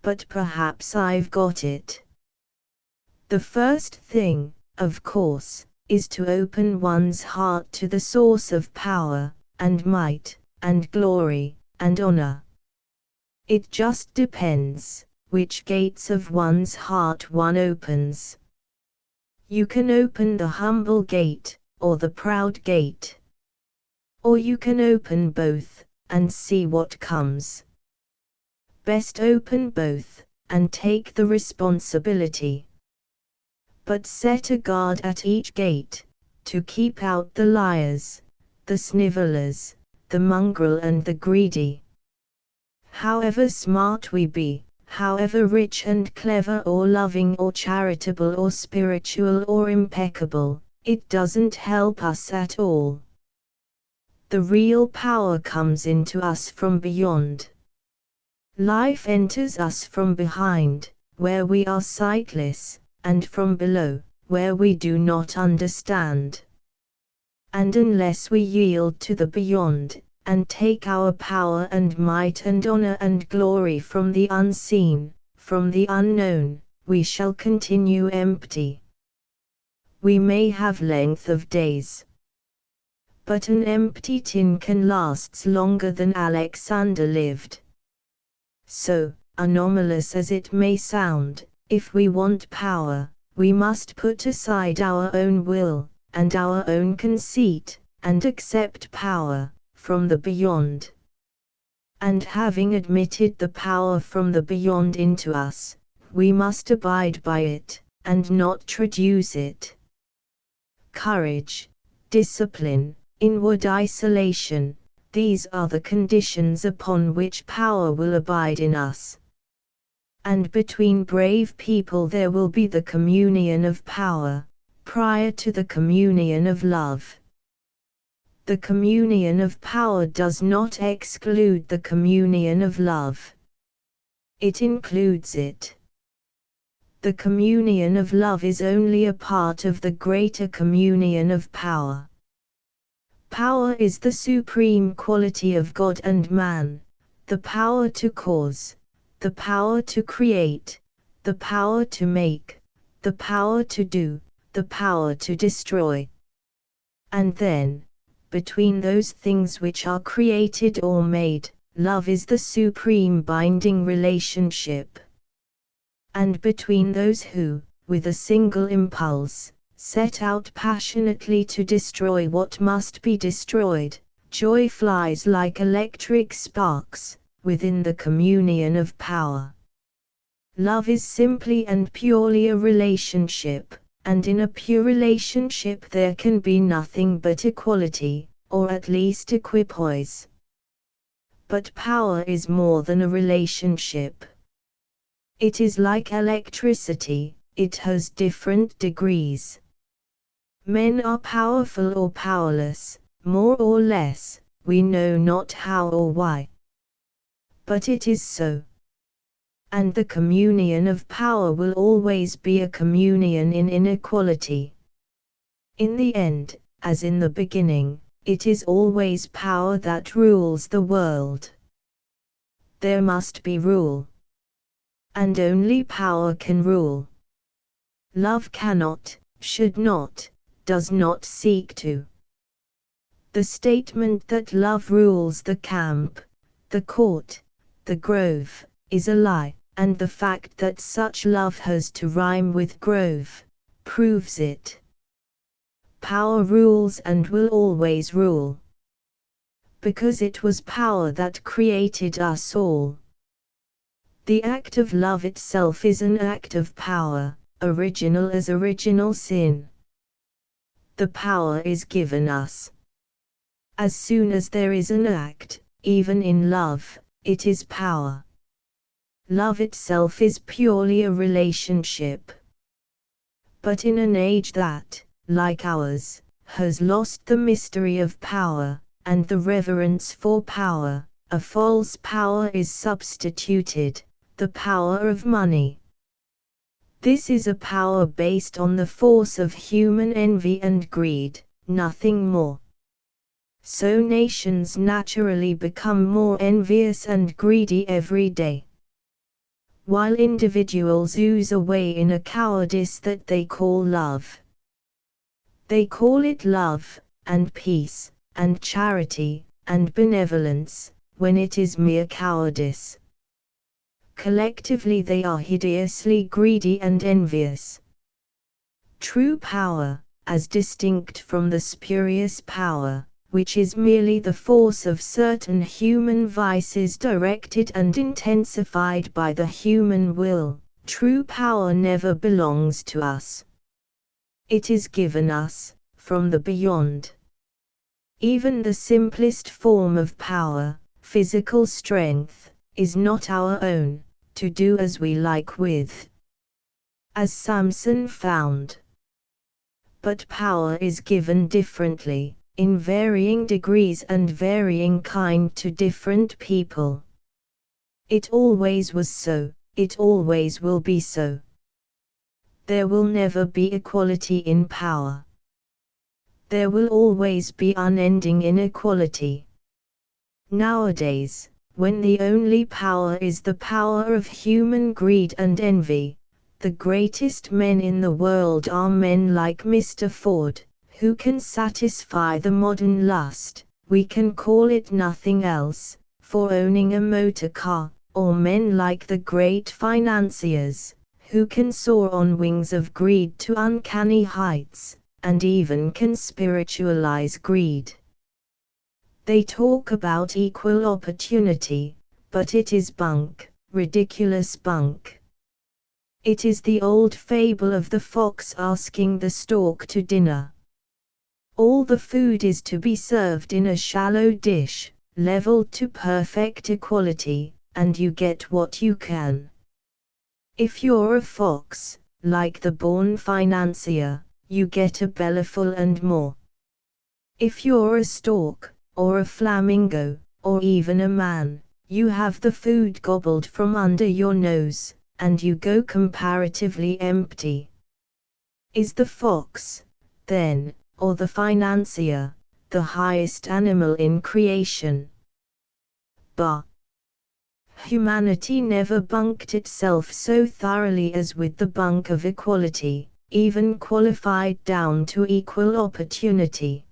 But perhaps I've got it. The first thing, of course, is to open one's heart to the source of power, and might, and glory, and honor. It just depends which gates of one's heart one opens. You can open the humble gate, or the proud gate. Or you can open both, and see what comes. Best open both, and take the responsibility. But set a guard at each gate, to keep out the liars, the snivellers, the mongrel and the greedy. However smart we be, however rich and clever or loving or charitable or spiritual or impeccable, it doesn't help us at all. The real power comes into us from beyond. Life enters us from behind, where we are sightless, and from below, where we do not understand. And unless we yield to the beyond, and take our power and might and honor and glory from the unseen, from the unknown, we shall continue empty. We may have length of days. But an empty tin can last longer than Alexander lived. So, anomalous as it may sound, if we want power, we must put aside our own will, and our own conceit, and accept power from the beyond. And having admitted the power from the beyond into us, we must abide by it, and not traduce it. Courage, discipline, inward isolation, these are the conditions upon which power will abide in us. And between brave people there will be the communion of power, prior to the communion of love. The communion of power does not exclude the communion of love. It includes it. The communion of love is only a part of the greater communion of power. Power is the supreme quality of God and man, the power to cause, the power to create, the power to make, the power to do, the power to destroy. And then, between those things which are created or made, love is the supreme binding relationship. And between those who, with a single impulse, set out passionately to destroy what must be destroyed, joy flies like electric sparks, within the communion of power. Love is simply and purely a relationship, and in a pure relationship there can be nothing but equality, or at least equipoise. But power is more than a relationship. It is like electricity, it has different degrees. Men are powerful or powerless, more or less, we know not how or why. But it is so. And the communion of power will always be a communion in inequality. In the end, as in the beginning, it is always power that rules the world. There must be rule. And only power can rule. Love cannot, should not, does not seek to. The statement that love rules the camp, the court, the grove, is a lie, and the fact that such love has to rhyme with grove, proves it. Power rules and will always rule. Because it was power that created us all. The act of love itself is an act of power, original as original sin. The power is given us. As soon as there is an act, even in love, it is power. Love itself is purely a relationship. But in an age that, like ours, has lost the mystery of power, and the reverence for power, a false power is substituted, the power of money. This is a power based on the force of human envy and greed, nothing more. So nations naturally become more envious and greedy every day. While individuals ooze away in a cowardice that they call love. They call it love, and peace, and charity, and benevolence, when it is mere cowardice. Collectively they are hideously greedy and envious. True power, as distinct from the spurious power, which is merely the force of certain human vices directed and intensified by the human will, true power never belongs to us. It is given us, from the beyond. Even the simplest form of power, physical strength, is not our own, to do as we like with. As Samson found. But power is given differently, in varying degrees and varying kind to different people. It always was so, it always will be so. There will never be equality in power. There will always be unending inequality. Nowadays, when the only power is the power of human greed and envy, the greatest men in the world are men like Mr. Ford, who can satisfy the modern lust, we can call it nothing else, for owning a motor car, or men like the great financiers, who can soar on wings of greed to uncanny heights, and even can spiritualize greed. They talk about equal opportunity, but it is bunk, ridiculous bunk. It is the old fable of the fox asking the stork to dinner. All the food is to be served in a shallow dish, leveled to perfect equality, and you get what you can. If you're a fox, like the born financier, you get a bellyful and more. If you're a stork, or a flamingo, or even a man, you have the food gobbled from under your nose, and you go comparatively empty. Is the fox, then, or the financier, the highest animal in creation? Bah! Humanity never bunked itself so thoroughly as with the bunk of equality, even qualified down to equal opportunity.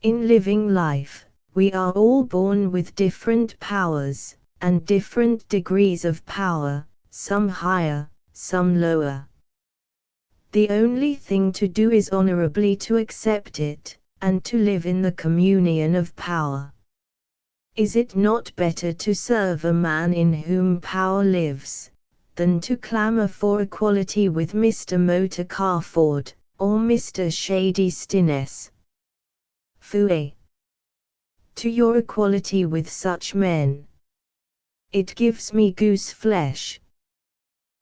In living life, we are all born with different powers, and different degrees of power, some higher, some lower. The only thing to do is honorably to accept it, and to live in the communion of power. Is it not better to serve a man in whom power lives, than to clamor for equality with Mr. Motor Car Ford, or Mr. Shady Stines? Phooey! To your equality with such men. It gives me goose flesh.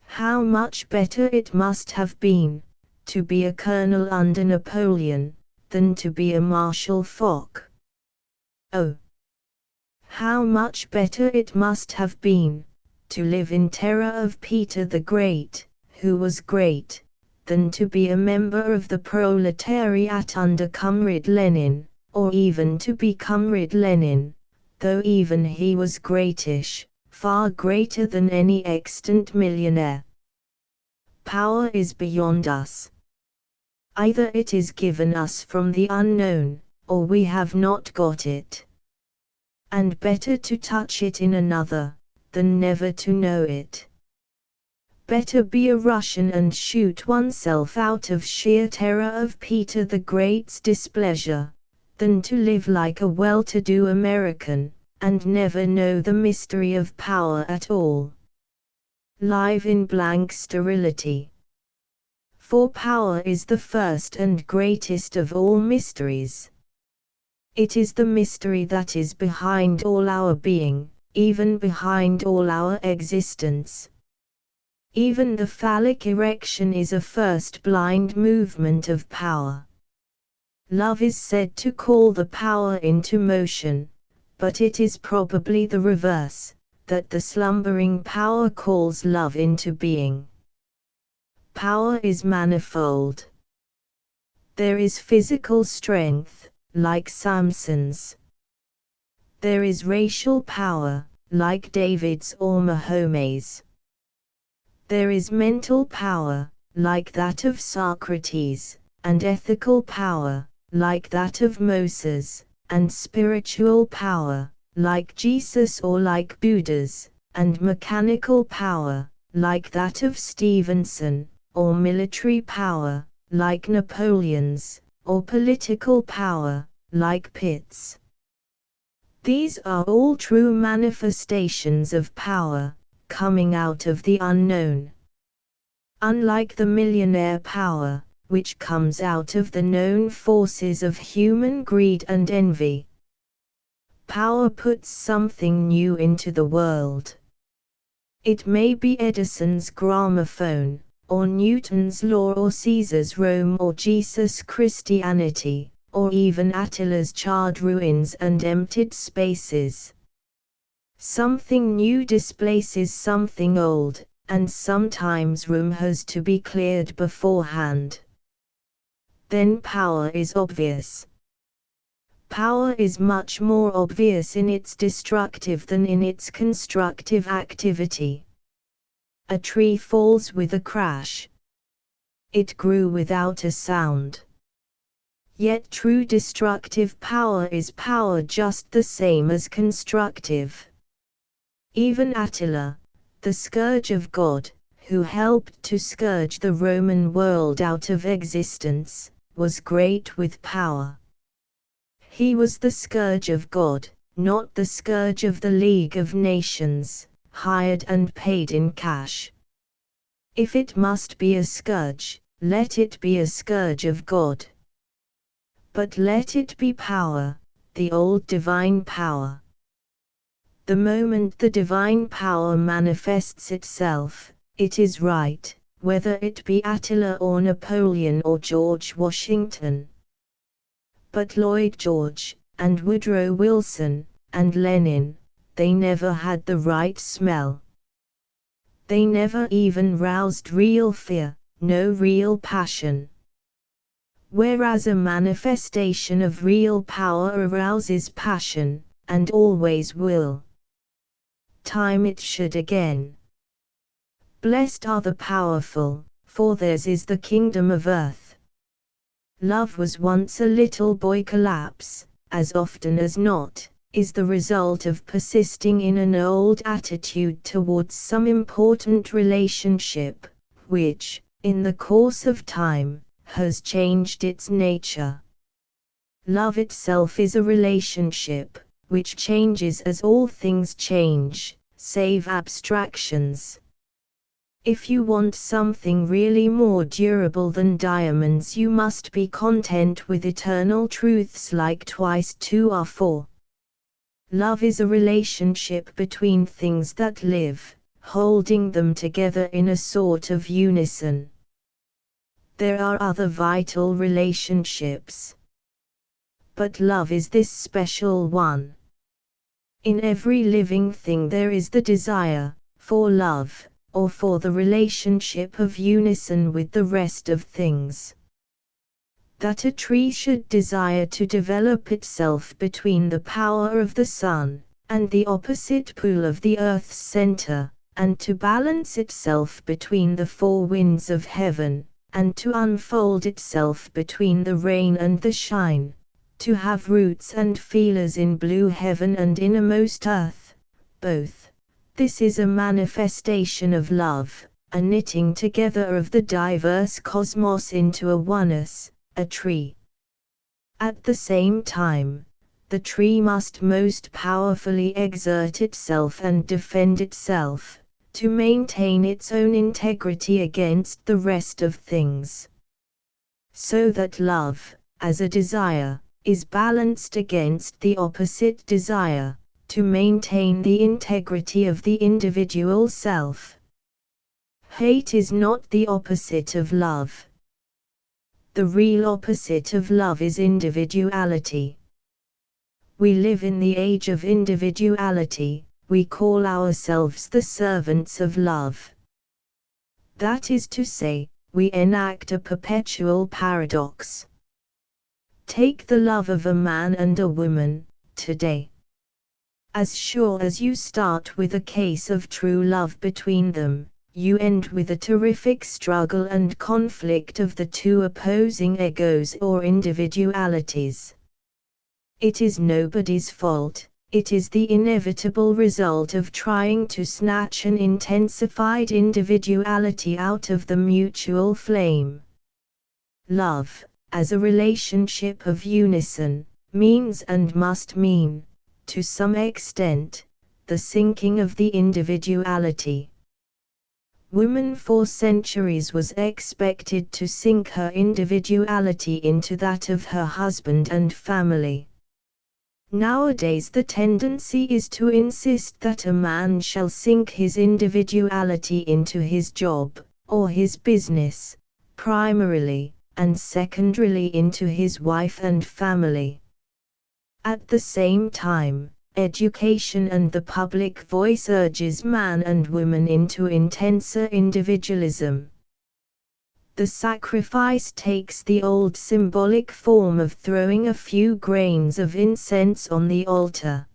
How much better it must have been, to be a colonel under Napoleon, than to be a Marshal Foch. Oh! How much better it must have been, to live in terror of Peter the Great, who was great, than to be a member of the proletariat under Comrade Lenin, or even to be Comrade Lenin, though even he was greatish, far greater than any extant millionaire. Power is beyond us. Either it is given us from the unknown, or we have not got it. And better to touch it in another, than never to know it. Better be a Russian and shoot oneself out of sheer terror of Peter the Great's displeasure, than to live like a well-to-do American, and never know the mystery of power at all. Live in blank sterility. For power is the first and greatest of all mysteries. It is the mystery that is behind all our being, even behind all our existence. Even the phallic erection is a first blind movement of power. Love is said to call the power into motion, but it is probably the reverse, that the slumbering power calls love into being. Power is manifold. There is physical strength, like Samson's. There is racial power, like David's or Mahomet's. There is mental power, like that of Socrates, and ethical power, like that of Moses, and spiritual power, like Jesus or like Buddha's, and mechanical power, like that of Stevenson, or military power, like Napoleon's, or political power, like Pitt's. These are all true manifestations of power, coming out of the unknown. Unlike the millionaire power, which comes out of the known forces of human greed and envy. Power puts something new into the world. It may be Edison's gramophone, or Newton's law or Caesar's Rome or Jesus' Christianity, or even Attila's charred ruins and emptied spaces. Something new displaces something old, and sometimes room has to be cleared beforehand. Then power is obvious. Power is much more obvious in its destructive than in its constructive activity. A tree falls with a crash. It grew without a sound. Yet true destructive power is power just the same as constructive. Even Attila, the scourge of God, who helped to scourge the Roman world out of existence, was great with power. He was the scourge of God, not the scourge of the League of Nations, hired and paid in cash. If it must be a scourge, let it be a scourge of God. But let it be power, the old divine power. The moment the divine power manifests itself, it is right, whether it be Attila or Napoleon or George Washington. But Lloyd George, and Woodrow Wilson, and Lenin, they never had the right smell. They never even roused real fear, no real passion. Whereas a manifestation of real power arouses passion, and always will. Time it should again. Blessed are the powerful, for theirs is the kingdom of earth. Love was once a little boy collapse, as often as not, is the result of persisting in an old attitude towards some important relationship, which, in the course of time, has changed its nature. Love itself is a relationship, which changes as all things change, save abstractions. If you want something really more durable than diamonds, you must be content with eternal truths like twice two are four. Love is a relationship between things that live, holding them together in a sort of unison. There are other vital relationships, but love is this special one. In every living thing there is the desire for love, or for the relationship of unison with the rest of things. That a tree should desire to develop itself between the power of the sun, and the opposite pole of the earth's center, and to balance itself between the four winds of heaven, and to unfold itself between the rain and the shine, to have roots and feelers in blue heaven and innermost earth, both. This is a manifestation of love, a knitting together of the diverse cosmos into a oneness, a tree. At the same time, the tree must most powerfully exert itself and defend itself, to maintain its own integrity against the rest of things. So that love, as a desire, is balanced against the opposite desire, to maintain the integrity of the individual self. Hate is not the opposite of love. The real opposite of love is individuality. We live in the age of individuality, we call ourselves the servants of love. That is to say, we enact a perpetual paradox. Take the love of a man and a woman, today. As sure as you start with a case of true love between them, you end with a terrific struggle and conflict of the two opposing egos or individualities. It is nobody's fault, it is the inevitable result of trying to snatch an intensified individuality out of the mutual flame. Love, as a relationship of unison, means and must mean, to some extent, the sinking of the individuality. Woman for centuries was expected to sink her individuality into that of her husband and family. Nowadays the tendency is to insist that a man shall sink his individuality into his job, or his business, primarily, and secondarily into his wife and family. At the same time, education and the public voice urges man and woman into intenser individualism. The sacrifice takes the old symbolic form of throwing a few grains of incense on the altar.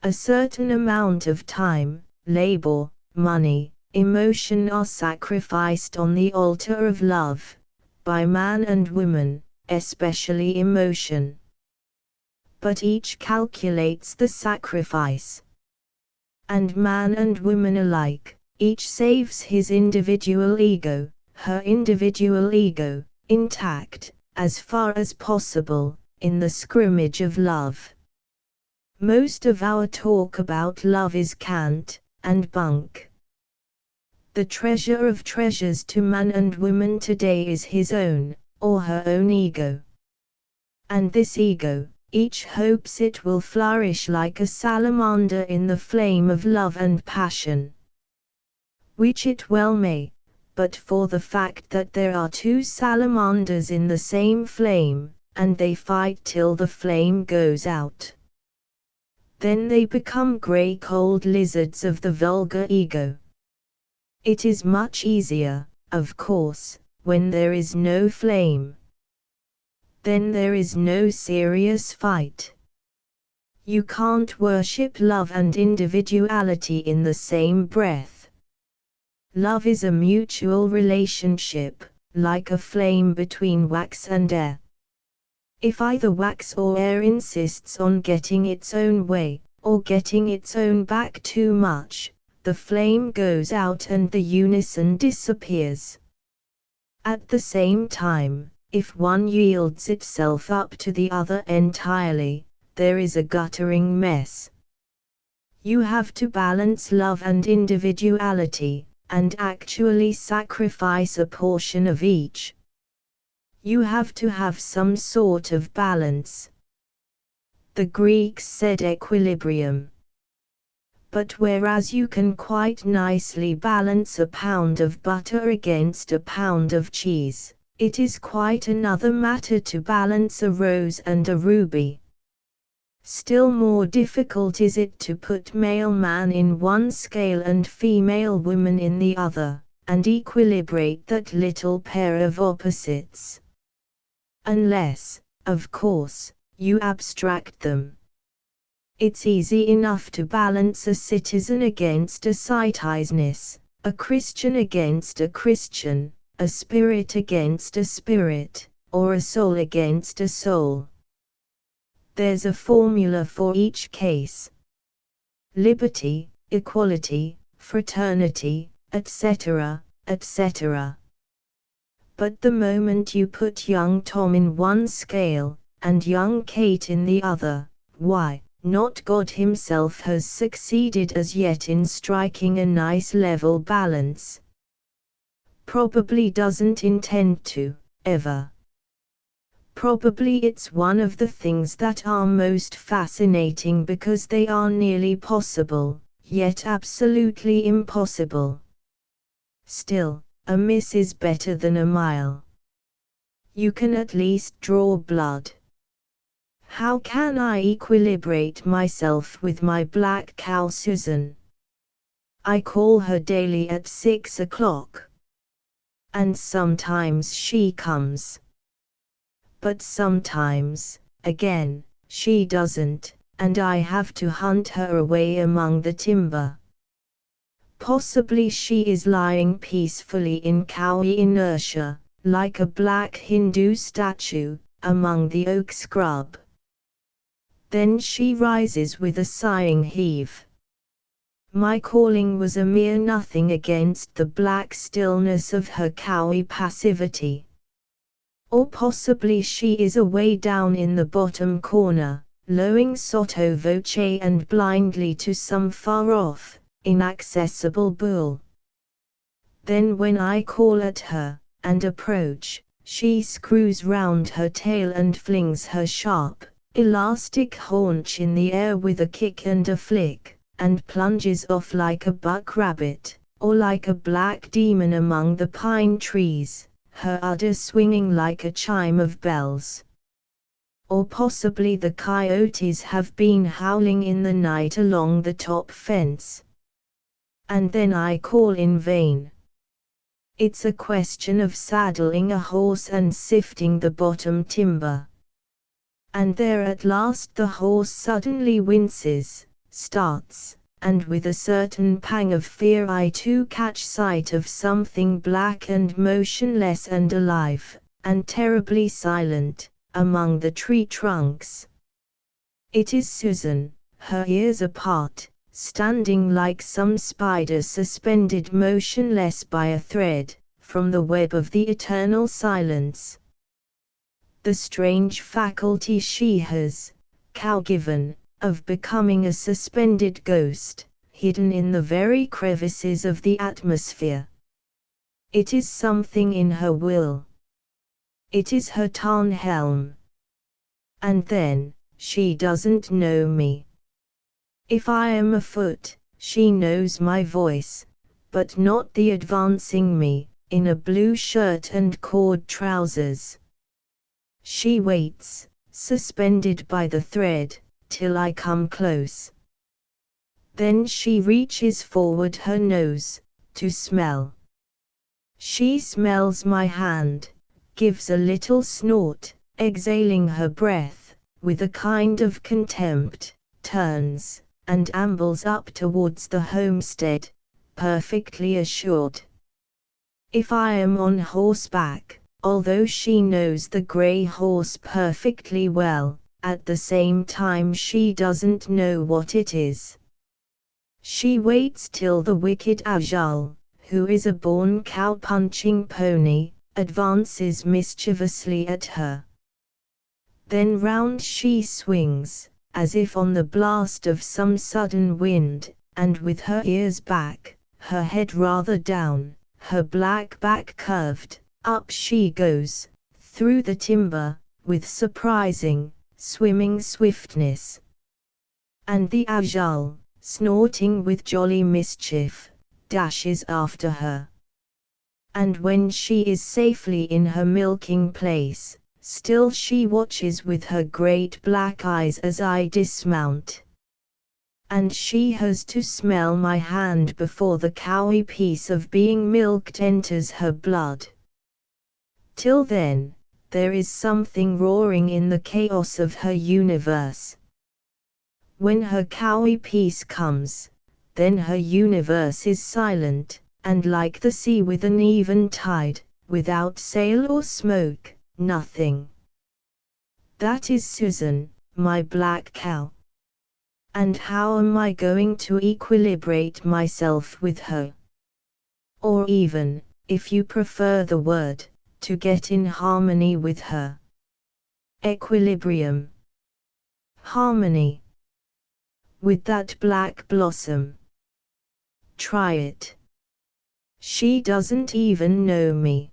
A certain amount of time, labor, money, emotion are sacrificed on the altar of love, by man and woman, especially emotion. But each calculates the sacrifice. And man and woman alike, each saves his individual ego, her individual ego, intact, as far as possible, in the scrimmage of love. Most of our talk about love is cant and bunk. The treasure of treasures to man and woman today is his own, or her own ego. And this ego, each hopes it will flourish like a salamander in the flame of love and passion. Which it well may, but for the fact that there are two salamanders in the same flame, and they fight till the flame goes out. Then they become grey cold lizards of the vulgar ego. It is much easier, of course, when there is no flame. Then there is no serious fight. You can't worship love and individuality in the same breath. Love is a mutual relationship, like a flame between wax and air. If either wax or air insists on getting its own way, or getting its own back too much, the flame goes out and the unison disappears. At the same time, if one yields itself up to the other entirely, there is a guttering mess. You have to balance love and individuality, and actually sacrifice a portion of each. You have to have some sort of balance. The Greeks said equilibrium. But whereas you can quite nicely balance a pound of butter against a pound of cheese, it is quite another matter to balance a rose and a ruby. Still more difficult is it to put male man in one scale and female woman in the other, and equilibrate that little pair of opposites. Unless, of course, you abstract them. It's easy enough to balance a citizen against a citizeness, a Christian against a Christian, a spirit against a spirit, or a soul against a soul. There's a formula for each case. Liberty, equality, fraternity, etc., etc. But the moment you put young Tom in one scale, and young Kate in the other, why, not God himself has succeeded as yet in striking a nice level balance. Probably doesn't intend to, ever. Probably it's one of the things that are most fascinating because they are nearly possible, yet absolutely impossible. Still, a miss is better than a mile. You can at least draw blood. How can I equilibrate myself with my black cow Susan? I call her daily at 6 o'clock. And sometimes she comes. But sometimes, again, she doesn't, and I have to hunt her away among the timber. Possibly she is lying peacefully in cowy inertia, like a black Hindu statue, among the oak scrub. Then she rises with a sighing heave. My calling was a mere nothing against the black stillness of her cowy passivity. Or possibly she is away down in the bottom corner, lowing sotto voce and blindly to some far-off, inaccessible bull. Then when I call at her, and approach, she screws round her tail and flings her sharp, elastic haunch in the air with a kick and a flick, and plunges off like a buck rabbit, or like a black demon among the pine trees, her udder swinging like a chime of bells. Or possibly the coyotes have been howling in the night along the top fence. And then I call in vain. It's a question of saddling a horse and sifting the bottom timber. And there at last the horse suddenly winces, starts, and with a certain pang of fear I too catch sight of something black and motionless and alive, and terribly silent, among the tree trunks. It is Susan, her ears apart, standing like some spider suspended motionless by a thread, from the web of the eternal silence. The strange faculty she has, cow-given, of becoming a suspended ghost, hidden in the very crevices of the atmosphere. It is something in her will. It is her Tarnhelm. And then, she doesn't know me. If I am afoot, she knows my voice, but not the advancing me, in a blue shirt and cord trousers. She waits, suspended by the thread, till I come close. Then she reaches forward her nose, to smell. She smells my hand, gives a little snort, exhaling her breath, with a kind of contempt, turns, and ambles up towards the homestead, perfectly assured. If I am on horseback, although she knows the grey horse perfectly well, at the same time she doesn't know what it is. She waits till the wicked Ajal, who is a born cow-punching pony, advances mischievously at her. Then round she swings, as if on the blast of some sudden wind, and with her ears back, her head rather down, her black back curved, up she goes, through the timber, with surprising, swimming swiftness. And the Ajal, snorting with jolly mischief, dashes after her. And when she is safely in her milking place, still she watches with her great black eyes as I dismount. And she has to smell my hand before the cowy piece of being milked enters her blood. Till then, there is something roaring in the chaos of her universe. When her cowy piece comes, then her universe is silent, and like the sea with an even tide, without sail or smoke, nothing. That is Susan, my black cow. And how am I going to equilibrate myself with her? Or even, if you prefer the word, to get in harmony with her? Equilibrium. Harmony. With that black blossom. Try it. She doesn't even know me.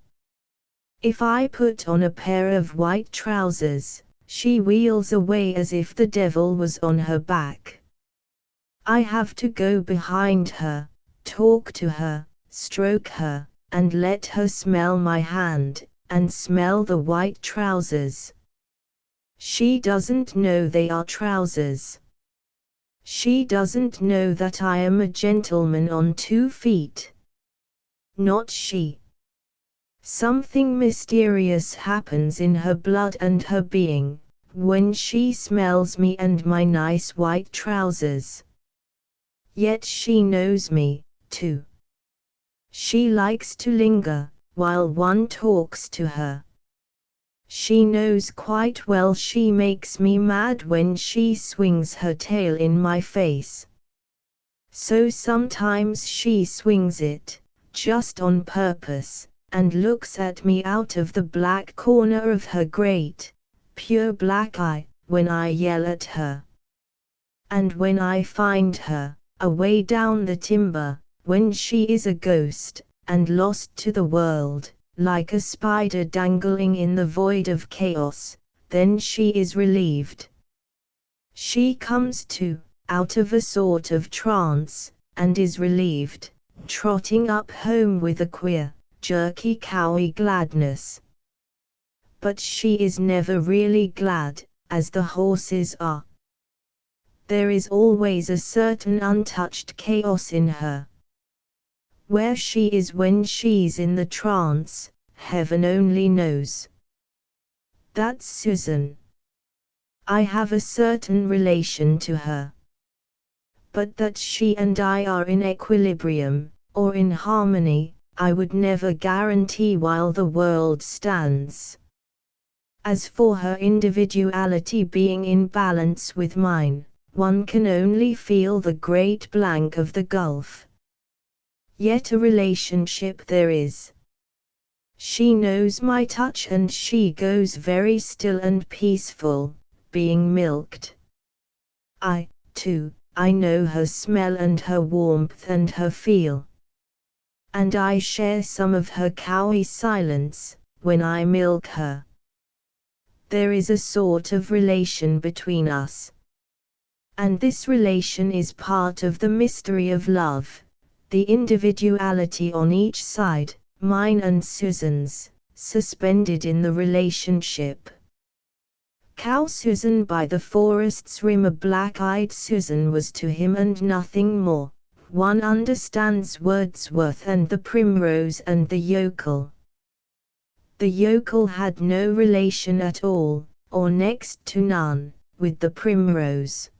If I put on a pair of white trousers, she wheels away as if the devil was on her back. I have to go behind her, talk to her, stroke her, and let her smell my hand, and smell the white trousers. She doesn't know they are trousers. She doesn't know that I am a gentleman on 2 feet. Not she. Something mysterious happens in her blood and her being, when she smells me and my nice white trousers. Yet she knows me, too. She likes to linger, while one talks to her. She knows quite well she makes me mad when she swings her tail in my face. So sometimes she swings it, just on purpose, and looks at me out of the black corner of her great, pure black eye, when I yell at her. And when I find her, away down the timber, when she is a ghost, and lost to the world, like a spider dangling in the void of chaos, then she is relieved. She comes to, out of a sort of trance, and is relieved, trotting up home with a queer, jerky cowy gladness. But she is never really glad, as the horses are. There is always a certain untouched chaos in her. Where she is when she's in the trance, heaven only knows. That's Susan. I have a certain relation to her. But that she and I are in equilibrium, or in harmony, I would never guarantee while the world stands. As for her individuality being in balance with mine, one can only feel the great blank of the gulf. Yet a relationship there is. She knows my touch and she goes very still and peaceful, being milked. I, too, I know her smell and her warmth and her feel. And I share some of her cowy silence, when I milk her. There is a sort of relation between us. And this relation is part of the mystery of love, the individuality on each side, mine and Susan's, suspended in the relationship. Cow Susan by the forest's rim, a black-eyed Susan was to him and nothing more. One understands Wordsworth and the primrose and the yokel. The yokel had no relation at all, or next to none, with the primrose.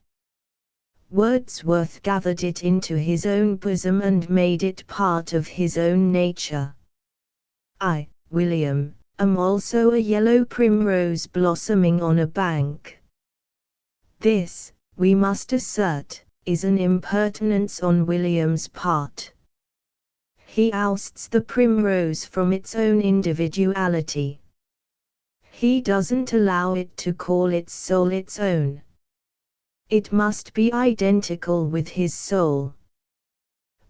Wordsworth gathered it into his own bosom and made it part of his own nature. I, William, am also a yellow primrose blossoming on a bank. This, we must assert, is an impertinence on William's part. He ousts the primrose from its own individuality. He doesn't allow it to call its soul its own. It must be identical with his soul.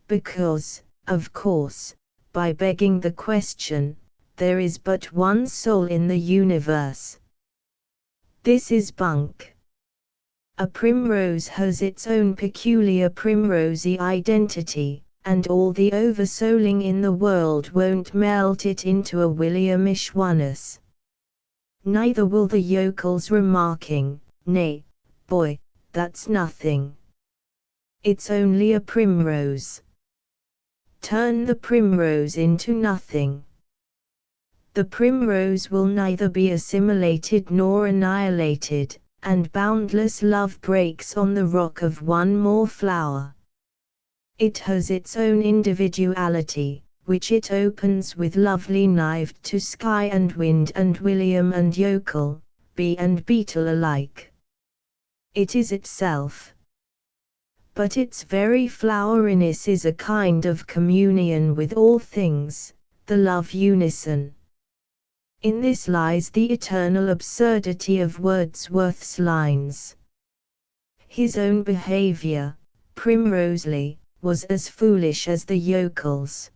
Because, of course, by begging the question, there is but one soul in the universe. This is bunk. A primrose has its own peculiar primrosy identity, and all the oversouling in the world won't melt it into a Williamish oneness. Neither will the yokels remarking, "Nay, boy, that's nothing. It's only a primrose." Turn the primrose into nothing. The primrose will neither be assimilated nor annihilated, and boundless love breaks on the rock of one more flower. It has its own individuality, which it opens with lovely knife to sky and wind and William and yokel, bee and beetle alike. It is itself. But its very floweriness is a kind of communion with all things, the love unison. In this lies the eternal absurdity of Wordsworth's lines. His own behavior, primrosely, was as foolish as the yokel's.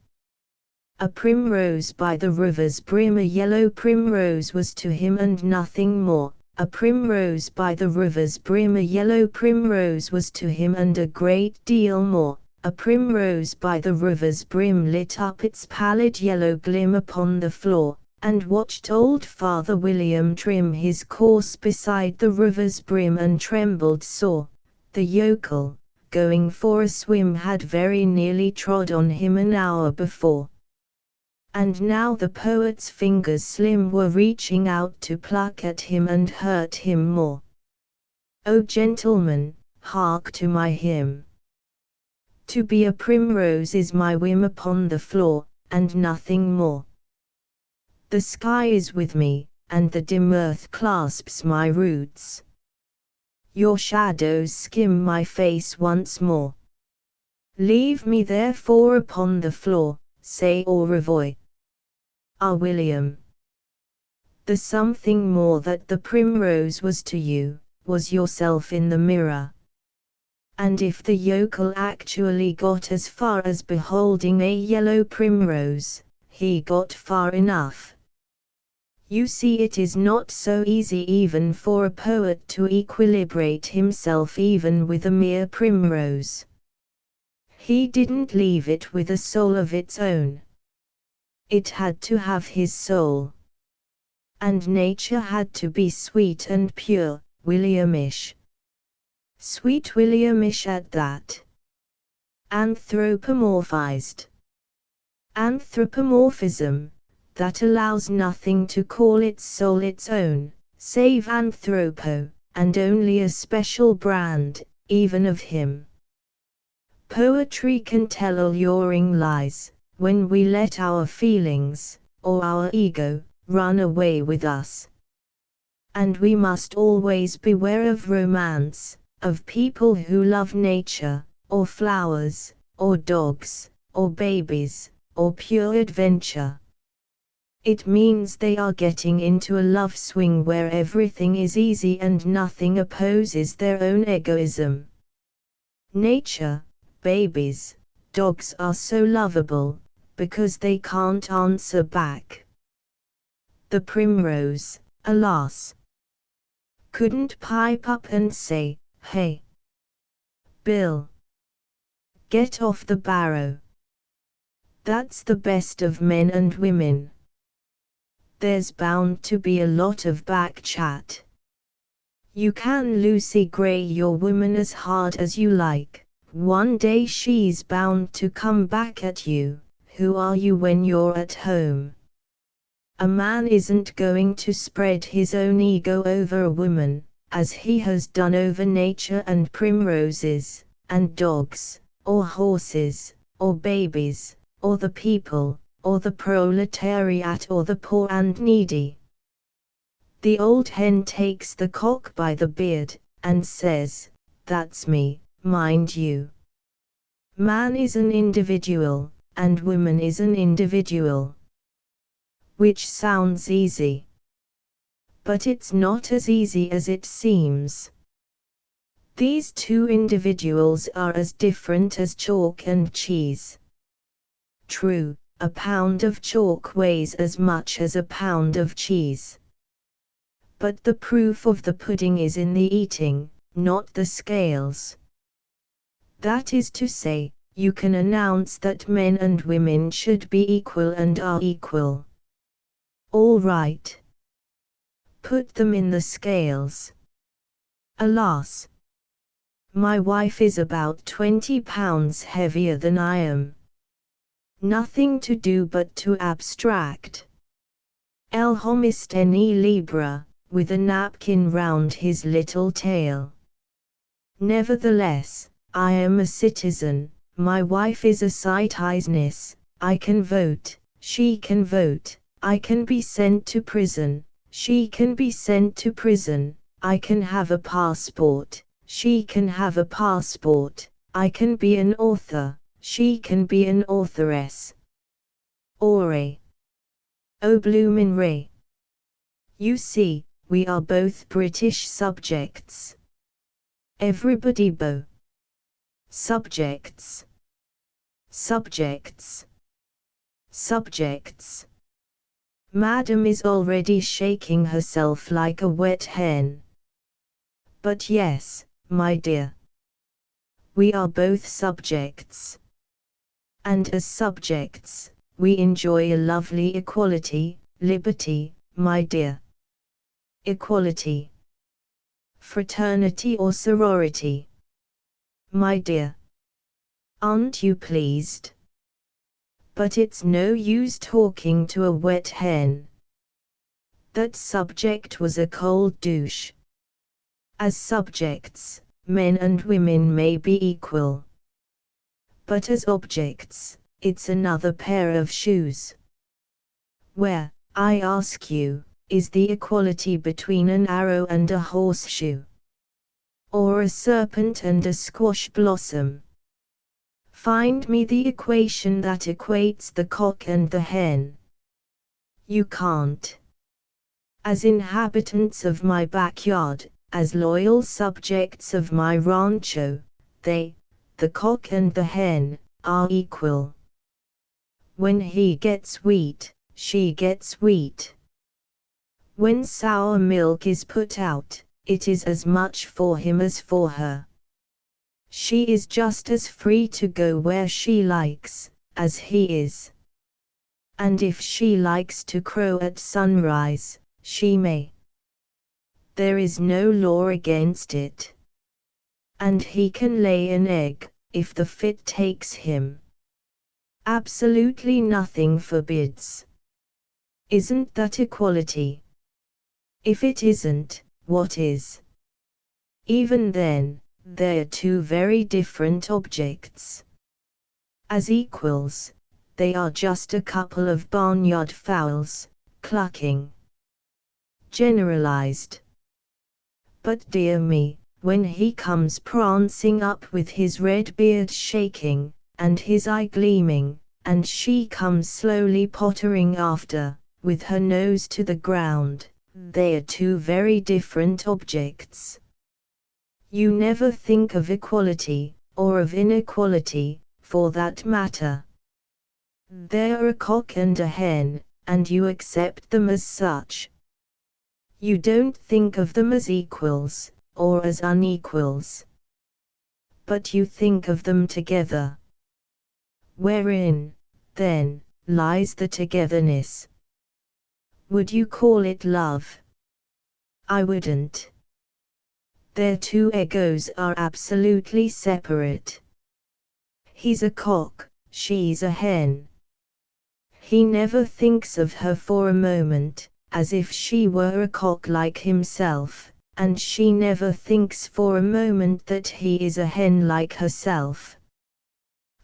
A primrose by the river's brim, a yellow primrose was to him and nothing more. A primrose by the river's brim, a yellow primrose was to him and a great deal more. A primrose by the river's brim lit up its pallid yellow glim upon the floor, and watched old Father William trim his course beside the river's brim and trembled sore. The yokel, going for a swim, had very nearly trod on him an hour before. And now the poet's fingers slim were reaching out to pluck at him and hurt him more. O gentlemen, hark to my hymn. To be a primrose is my whim upon the floor, and nothing more. The sky is with me, and the dim earth clasps my roots. Your shadows skim my face once more. Leave me therefore upon the floor, say au revoir. Ah, William. The something more that the primrose was to you, was yourself in the mirror. And if the yokel actually got as far as beholding a yellow primrose, he got far enough. You see, it is not so easy even for a poet to equilibrate himself even with a mere primrose. He didn't leave it with a soul of its own. It had to have his soul. And nature had to be sweet and pure, Williamish. Sweet Williamish at that. Anthropomorphized. Anthropomorphism, that allows nothing to call its soul its own, save anthropo, and only a special brand, even of him. Poetry can tell alluring lies, when we let our feelings, or our ego, run away with us. And we must always beware of romance, of people who love nature, or flowers, or dogs, or babies, or pure adventure. It means they are getting into a love swing where everything is easy and nothing opposes their own egoism. Nature, babies, dogs are so lovable, because they can't answer back. The primrose, alas, couldn't pipe up and say, "Hey, Bill, get off the barrow." That's the best of men and women. There's bound to be a lot of back chat. You can Lucy Gray your woman as hard as you like, one day she's bound to come back at you. Who are you when you're at home? A man isn't going to spread his own ego over a woman, as he has done over nature and primroses, and dogs, or horses, or babies, or the people, or the proletariat, or the poor and needy. The old hen takes the cock by the beard, and says, "That's me, mind you. Man is an individual, and woman is an individual." Which sounds easy. But it's not as easy as it seems. These two individuals are as different as chalk and cheese. True, a pound of chalk weighs as much as a pound of cheese. But the proof of the pudding is in the eating, not the scales. That is to say, you can announce that men and women should be equal and are equal. All right. Put them in the scales. Alas! My wife is about 20 pounds heavier than I am. Nothing to do but to abstract. El homisteni libra, with a napkin round his little tail. Nevertheless, I am a citizen, my wife is a citizeness, I can vote, she can vote, I can be sent to prison, she can be sent to prison, I can have a passport, she can have a passport, I can be an author, she can be an authoress. Ore. Oh bloomin' ray. You see, we are both British subjects. Everybody bo. Subjects. Subjects. Subjects. Madam is already shaking herself like a wet hen. But yes, my dear. We are both subjects. And as subjects, we enjoy a lovely equality, liberty, my dear. Equality. Fraternity or sorority. My dear. Aren't you pleased? But it's no use talking to a wet hen. That subject was a cold douche. As subjects, men and women may be equal. But as objects, it's another pair of shoes. Where, I ask you, is the equality between an arrow and a horseshoe? Or a serpent and a squash blossom? Find me the equation that equates the cock and the hen. You can't. As inhabitants of my backyard, as loyal subjects of my rancho, they, the cock and the hen, are equal. When he gets wheat, she gets wheat. When sour milk is put out, it is as much for him as for her. She is just as free to go where she likes, as he is. And if she likes to crow at sunrise, she may. There is no law against it. And he can lay an egg, if the fit takes him. Absolutely nothing forbids. Isn't that equality? If it isn't, what is? Even then, they're two very different objects. As equals, they are just a couple of barnyard fowls, clucking. Generalized. But dear me, when he comes prancing up with his red beard shaking, and his eye gleaming, and she comes slowly pottering after, with her nose to the ground, they are two very different objects. You never think of equality, or of inequality, for that matter. They're a cock and a hen, and you accept them as such. You don't think of them as equals, or as unequals. But you think of them together. Wherein, then, lies the togetherness? Would you call it love? I wouldn't. Their two egos are absolutely separate. He's a cock, she's a hen. He never thinks of her for a moment, as if she were a cock like himself, and she never thinks for a moment that he is a hen like herself.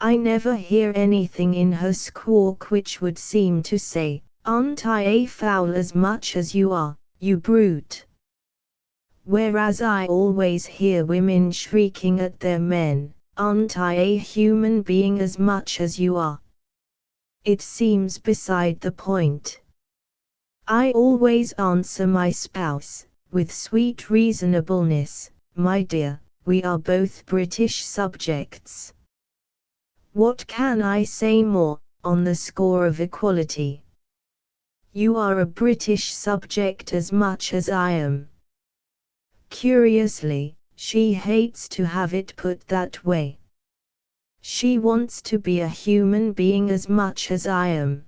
I never hear anything in her squawk which would seem to say, "Aren't I a fowl as much as you are, you brute?" Whereas I always hear women shrieking at their men, "Aren't I a human being as much as you are?" It seems beside the point. I always answer my spouse, with sweet reasonableness, "My dear, we are both British subjects. What can I say more, on the score of equality? You are a British subject as much as I am." Curiously, she hates to have it put that way. She wants to be a human being as much as I am.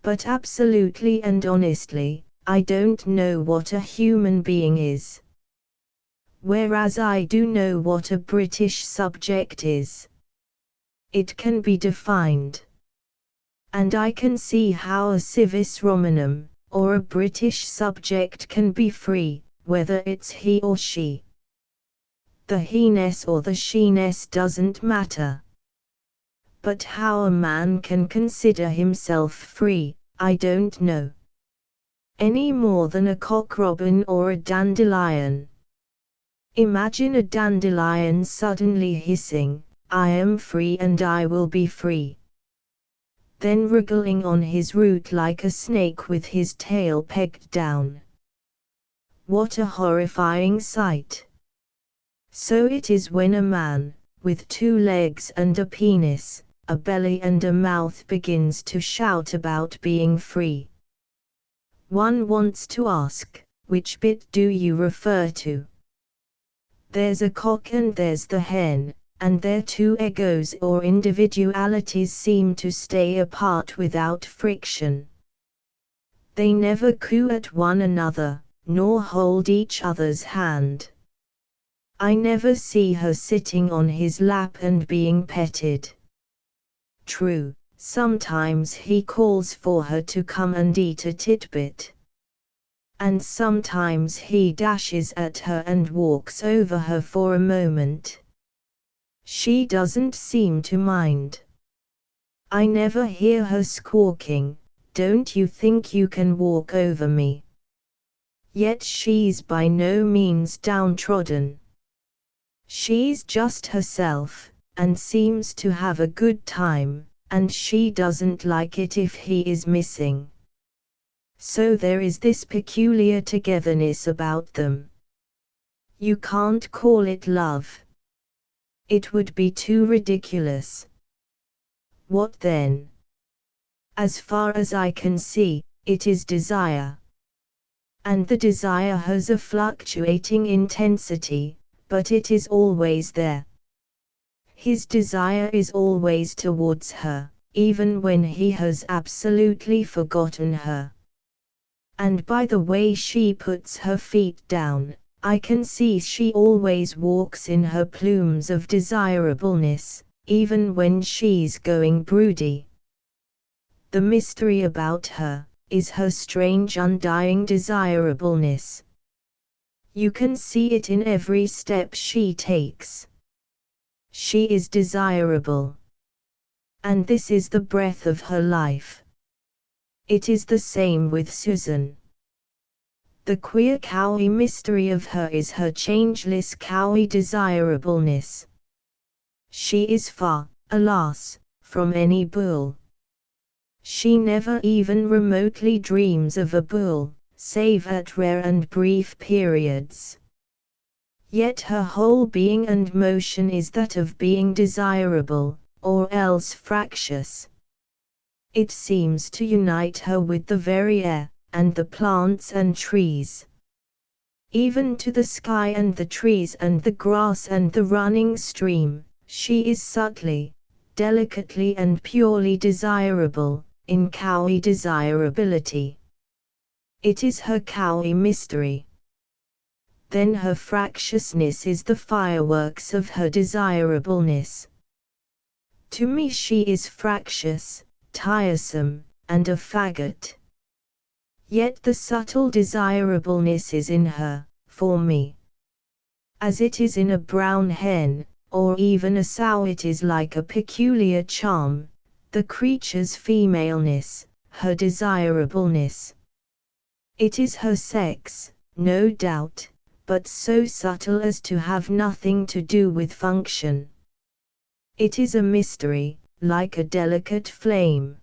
But absolutely and honestly, I don't know what a human being is. Whereas I do know what a British subject is. It can be defined. And I can see how a civis Romanum, or a British subject can be free, whether it's he or she. The he-ness or the she-ness doesn't matter. But how a man can consider himself free, I don't know. Any more than a cock-robin or a dandelion. Imagine a dandelion suddenly hissing, "I am free and I will be free." Then wriggling on his root like a snake with his tail pegged down. What a horrifying sight! So it is when a man, with 2 legs and a penis, a belly and a mouth begins to shout about being free. One wants to ask, which bit do you refer to? There's a cock and there's the hen, and their 2 egos or individualities seem to stay apart without friction. They never coo at one another, nor hold each other's hand. I never see her sitting on his lap and being petted. True, sometimes he calls for her to come and eat a titbit. And sometimes he dashes at her and walks over her for a moment. She doesn't seem to mind. I never hear her squawking, "Don't you think you can walk over me?" Yet she's by no means downtrodden. She's just herself, and seems to have a good time, and she doesn't like it if he is missing. So there is this peculiar togetherness about them. You can't call it love. It would be too ridiculous. What then? As far as I can see, it is desire. And the desire has a fluctuating intensity, but it is always there. His desire is always towards her, even when he has absolutely forgotten her. And by the way she puts her feet down, I can see she always walks in her plumes of desirableness, even when she's going broody. The mystery about her is her strange undying desirableness. You can see it in every step she takes. She is desirable. And this is the breath of her life. It is the same with Susan. The queer cowy mystery of her is her changeless cowy desirableness. She is far, alas, from any bull. She never even remotely dreams of a bull, save at rare and brief periods. Yet her whole being and motion is that of being desirable, or else fractious. It seems to unite her with the very air, and the plants and trees. Even to the sky and the trees and the grass and the running stream, she is subtly, delicately and purely desirable, in cowy desirability. It is her cowy mystery. Then her fractiousness is the fireworks of her desirableness. To me she is fractious, tiresome, and a faggot. Yet the subtle desirableness is in her, for me. As it is in a brown hen, or even a sow, it is like a peculiar charm, the creature's femaleness, her desirableness. It is her sex, no doubt, but so subtle as to have nothing to do with function. It is a mystery, like a delicate flame.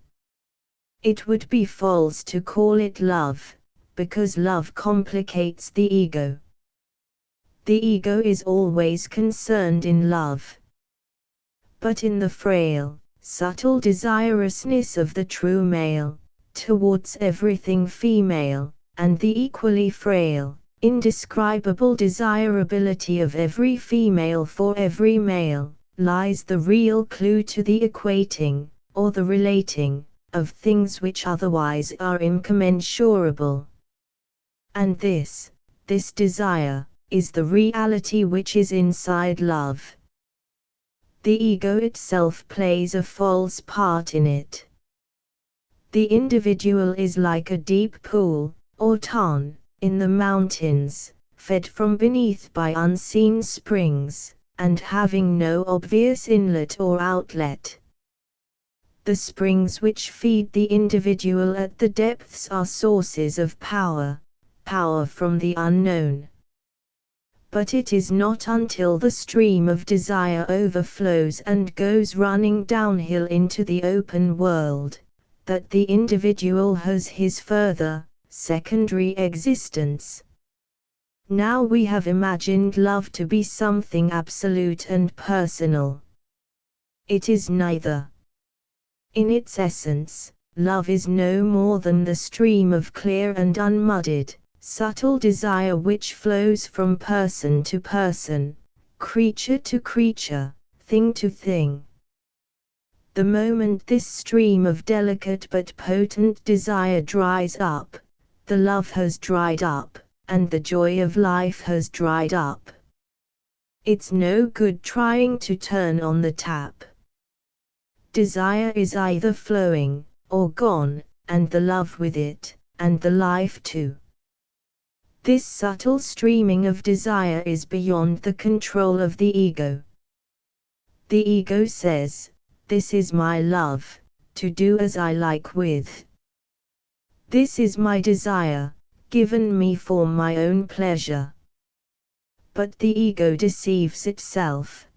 It would be false to call it love, because love complicates the ego. The ego is always concerned in love. But in the frail, subtle desirousness of the true male, towards everything female, and the equally frail, indescribable desirability of every female for every male, lies the real clue to the equating, or the relating, of things which otherwise are incommensurable. And this desire, is the reality which is inside love. The ego itself plays a false part in it. The individual is like a deep pool, or tarn, in the mountains, fed from beneath by unseen springs, and having no obvious inlet or outlet. The springs which feed the individual at the depths are sources of power, power from the unknown. But it is not until the stream of desire overflows and goes running downhill into the open world, that the individual has his further, secondary existence. Now we have imagined love to be something absolute and personal. It is neither. In its essence, love is no more than the stream of clear and unmuddied, subtle desire which flows from person to person, creature to creature, thing to thing. The moment this stream of delicate but potent desire dries up, the love has dried up, and the joy of life has dried up. It's no good trying to turn on the tap. Desire is either flowing, or gone, and the love with it, and the life too. This subtle streaming of desire is beyond the control of the ego. The ego says, "This is my love, to do as I like with. This is my desire, given me for my own pleasure." But the ego deceives itself.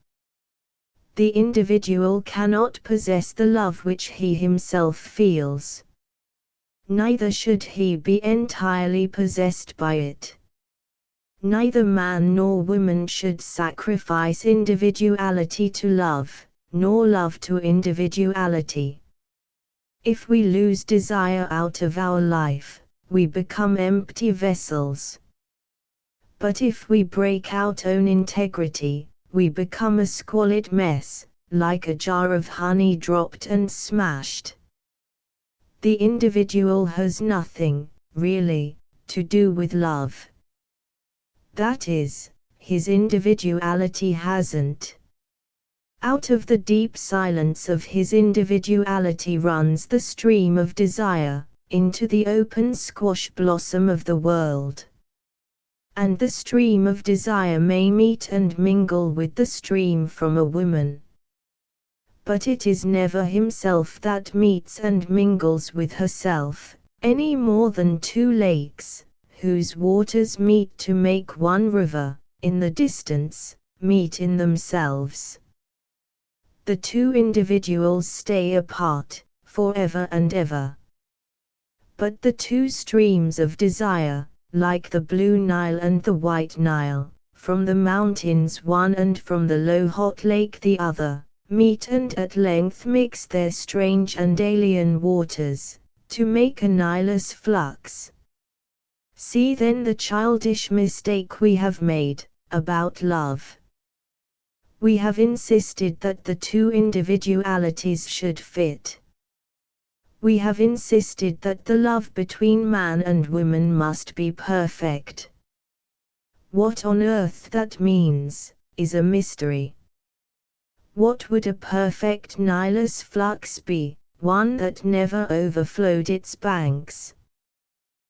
The individual cannot possess the love which he himself feels. Neither should he be entirely possessed by it. Neither man nor woman should sacrifice individuality to love, nor love to individuality. If we lose desire out of our life, we become empty vessels. But if we break out own integrity, we become a squalid mess, like a jar of honey dropped and smashed. The individual has nothing, really, to do with love. That is, his individuality hasn't. Out of the deep silence of his individuality runs the stream of desire, into the open squash blossom of the world. And the stream of desire may meet and mingle with the stream from a woman. But it is never himself that meets and mingles with herself, any more than two lakes, whose waters meet to make one river, in the distance, meet in themselves. The two individuals stay apart, forever and ever. But the two streams of desire, like the blue Nile and the white Nile, from the mountains one and from the low hot lake the other, meet and at length mix their strange and alien waters, to make a Nilus flux. See then the childish mistake we have made, about love. We have insisted that the two individualities should fit. We have insisted that the love between man and woman must be perfect. What on earth that means, is a mystery. What would a perfect Nilus flux be, one that never overflowed its banks?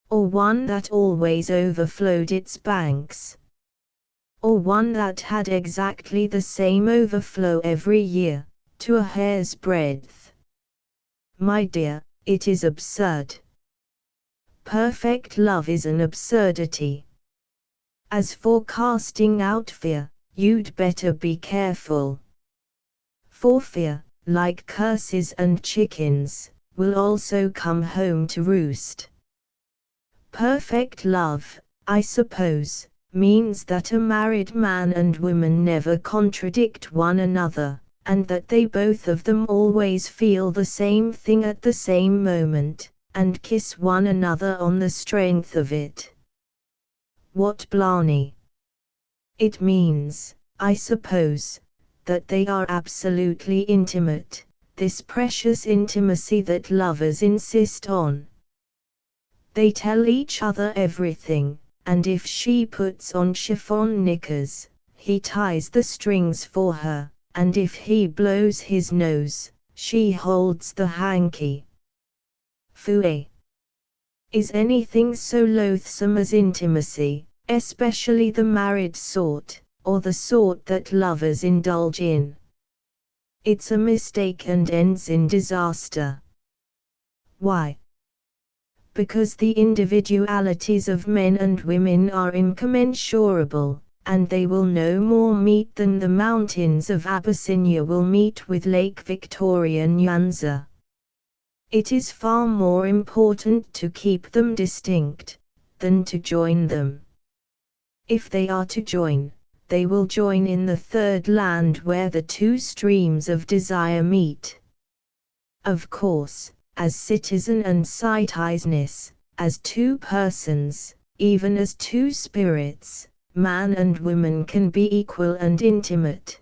Or one that always overflowed its banks? or one that had exactly the same overflow every year, to a hair's breadth. My dear, it is absurd. Perfect love is an absurdity. As for casting out fear, you'd better be careful. For fear, like curses and chickens, will also come home to roost. Perfect love, I suppose, means that a married man and woman never contradict one another, and that they both of them always feel the same thing at the same moment, and kiss one another on the strength of it. What blarney! It means, I suppose, that they are absolutely intimate, this precious intimacy that lovers insist on. They tell each other everything, and if she puts on chiffon knickers, he ties the strings for her, and if he blows his nose, she holds the hanky. Phooey! Is anything so loathsome as intimacy, especially the married sort, or the sort that lovers indulge in? It's a mistake and ends in disaster. Why? Because the individualities of men and women are incommensurable, and they will no more meet than the mountains of Abyssinia will meet with Lake Victoria Nyanza. It is far more important to keep them distinct, than to join them. If they are to join, they will join in the third land where the two streams of desire meet. Of course, as citizen and citizeness, as two persons, even as two spirits, man and woman can be equal and intimate.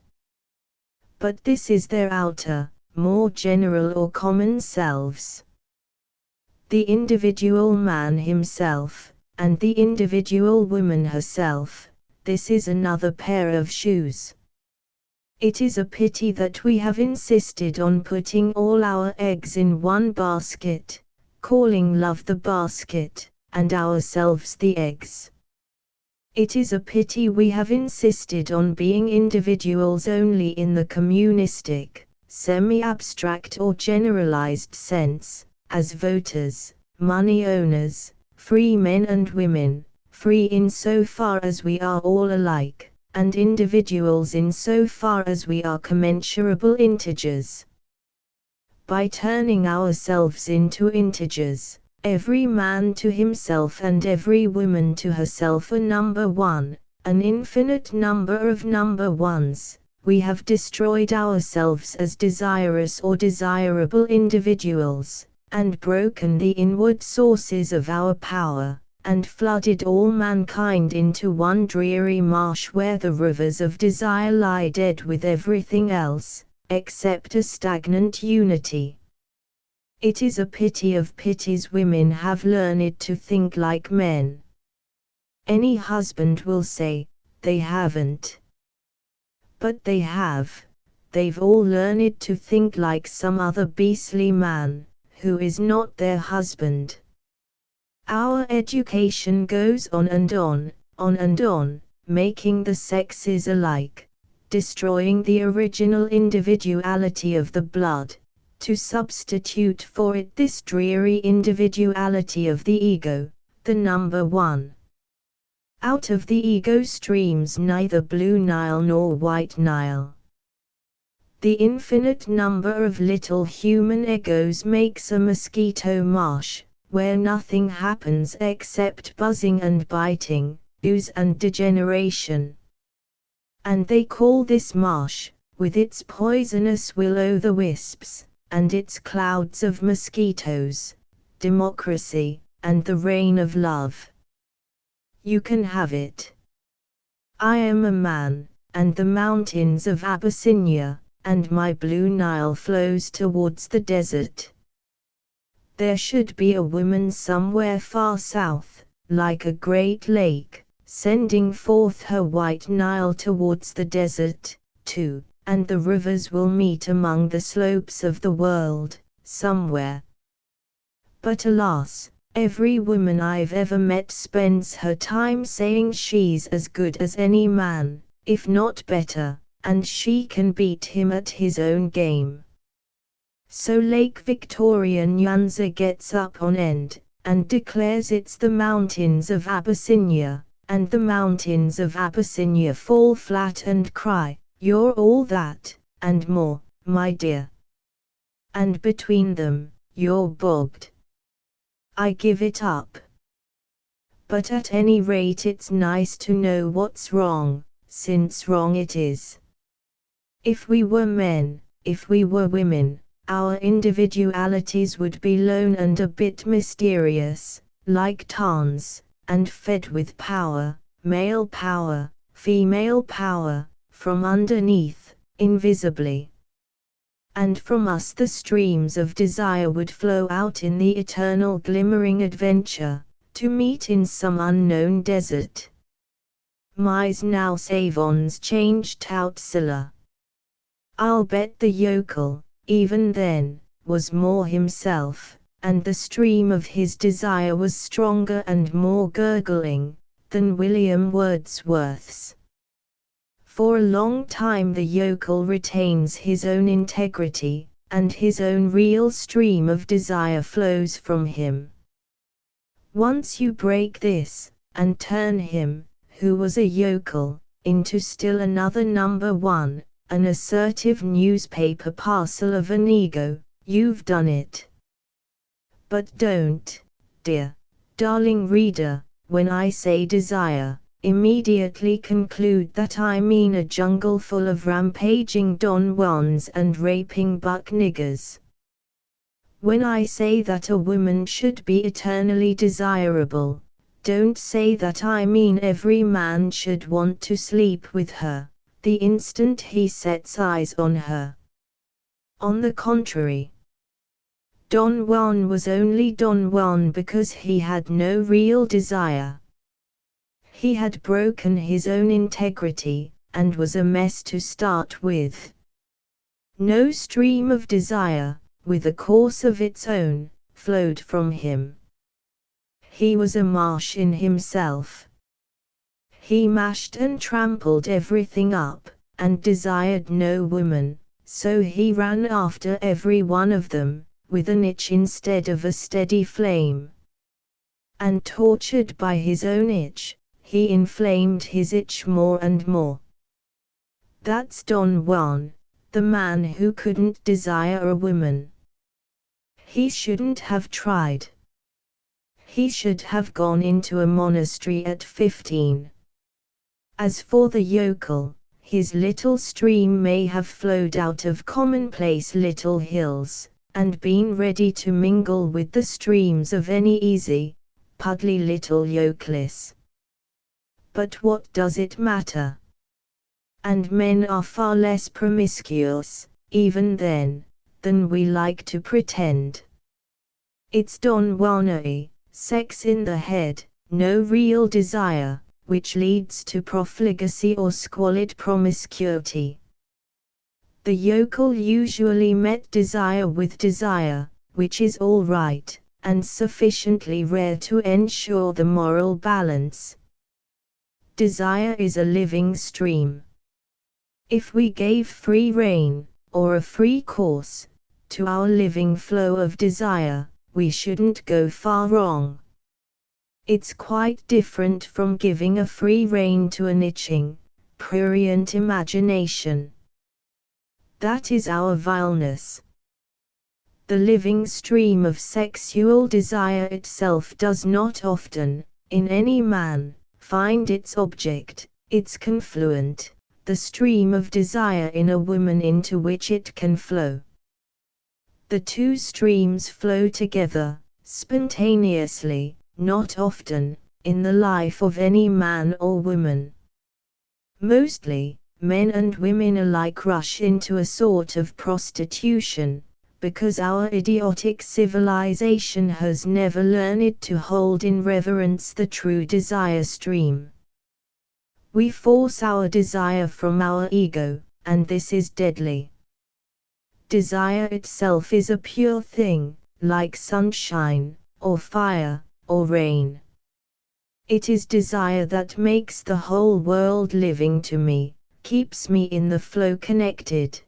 But this is their outer, more general or common selves. The individual man himself, and the individual woman herself, this is another pair of shoes. It is a pity that we have insisted on putting all our eggs in one basket, calling love the basket, and ourselves the eggs. It is a pity we have insisted on being individuals only in the communistic, semi-abstract or generalized sense, as voters, money owners, free men and women, free insofar as we are all alike, and individuals insofar as we are commensurable integers. By turning ourselves into integers, every man to himself and every woman to herself a number one, an infinite number of number ones, we have destroyed ourselves as desirous or desirable individuals, and broken the inward sources of our power, and flooded all mankind into one dreary marsh where the rivers of desire lie dead with everything else, except a stagnant unity. It is a pity of pities women have learned to think like men. Any husband will say, they haven't. But they have, they've all learned to think like some other beastly man, who is not their husband. Our education goes on and on, making the sexes alike, destroying the original individuality of the blood, to substitute for it this dreary individuality of the ego, the number one. Out of the ego streams neither blue Nile nor white Nile. The infinite number of little human egos makes a mosquito marsh, where nothing happens except buzzing and biting, ooze and degeneration. And they call this marsh, with its poisonous will-o'-the-wisps, and its clouds of mosquitoes, democracy, and the reign of love. You can have it. I am a man, and the mountains of Abyssinia, and my blue Nile flows towards the desert. There should be a woman somewhere far south, like a great lake, sending forth her white Nile towards the desert, too, and the rivers will meet among the slopes of the world, somewhere. But alas, Every woman I've ever met spends her time saying she's as good as any man, if not better, and she can beat him at his own game. So Lake Victoria Nyanza gets up on end, and declares it's the mountains of Abyssinia, and the mountains of Abyssinia fall flat and cry, "You're all that, and more, my dear. And between them, you're bogged. I give it up. But at any rate it's nice to know what's wrong, since wrong it is. If we were men, if we were women, our individualities would be lone and a bit mysterious, like tans, and fed with power, male power, female power, from underneath, invisibly. And from us the streams of desire would flow out in the eternal glimmering adventure, to meet in some unknown desert. Mais now Savon's changed out Scylla. I'll bet the yokel, even then, was more himself, and the stream of his desire was stronger and more gurgling, than William Wordsworth's. For a long time the yokel retains his own integrity, and his own real stream of desire flows from him. Once you break this, and turn him, who was a yokel, into still another number one, an assertive newspaper parcel of an ego, you've done it. But don't, dear, darling reader, when I say desire, immediately conclude that I mean a jungle full of rampaging Don Juans and raping buck niggers. When I say that a woman should be eternally desirable, don't say that I mean every man should want to sleep with her the instant he sets eyes on her. On the contrary, Don Juan was only Don Juan because he had no real desire. He had broken his own integrity, and was a mess to start with. No stream of desire, with a course of its own, flowed from him. He was a marsh in himself. He mashed and trampled everything up, and desired no woman, so he ran after every one of them, with an itch instead of a steady flame. And tortured by his own itch, he inflamed his itch more and more. That's Don Juan, the man who couldn't desire a woman. He shouldn't have tried. He should have gone into a monastery at 15. As for the yokel, his little stream may have flowed out of commonplace little hills, and been ready to mingle with the streams of any easy, puddly little yokelis. But what does it matter? And men are far less promiscuous, even then, than we like to pretend. It's Don Juanery, sex in the head, no real desire, which leads to profligacy or squalid promiscuity. The yokel usually met desire with desire, which is all right, and sufficiently rare to ensure the moral balance. Desire is a living stream. If we gave free rein, or a free course, to our living flow of desire, we shouldn't go far wrong. It's quite different from giving a free rein to an itching, prurient imagination. That is our vileness. The living stream of sexual desire itself does not often, in any man, find its object, its confluent, the stream of desire in a woman into which it can flow. The two streams flow together, spontaneously, not often, in the life of any man or woman. Mostly, men and women alike rush into a sort of prostitution, because our idiotic civilization has never learned to hold in reverence the true desire stream. We force our desire from our ego, and this is deadly. Desire itself is a pure thing, like sunshine, or fire, or rain. It is desire that makes the whole world living to me, keeps me in the flow connected.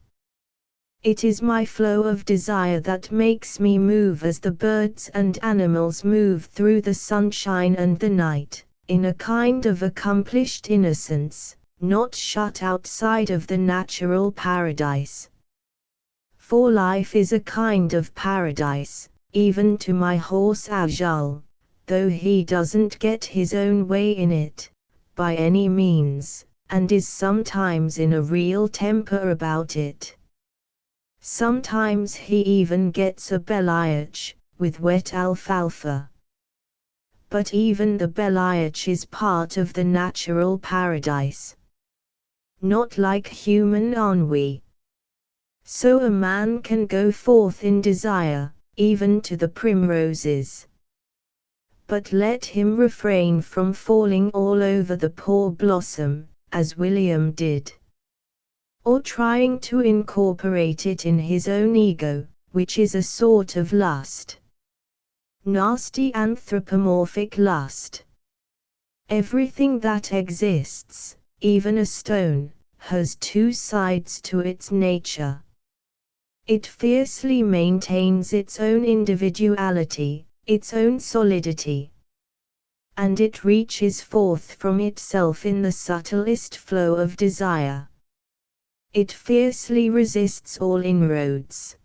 It is my flow of desire that makes me move as the birds and animals move through the sunshine and the night, in a kind of accomplished innocence, not shut outside of the natural paradise. For life is a kind of paradise, even to my horse Ajal, though he doesn't get his own way in it, by any means, and is sometimes in a real temper about it. Sometimes he even gets a balayage, with wet alfalfa. But even the balayage is part of the natural paradise. Not like human ennui. So a man can go forth in desire, even to the primroses. But let him refrain from falling all over the poor blossom, as William did. Or trying to incorporate it in his own ego, which is a sort of lust. Nasty anthropomorphic lust. Everything that exists, even a stone, has two sides to its nature. It fiercely maintains its own individuality, its own solidity. And it reaches forth from itself in the subtlest flow of desire. It fiercely resists all inroads.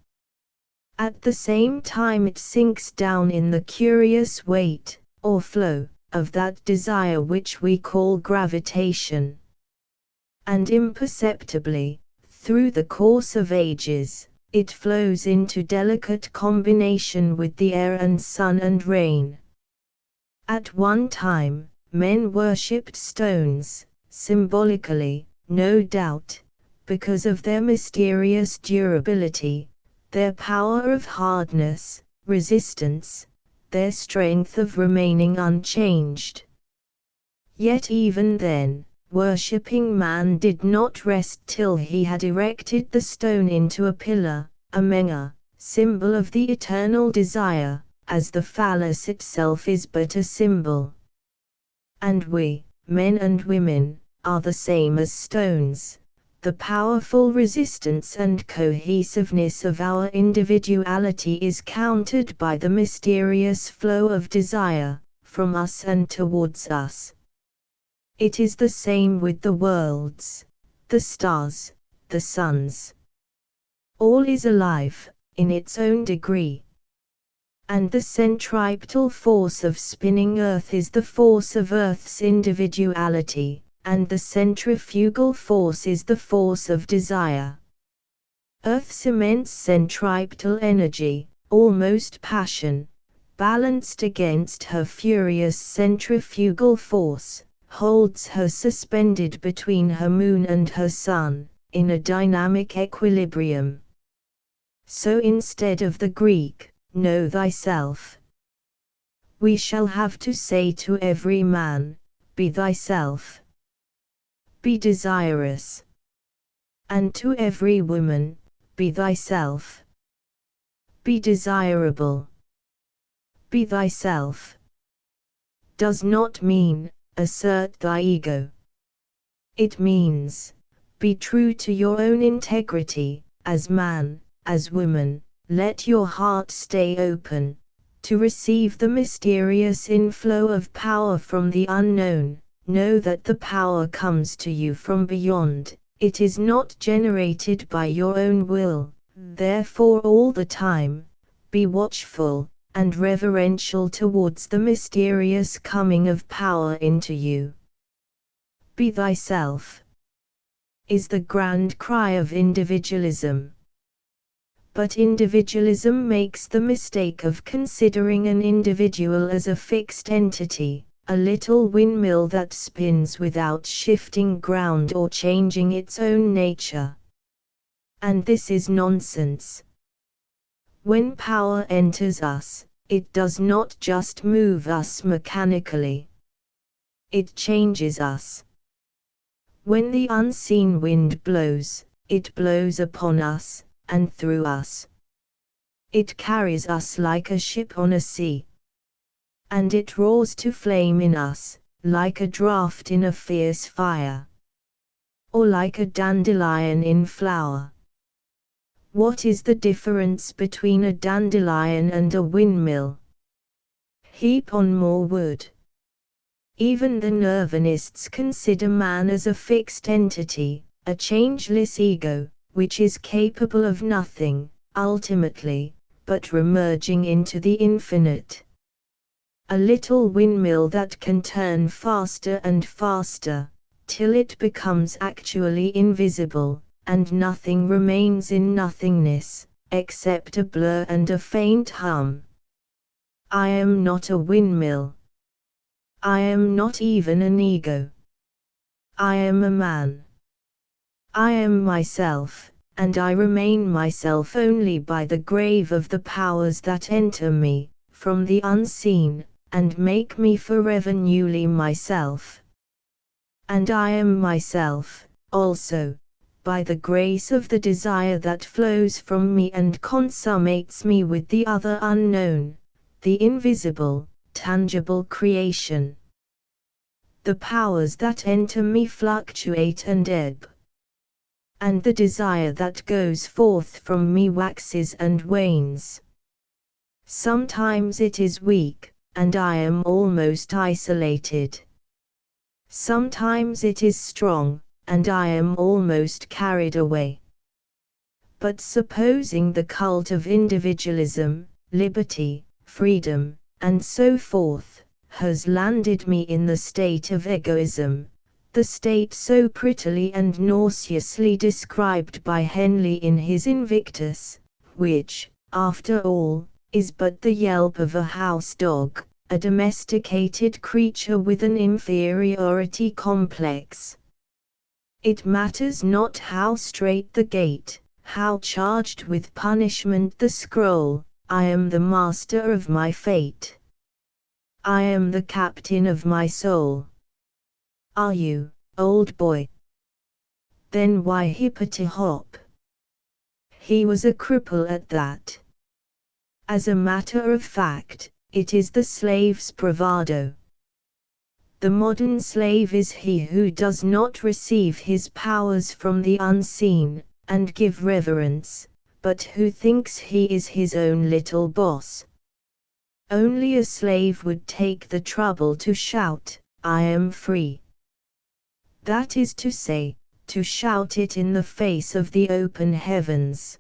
At the same time it sinks down in the curious weight, or flow, of that desire which we call gravitation. And imperceptibly, through the course of ages, it flows into delicate combination with the air and sun and rain. At one time, men worshipped stones, symbolically, no doubt, because of their mysterious durability, their power of hardness, resistance, their strength of remaining unchanged. Yet even then, worshipping man did not rest till he had erected the stone into a pillar, a menga, symbol of the eternal desire, as the phallus itself is but a symbol. And we, men and women, are the same as stones. The powerful resistance and cohesiveness of our individuality is countered by the mysterious flow of desire, from us and towards us. It is the same with the worlds, the stars, the suns. All is alive, in its own degree. And the centripetal force of spinning Earth is the force of Earth's individuality, and the centrifugal force is the force of desire. Earth's immense centripetal energy, almost passion, balanced against her furious centrifugal force, holds her suspended between her moon and her sun, in a dynamic equilibrium. So instead of the Greek, know thyself, we shall have to say to every man, be thyself. Be desirous. And to every woman, be thyself. Be desirable. Be thyself. Does not mean, assert thy ego. It means, be true to your own integrity, as man, as woman, let your heart stay open, to receive the mysterious inflow of power from the unknown. Know that the power comes to you from beyond, it is not generated by your own will, therefore all the time, be watchful, and reverential towards the mysterious coming of power into you. Be thyself, is the grand cry of individualism. But individualism makes the mistake of considering an individual as a fixed entity, a little windmill that spins without shifting ground or changing its own nature. And this is nonsense. When power enters us, it does not just move us mechanically. It changes us. When the unseen wind blows, it blows upon us, and through us. It carries us like a ship on a sea. and it roars to flame in us, like a draught in a fierce fire, or like a dandelion in flower. What is the difference between a dandelion and a windmill? Heap on more wood. Even the Nirvanists consider man as a fixed entity, a changeless ego, which is capable of nothing, ultimately, but remerging into the infinite. A little windmill that can turn faster and faster, till it becomes actually invisible, and nothing remains in nothingness, except a blur and a faint hum. I am not a windmill. I am not even an ego. I am a man. I am myself, and I remain myself only by the grave of the powers that enter me, from the unseen, and make me forever newly myself. And I am myself, also, by the grace of the desire that flows from me and consummates me with the other unknown, the invisible, tangible creation. The powers that enter me fluctuate and ebb, and the desire that goes forth from me waxes and wanes. Sometimes it is weak, and I am almost isolated. Sometimes it is strong, and I am almost carried away. But supposing the cult of individualism, liberty, freedom, and so forth, has landed me in the state of egoism, the state so prettily and nauseously described by Henley in his Invictus, which, after all, is but the yelp of a house dog, a domesticated creature with an inferiority complex. It matters not how straight the gate, how charged with punishment the scroll, I am the master of my fate. I am the captain of my soul. Are you, old boy? Then why hippity hop? He was a cripple at that. As a matter of fact, it is the slave's bravado. The modern slave is he who does not receive his powers from the unseen, and give reverence, but who thinks he is his own little boss. Only a slave would take the trouble to shout, I am free. That is to say, to shout it in the face of the open heavens.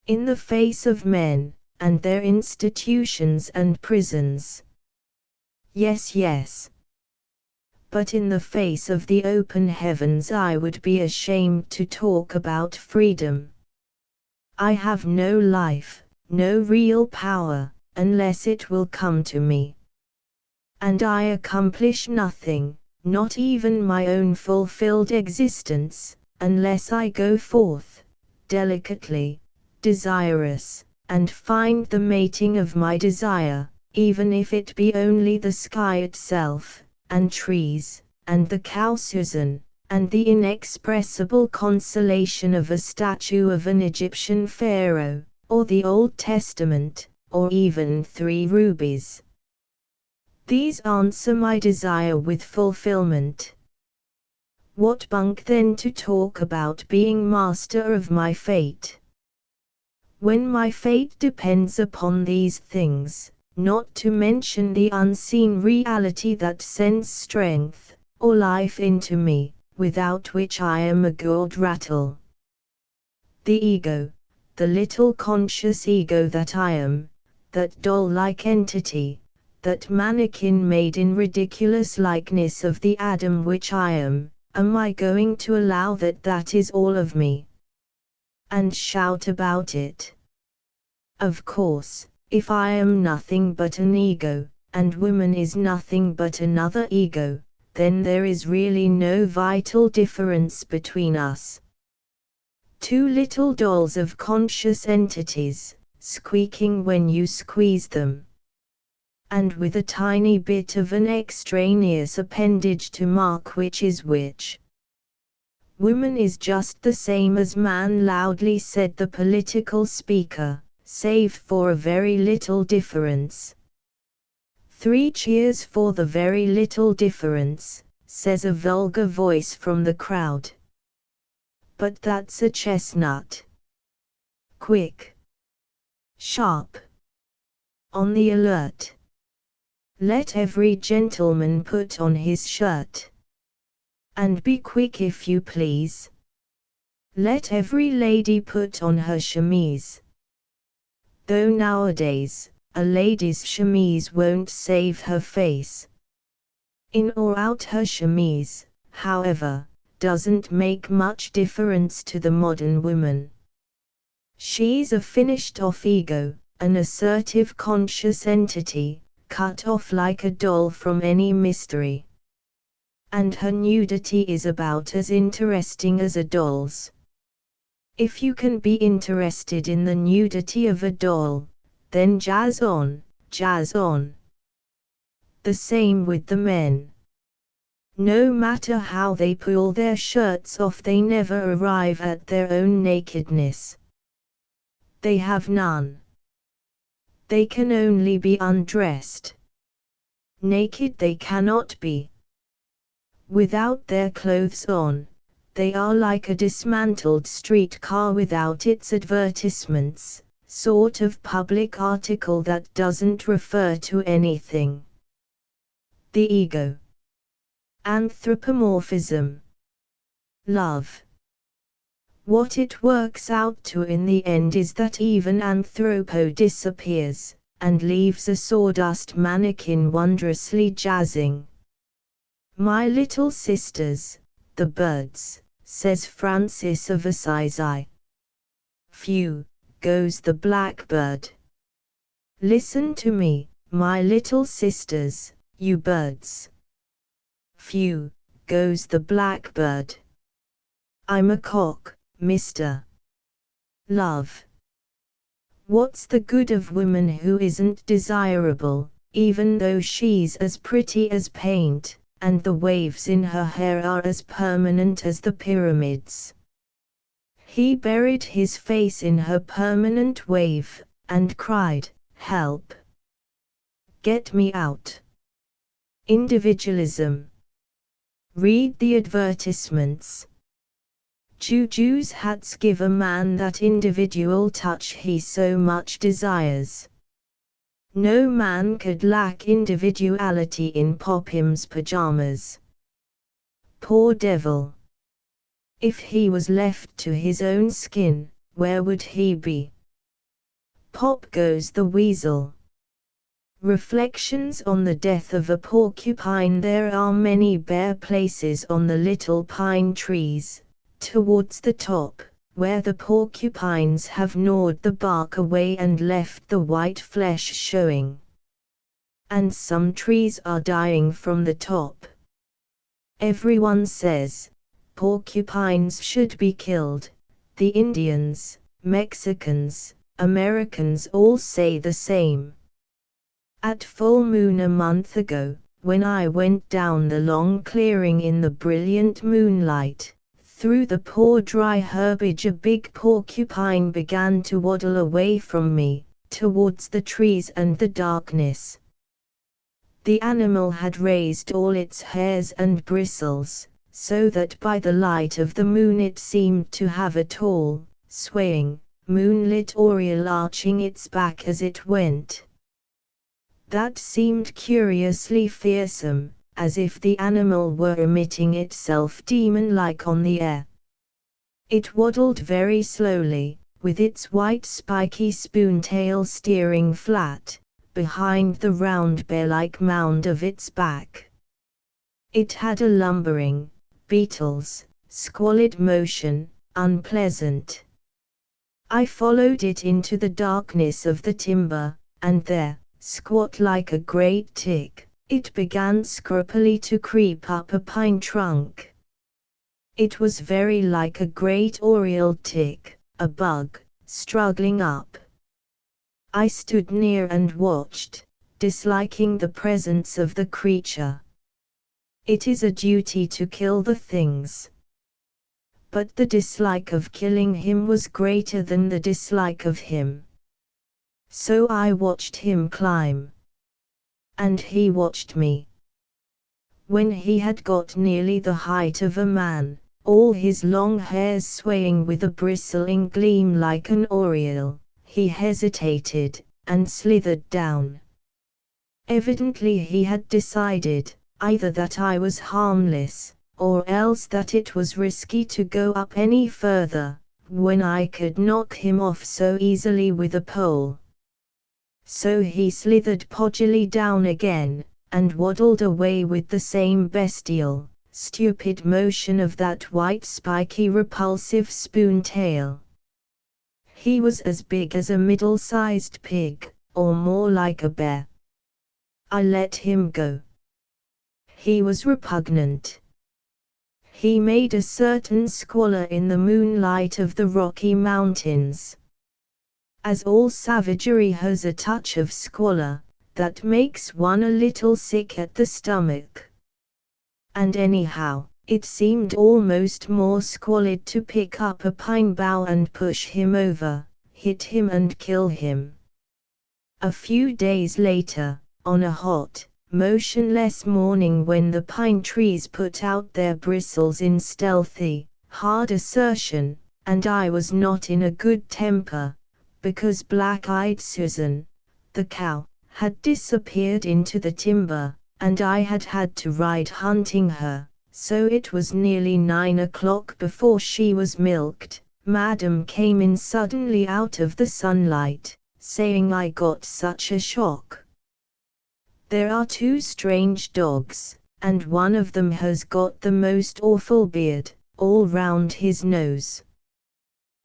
In the face of men, and their institutions and prisons. Yes, yes. But in the face of the open heavens I would be ashamed to talk about freedom. I have no life, no real power, unless it will come to me. And I accomplish nothing, not even my own fulfilled existence, unless I go forth, delicately, desirous, and find the mating of my desire, even if it be only the sky itself, and trees, and the cow Susan, and the inexpressible consolation of a statue of an Egyptian pharaoh, or the Old Testament, or even 3 rubies. These answer my desire with fulfillment. What bunk then to talk about being master of my fate? When my fate depends upon these things, not to mention the unseen reality that sends strength, or life into me, without which I am a gourd rattle. The ego, the little conscious ego that I am, that doll-like entity, that mannequin made in ridiculous likeness of the Adam which I am I going to allow that that is all of me? And shout about it? Of course, if I am nothing but an ego, and woman is nothing but another ego, then there is really no vital difference between us. 2 little dolls of conscious entities, squeaking when you squeeze them. And with a tiny bit of an extraneous appendage to mark which is which. Woman is just the same as man, loudly said the political speaker, save for a very little difference. 3 cheers for the very little difference, says a vulgar voice from the crowd. But that's a chestnut. Quick. Sharp. On the alert. Let every gentleman put on his shirt. And be quick if you please. Let every lady put on her chemise. Though nowadays, a lady's chemise won't save her face. In or out her chemise, however, doesn't make much difference to the modern woman. She's a finished-off ego, an assertive conscious entity, cut off like a doll from any mystery. And her nudity is about as interesting as a doll's. If you can be interested in the nudity of a doll, then jazz on, jazz on. The same with the men. No matter how they pull their shirts off, they never arrive at their own nakedness. They have none. They can only be undressed. Naked they cannot be. Without their clothes on, they are like a dismantled streetcar without its advertisements, sort of public article that doesn't refer to anything. The ego. Anthropomorphism. Love. What it works out to in the end is that even anthropo disappears, and leaves a sawdust mannequin wondrously jazzing. My little sisters, the birds, says Francis of Assisi. Phew, goes the blackbird. Listen to me, my little sisters, you birds. Phew, goes the blackbird. I'm a cock, Mr. Love. What's the good of woman who isn't desirable, even though she's as pretty as paint, and the waves in her hair are as permanent as the pyramids? He buried his face in her permanent wave, and cried, "Help! Get me out!" Individualism. Read the advertisements. Juju's hats give a man that individual touch he so much desires. No man could lack individuality in Popim's pajamas. Poor devil. If he was left to his own skin, where would he be? Pop goes the weasel. Reflections on the death of a porcupine. There are many bare places on the little pine trees, towards the top, where the porcupines have gnawed the bark away and left the white flesh showing. And some trees are dying from the top. Everyone says, porcupines should be killed. The Indians, Mexicans, Americans all say the same. At full moon a month ago, when I went down the long clearing in the brilliant moonlight, through the poor dry herbage a big porcupine began to waddle away from me, towards the trees and the darkness. The animal had raised all its hairs and bristles, so that by the light of the moon it seemed to have a tall, swaying, moonlit aureole arching its back as it went. That seemed curiously fearsome, as if the animal were emitting itself demon-like on the air. It waddled very slowly, with its white spiky spoon-tail steering flat, behind the round bear-like mound of its back. It had a lumbering, beetles, squalid motion, unpleasant. I followed it into the darkness of the timber, and there, squat like a great tick, it began scrupily to creep up a pine trunk. It was very like a great oriole tick, a bug, struggling up. I stood near and watched, disliking the presence of the creature. It is a duty to kill the things. But the dislike of killing him was greater than the dislike of him. So I watched him climb. and he watched me. When he had got nearly the height of a man, all his long hairs swaying with a bristling gleam like an aureole, he hesitated, and slithered down. Evidently he had decided, either that I was harmless, or else that it was risky to go up any further, when I could knock him off so easily with a pole. So he slithered podgily down again, and waddled away with the same bestial, stupid motion of that white spiky repulsive spoon tail. He was as big as a middle-sized pig, or more like a bear. I let him go. He was repugnant. He made a certain squalor in the moonlight of the Rocky Mountains. As all savagery has a touch of squalor, that makes one a little sick at the stomach. And anyhow, it seemed almost more squalid to pick up a pine bough and push him over, hit him and kill him. A few days later, on a hot, motionless morning when the pine trees put out their bristles in stealthy, hard assertion, and I was not in a good temper, because Black-Eyed Susan, the cow, had disappeared into the timber, and I had had to ride hunting her, so it was nearly 9 o'clock before she was milked. Madam came in suddenly out of the sunlight, saying I got such a shock. There are 2 strange dogs, and one of them has got the most awful beard, all round his nose.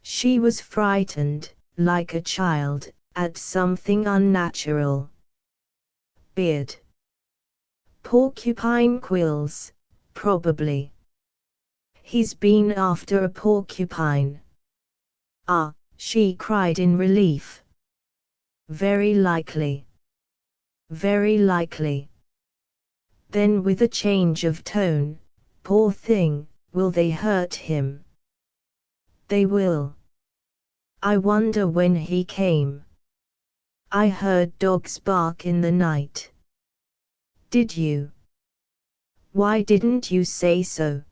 She was frightened, like a child, at something unnatural. Beard. Porcupine quills, probably. He's been after a porcupine. Ah, she cried in relief. Very likely. Very likely. Then with a change of tone, poor thing, will they hurt him? They will. I wonder when he came. I heard dogs bark in the night. Did you? Why didn't you say so?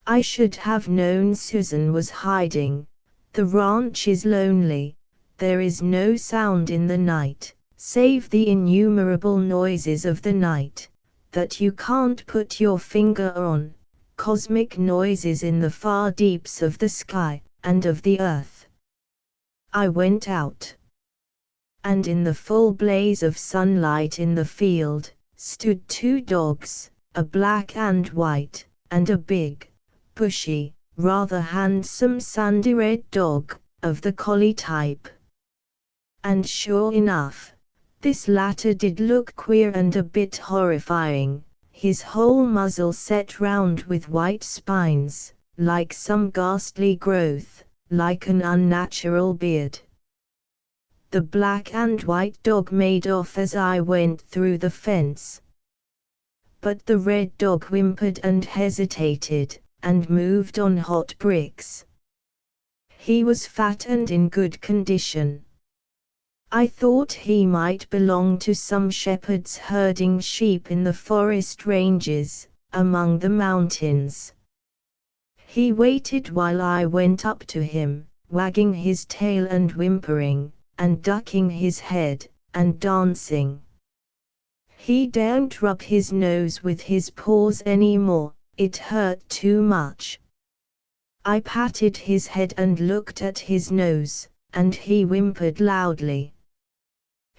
I should have known Susan was hiding. The ranch is lonely. There is no sound in the night, save the innumerable noises of the night, that you can't put your finger on, cosmic noises in the far deeps of the sky, and of the earth. I went out. And in the full blaze of sunlight in the field, stood 2 dogs, a black and white, and a big, bushy, rather handsome sandy-red dog, of the collie type. And sure enough, this latter did look queer and a bit horrifying, his whole muzzle set round with white spines, like some ghastly growth, like an unnatural beard. The black and white dog made off as I went through the fence. But the red dog whimpered and hesitated, and moved on hot bricks. He was fat and in good condition. I thought he might belong to some shepherds herding sheep in the forest ranges, among the mountains. He waited while I went up to him, wagging his tail and whimpering, and ducking his head, and dancing. He daren't rub his nose with his paws any more, it hurt too much. I patted his head and looked at his nose, and he whimpered loudly.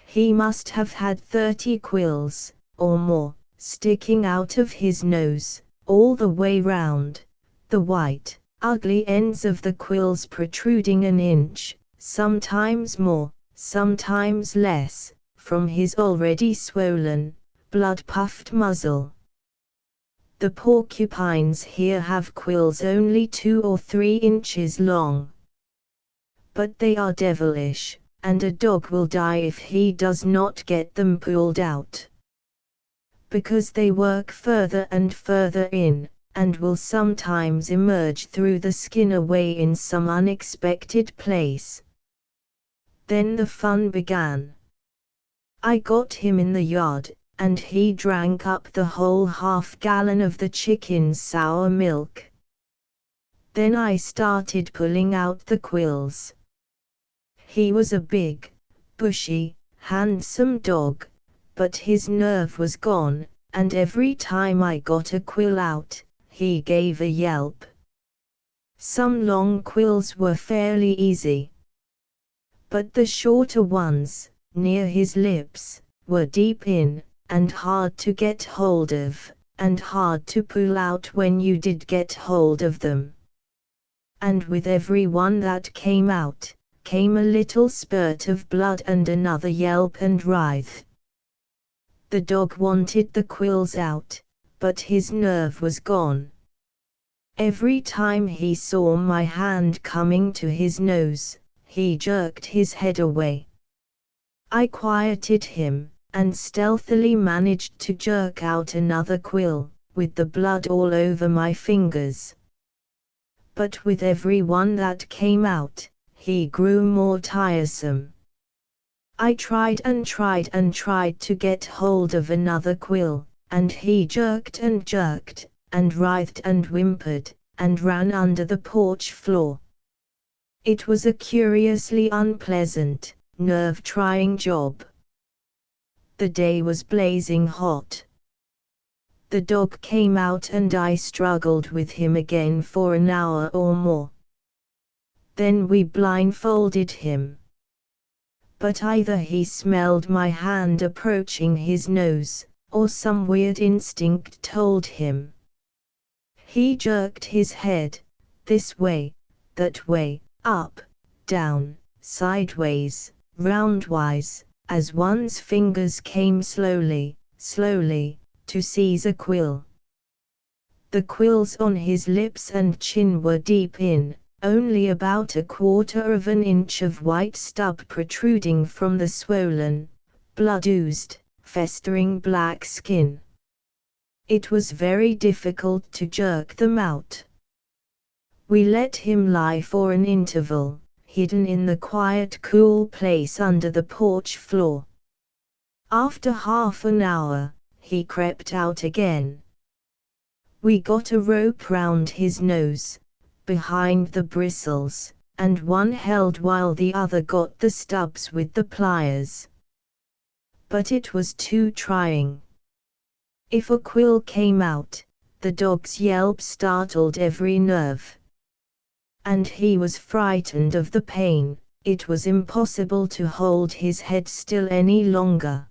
He must have had 30 quills, or more, sticking out of his nose, all the way round, the white, ugly ends of the quills protruding an inch, sometimes more, sometimes less, from his already swollen, blood-puffed muzzle. The porcupines here have quills only 2 or 3 inches long. But they are devilish, and a dog will die if he does not get them pulled out. Because they work further and further in, and will sometimes emerge through the skin away in some unexpected place. Then the fun began. I got him in the yard, and he drank up the whole half-gallon of the chicken's sour milk. Then I started pulling out the quills. He was a big, bushy, handsome dog, but his nerve was gone, and every time I got a quill out, he gave a yelp. Some long quills were fairly easy, but the shorter ones, near his lips, were deep in, and hard to get hold of, and hard to pull out when you did get hold of them. And with every one that came out, came a little spurt of blood and another yelp and writhe. The dog wanted the quills out, but his nerve was gone. Every time he saw my hand coming to his nose, he jerked his head away. I quieted him, and stealthily managed to jerk out another quill, with the blood all over my fingers. But with every one that came out, he grew more tiresome. I tried and tried and tried to get hold of another quill, and he jerked, and writhed and whimpered, and ran under the porch floor. It was a curiously unpleasant, nerve-trying job. The day was blazing hot. The dog came out and I struggled with him again for an hour or more. Then we blindfolded him. But either he smelled my hand approaching his nose, or some weird instinct told him. He jerked his head, this way, that way, up, down, sideways, roundwise, as one's fingers came slowly, to seize a quill. The quills on his lips and chin were deep in, only about 1/4 inch of white stub protruding from the swollen, blood-oozed, festering black skin. It was very difficult to jerk them out. We let him lie for an interval, hidden in the quiet, cool place under the porch floor. After half an hour, he crept out again. We got a rope round his nose, behind the bristles, and one held while the other got the stubs with the pliers. But it was too trying. If a quill came out, the dog's yelp startled every nerve. And he was frightened of the pain. It was impossible to hold his head still any longer.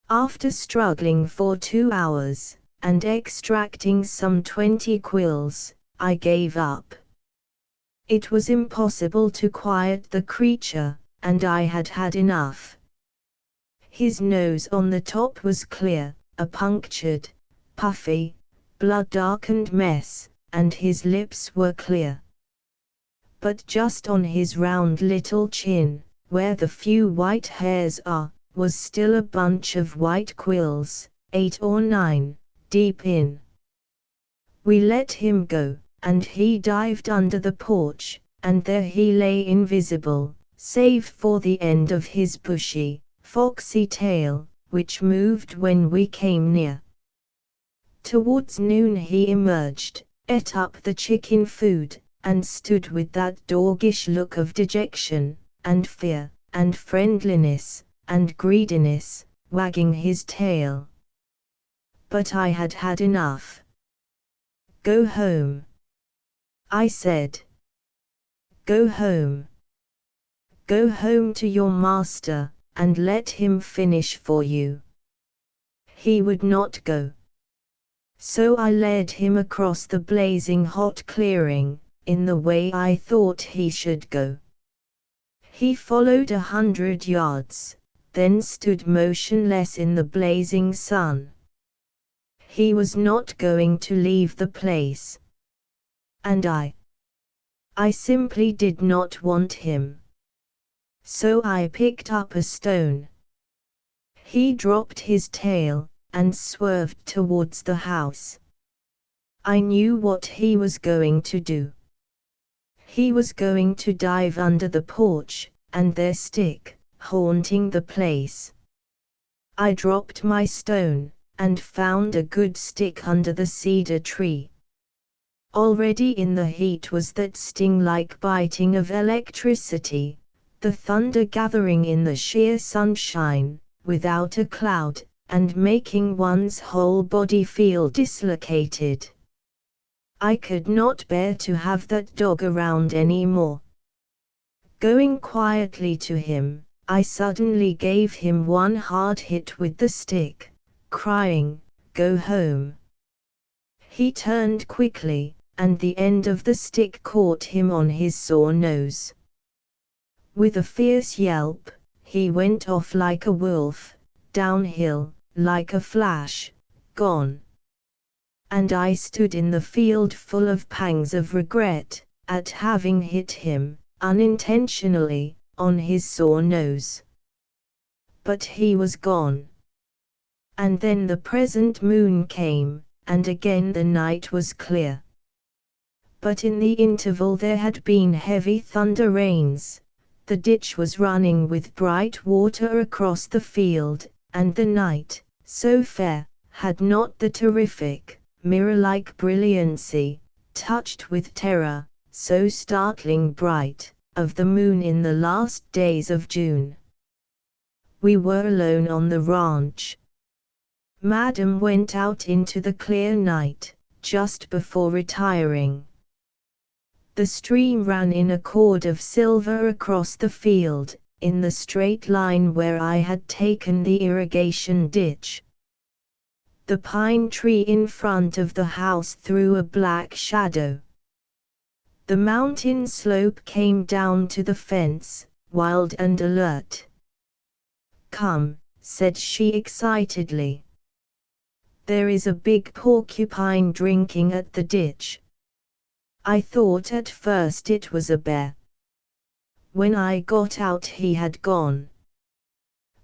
After struggling for 2 hours, and extracting some 20 quills, I gave up. It was impossible to quiet the creature, and I had had enough. His nose on the top was clear, a punctured, puffy, blood-darkened mess, and his lips were clear. But just on his round little chin, where the few white hairs are, was still a bunch of white quills, 8 or 9, deep in. We let him go, and he dived under the porch, and there he lay invisible, save for the end of his bushy, foxy tail, which moved when we came near. Towards noon he emerged, ate up the chicken food, and stood with that doggish look of dejection, and fear, and friendliness, and greediness, wagging his tail. But I had had enough. "Go home," I said. "Go home. Go home to your master, and let him finish for you." He would not go. So I led him across the blazing hot clearing, in the way I thought he should go. He followed 100 yards, then stood motionless in the blazing sun. He was not going to leave the place. And I simply did not want him. So I picked up a stone. He dropped his tail, and swerved towards the house. I knew what he was going to do. He was going to dive under the porch, and there stick, haunting the place. I dropped my stone, and found a good stick under the cedar tree. Already in the heat was that sting like biting of electricity, the thunder gathering in the sheer sunshine, without a cloud, and making one's whole body feel dislocated. I could not bear to have that dog around any more. Going quietly to him, I suddenly gave him one hard hit with the stick, crying, "Go home." He turned quickly, and the end of the stick caught him on his sore nose. With a fierce yelp, he went off like a wolf, downhill, like a flash, gone. And I stood in the field full of pangs of regret, at having hit him, unintentionally, on his sore nose. But he was gone. And then the present moon came, and again the night was clear. But in the interval there had been heavy thunder rains, the ditch was running with bright water across the field, and the night, so fair, had not the terrific, mirror-like brilliancy, touched with terror, so startling bright, of the moon in the last days of June. We were alone on the ranch. Madame went out into the clear night, just before retiring. The stream ran in a cord of silver across the field, in the straight line where I had taken the irrigation ditch. The pine tree in front of the house threw a black shadow. The mountain slope came down to the fence, wild and alert. "Come," said she excitedly. "There is a big porcupine drinking at the ditch." I thought at first it was a bear. When I got out he had gone.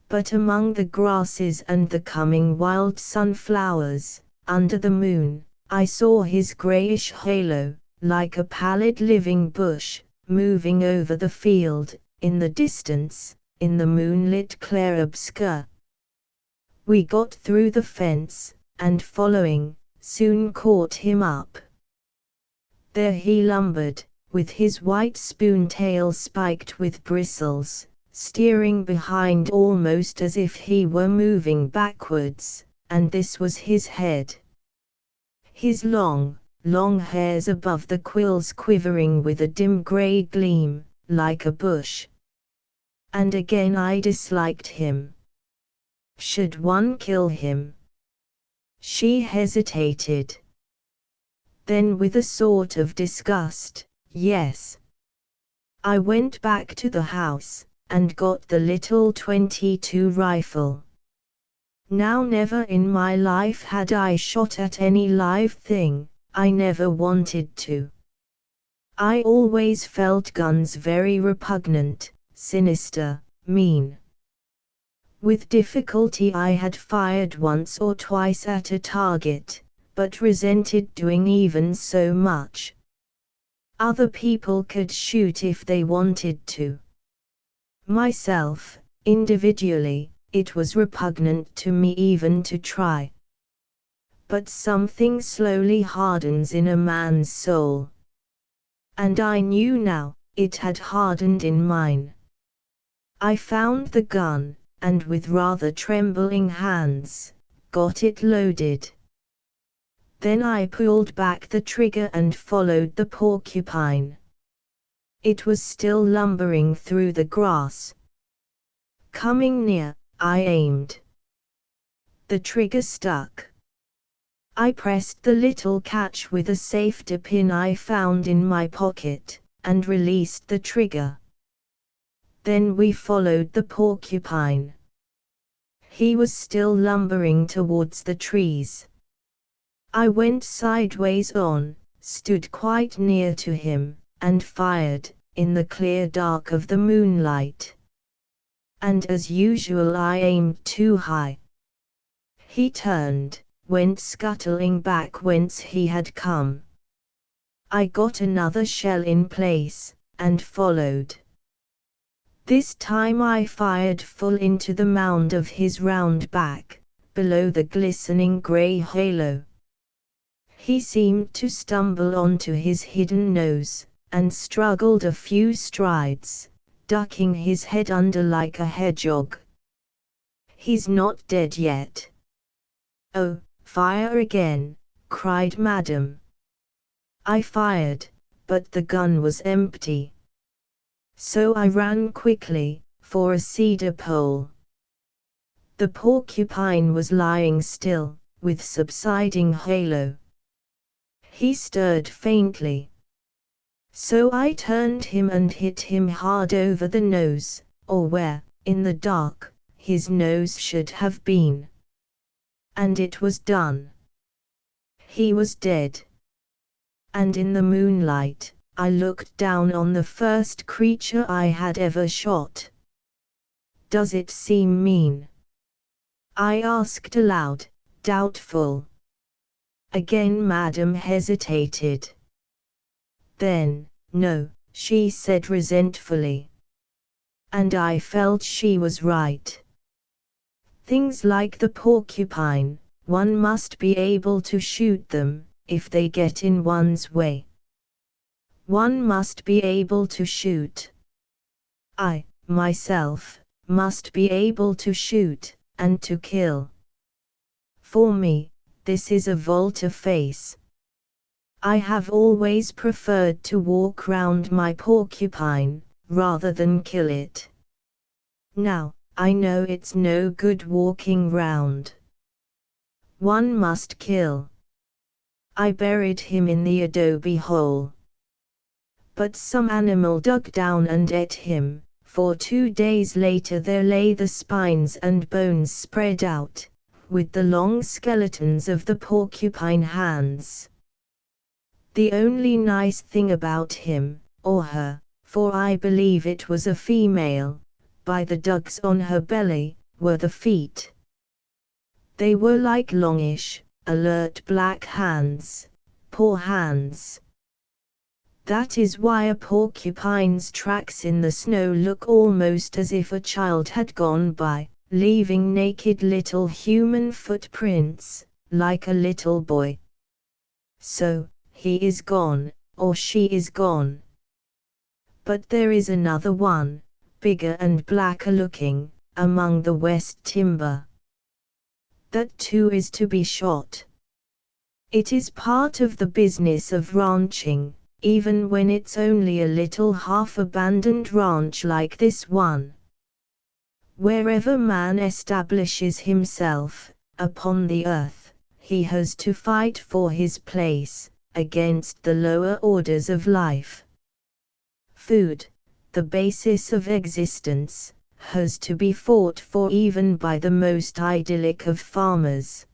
But among the grasses and the coming wild sunflowers, under the moon, I saw his grayish halo, like a pallid living bush, moving over the field, in the distance, in the moonlit clair-obscur. We got through the fence, and following, soon caught him up. There he lumbered, with his white spoon-tail spiked with bristles, steering behind almost as if he were moving backwards, and this was his head. His long hairs above the quills quivering with a dim grey gleam, like a bush. And again I disliked him. Should one kill him? She hesitated. Then with a sort of disgust, yes. I went back to the house, and got the little .22 rifle. Now never in my life had I shot at any live thing, I never wanted to. I always felt guns very repugnant, sinister, mean. With difficulty I had fired once or twice at a target, but resented doing even so much. Other people could shoot if they wanted to. Myself, individually, it was repugnant to me even to try. But something slowly hardens in a man's soul. And I knew now, it had hardened in mine. I found the gun, and with rather trembling hands, got it loaded. Then I pulled back the trigger and followed the porcupine. It was still lumbering through the grass. Coming near, I aimed. The trigger stuck. I pressed the little catch with a safety pin I found in my pocket, and released the trigger. Then we followed the porcupine. He was still lumbering towards the trees. I went sideways on, stood quite near to him, and fired, in the clear dark of the moonlight. And as usual I aimed too high. He turned, went scuttling back whence he had come. I got another shell in place, and followed. This time I fired full into the mound of his round back, below the glistening grey halo. He seemed to stumble onto his hidden nose, and struggled a few strides, ducking his head under like a hedgehog. "He's not dead yet." "Oh, fire again," cried Madame. I fired, but the gun was empty. So I ran quickly, for a cedar pole. The porcupine was lying still, with subsiding halo. He stirred faintly. So I turned him and hit him hard over the nose, or where, in the dark, his nose should have been. And it was done. He was dead. And in the moonlight, I looked down on the first creature I had ever shot. "Does it seem mean?" I asked aloud, doubtful. Again Madame hesitated. Then, "No," she said resentfully. And I felt she was right. Things like the porcupine, one must be able to shoot them, if they get in one's way. One must be able to shoot. I, myself, must be able to shoot, and to kill. For me, this is a volte-face. I have always preferred to walk round my porcupine, rather than kill it. Now, I know it's no good walking round. One must kill. I buried him in the adobe hole. But some animal dug down and ate him, for 2 days later there lay the spines and bones spread out, with the long skeletons of the porcupine hands. The only nice thing about him, or her, for I believe it was a female, by the dugs on her belly, were the feet. They were like longish, alert black hands, paw hands. That is why a porcupine's tracks in the snow look almost as if a child had gone by, leaving naked little human footprints, like a little boy. So, he is gone, or she is gone. But there is another one, bigger and blacker looking, among the west timber. That too is to be shot. It is part of the business of ranching, even when it's only a little half-abandoned ranch like this one. Wherever man establishes himself, upon the earth, he has to fight for his place, against the lower orders of life. Food, the basis of existence, has to be fought for even by the most idyllic of farmers.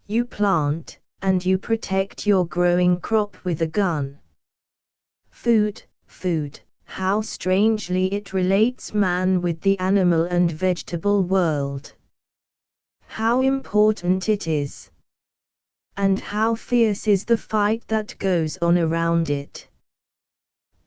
You plant, and you protect your growing crop with a gun. Food, food, how strangely it relates man with the animal and vegetable world. How important it is. And how fierce is the fight that goes on around it.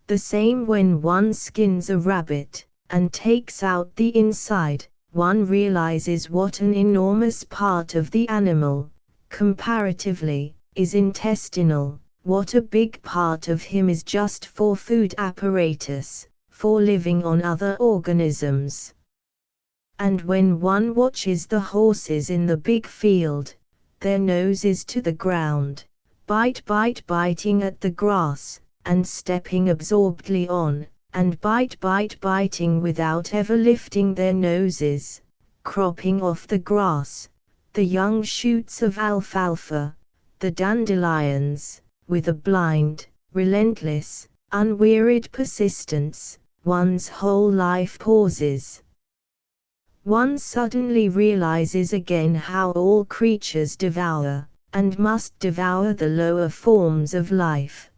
The same when one skins a rabbit, and takes out the inside, one realizes what an enormous part of the animal, comparatively, is intestinal, what a big part of him is just for food apparatus, for living on other organisms. And when one watches the horses in the big field, their noses to the ground, biting at the grass, and stepping absorbedly on, and biting without ever lifting their noses, cropping off the grass, the young shoots of alfalfa, the dandelions, with a blind, relentless, unwearied persistence, one's whole life pauses. One suddenly realizes again how all creatures devour, and must devour the lower forms of life.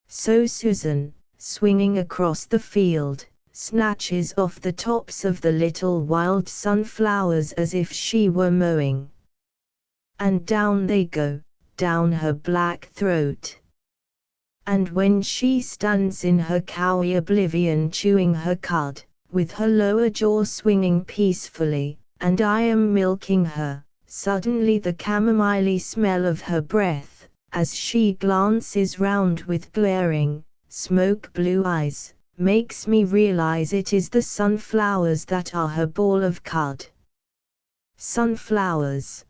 So Susan, swinging across the field, snatches off the tops of the little wild sunflowers as if she were mowing. And down they go, down her black throat. And when she stands in her cowy oblivion chewing her cud, with her lower jaw swinging peacefully, and I am milking her, suddenly the chamomile smell of her breath, as she glances round with glaring, smoke-blue eyes, makes me realize it is the sunflowers that are her ball of cud. Sunflowers.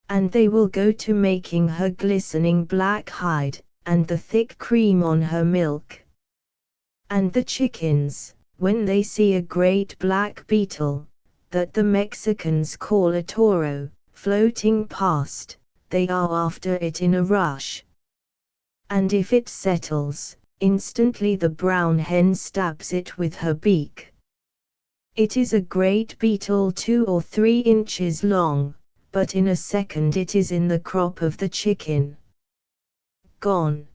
And they will go to making her glistening black hide, and the thick cream on her milk. And the chickens, when they see a great black beetle, that the Mexicans call a toro, floating past, they are after it in a rush. And if it settles, instantly the brown hen stabs it with her beak. It is a great beetle 2 or 3 inches long, but in a second it is in the crop of the chicken. Gone.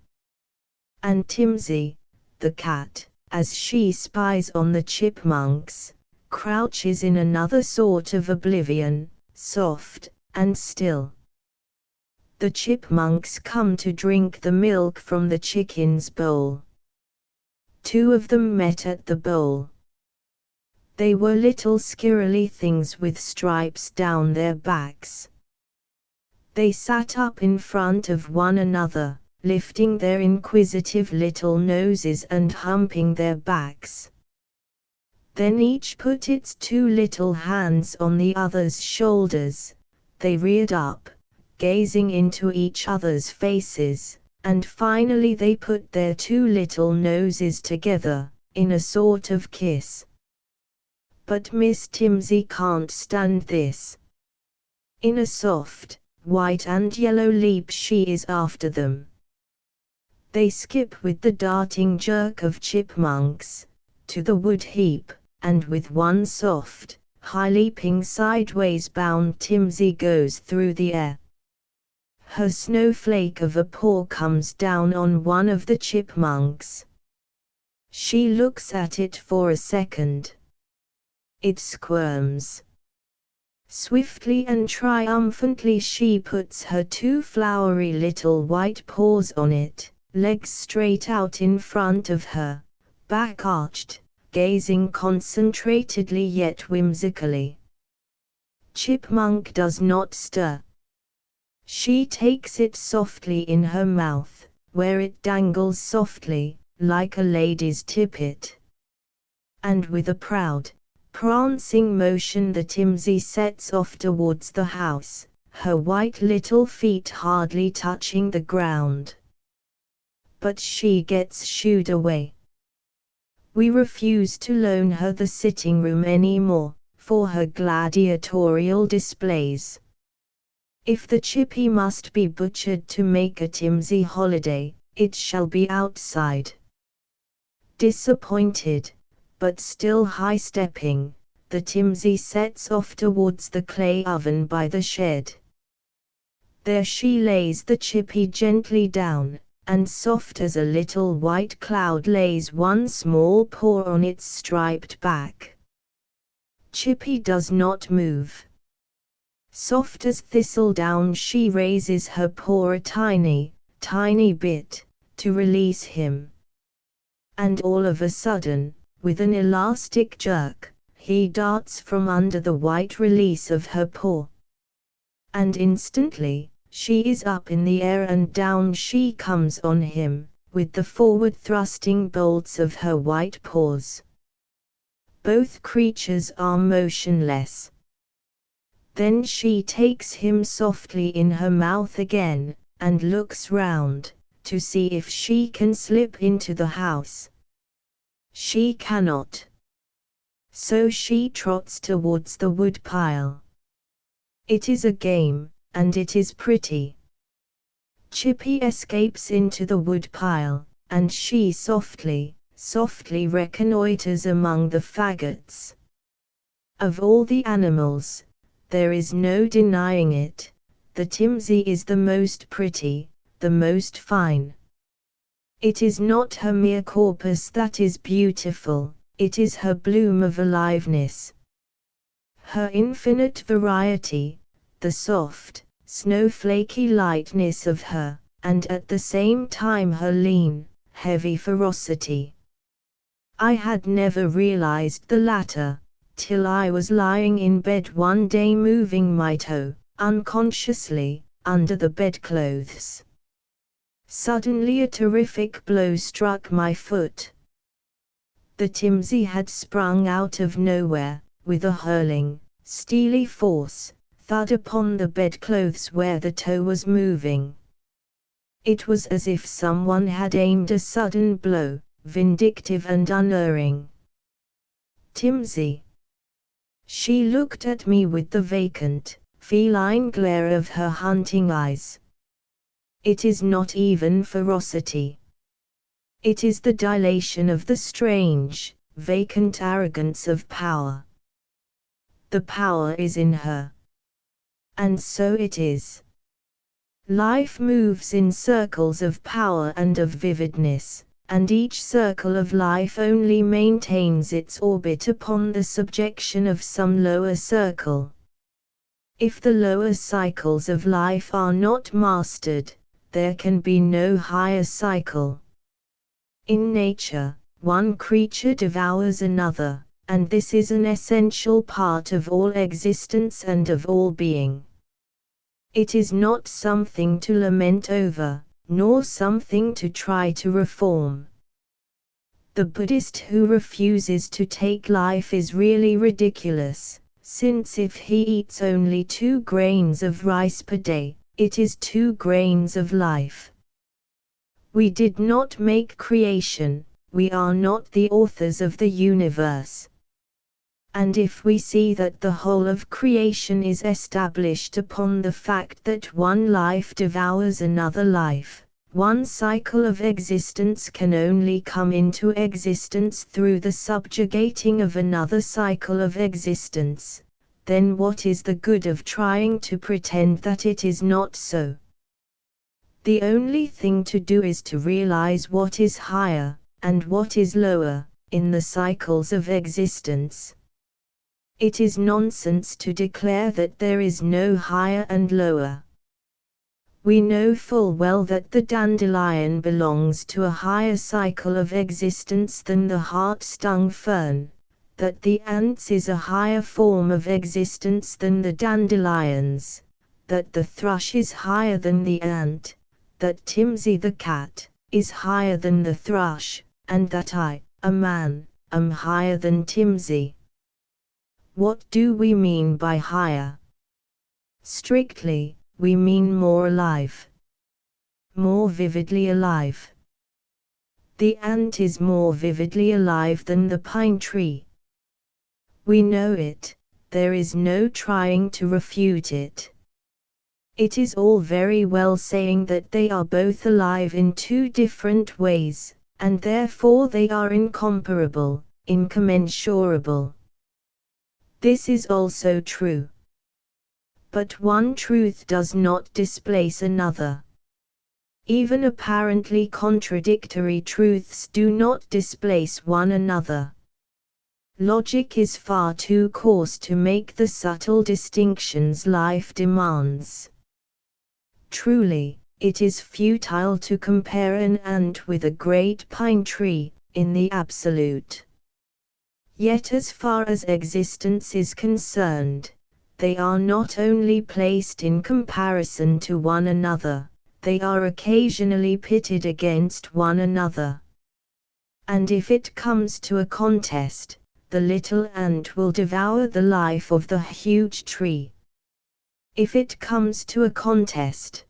And Timsy, the cat, as she spies on the chipmunks, crouches in another sort of oblivion, soft and still. The chipmunks come to drink the milk from the chicken's bowl. 2 of them met at the bowl. They were little squirrely things with stripes down their backs. They sat up in front of one another, lifting their inquisitive little noses and humping their backs. Then each put its 2 little hands on the other's shoulders. They reared up, gazing into each other's faces, and finally they put their 2 little noses together, in a sort of kiss. But Miss Timsy can't stand this. In a soft, white and yellow leap she is after them. They skip with the darting jerk of chipmunks, to the wood heap, and with one soft, high-leaping sideways bound Timsy goes through the air. Her snowflake of a paw comes down on one of the chipmunks. She looks at it for a second. It squirms. Swiftly and triumphantly she puts her 2 flowery little white paws on it, legs straight out in front of her, back arched, gazing concentratedly yet whimsically. Chipmunk does not stir. She takes it softly in her mouth, where it dangles softly, like a lady's tippet. And with a proud, prancing motion the Timsy sets off towards the house, her white little feet hardly touching the ground. But she gets shooed away. We refuse to loan her the sitting room anymore, for her gladiatorial displays. If the chippy must be butchered to make a Timsy holiday, it shall be outside. Disappointed, but still high-stepping, the Timsy sets off towards the clay oven by the shed. There she lays the chippy gently down, and soft as a little white cloud lays one small paw on its striped back. Chippy does not move. Soft as thistledown she raises her paw a tiny, tiny bit, to release him. And all of a sudden, with an elastic jerk, he darts from under the white release of her paw. And instantly, she is up in the air and down she comes on him, with the forward-thrusting bolts of her white paws. Both creatures are motionless. Then she takes him softly in her mouth again, and looks round, to see if she can slip into the house. She cannot. So she trots towards the woodpile. It is a game, and it is pretty. Chippy escapes into the woodpile, and she softly, softly reconnoiters among the faggots. Of all the animals, there is no denying it, the Timsy is the most pretty, the most fine. It is not her mere corpus that is beautiful, it is her bloom of aliveness. Her infinite variety, the soft, snowflakey lightness of her, and at the same time her lean, heavy ferocity. I had never realized the latter, till I was lying in bed one day moving my toe, unconsciously, under the bedclothes. Suddenly a terrific blow struck my foot. The Timsy had sprung out of nowhere, with a hurling, steely force, thud upon the bedclothes where the toe was moving. It was as if someone had aimed a sudden blow, vindictive and unerring. Timsy. She looked at me with the vacant, feline glare of her hunting eyes. It is not even ferocity. It is the dilation of the strange, vacant arrogance of power. The power is in her. And so it is. Life moves in circles of power and of vividness, and each circle of life only maintains its orbit upon the subjection of some lower circle. If the lower cycles of life are not mastered, there can be no higher cycle. In nature, one creature devours another, and this is an essential part of all existence and of all being. It is not something to lament over, nor something to try to reform. The Buddhist who refuses to take life is really ridiculous, since if he eats only 2 grains of rice per day, it is 2 grains of life. We did not make creation, we are not the authors of the universe. And if we see that the whole of creation is established upon the fact that one life devours another life, one cycle of existence can only come into existence through the subjugating of another cycle of existence, then what is the good of trying to pretend that it is not so? The only thing to do is to realize what is higher, and what is lower, in the cycles of existence. It is nonsense to declare that there is no higher and lower. We know full well that the dandelion belongs to a higher cycle of existence than the heart-stung fern, that the ants is a higher form of existence than the dandelions, that the thrush is higher than the ant, that Timsy the cat is higher than the thrush, and that I, a man, am higher than Timsy. What do we mean by higher? Strictly, we mean more alive. More vividly alive. The ant is more vividly alive than the pine tree. We know it, there is no trying to refute it. It is all very well saying that they are both alive in 2 different ways, and therefore they are incomparable, incommensurable. This is also true. But one truth does not displace another. Even apparently contradictory truths do not displace one another. Logic is far too coarse to make the subtle distinctions life demands. Truly, it is futile to compare an ant with a great pine tree, in the absolute. Yet as far as existence is concerned, they are not only placed in comparison to one another, they are occasionally pitted against one another. And if it comes to a contest, the little ant will devour the life of the huge tree. If it comes to a contest.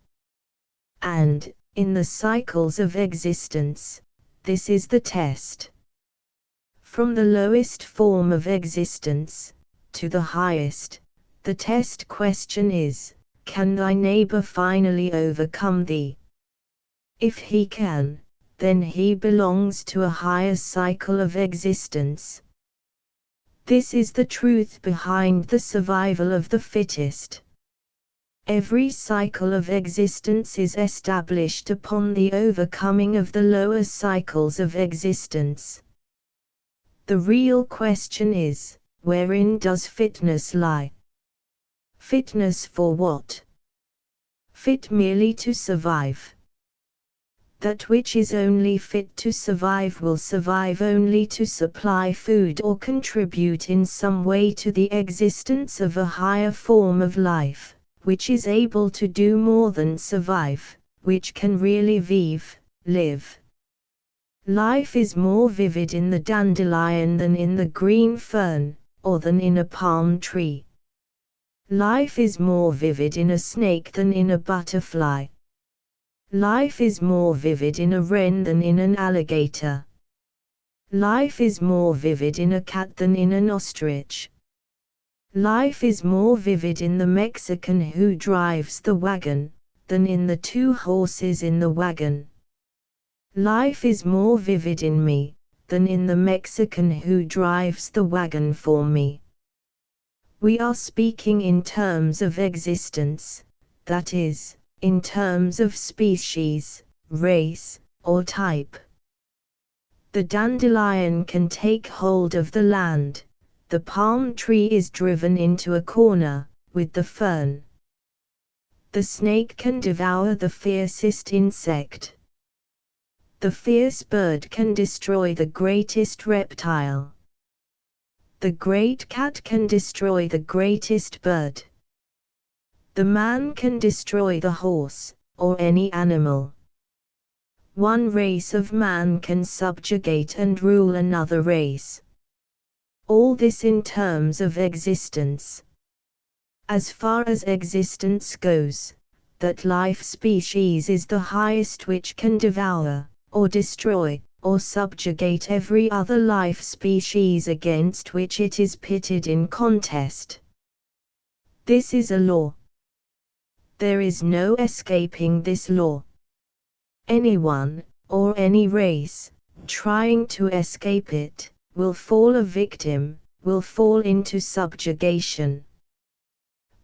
And, in the cycles of existence, this is the test. From the lowest form of existence, to the highest, the test question is, can thy neighbor finally overcome thee? If he can, then he belongs to a higher cycle of existence. This is the truth behind the survival of the fittest. Every cycle of existence is established upon the overcoming of the lower cycles of existence. The real question is, wherein does fitness lie? Fitness for what? Fit merely to survive. That which is only fit to survive will survive only to supply food or contribute in some way to the existence of a higher form of life, which is able to do more than survive, which can really live. Life is more vivid in the dandelion than in the green fern, or than in a palm tree. Life is more vivid in a snake than in a butterfly. Life is more vivid in a wren than in an alligator. Life is more vivid in a cat than in an ostrich. Life is more vivid in the Mexican who drives the wagon, than in the 2 horses in the wagon. Life is more vivid in me, than in the Mexican who drives the wagon for me. We are speaking in terms of existence, that is, in terms of species, race, or type. The dandelion can take hold of the land, the palm tree is driven into a corner, with the fern. The snake can devour the fiercest insect. The fierce bird can destroy the greatest reptile. The great cat can destroy the greatest bird. The man can destroy the horse, or any animal. One race of man can subjugate and rule another race. All this in terms of existence. As far as existence goes, that life species is the highest which can devour, or destroy, or subjugate every other life species against which it is pitted in contest. This is a law. There is no escaping this law. Anyone, or any race, trying to escape it, will fall a victim, will fall into subjugation.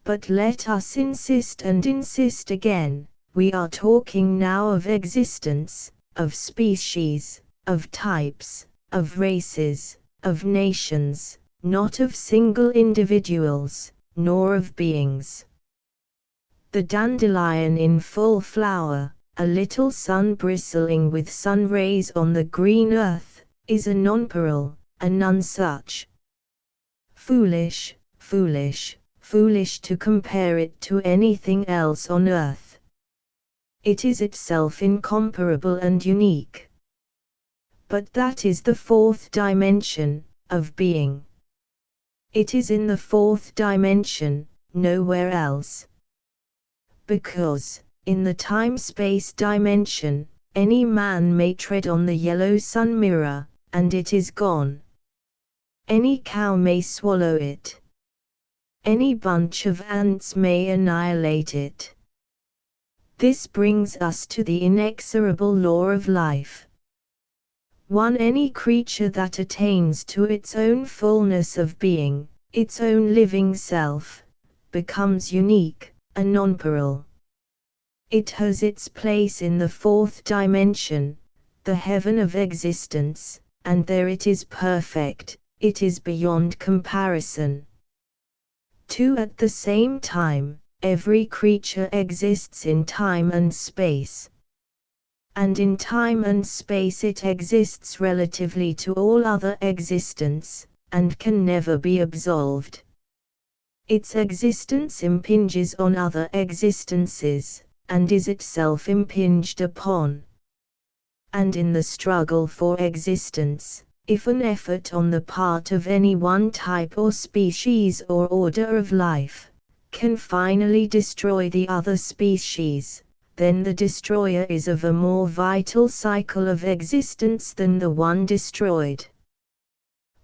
But let us insist and insist again, we are talking now of existence, of species, of types, of races, of nations, not of single individuals, nor of beings. The dandelion in full flower, a little sun bristling with sun rays on the green earth, is a nonpareil, a nonsuch. Foolish, foolish, foolish to compare it to anything else on earth. It is itself incomparable and unique. But that is the 4th dimension, of being. It is in the 4th dimension, nowhere else. Because, in the time-space dimension, any man may tread on the yellow sun mirror, and it is gone. Any cow may swallow it. Any bunch of ants may annihilate it. This brings us to the inexorable law of life. Any creature that attains to its own fullness of being, its own living self, becomes unique, a nonpareil. It has its place in the 4th dimension, the heaven of existence, and there it is perfect, it is beyond comparison. 2. At the same time, every creature exists in time and space. And in time and space it exists relatively to all other existence, and can never be absolved. Its existence impinges on other existences, and is itself impinged upon. And in the struggle for existence, if an effort on the part of any one type or species or order of life, can finally destroy the other species, then the destroyer is of a more vital cycle of existence than the one destroyed.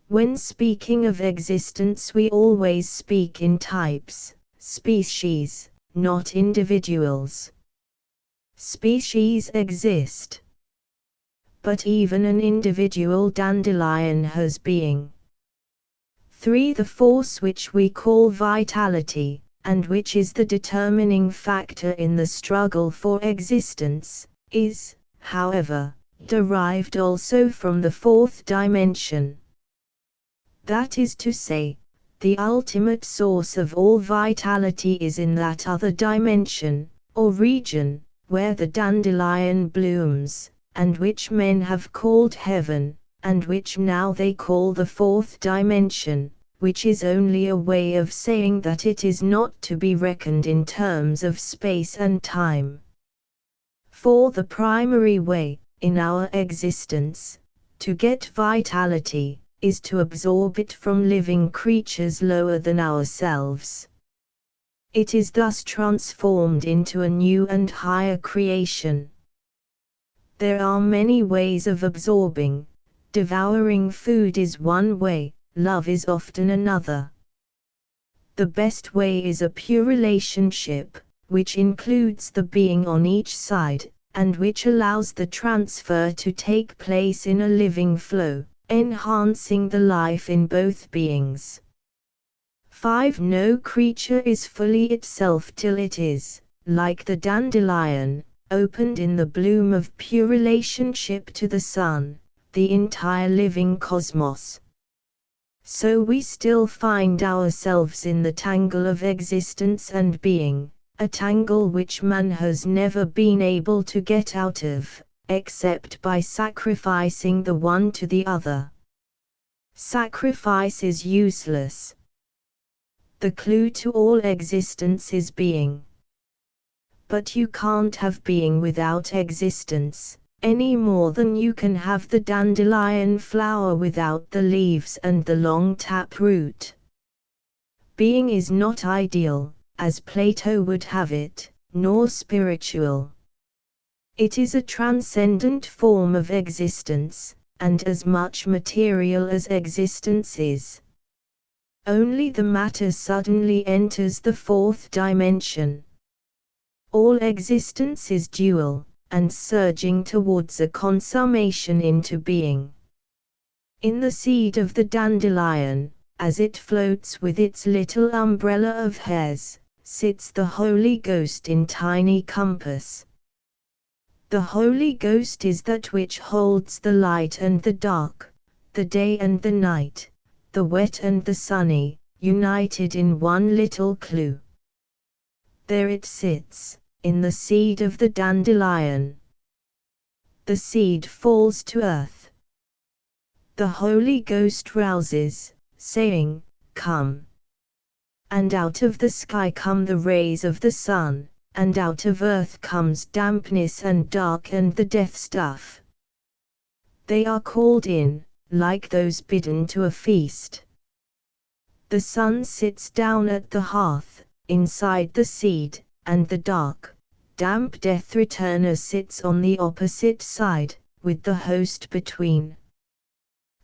When speaking of existence we always speak in types, species, not individuals. Species exist. But even an individual dandelion has being. 3. The force which we call vitality, and which is the determining factor in the struggle for existence, is, however, derived also from the 4th dimension. That is to say, the ultimate source of all vitality is in that other dimension, or region, where the dandelion blooms, and which men have called heaven, and which now they call the fourth dimension, which is only a way of saying that it is not to be reckoned in terms of space and time. For the primary way, in our existence, to get vitality, is to absorb it from living creatures lower than ourselves. It is thus transformed into a new and higher creation. There are many ways of absorbing. Devouring food is one way, love is often another. The best way is a pure relationship, which includes the being on each side, and which allows the transfer to take place in a living flow, enhancing the life in both beings. 5. No creature is fully itself till it is, like the dandelion, opened in the bloom of pure relationship to the sun, the entire living cosmos. So we still find ourselves in the tangle of existence and being, a tangle which man has never been able to get out of, except by sacrificing the one to the other. Sacrifice is useless. The clue to all existence is being. But you can't have being without existence, any more than you can have the dandelion flower without the leaves and the long tap root. Being is not ideal, as Plato would have it, nor spiritual. It is a transcendent form of existence, and as much material as existence is. Only the matter suddenly enters the fourth dimension. All existence is dual, and surging towards a consummation into being. In the seed of the dandelion, as it floats with its little umbrella of hairs, sits the Holy Ghost in tiny compass. The Holy Ghost is that which holds the light and the dark, the day and the night, the wet and the sunny, united in one little clue. There it sits, in the seed of the dandelion. The seed falls to earth. The Holy Ghost rouses, saying, "Come." And out of the sky come the rays of the sun, and out of earth comes dampness and dark and the death stuff. They are called in, like those bidden to a feast. The sun sits down at the hearth, inside the seed, and the dark, damp death returner sits on the opposite side, with the host between.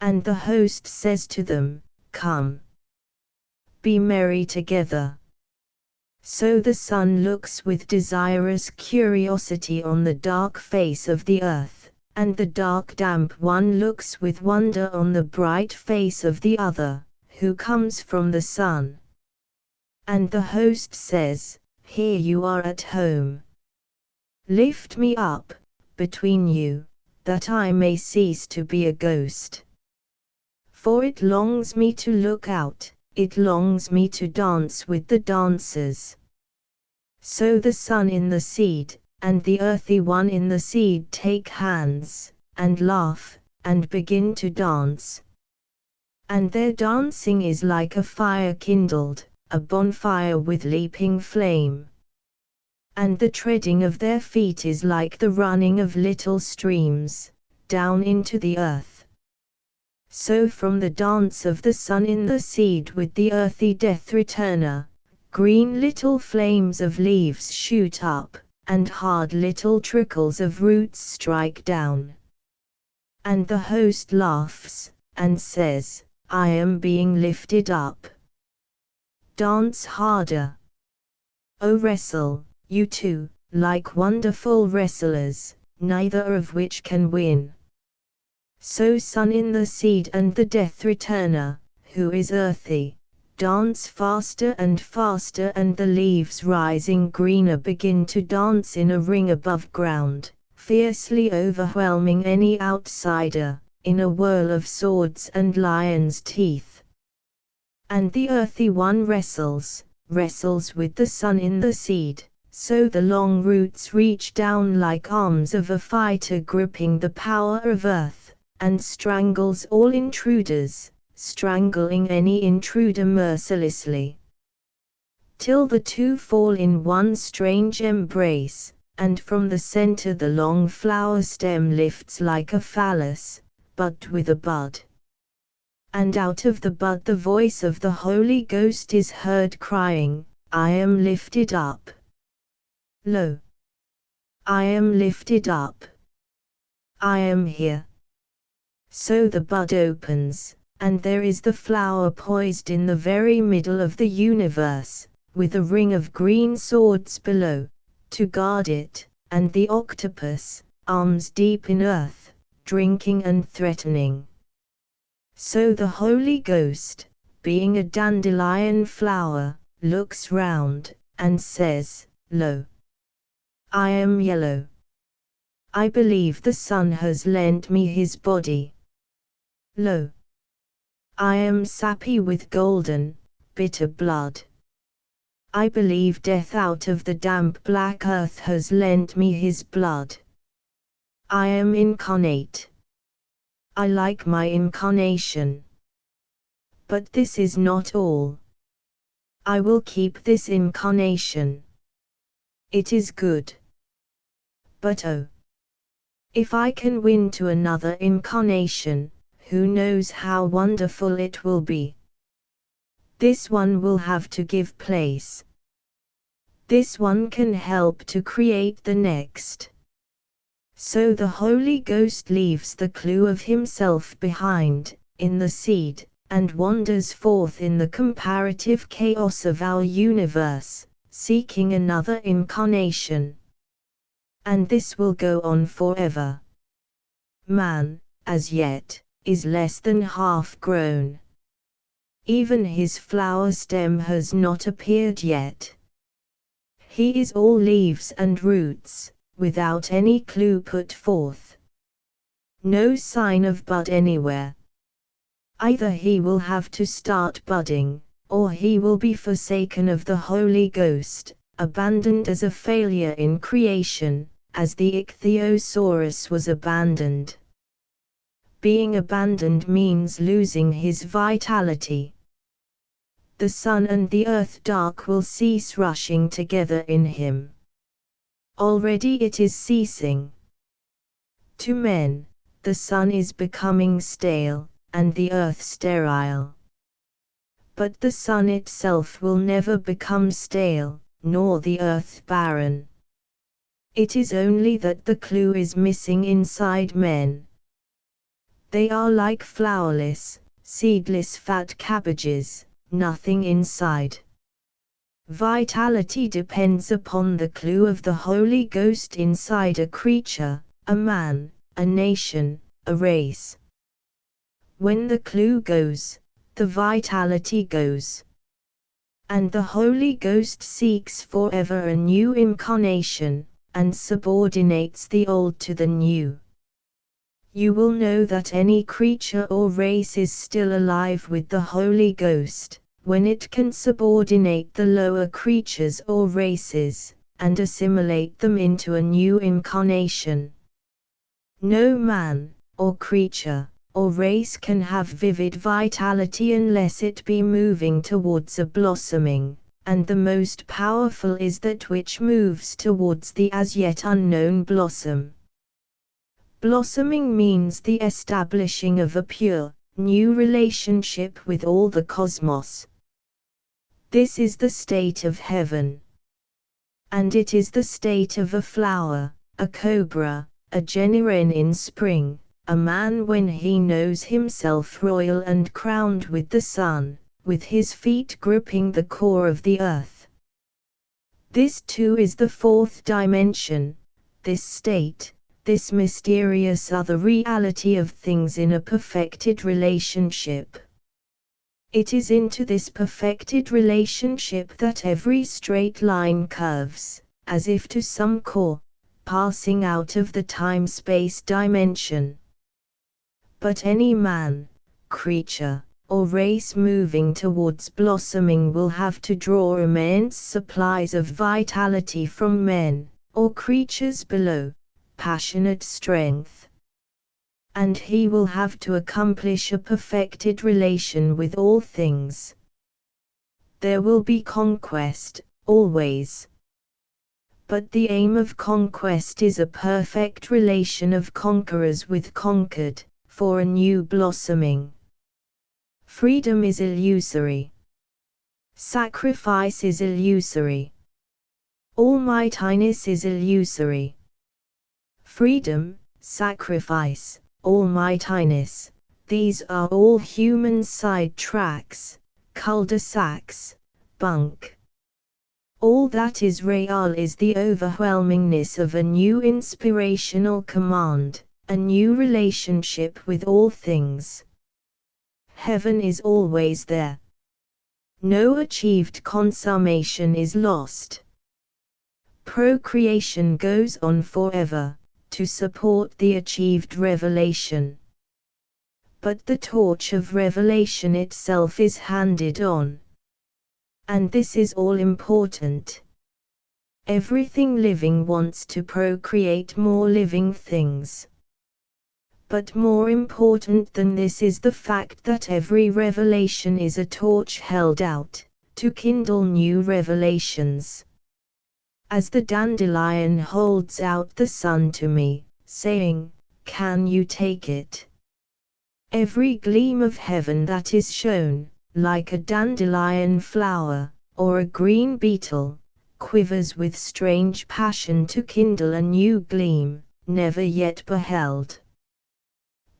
And the host says to them, "Come. Be merry together." So the sun looks with desirous curiosity on the dark face of the earth, and the dark damp one looks with wonder on the bright face of the other, who comes from the sun. And the host says, "Here you are at home. Lift me up, between you, that I may cease to be a ghost. For it longs me to look out, it longs me to dance with the dancers." So the sun in the seed, and the earthy one in the seed take hands, and laugh, and begin to dance. And their dancing is like a fire kindled, a bonfire with leaping flame. And the treading of their feet is like the running of little streams, down into the earth. So from the dance of the sun in the seed with the earthy death returner, green little flames of leaves shoot up, and hard little trickles of roots strike down. And the host laughs, and says, "I am being lifted up. Dance harder. Oh, wrestle, you two, like wonderful wrestlers, neither of which can win." So sun in the seed and the death returner, who is earthy, dance faster and faster, and the leaves rising greener begin to dance in a ring above ground, fiercely overwhelming any outsider, in a whirl of swords and lions' teeth. And the earthy one wrestles with the sun in the seed, So the long roots reach down like arms of a fighter gripping the power of earth, and strangles all intruders, strangling any intruder mercilessly. Till the two fall in one strange embrace, and from the center the long flower stem lifts like a phallus, but with a bud. And out of the bud the voice of the Holy Ghost is heard crying, I am lifted up. Lo! I am lifted up. I am here. So the bud opens, and there is the flower poised in the very middle of the universe, with a ring of green swords below, to guard it, and the octopus, arms deep in earth, drinking and threatening. So the Holy Ghost, being a dandelion flower, looks round, and says, Lo! I am yellow. I believe the sun has lent me his body. Lo! I am sappy with golden, bitter blood. I believe death out of the damp black earth has lent me his blood. I am incarnate. I like my incarnation. But this is not all. I will keep this incarnation. It is good. But oh! If I can win to another incarnation, who knows how wonderful it will be. This one will have to give place. This one can help to create the next. So the Holy Ghost leaves the clue of himself behind, in the seed, and wanders forth in the comparative chaos of our universe, seeking another incarnation. And this will go on forever. Man, as yet, is less than half grown. Even his flower stem has not appeared yet. He is all leaves and roots, without any clue put forth. No sign of bud anywhere. Either he will have to start budding, or he will be forsaken of the Holy Ghost, abandoned as a failure in creation, as the ichthyosaurus was abandoned. Being abandoned means losing his vitality. The sun and the earth dark will cease rushing together in him. Already it is ceasing. To men, the sun is becoming stale, and the earth sterile. But the sun itself will never become stale, nor the earth barren. It is only that the clue is missing inside men. They are like flowerless, seedless fat cabbages, nothing inside. Vitality depends upon the clue of the Holy Ghost inside a creature, a man, a nation, a race. When the clue goes, the vitality goes. And the Holy Ghost seeks forever a new incarnation, and subordinates the old to the new. You will know that any creature or race is still alive with the Holy Ghost, when it can subordinate the lower creatures or races, and assimilate them into a new incarnation. No man, or creature, or race can have vivid vitality unless it be moving towards a blossoming, and the most powerful is that which moves towards the as yet unknown blossom. Blossoming means the establishing of a pure, new relationship with all the cosmos. This is the state of heaven. And it is the state of a flower, a cobra, a generin in spring, a man when he knows himself royal and crowned with the sun, with his feet gripping the core of the earth. This too is the fourth dimension, this state, this mysterious other reality of things in a perfected relationship. It is into this perfected relationship that every straight line curves, as if to some core, passing out of the time-space dimension. But any man, creature, or race moving towards blossoming will have to draw immense supplies of vitality from men, or creatures below, passionate strength. And he will have to accomplish a perfected relation with all things. There will be conquest, always. But the aim of conquest is a perfect relation of conquerors with conquered, for a new blossoming. Freedom is illusory. Sacrifice is illusory. Almightiness is illusory. Freedom, sacrifice, almightiness, these are all human side tracks, cul-de-sacs, bunk. All that is real is the overwhelmingness of a new inspirational command, a new relationship with all things. Heaven is always there. No achieved consummation is lost. Procreation goes on forever, to support the achieved revelation. But the torch of revelation itself is handed on. And this is all important. Everything living wants to procreate more living things. But more important than this is the fact that every revelation is a torch held out, to kindle new revelations. As the dandelion holds out the sun to me, saying, "Can you take it?" Every gleam of heaven that is shown, like a dandelion flower, or a green beetle, quivers with strange passion to kindle a new gleam, never yet beheld.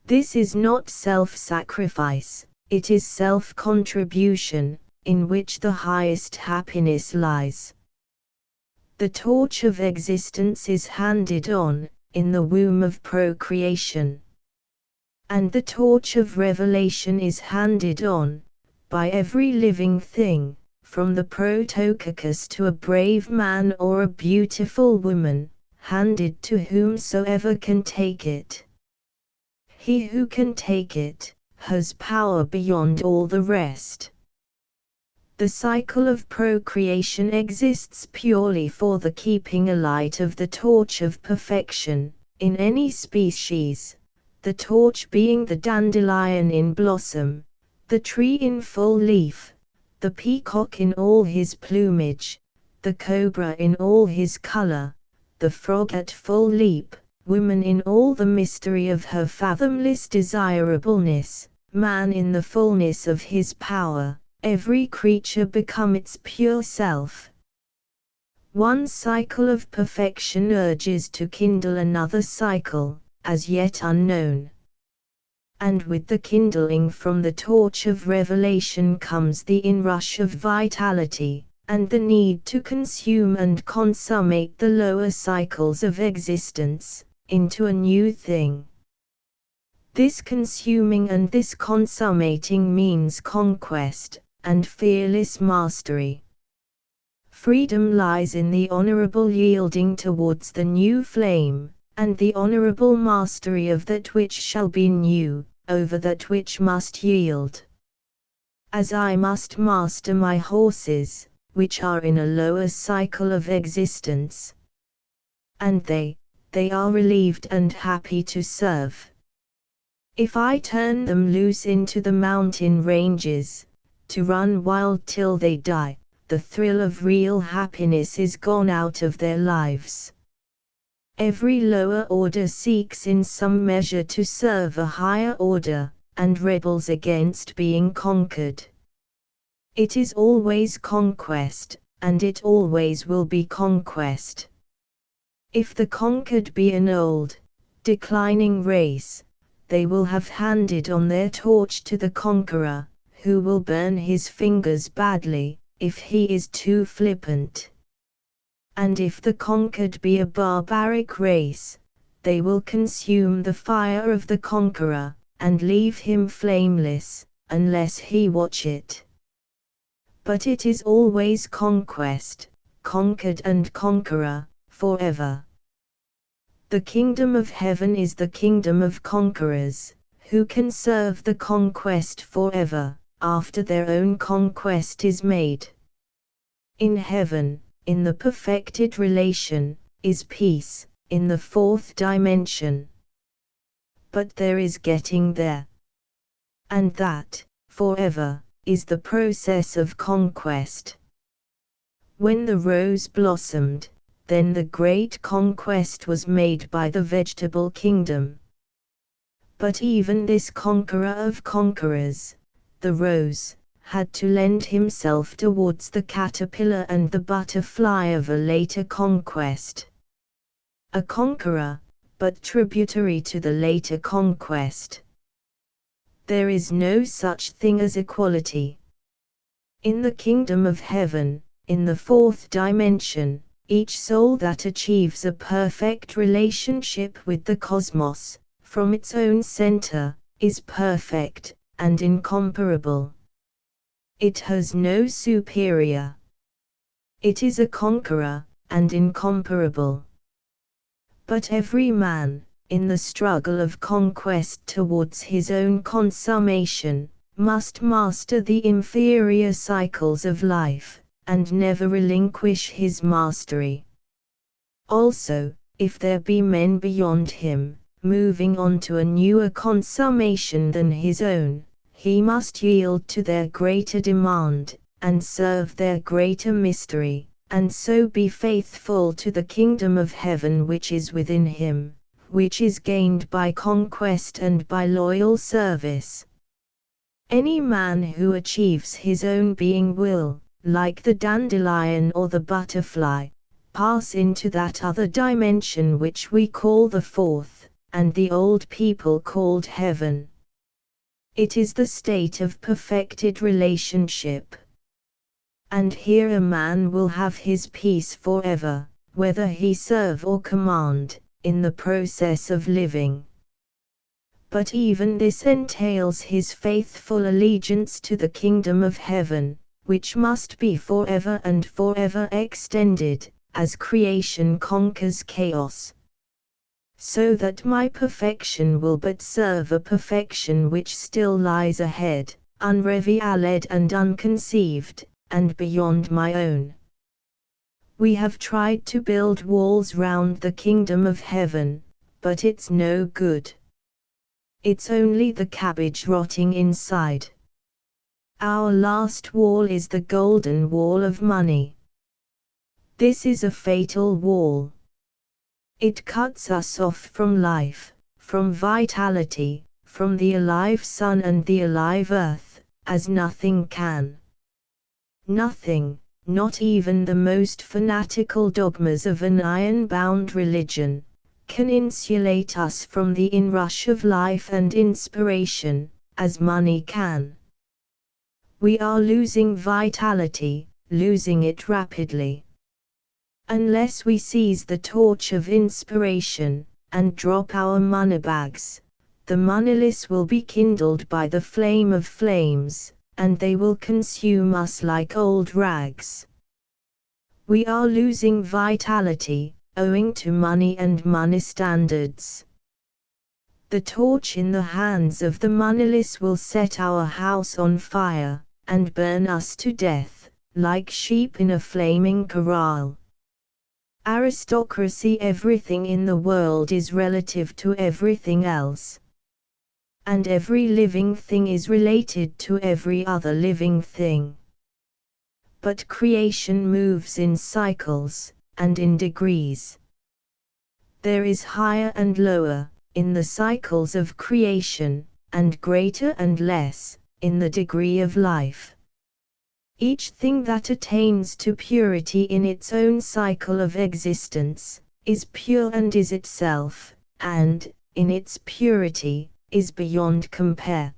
This is not self-sacrifice, it is self-contribution, in which the highest happiness lies. The torch of existence is handed on, in the womb of procreation. And the torch of revelation is handed on, by every living thing, from the protococcus to a brave man or a beautiful woman, handed to whomsoever can take it. He who can take it, has power beyond all the rest. The cycle of procreation exists purely for the keeping alight of the torch of perfection, in any species, the torch being the dandelion in blossom, the tree in full leaf, the peacock in all his plumage, the cobra in all his color, the frog at full leap, woman in all the mystery of her fathomless desirableness, man in the fullness of his power, every creature become its pure self. One cycle of perfection urges to kindle another cycle, as yet unknown. And with the kindling from the torch of revelation comes the inrush of vitality, and the need to consume and consummate the lower cycles of existence, into a new thing. This consuming and this consummating means conquest, and fearless mastery. Freedom lies in the honorable yielding towards the new flame, and the honorable mastery of that which shall be new, over that which must yield. As I must master my horses, which are in a lower cycle of existence. And they are relieved and happy to serve. If I turn them loose into the mountain ranges, to run wild till they die, the thrill of real happiness is gone out of their lives. Every lower order seeks in some measure to serve a higher order, and rebels against being conquered. It is always conquest, and it always will be conquest. If the conquered be an old, declining race, they will have handed on their torch to the conqueror, who will burn his fingers badly, if he is too flippant. And if the conquered be a barbaric race, they will consume the fire of the conqueror, and leave him flameless, unless he watch it. But it is always conquest, conquered and conqueror, forever. The kingdom of heaven is the kingdom of conquerors, who can serve the conquest forever, after their own conquest is made. In heaven, in the perfected relation, is peace, in the fourth dimension. But there is getting there. And that, forever, is the process of conquest. When the rose blossomed, then the great conquest was made by the vegetable kingdom. But even this conqueror of conquerors, the rose, had to lend himself towards the caterpillar and the butterfly of a later conquest. A conqueror, but tributary to the later conquest. There is no such thing as equality. In the kingdom of heaven, in the fourth dimension, each soul that achieves a perfect relationship with the cosmos, from its own center, is perfect and incomparable. It has no superior. It is a conqueror and incomparable. But every man, in the struggle of conquest towards his own consummation, must master the inferior cycles of life, and never relinquish his mastery. Also, if there be men beyond him, moving on to a newer consummation than his own, he must yield to their greater demand, and serve their greater mystery, and so be faithful to the kingdom of heaven which is within him, which is gained by conquest and by loyal service. Any man who achieves his own being will, like the dandelion or the butterfly, pass into that other dimension which we call the fourth, and the old people called heaven. It is the state of perfected relationship. And here a man will have his peace forever, whether he serve or command, in the process of living. But even this entails his faithful allegiance to the kingdom of heaven, which must be forever and forever extended, as creation conquers chaos. So that my perfection will but serve a perfection which still lies ahead, unrevealed and unconceived, and beyond my own. We have tried to build walls round the kingdom of heaven, but it's no good. It's only the cabbage rotting inside. Our last wall is the golden wall of money. This is a fatal wall. It cuts us off from life, from vitality, from the alive sun and the alive earth, as nothing can. Nothing, not even the most fanatical dogmas of an iron-bound religion, can insulate us from the inrush of life and inspiration, as money can. We are losing vitality, losing it rapidly. Unless we seize the torch of inspiration, and drop our moneybags, the moneyless will be kindled by the flame of flames, and they will consume us like old rags. We are losing vitality, owing to money and money standards. The torch in the hands of the moneyless will set our house on fire, and burn us to death, like sheep in a flaming corral. Aristocracy. Everything in the world is relative to everything else. And every living thing is related to every other living thing. But creation moves in cycles, and in degrees. There is higher and lower, in the cycles of creation, and greater and less, in the degree of life. Each thing that attains to purity in its own cycle of existence, is pure and is itself, and, in its purity, is beyond compare.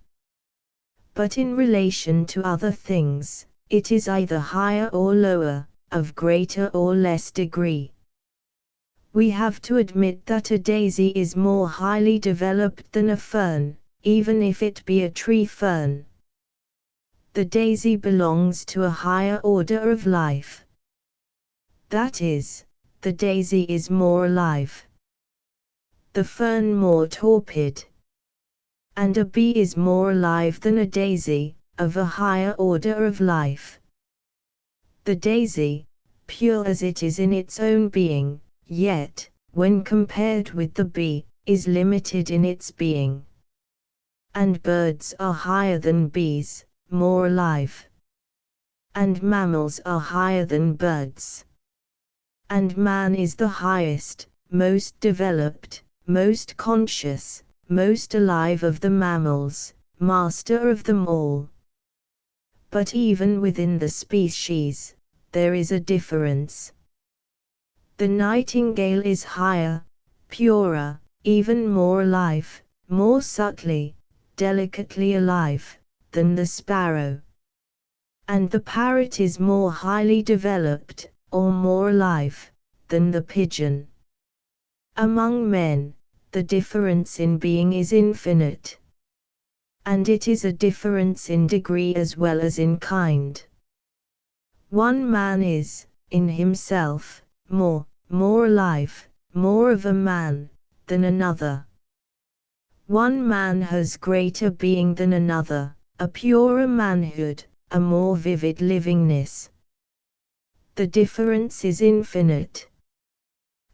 But in relation to other things, it is either higher or lower, of greater or less degree. We have to admit that a daisy is more highly developed than a fern, even if it be a tree fern. The daisy belongs to a higher order of life. That is, the daisy is more alive. The fern more torpid. And a bee is more alive than a daisy, of a higher order of life. The daisy, pure as it is in its own being, yet, when compared with the bee, is limited in its being. And birds are higher than bees, more alive. And mammals are higher than birds. And man is the highest, most developed, most conscious, most alive of the mammals, master of them all. But even within the species, there is a difference. The nightingale is higher, purer, even more alive, more subtly, delicately alive, than the sparrow. And the parrot is more highly developed, or more alive, than the pigeon. Among men, the difference in being is infinite. And it is a difference in degree as well as in kind. One man is, in himself, more alive, more of a man, than another. One man has greater being than another, a purer manhood, a more vivid livingness. The difference is infinite.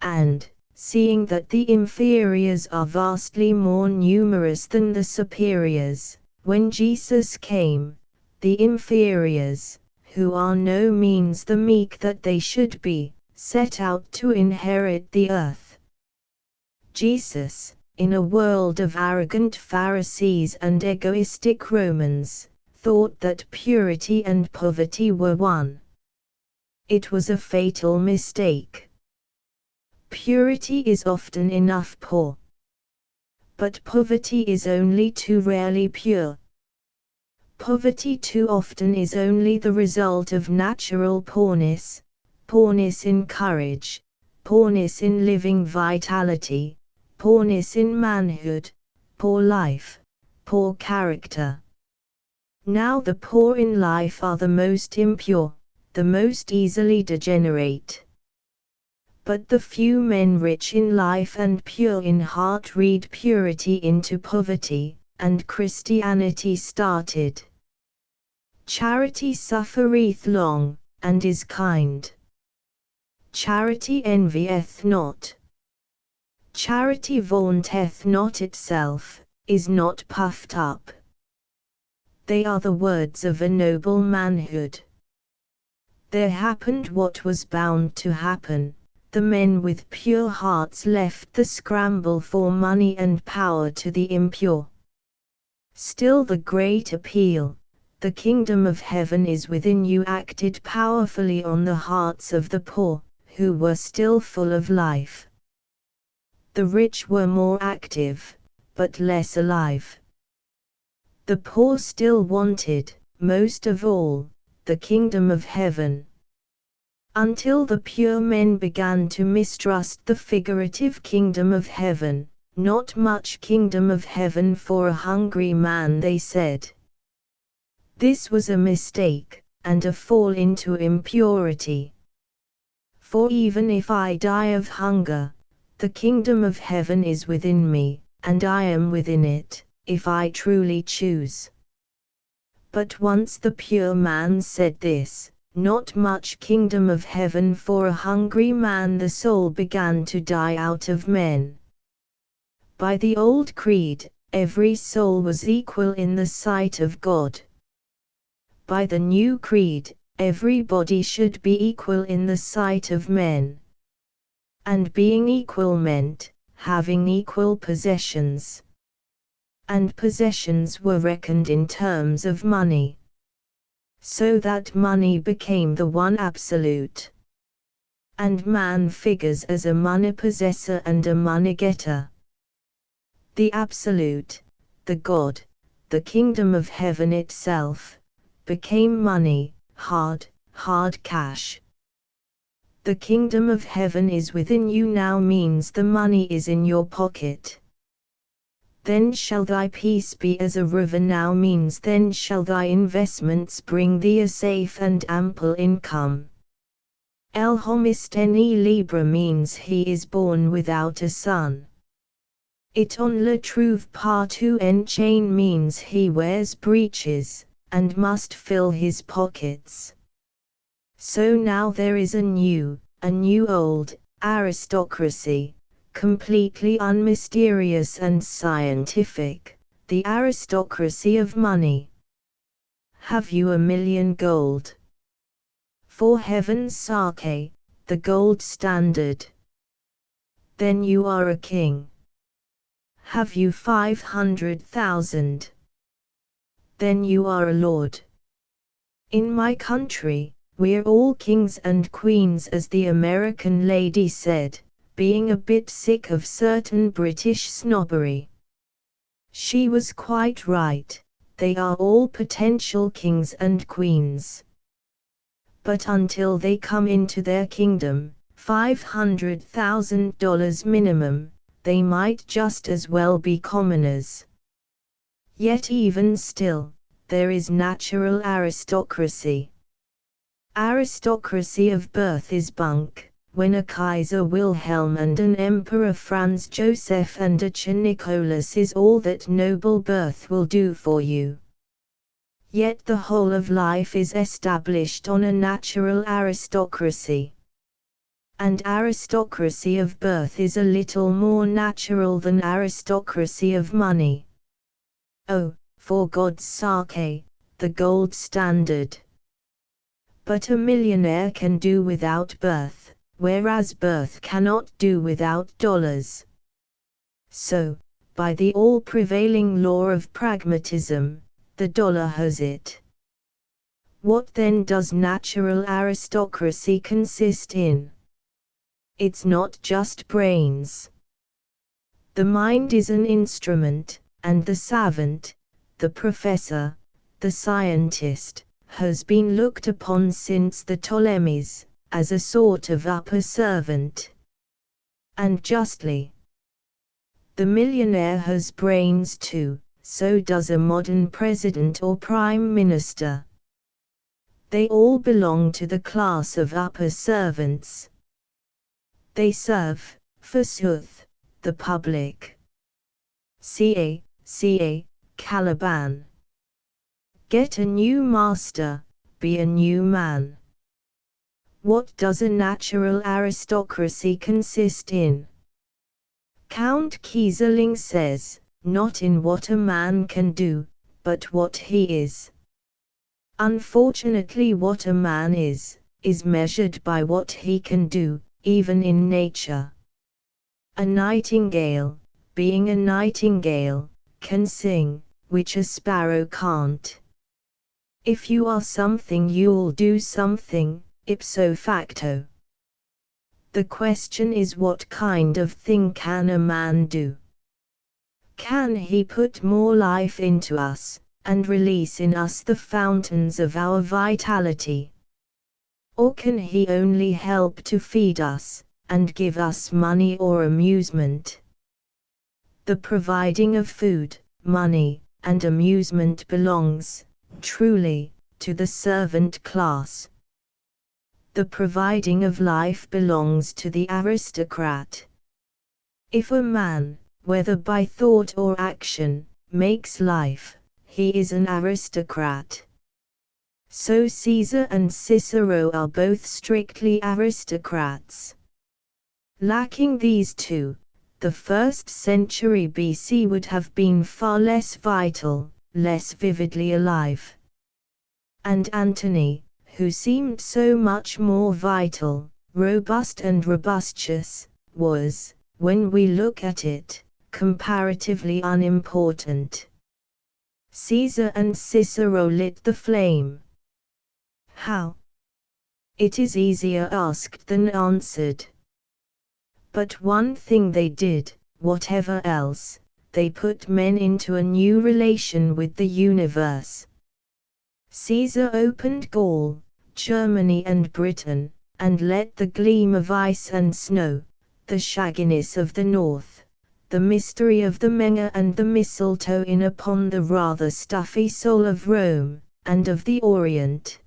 And, seeing that the inferiors are vastly more numerous than the superiors, when Jesus came, the inferiors, who are no means the meek that they should be, set out to inherit the earth. Jesus, in a world of arrogant Pharisees and egoistic Romans, thought that purity and poverty were one. It was a fatal mistake. Purity is often enough poor. But poverty is only too rarely pure. Poverty too often is only the result of natural poorness, poorness in courage, poorness in living vitality, poorness in manhood, poor life, poor character. Now the poor in life are the most impure, the most easily degenerate. But the few men rich in life and pure in heart read purity into poverty, and Christianity started. Charity suffereth long, and is kind. Charity envieth not. Charity vaunteth not itself, is not puffed up. They are the words of a noble manhood. There happened what was bound to happen. The men with pure hearts left the scramble for money and power to the impure. Still the great appeal, the kingdom of heaven is within you, acted powerfully on the hearts of the poor, who were still full of life. The rich were more active, but less alive. The poor still wanted, most of all, the kingdom of heaven. Until the pure men began to mistrust the figurative kingdom of heaven. Not much kingdom of heaven for a hungry man, they said. This was a mistake, and a fall into impurity. For even if I die of hunger, the kingdom of heaven is within me, and I am within it, if I truly choose. But once the pure man said this, not much kingdom of heaven for a hungry man, the soul began to die out of men. By the old creed, every soul was equal in the sight of God. By the new creed, every body should be equal in the sight of men. And being equal meant, having equal possessions. And possessions were reckoned in terms of money. So that money became the one absolute. And man figures as a money possessor and a money getter. The absolute, the God, the kingdom of heaven itself, became money, hard cash. The kingdom of heaven is within you now means the money is in your pocket. Then shall thy peace be as a river now means then shall thy investments bring thee a safe and ample income. El homisteni libra means he is born without a son. It on le trouve pas to enchain means he wears breeches, and must fill his pockets. So now there is a new old, aristocracy, completely unmysterious and scientific, the aristocracy of money. Have you $1,000,000 gold? For heaven's sake, the gold standard. Then you are a king. Have you 500,000? Then you are a lord. In my country, we're all kings and queens, as the American lady said, being a bit sick of certain British snobbery. She was quite right, they are all potential kings and queens. But until they come into their kingdom, $500,000 minimum, they might just as well be commoners. Yet even still, there is natural aristocracy. Aristocracy of birth is bunk, when a Kaiser Wilhelm and an Emperor Franz Joseph and a Tsar Nicholas is all that noble birth will do for you. Yet the whole of life is established on a natural aristocracy. And aristocracy of birth is a little more natural than aristocracy of money. Oh, for God's sake, the gold standard. But a millionaire can do without birth, whereas birth cannot do without dollars. So, by the all-prevailing law of pragmatism, the dollar has it. What then does natural aristocracy consist in? It's not just brains. The mind is an instrument, and the savant, the professor, the scientist, has been looked upon since the Ptolemies, as a sort of upper servant. And justly. The millionaire has brains too, so does a modern president or prime minister. They all belong to the class of upper servants. They serve, forsooth, the public. Ca. Caliban. Get a new master, be a new man. What does a natural aristocracy consist in? Count Kieseling says, not in what a man can do, but what he is. Unfortunately, what a man is measured by what he can do, even in nature. A nightingale, being a nightingale, can sing, which a sparrow can't. If you are something, you'll do something, ipso facto. The question is, what kind of thing can a man do? Can he put more life into us, and release in us the fountains of our vitality? Or can he only help to feed us, and give us money or amusement? The providing of food, money, and amusement belongs, truly, to the servant class. The providing of life belongs to the aristocrat. If a man, whether by thought or action, makes life, he is an aristocrat. So Caesar and Cicero are both strictly aristocrats. Lacking these two, the 1st century BC would have been far less vital, less vividly alive. And Antony, who seemed so much more vital, robust and robustious, was, when we look at it, comparatively unimportant. Caesar and Cicero lit the flame. How? It is easier asked than answered. But one thing they did, whatever else, they put men into a new relation with the universe. Caesar opened Gaul, Germany and Britain, and let the gleam of ice and snow, the shagginess of the north, the mystery of the Menger and the mistletoe in upon the rather stuffy soul of Rome, and of the Orient.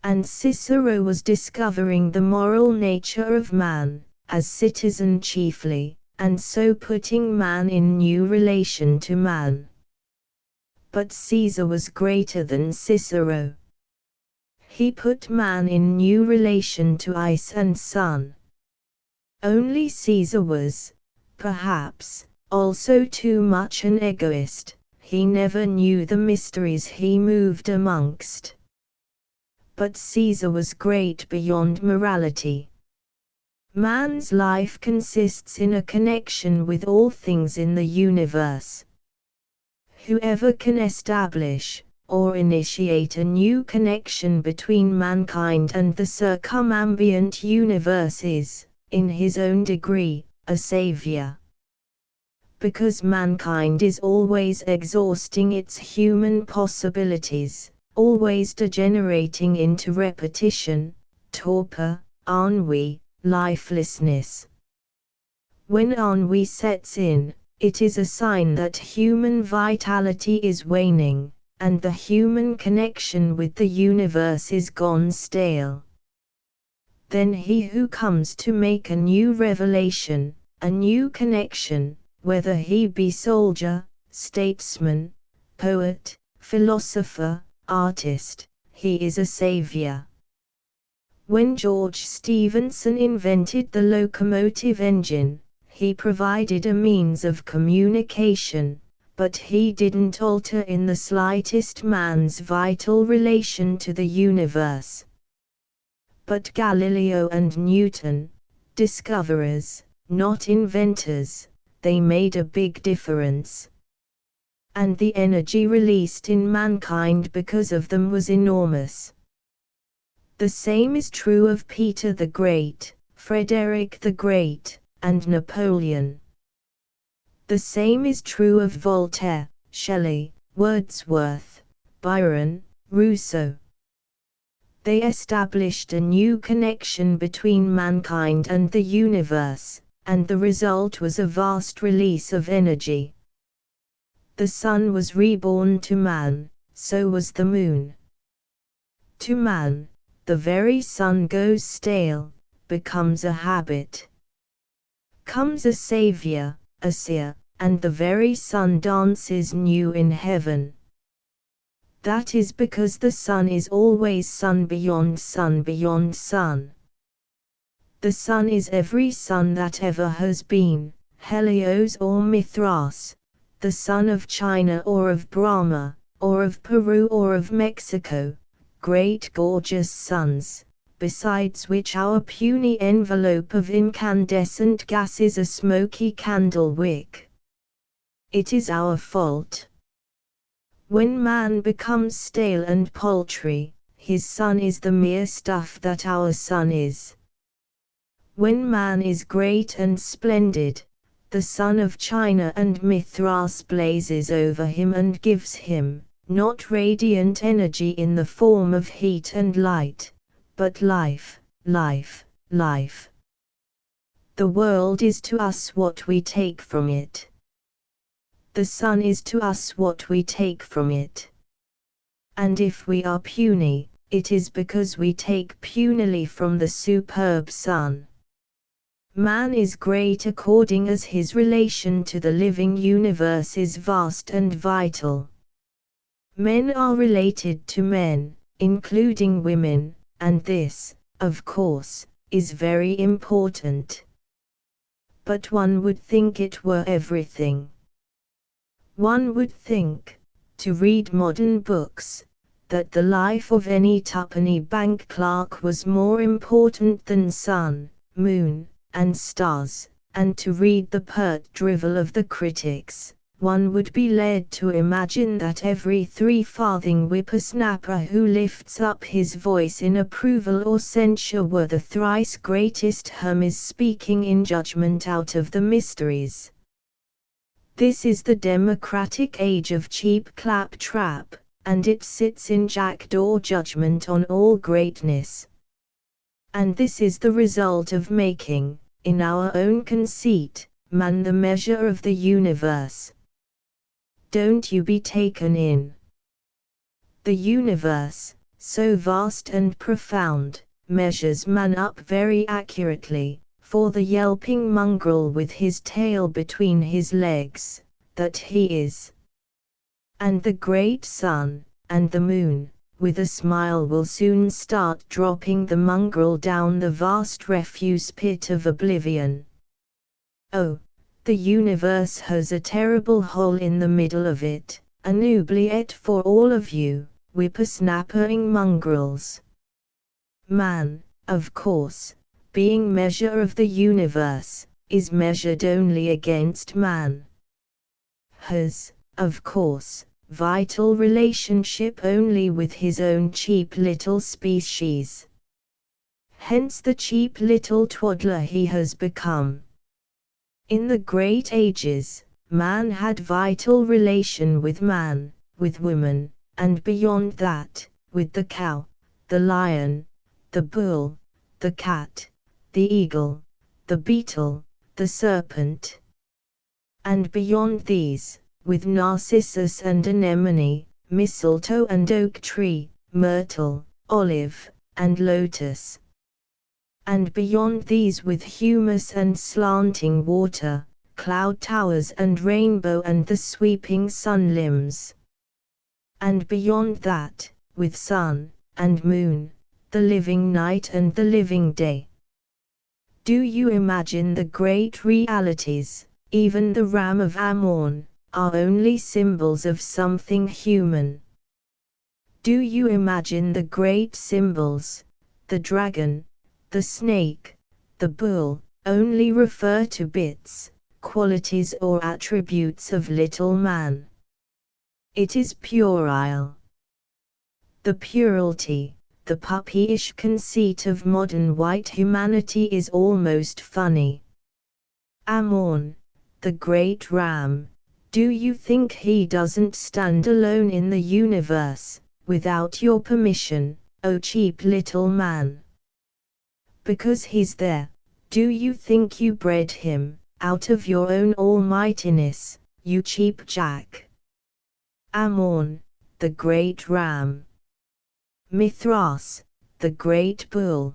And Cicero was discovering the moral nature of man, as citizen chiefly, and so putting man in new relation to man. But Caesar was greater than Cicero. He put man in new relation to ice and sun. Only Caesar was, perhaps, also too much an egoist. He never knew the mysteries he moved amongst. But Caesar was great beyond morality. Man's life consists in a connection with all things in the universe. Whoever can establish, or initiate a new connection between mankind and the circumambient universe is, in his own degree, a savior. Because mankind is always exhausting its human possibilities, always degenerating into repetition, torpor, ennui, lifelessness. When ennui sets in, it is a sign that human vitality is waning, and the human connection with the universe is gone stale. Then he who comes to make a new revelation, a new connection, whether he be soldier, statesman, poet, philosopher, artist, he is a savior. When George Stephenson invented the locomotive engine, he provided a means of communication, but he didn't alter in the slightest man's vital relation to the universe. But Galileo and Newton, discoverers, not inventors, they made a big difference. And the energy released in mankind because of them was enormous. The same is true of Peter the Great, Frederick the Great, and Napoleon. The same is true of Voltaire, Shelley, Wordsworth, Byron, Rousseau. They established a new connection between mankind and the universe, and the result was a vast release of energy. The sun was reborn to man, so was the moon. To man, the very sun goes stale, becomes a habit. Comes a savior, a seer, and the very sun dances new in heaven. That is because the sun is always sun beyond sun beyond sun. The sun is every sun that ever has been, Helios or Mithras, the sun of China or of Brahma, or of Peru or of Mexico, great gorgeous suns, besides which our puny envelope of incandescent gas is a smoky candle wick. It is our fault. When man becomes stale and paltry, his sun is the mere stuff that our sun is. When man is great and splendid, the sun of China and Mithras blazes over him and gives him, not radiant energy in the form of heat and light, but life, life, life. The world is to us what we take from it. The sun is to us what we take from it. And if we are puny, it is because we take punily from the superb sun. Man is great according as his relation to the living universe is vast and vital. Men are related to men, including women, and this, of course, is very important. But one would think it were everything. One would think, to read modern books, that the life of any twopenny bank clerk was more important than sun, moon, and stars, and to read the pert drivel of the critics, one would be led to imagine that every three-farthing whippersnapper who lifts up his voice in approval or censure were the thrice greatest Hermes speaking in judgment out of the mysteries. This is the democratic age of cheap claptrap, and it sits in jackdaw judgment on all greatness. And this is the result of making, in our own conceit, man the measure of the universe. Don't you be taken in. The universe, so vast and profound, measures man up very accurately, for the yelping mongrel with his tail between his legs, that he is. And the great sun, and the moon, with a smile will soon start dropping the mongrel down the vast refuse pit of oblivion. Oh, the universe has a terrible hole in the middle of it, an oubliette for all of you, whippersnappering mongrels. Man, of course, being measure of the universe, is measured only against man. Has, of course, vital relationship only with his own cheap little species. Hence the cheap little twaddler he has become. In the great ages, man had vital relation with man, with woman, and beyond that, with the cow, the lion, the bull, the cat, the eagle, the beetle, the serpent. And beyond these, with narcissus and anemone, mistletoe and oak tree, myrtle, olive, and lotus. And beyond these with humus and slanting water, cloud towers and rainbow and the sweeping sun limbs. And beyond that, with sun, and moon, the living night and the living day. Do you imagine the great realities, even the ram of Ammon, are only symbols of something human? Do you imagine the great symbols, the dragon, the snake, the bull, only refer to bits, qualities or attributes of little man? It is puerile. The puerility, the puppyish conceit of modern white humanity is almost funny. Ammon, the great ram, do you think he doesn't stand alone in the universe, without your permission, oh cheap little man? Because he's there, do you think you bred him, out of your own almightiness, you cheap jack? Ammon, the great ram. Mithras, the great bull.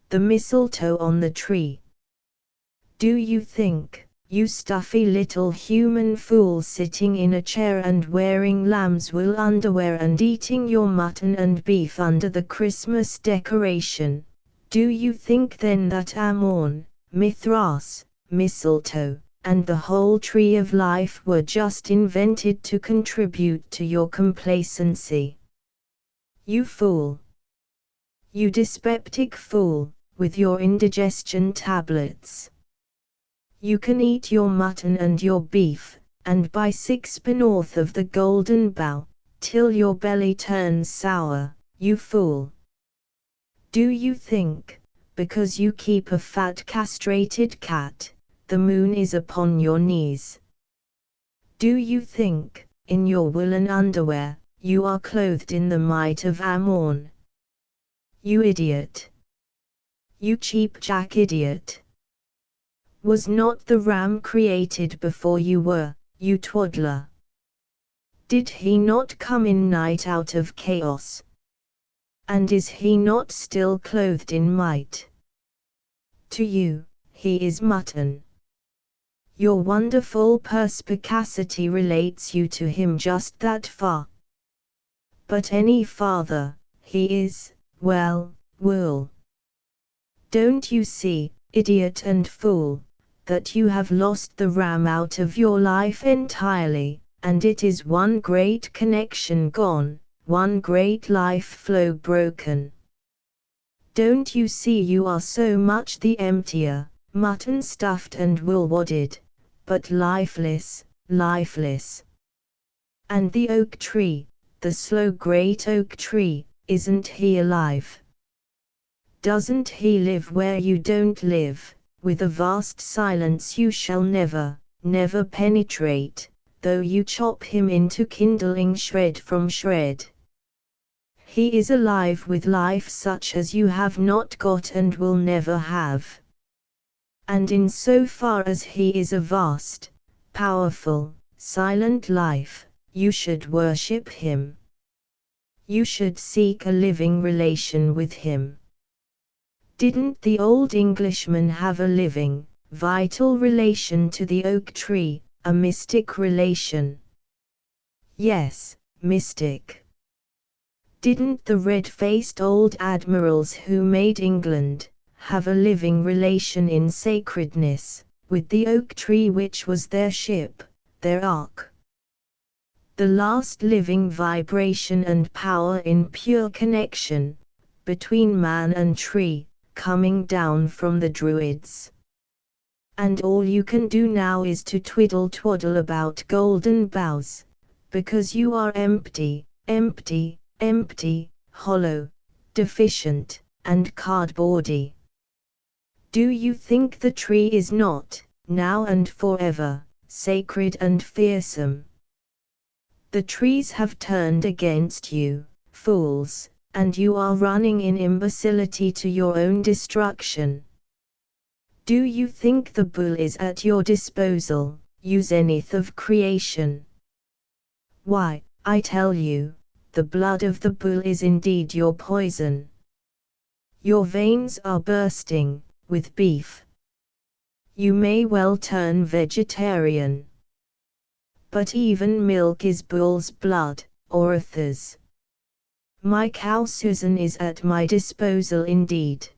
The mistletoe on the tree. Do you think, you stuffy little human fool sitting in a chair and wearing lamb's wool underwear and eating your mutton and beef under the Christmas decoration, do you think then that Ammon, Mithras, mistletoe, and the whole tree of life were just invented to contribute to your complacency? You fool! You dyspeptic fool, with your indigestion tablets! You can eat your mutton and your beef, and buy 6 north of the Golden Bough, till your belly turns sour, you fool! Do you think, because you keep a fat castrated cat, the moon is upon your knees? Do you think, in your woolen underwear, you are clothed in the might of Ammon? You idiot! You cheap jack idiot! Was not the ram created before you were, you twaddler? Did he not come in night out of chaos? And is he not still clothed in might? To you, he is mutton. Your wonderful perspicacity relates you to him just that far. But any farther, he is, well, wool. Don't you see, idiot and fool, that you have lost the ram out of your life entirely, and it is one great connection gone, one great life flow broken? Don't you see you are so much the emptier, mutton stuffed and wool wadded, but lifeless, lifeless? And the oak tree, the slow great oak tree, isn't he alive? Doesn't he live where you don't live, with a vast silence you shall never, never penetrate, though you chop him into kindling shred from shred? He is alive with life such as you have not got and will never have. And in so far as he is a vast, powerful, silent life, you should worship him. You should seek a living relation with him. Didn't the old Englishman have a living, vital relation to the oak tree, a mystic relation? Yes, mystic. Didn't the red-faced old admirals who made England have a living relation in sacredness with the oak tree which was their ship, their ark? The last living vibration and power in pure connection between man and tree, coming down from the Druids. And all you can do now is to twiddle-twaddle about golden boughs, because you are empty, empty, empty, hollow, deficient, and cardboardy. Do you think the tree is not, now and forever, sacred and fearsome? The trees have turned against you, fools, and you are running in imbecility to your own destruction. Do you think the bull is at your disposal, you zenith of creation? Why, I tell you, the blood of the bull is indeed your poison. Your veins are bursting with beef. You may well turn vegetarian. But even milk is bull's blood, or Arthur's. My cow Susan is at my disposal indeed.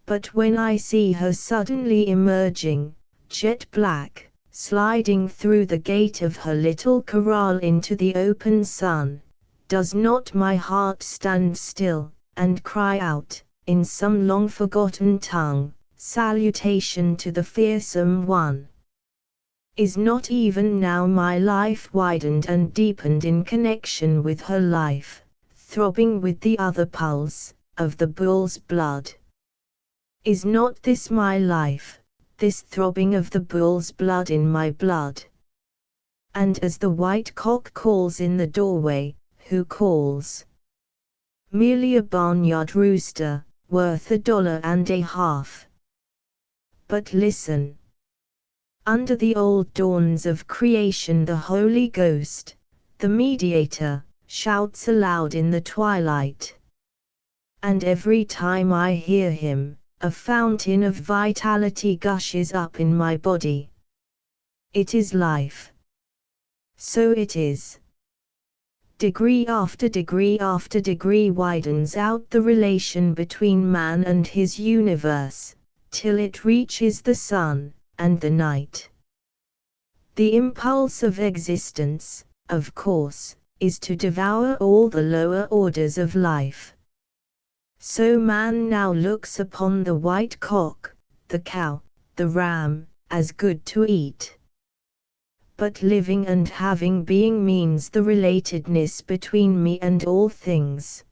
But when I see her suddenly emerging, jet black, sliding through the gate of her little corral into the open sun, does not my heart stand still, and cry out, in some long-forgotten tongue, salutation to the fearsome one? Is not even now my life widened and deepened in connection with her life, throbbing with the other pulse of the bull's blood? Is not this my life, this throbbing of the bull's blood in my blood? And as the white cock calls in the doorway, who calls? Merely a barnyard rooster, worth $1.50. But listen. Under the old dawns of creation the Holy Ghost, the mediator, shouts aloud in the twilight. And every time I hear him, a fountain of vitality gushes up in my body. It is life. So it is. Degree after degree after degree widens out the relation between man and his universe, till it reaches the sun and the night. The impulse of existence, of course, is to devour all the lower orders of life. So man now looks upon the white cock, the cow, the ram, as good to eat. But living and having being means the relatedness between me and all things.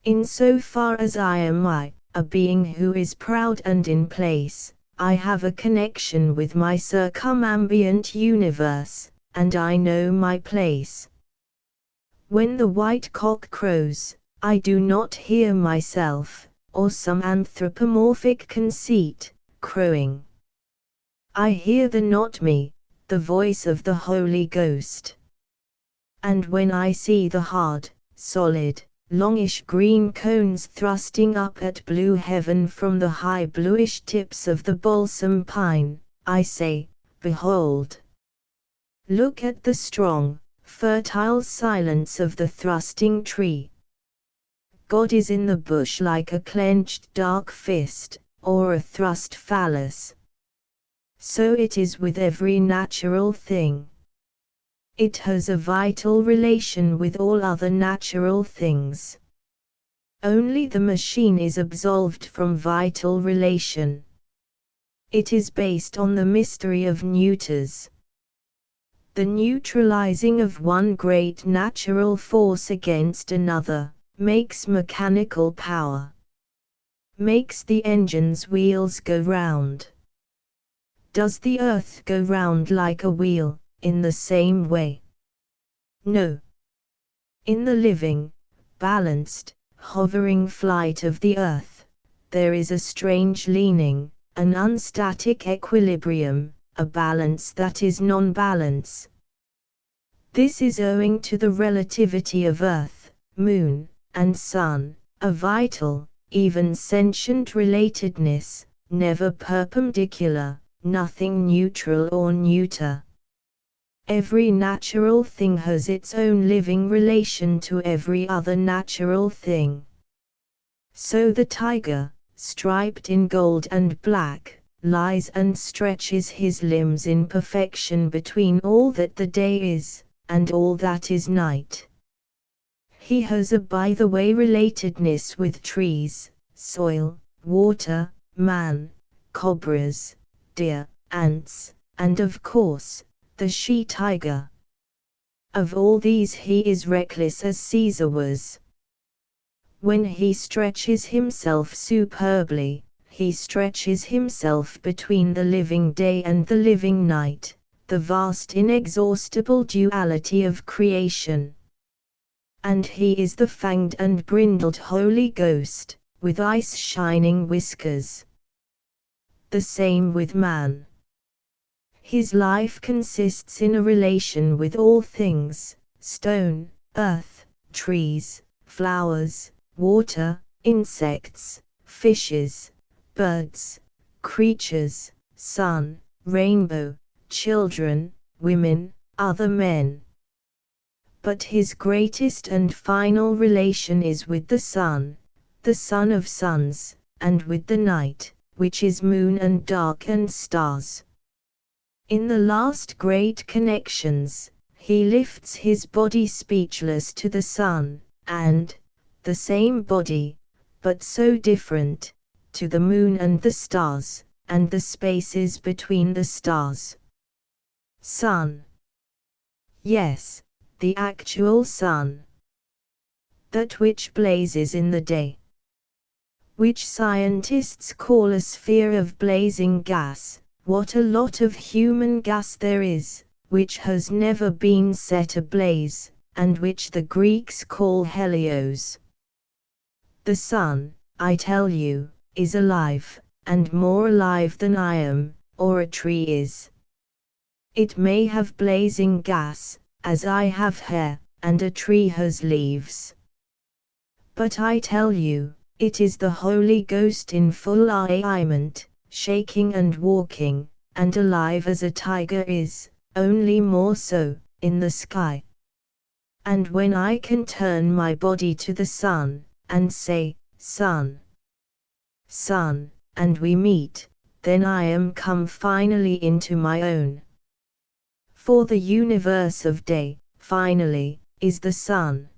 In so far as I am a being who is proud and in place, I have a connection with my circumambient universe, and I know my place. When the white cock crows, I do not hear myself, or some anthropomorphic conceit, crowing. I hear the not me, the voice of the Holy Ghost. And when I see the hard, solid, longish green cones thrusting up at blue heaven from the high bluish tips of the balsam pine, I say, behold. Look at the strong, fertile silence of the thrusting tree. God is in the bush like a clenched dark fist, or a thrust phallus. So it is with every natural thing. It has a vital relation with all other natural things. Only the machine is absolved from vital relation. It is based on the mystery of neuters. The neutralizing of one great natural force against another, makes mechanical power. Makes the engine's wheels go round. Does the earth go round like a wheel, in the same way? No. In the living, balanced, hovering flight of the earth, there is a strange leaning, an unstatic equilibrium, a balance that is non-balance. This is owing to the relativity of earth, moon, and sun, a vital, even sentient relatedness, never perpendicular, nothing neutral or neuter. Every natural thing has its own living relation to every other natural thing. So the tiger, striped in gold and black, lies and stretches his limbs in perfection between all that the day is, and all that is night. He has a by-the-way relatedness with trees, soil, water, man, cobras, deer, ants, and of course, the she-tiger. Of all these he is reckless as Caesar was. When he stretches himself superbly, he stretches himself between the living day and the living night, the vast inexhaustible duality of creation. And he is the fanged and brindled Holy Ghost, with ice-shining whiskers. The same with man. His life consists in a relation with all things, stone, earth, trees, flowers, water, insects, fishes, birds, creatures, sun, rainbow, children, women, other men. But his greatest and final relation is with the sun, the son of suns, and with the night, which is moon and dark and stars. In the last great connections, he lifts his body speechless to the sun, and, the same body, but so different, to the moon and the stars, and the spaces between the stars. Sun. Yes, the actual sun. That which blazes in the day. Which scientists call a sphere of blazing gas. What a lot of human gas there is, which has never been set ablaze, and which the Greeks call helios. The sun, I tell you, is alive, and more alive than I am, or a tree is. It may have blazing gas, as I have hair, and a tree has leaves. But I tell you, it is the Holy Ghost in full alignment, shaking and walking, and alive as a tiger is, only more so, in the sky. And when I can turn my body to the sun, and say, Sun, Sun, and we meet, then I am come finally into my own. For the universe of day, finally, is the sun.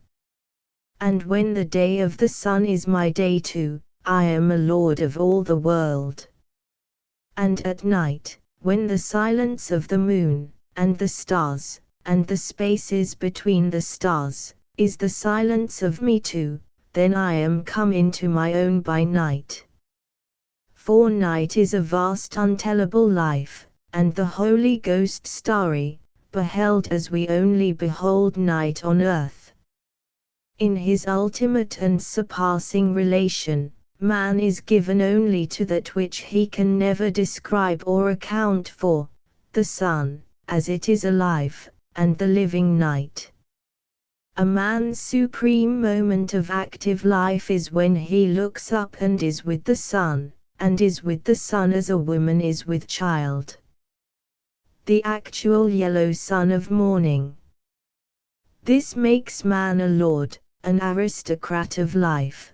And when the day of the sun is my day too, I am a lord of all the world. And at night, when the silence of the moon, and the stars, and the spaces between the stars, is the silence of me too, then I am come into my own by night. For night is a vast untellable life, and the Holy Ghost starry, beheld as we only behold night on earth. In his ultimate and surpassing relation, man is given only to that which he can never describe or account for, the sun, as it is alive, and the living night. A man's supreme moment of active life is when he looks up and is with the sun, and is with the sun as a woman is with child. The actual yellow sun of morning. This makes man a lord, an aristocrat of life.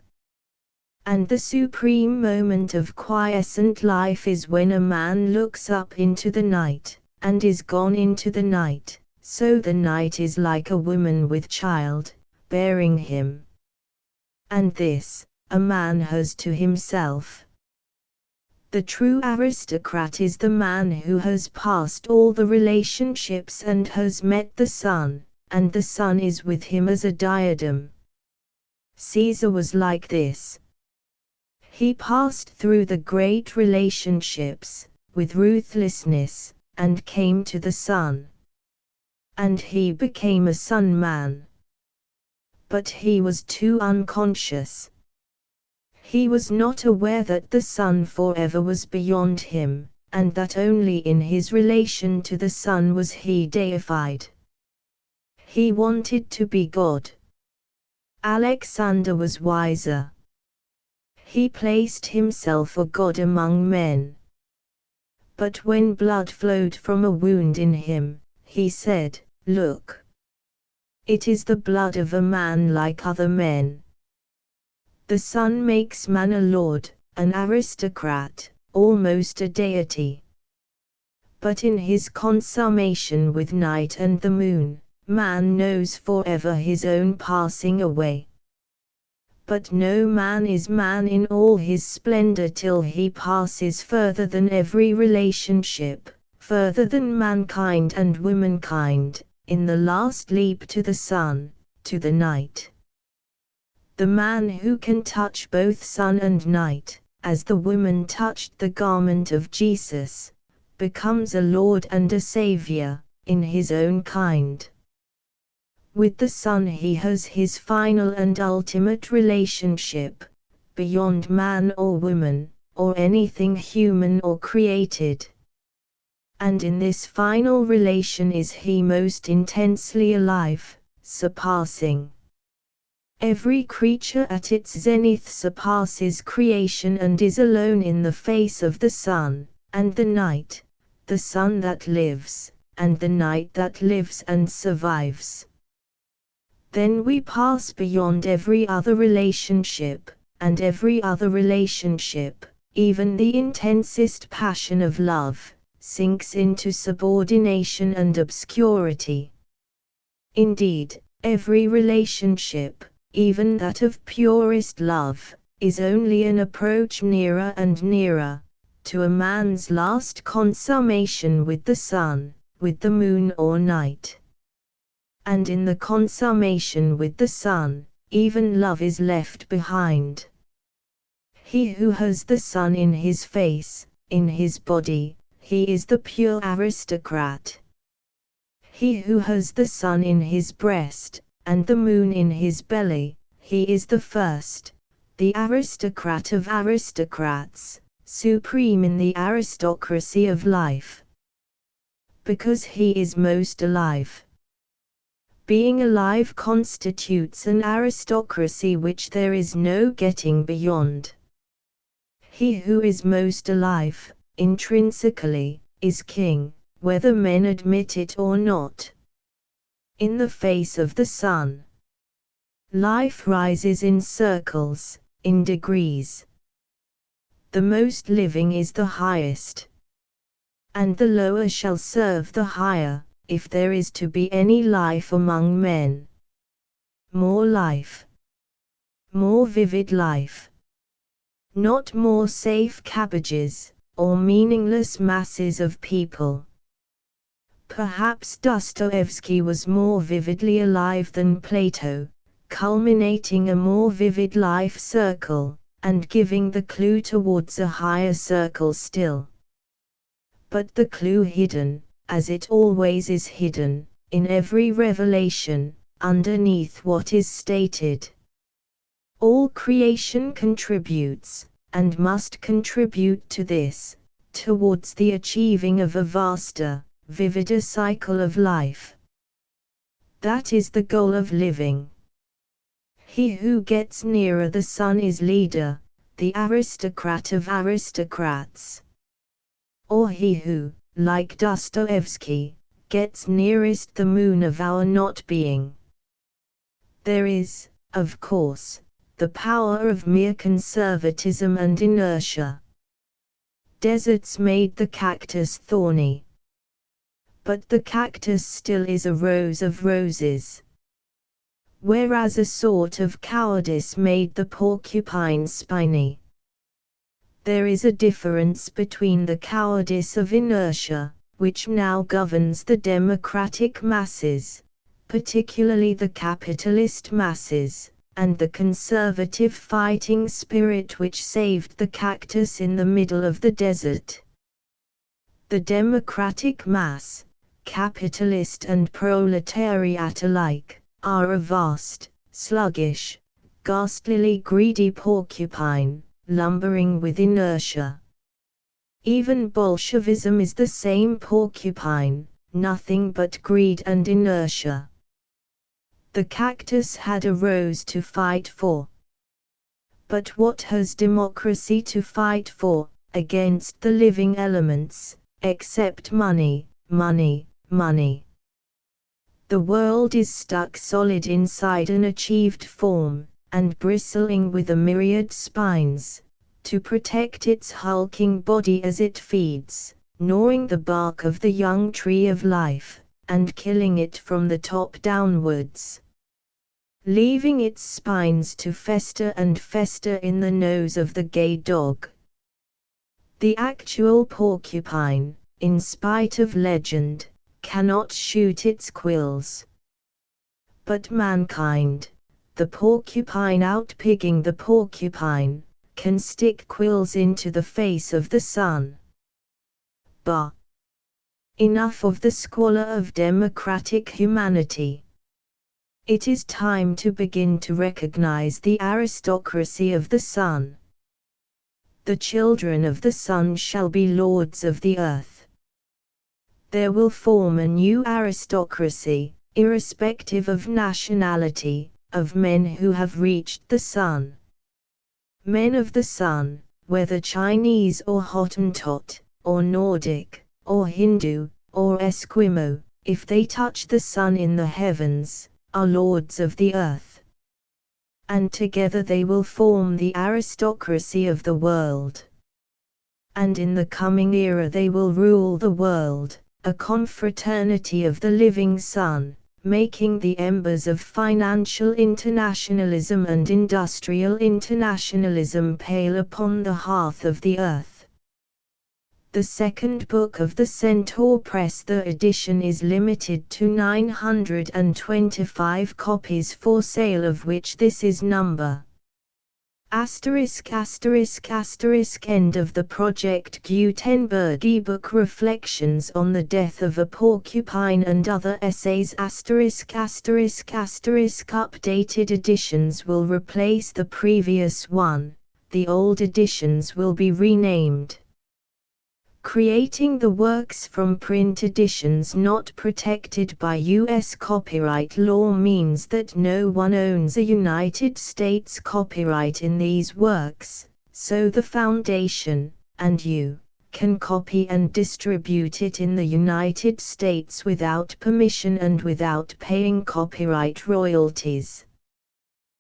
And the supreme moment of quiescent life is when a man looks up into the night, and is gone into the night, so the night is like a woman with child, bearing him. And this, a man has to himself. The true aristocrat is the man who has passed all the relationships and has met the sun, and the sun is with him as a diadem. Caesar was like this. He passed through the great relationships, with ruthlessness, and came to the sun. And he became a sun man. But he was too unconscious. He was not aware that the sun forever was beyond him, and that only in his relation to the sun was he deified. He wanted to be God. Alexander was wiser. He placed himself a god among men. But when blood flowed from a wound in him, he said, "Look! It is the blood of a man like other men." The sun makes man a lord, an aristocrat, almost a deity. But in his consummation with night and the moon, man knows forever his own passing away. But no man is man in all his splendor till he passes further than every relationship, further than mankind and womankind, in the last leap to the sun, to the night. The man who can touch both sun and night, as the woman touched the garment of Jesus, becomes a Lord and a Savior, in his own kind. With the sun he has his final and ultimate relationship, beyond man or woman, or anything human or created. And in this final relation is he most intensely alive, surpassing. Every creature at its zenith surpasses creation and is alone in the face of the sun, and the night, the sun that lives, and the night that lives and survives. Then we pass beyond every other relationship, and every other relationship, even the intensest passion of love, sinks into subordination and obscurity. Indeed, every relationship, even that of purest love, is only an approach nearer and nearer, to a man's last consummation with the sun, with the moon or night. And in the consummation with the sun, even love is left behind. He who has the sun in his face, in his body, he is the pure aristocrat. He who has the sun in his breast, and the moon in his belly, he is the first, the aristocrat of aristocrats, supreme in the aristocracy of life. Because he is most alive. Being alive constitutes an aristocracy which there is no getting beyond. He who is most alive, intrinsically, is king, whether men admit it or not. In the face of the sun, life rises in circles, in degrees. The most living is the highest, and the lower shall serve the higher, if there is to be any life among men. More life. More vivid life. Not more safe cabbages, or meaningless masses of people. Perhaps Dostoevsky was more vividly alive than Plato, culminating a more vivid life circle, and giving the clue towards a higher circle still. But the clue hidden, as it always is hidden, in every revelation, underneath what is stated. All creation contributes, and must contribute to this, towards the achieving of a vaster, vivider cycle of life. That is the goal of living. He who gets nearer the sun is leader, the aristocrat of aristocrats. Or he who, like Dostoevsky, gets nearest the moon of our not being. There is, of course, the power of mere conservatism and inertia. Deserts made the cactus thorny. But the cactus still is a rose of roses. Whereas a sort of cowardice made the porcupine spiny. There is a difference between the cowardice of inertia, which now governs the democratic masses, particularly the capitalist masses, and the conservative fighting spirit which saved the cactus in the middle of the desert. The democratic mass, capitalist and proletariat alike, are a vast, sluggish, ghastlily greedy porcupine, lumbering with inertia. Even Bolshevism is the same porcupine, nothing but greed and inertia. The cactus had a rose to fight for. But what has democracy to fight for, against the living elements, except money, money, money? The world is stuck solid inside an achieved form, and bristling with a myriad spines, to protect its hulking body as it feeds, gnawing the bark of the young tree of life, and killing it from the top downwards, leaving its spines to fester and fester in the nose of the gay dog. The actual porcupine, in spite of legend, cannot shoot its quills. But mankind, the porcupine outpigging the porcupine, can stick quills into the face of the sun. Bah! Enough of the squalor of democratic humanity. It is time to begin to recognize the aristocracy of the sun. The children of the sun shall be lords of the earth. There will form a new aristocracy, irrespective of nationality, of men who have reached the sun. Men of the sun, whether Chinese or Hottentot, or Nordic, or Hindu, or Esquimau, if they touch the sun in the heavens, are lords of the earth. And together they will form the aristocracy of the world. And in the coming era they will rule the world, a confraternity of the living sun, making the embers of financial internationalism and industrial internationalism pale upon the hearth of the earth. The second book of the Centaur Press. The edition is limited to 925 copies for sale, of which this is number ********. End of the Project Gutenberg ebook. Reflections on the Death of a Porcupine and Other Essays. *****. Updated editions will replace the previous one, the old editions will be renamed. Creating the works from print editions not protected by U.S. copyright law means that no one owns a United States copyright in these works, so the Foundation, and you, can copy and distribute it in the United States without permission and without paying copyright royalties.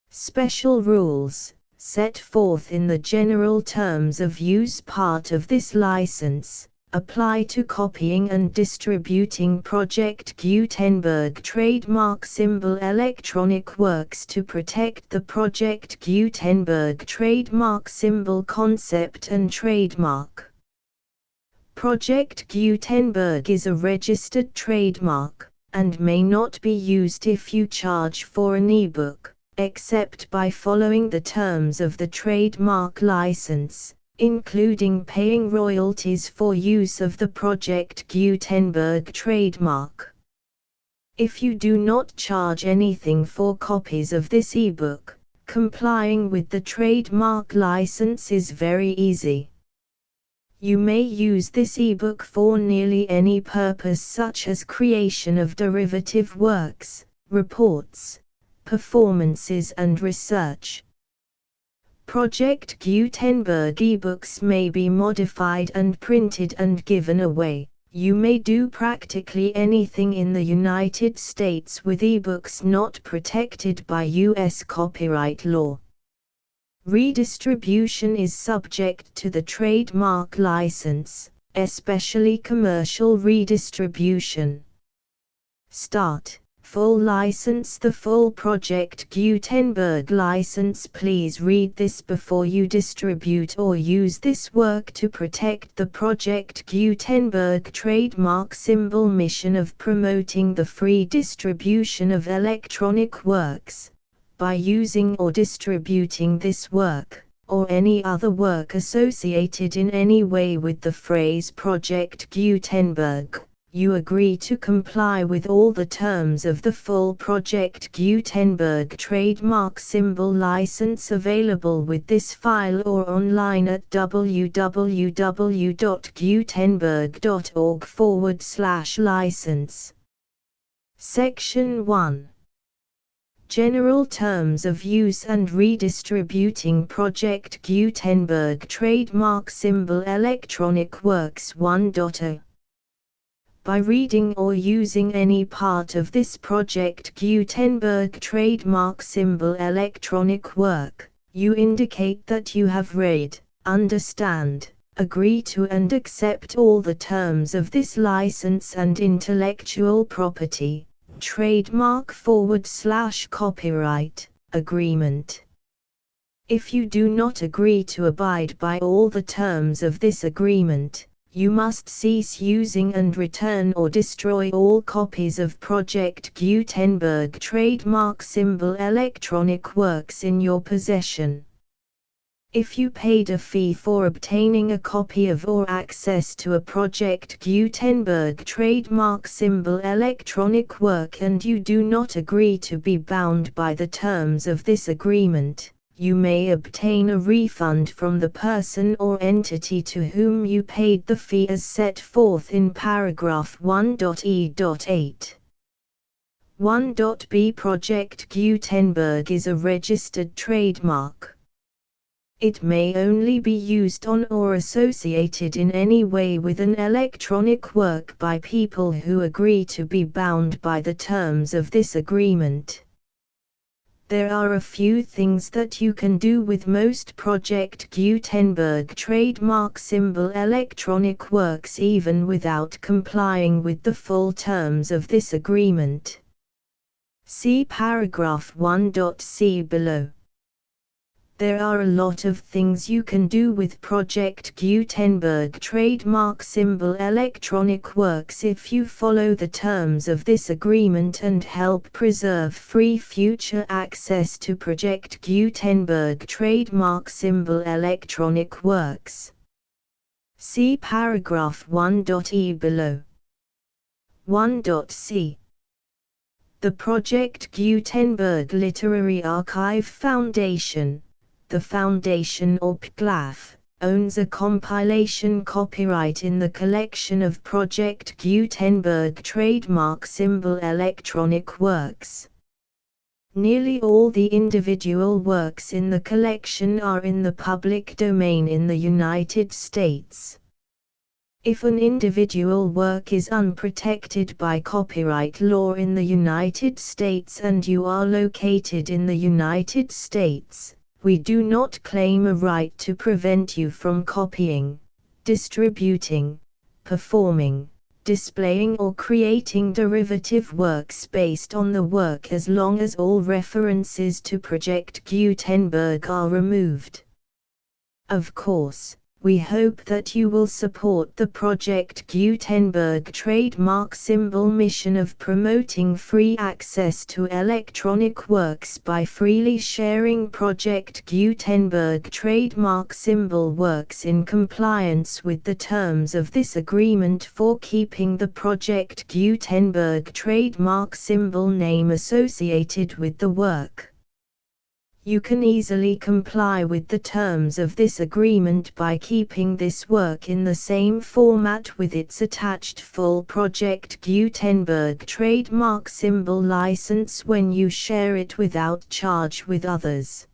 Special rules, set forth in the general terms of use part of this license, apply to copying and distributing Project Gutenberg trademark symbol electronic works to protect the Project Gutenberg trademark symbol concept and trademark. Project Gutenberg is a registered trademark, and may not be used if you charge for an ebook, except by following the terms of the trademark license, including paying royalties for use of the Project Gutenberg trademark. If you do not charge anything for copies of this ebook, complying with the trademark license is very easy. You may use this ebook for nearly any purpose, such as creation of derivative works, reports, performances and research. Project Gutenberg ebooks may be modified and printed and given away. You may do practically anything in the United States with ebooks not protected by U.S. copyright law. Redistribution is subject to the trademark license, especially commercial redistribution. Start. Full license. The full Project Gutenberg license. Please read this before you distribute or use this work to protect the Project Gutenberg trademark symbol mission of promoting the free distribution of electronic works. By using or distributing this work, or any other work associated in any way with the phrase Project Gutenberg, you agree to comply with all the terms of the full Project Gutenberg trademark symbol license available with this file or online at www.gutenberg.org/license. Section 1. General terms of use and redistributing Project Gutenberg trademark symbol electronic works 1.0. By reading or using any part of this Project Gutenberg trademark symbol electronic work, you indicate that you have read, understand, agree to and accept all the terms of this license and intellectual property, trademark/copyright, agreement. If you do not agree to abide by all the terms of this agreement, you must cease using and return or destroy all copies of Project Gutenberg trademark symbol electronic works in your possession. If you paid a fee for obtaining a copy of or access to a Project Gutenberg trademark symbol electronic work and you do not agree to be bound by the terms of this agreement, you may obtain a refund from the person or entity to whom you paid the fee as set forth in paragraph 1.e.8. 1.b Project Gutenberg is a registered trademark. It may only be used on or associated in any way with an electronic work by people who agree to be bound by the terms of this agreement. There are a few things that you can do with most Project Gutenberg trademark symbol electronic works even without complying with the full terms of this agreement. See paragraph 1.c below. There are a lot of things you can do with Project Gutenberg trademark symbol electronic works if you follow the terms of this agreement and help preserve free future access to Project Gutenberg trademark symbol electronic works. See paragraph 1.e below. 1.c. The Project Gutenberg Literary Archive Foundation, the Foundation or PGLAF, owns a compilation copyright in the collection of Project Gutenberg trademark symbol electronic works. Nearly all the individual works in the collection are in the public domain in the United States. If an individual work is unprotected by copyright law in the United States and you are located in the United States, we do not claim a right to prevent you from copying, distributing, performing, displaying or creating derivative works based on the work as long as all references to Project Gutenberg are removed. Of course, we hope that you will support the Project Gutenberg trademark symbol mission of promoting free access to electronic works by freely sharing Project Gutenberg trademark symbol works in compliance with the terms of this agreement for keeping the Project Gutenberg trademark symbol name associated with the work. You can easily comply with the terms of this agreement by keeping this work in the same format with its attached full Project Gutenberg trademark symbol license when you share it without charge with others.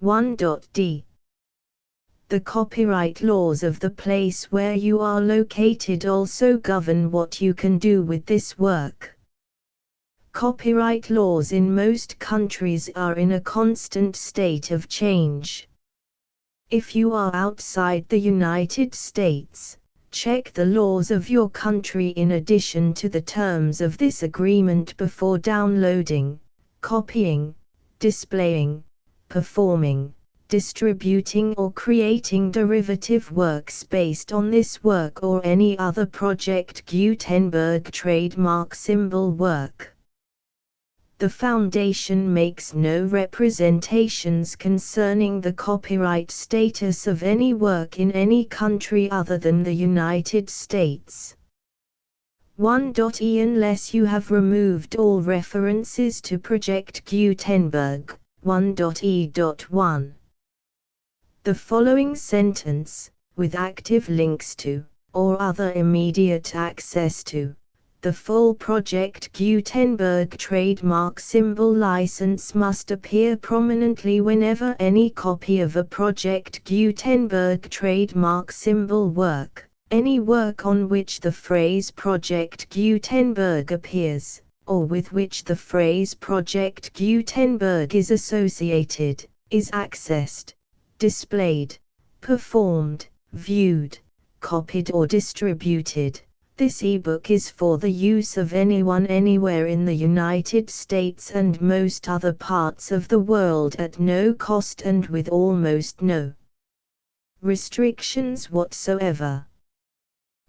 1.d. The copyright laws of the place where you are located also govern what you can do with this work. Copyright laws in most countries are in a constant state of change. If you are outside the United States, check the laws of your country in addition to the terms of this agreement before downloading, copying, displaying, performing, distributing or creating derivative works based on this work or any other Project Gutenberg trademark symbol work. The Foundation makes no representations concerning the copyright status of any work in any country other than the United States. 1.e Unless you have removed all references to Project Gutenberg, 1.e.1. The following sentence, with active links to, or other immediate access to, The full Project Gutenberg trademark symbol license must appear prominently whenever any copy of a Project Gutenberg trademark symbol work, any work on which the phrase Project Gutenberg appears, or with which the phrase Project Gutenberg is associated, is accessed, displayed, performed, viewed, copied or distributed. This ebook is for the use of anyone anywhere in the United States and most other parts of the world at no cost and with almost no restrictions whatsoever.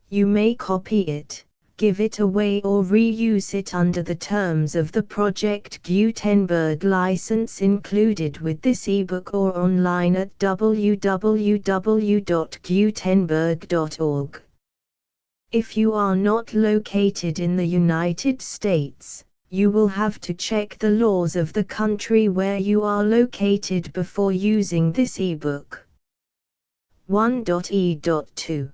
You may copy it, give it away or reuse it under the terms of the Project Gutenberg license included with this ebook or online at www.gutenberg.org. If you are not located in the United States, you will have to check the laws of the country where you are located before using this ebook. 1.e.2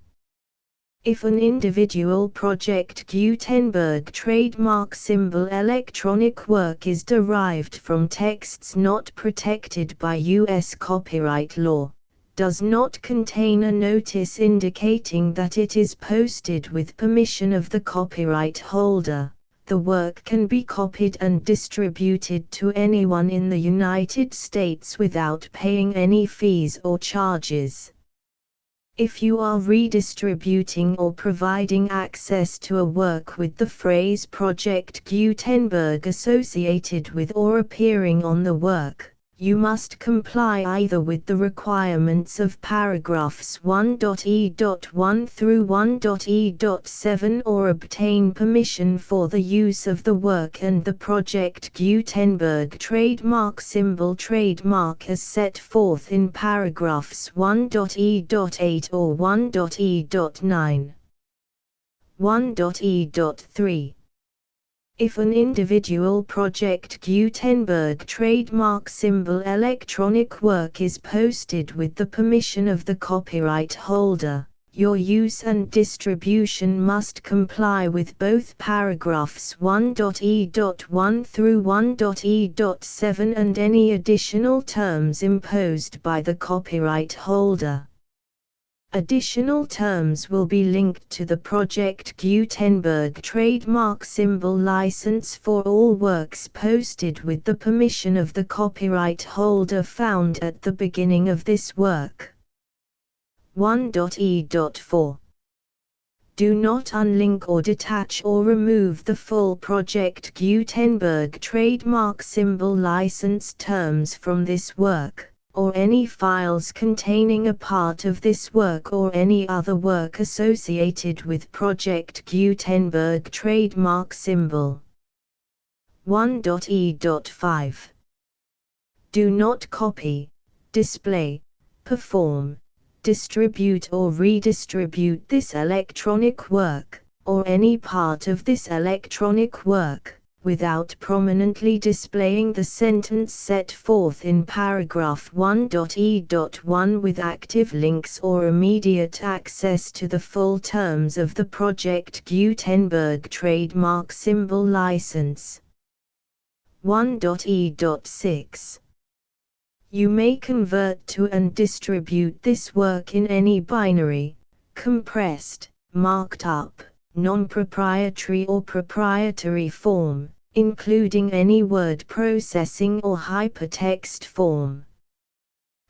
If an individual Project Gutenberg trademark symbol electronic work is derived from texts not protected by U.S. copyright law, does not contain a notice indicating that it is posted with permission of the copyright holder, the work can be copied and distributed to anyone in the United States without paying any fees or charges. If you are redistributing or providing access to a work with the phrase Project Gutenberg associated with or appearing on the work, you must comply either with the requirements of paragraphs 1.e.1 through 1.e.7 or obtain permission for the use of the work and the Project Gutenberg trademark symbol trademark as set forth in paragraphs 1.e.8 or 1.e.9. 1.e.3 If an individual Project Gutenberg trademark symbol electronic work is posted with the permission of the copyright holder, your use and distribution must comply with both paragraphs 1.e.1 through 1.e.7 and any additional terms imposed by the copyright holder. Additional terms will be linked to the Project Gutenberg trademark symbol license for all works posted with the permission of the copyright holder found at the beginning of this work. 1.e.4 Do not unlink or detach or remove the full Project Gutenberg trademark symbol license terms from this work, or any files containing a part of this work or any other work associated with Project Gutenberg trademark symbol. 1.e.5 Do not copy, display, perform, distribute or redistribute this electronic work, or any part of this electronic work, without prominently displaying the sentence set forth in paragraph 1.e.1 with active links or immediate access to the full terms of the Project Gutenberg trademark symbol license. 1.e.6 You may convert to and distribute this work in any binary, compressed, marked up, non-proprietary or proprietary form, including any word processing or hypertext form.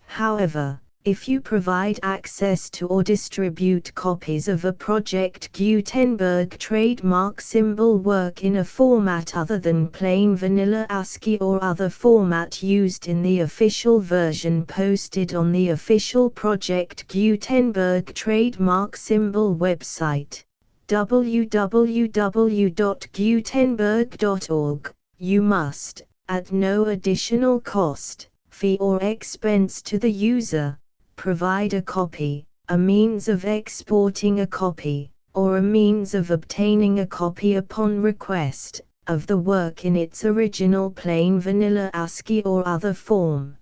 However, if you provide access to or distribute copies of a Project Gutenberg trademark symbol work in a format other than plain vanilla ASCII or other format used in the official version posted on the official Project Gutenberg trademark symbol website, www.gutenberg.org, you must, at no additional cost, fee or expense to the user, provide a copy, a means of exporting a copy, or a means of obtaining a copy upon request, of the work in its original plain vanilla ASCII or other form.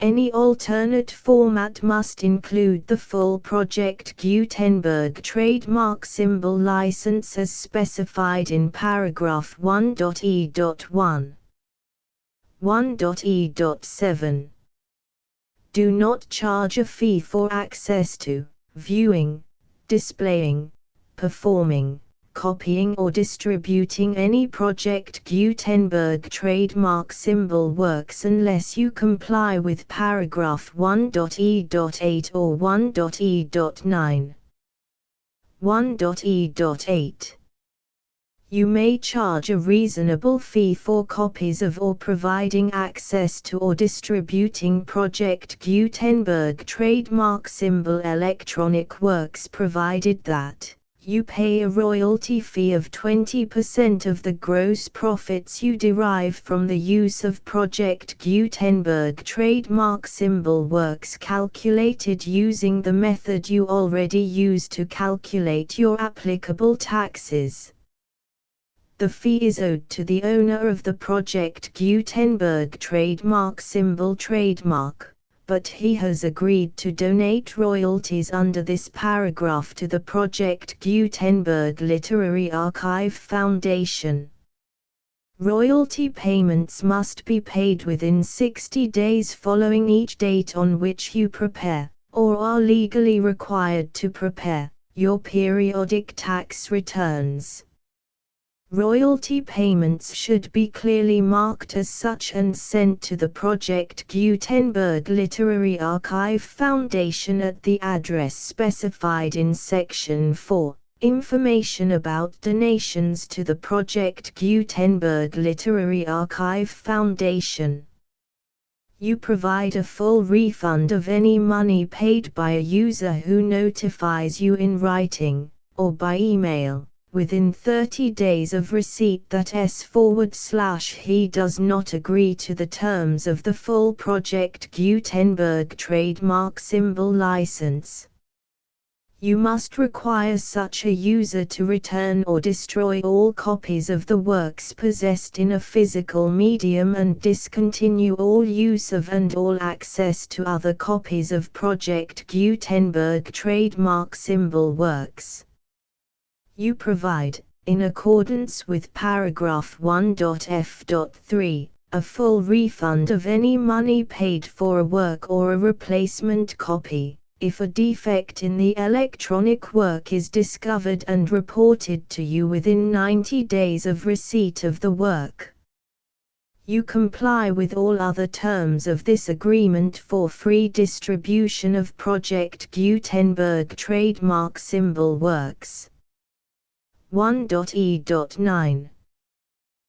Any alternate format must include the full Project Gutenberg trademark symbol license as specified in paragraph 1.e.1. 1.e.7. Do not charge a fee for access to, viewing, displaying, performing, copying or distributing any Project Gutenberg trademark symbol works unless you comply with paragraph 1.e.8 or 1.e.9. 1.e.8. You may charge a reasonable fee for copies of or providing access to or distributing Project Gutenberg trademark symbol electronic works provided that you pay a royalty fee of 20% of the gross profits you derive from the use of Project Gutenberg trademark symbol works calculated using the method you already use to calculate your applicable taxes. The fee is owed to the owner of the Project Gutenberg trademark symbol trademark, but he has agreed to donate royalties under this paragraph to the Project Gutenberg Literary Archive Foundation. Royalty payments must be paid within 60 days following each date on which you prepare, or are legally required to prepare, your periodic tax returns. Royalty payments should be clearly marked as such and sent to the Project Gutenberg Literary Archive Foundation at the address specified in Section 4, Information about donations to the Project Gutenberg Literary Archive Foundation. You provide a full refund of any money paid by a user who notifies you in writing, or by email, within 30 days of receipt that he does not agree to the terms of the full Project Gutenberg trademark symbol license. You must require such a user to return or destroy all copies of the works possessed in a physical medium and discontinue all use of and all access to other copies of Project Gutenberg trademark symbol works. You provide, in accordance with paragraph 1.f.3, a full refund of any money paid for a work or a replacement copy, if a defect in the electronic work is discovered and reported to you within 90 days of receipt of the work. You comply with all other terms of this agreement for free distribution of Project Gutenberg trademark symbol works. 1.e.9.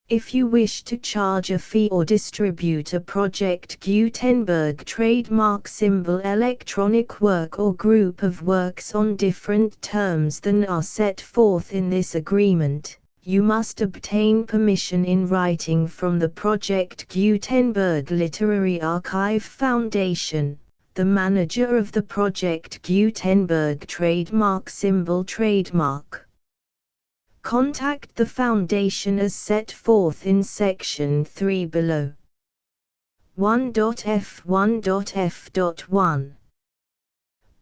If you wish to charge a fee or distribute a Project Gutenberg trademark symbol electronic work or group of works on different terms than are set forth in this agreement, you must obtain permission in writing from the Project Gutenberg Literary Archive Foundation, the manager of the Project Gutenberg trademark symbol trademark. Contact the Foundation as set forth in Section 3 below. 1.f1.f.1.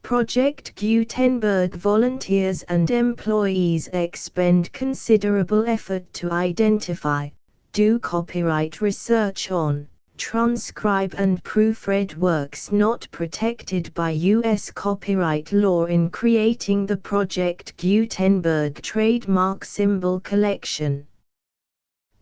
Project Gutenberg volunteers and employees expend considerable effort to identify, do copyright research on, transcribe and proofread works not protected by U.S. copyright law in creating the Project Gutenberg trademark symbol collection.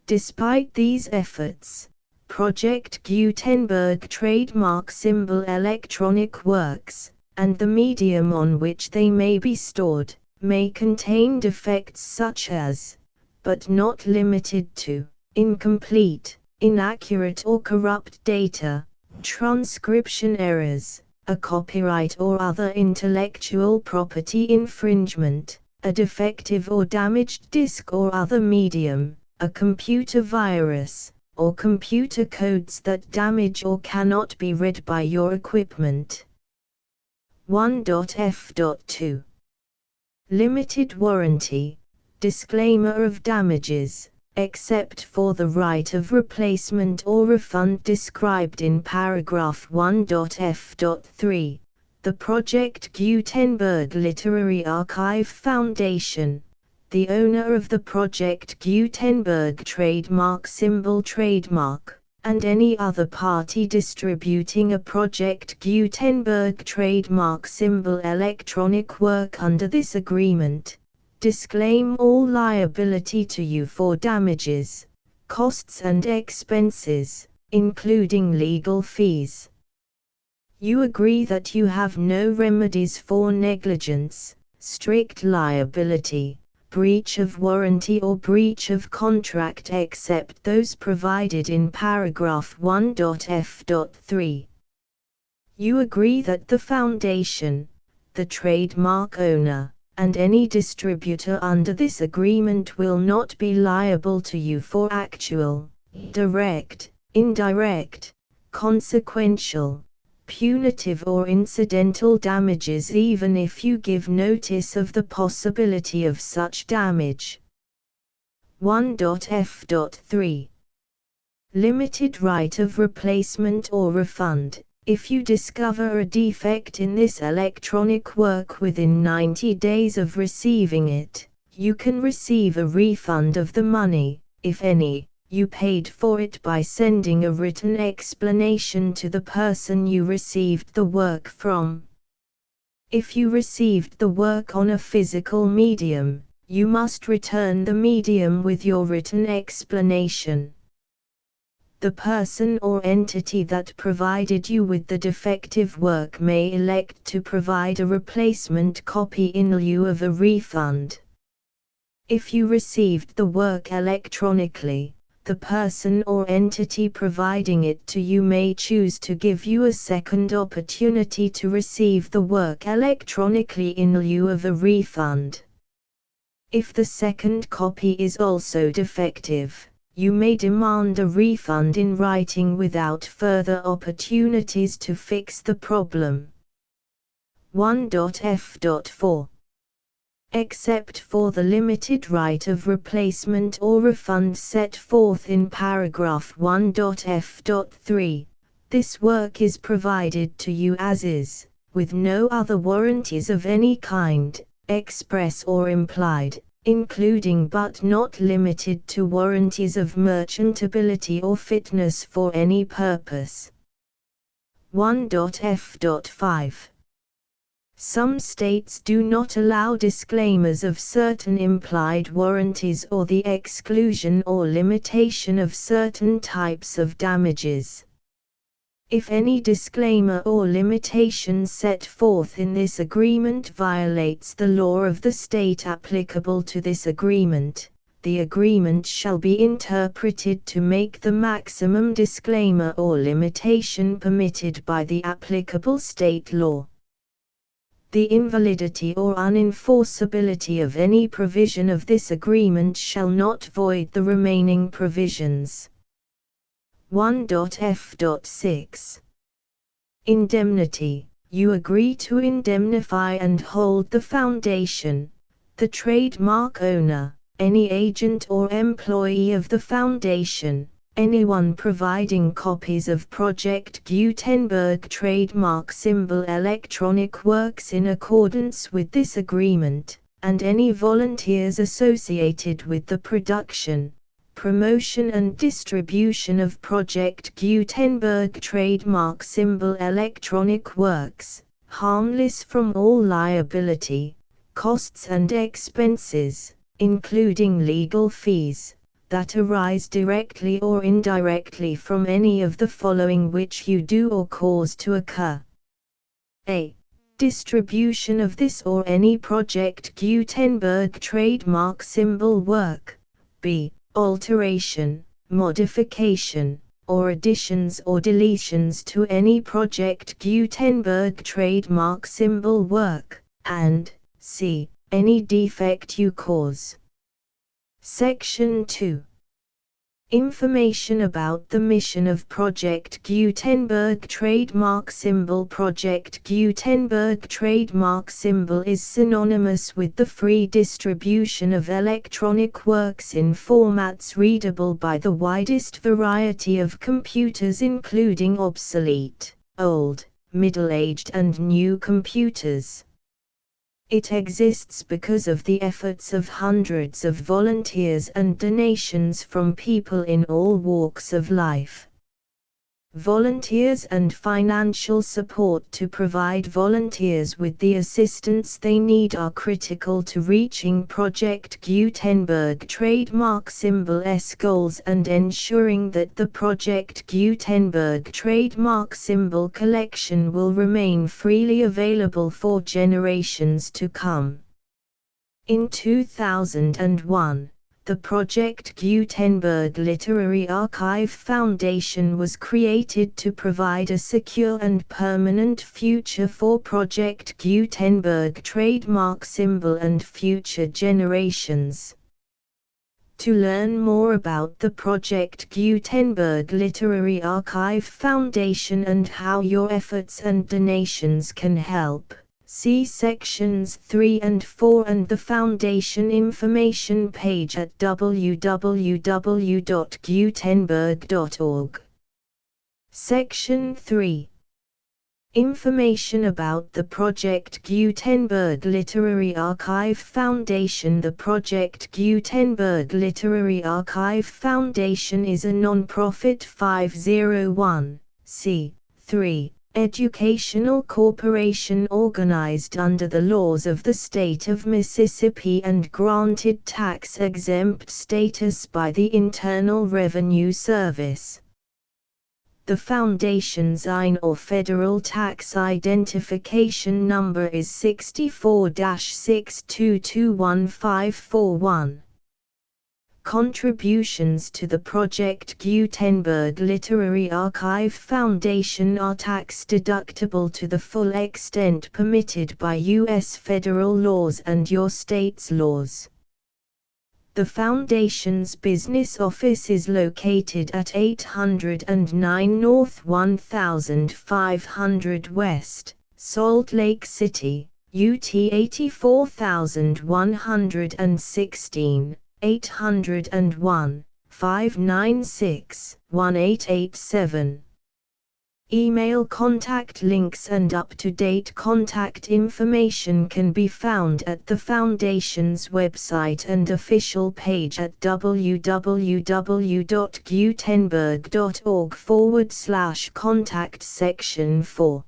Despite these efforts, Project Gutenberg trademark symbol electronic works, and the medium on which they may be stored, may contain defects such as, but not limited to, incomplete, inaccurate or corrupt data, transcription errors, a copyright or other intellectual property infringement, a defective or damaged disk or other medium, a computer virus, or computer codes that damage or cannot be read by your equipment. 1.f.2. Limited warranty, disclaimer of damages. except for the right of replacement or refund described in paragraph 1.f.3, the Project Gutenberg Literary Archive Foundation, the owner of the Project Gutenberg trademark symbol trademark, and any other party distributing a Project Gutenberg trademark symbol electronic work under this agreement, disclaim all liability to you for damages, costs and expenses, including legal fees. You agree that you have no remedies for negligence, strict liability, breach of warranty or breach of contract except those provided in paragraph 1.f.3. You agree that the Foundation, the trademark owner, and any distributor under this agreement will not be liable to you for actual, direct, indirect, consequential, punitive or incidental damages even if you give notice of the possibility of such damage. 1.f.3. Limited right of replacement or refund. If you discover a defect in this electronic work within 90 days of receiving it, you can receive a refund of the money, if any, you paid for it by sending a written explanation to the person you received the work from. If you received the work on a physical medium, you must return the medium with your written explanation. The person or entity that provided you with the defective work may elect to provide a replacement copy in lieu of a refund. If you received the work electronically, the person or entity providing it to you may choose to give you a second opportunity to receive the work electronically in lieu of a refund. If the second copy is also defective, you may demand a refund in writing without further opportunities to fix the problem. 1.f.4. Except for the limited right of replacement or refund set forth in paragraph 1.f.3, this work is provided to you as is, with no other warranties of any kind, express or implied, including but not limited to warranties of merchantability or fitness for any purpose. 1.f.5. Some states do not allow disclaimers of certain implied warranties or the exclusion or limitation of certain types of damages. If any disclaimer or limitation set forth in this agreement violates the law of the state applicable to this agreement, the agreement shall be interpreted to make the maximum disclaimer or limitation permitted by the applicable state law. The invalidity or unenforceability of any provision of this agreement shall not void the remaining provisions. 1.f.6. Indemnity. You agree to indemnify and hold the Foundation, the trademark owner, any agent or employee of the Foundation, anyone providing copies of Project Gutenberg trademark symbol electronic works in accordance with this agreement, and any volunteers associated with the production, promotion and distribution of Project Gutenberg trademark symbol electronic works, harmless from all liability, costs and expenses, including legal fees, that arise directly or indirectly from any of the following which you do or cause to occur. A. Distribution of this or any Project Gutenberg trademark symbol work. B. Alteration, modification, or additions or deletions to any Project Gutenberg trademark symbol work, and c. Any defect you cause. Section 2. Information about the mission of Project Gutenberg trademark symbol. Project Gutenberg trademark symbol is synonymous with the free distribution of electronic works in formats readable by the widest variety of computers, including obsolete, old, middle-aged and new computers. It exists because of the efforts of hundreds of volunteers and donations from people in all walks of life. Volunteers and financial support to provide volunteers with the assistance they need are critical to reaching Project Gutenberg trademark symbol's goals and ensuring that the Project Gutenberg trademark symbol collection will remain freely available for generations to come. In 2001, the Project Gutenberg Literary Archive Foundation was created to provide a secure and permanent future for Project Gutenberg trademark symbol and future generations. To learn more about the Project Gutenberg Literary Archive Foundation and how your efforts and donations can help, see sections 3 and 4 and the Foundation information page at www.gutenberg.org. Section 3. Information about the Project Gutenberg Literary Archive Foundation. The Project Gutenberg Literary Archive Foundation is a non-profit 501(c)(3) educational corporation organized under the laws of the state of Mississippi and granted tax-exempt status by the Internal Revenue Service. The Foundation's IN or Federal Tax Identification Number is 64-6221541. Contributions to the Project Gutenberg Literary Archive Foundation are tax-deductible to the full extent permitted by U.S. federal laws and your state's laws. The Foundation's business office is located at 809 North 1500 West, Salt Lake City, UT 84116. 801-596-1887. Email contact links and up-to-date contact information can be found at the Foundation's website and official page at www.gutenberg.org/contact section 4.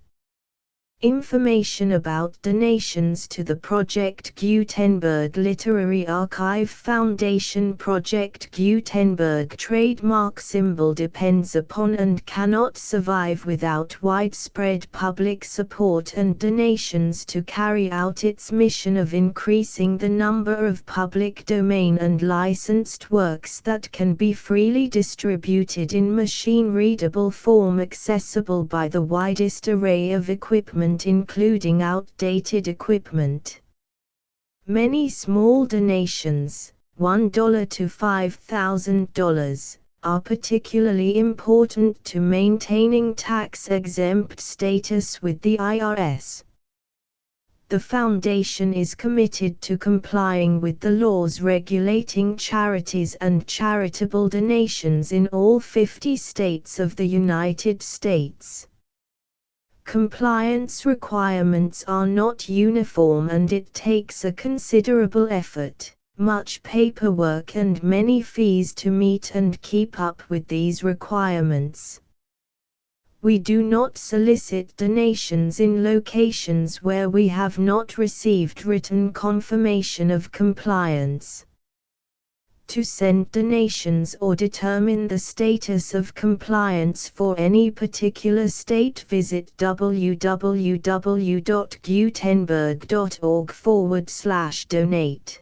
Information about donations to the Project Gutenberg Literary Archive Foundation. Project Gutenberg trademark symbol depends upon and cannot survive without widespread public support and donations to carry out its mission of increasing the number of public domain and licensed works that can be freely distributed in machine-readable form accessible by the widest array of equipment, including outdated equipment. Many small donations, $1 to $5,000, are particularly important to maintaining tax-exempt status with the IRS. The Foundation is committed to complying with the laws regulating charities and charitable donations in all 50 states of the United States. Compliance requirements are not uniform and it takes a considerable effort, much paperwork and many fees to meet and keep up with these requirements. We do not solicit donations in locations where we have not received written confirmation of compliance. To send donations or determine the status of compliance for any particular state, visit www.gutenberg.org/donate.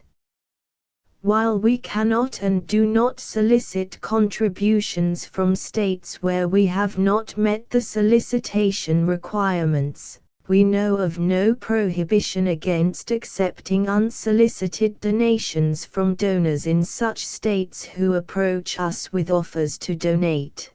While we cannot and do not solicit contributions from states where we have not met the solicitation requirements, we know of no prohibition against accepting unsolicited donations from donors in such states who approach us with offers to donate.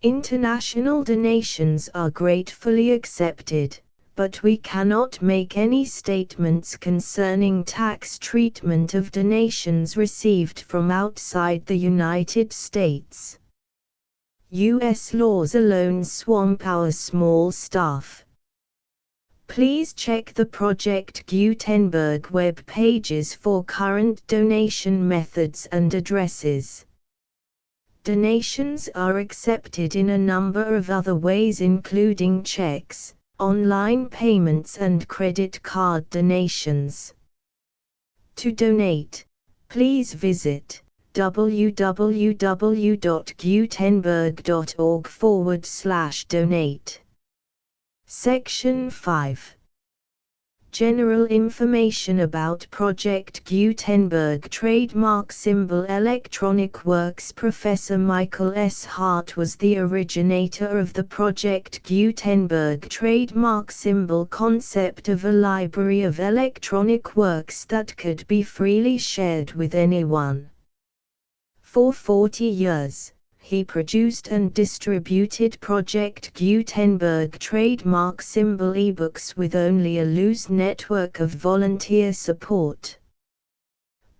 International donations are gratefully accepted, but we cannot make any statements concerning tax treatment of donations received from outside the United States. U.S. laws alone swamp our small staff. Please check the Project Gutenberg web pages for current donation methods and addresses. Donations are accepted in a number of other ways, including checks, online payments and credit card donations. To donate, please visit www.gutenberg.org/donate. Section 5. General information about Project Gutenberg Trademark Symbol Electronic Works. Professor Michael S. Hart was the originator of the Project Gutenberg trademark symbol concept of a library of electronic works that could be freely shared with anyone. For 40 years, he produced and distributed Project Gutenberg trademark symbol ebooks with only a loose network of volunteer support.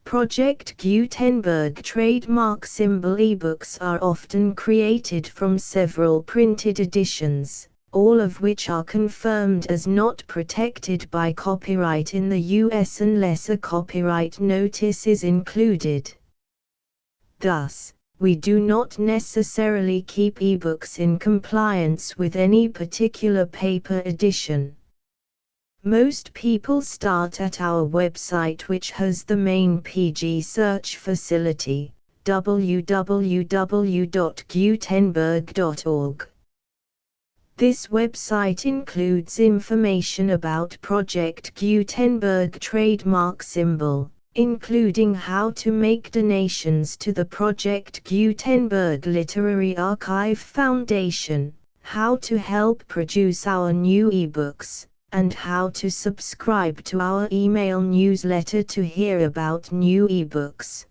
Project Gutenberg trademark symbol ebooks are often created from several printed editions, all of which are confirmed as not protected by copyright in the US unless a copyright notice is included. Thus, we do not necessarily keep ebooks in compliance with any particular paper edition. Most people start at our website, which has the main PG search facility, www.gutenberg.org. This website includes information about Project Gutenberg trademark symbol, including how to make donations to the Project Gutenberg Literary Archive Foundation, how to help produce our new ebooks, and how to subscribe to our email newsletter to hear about new ebooks.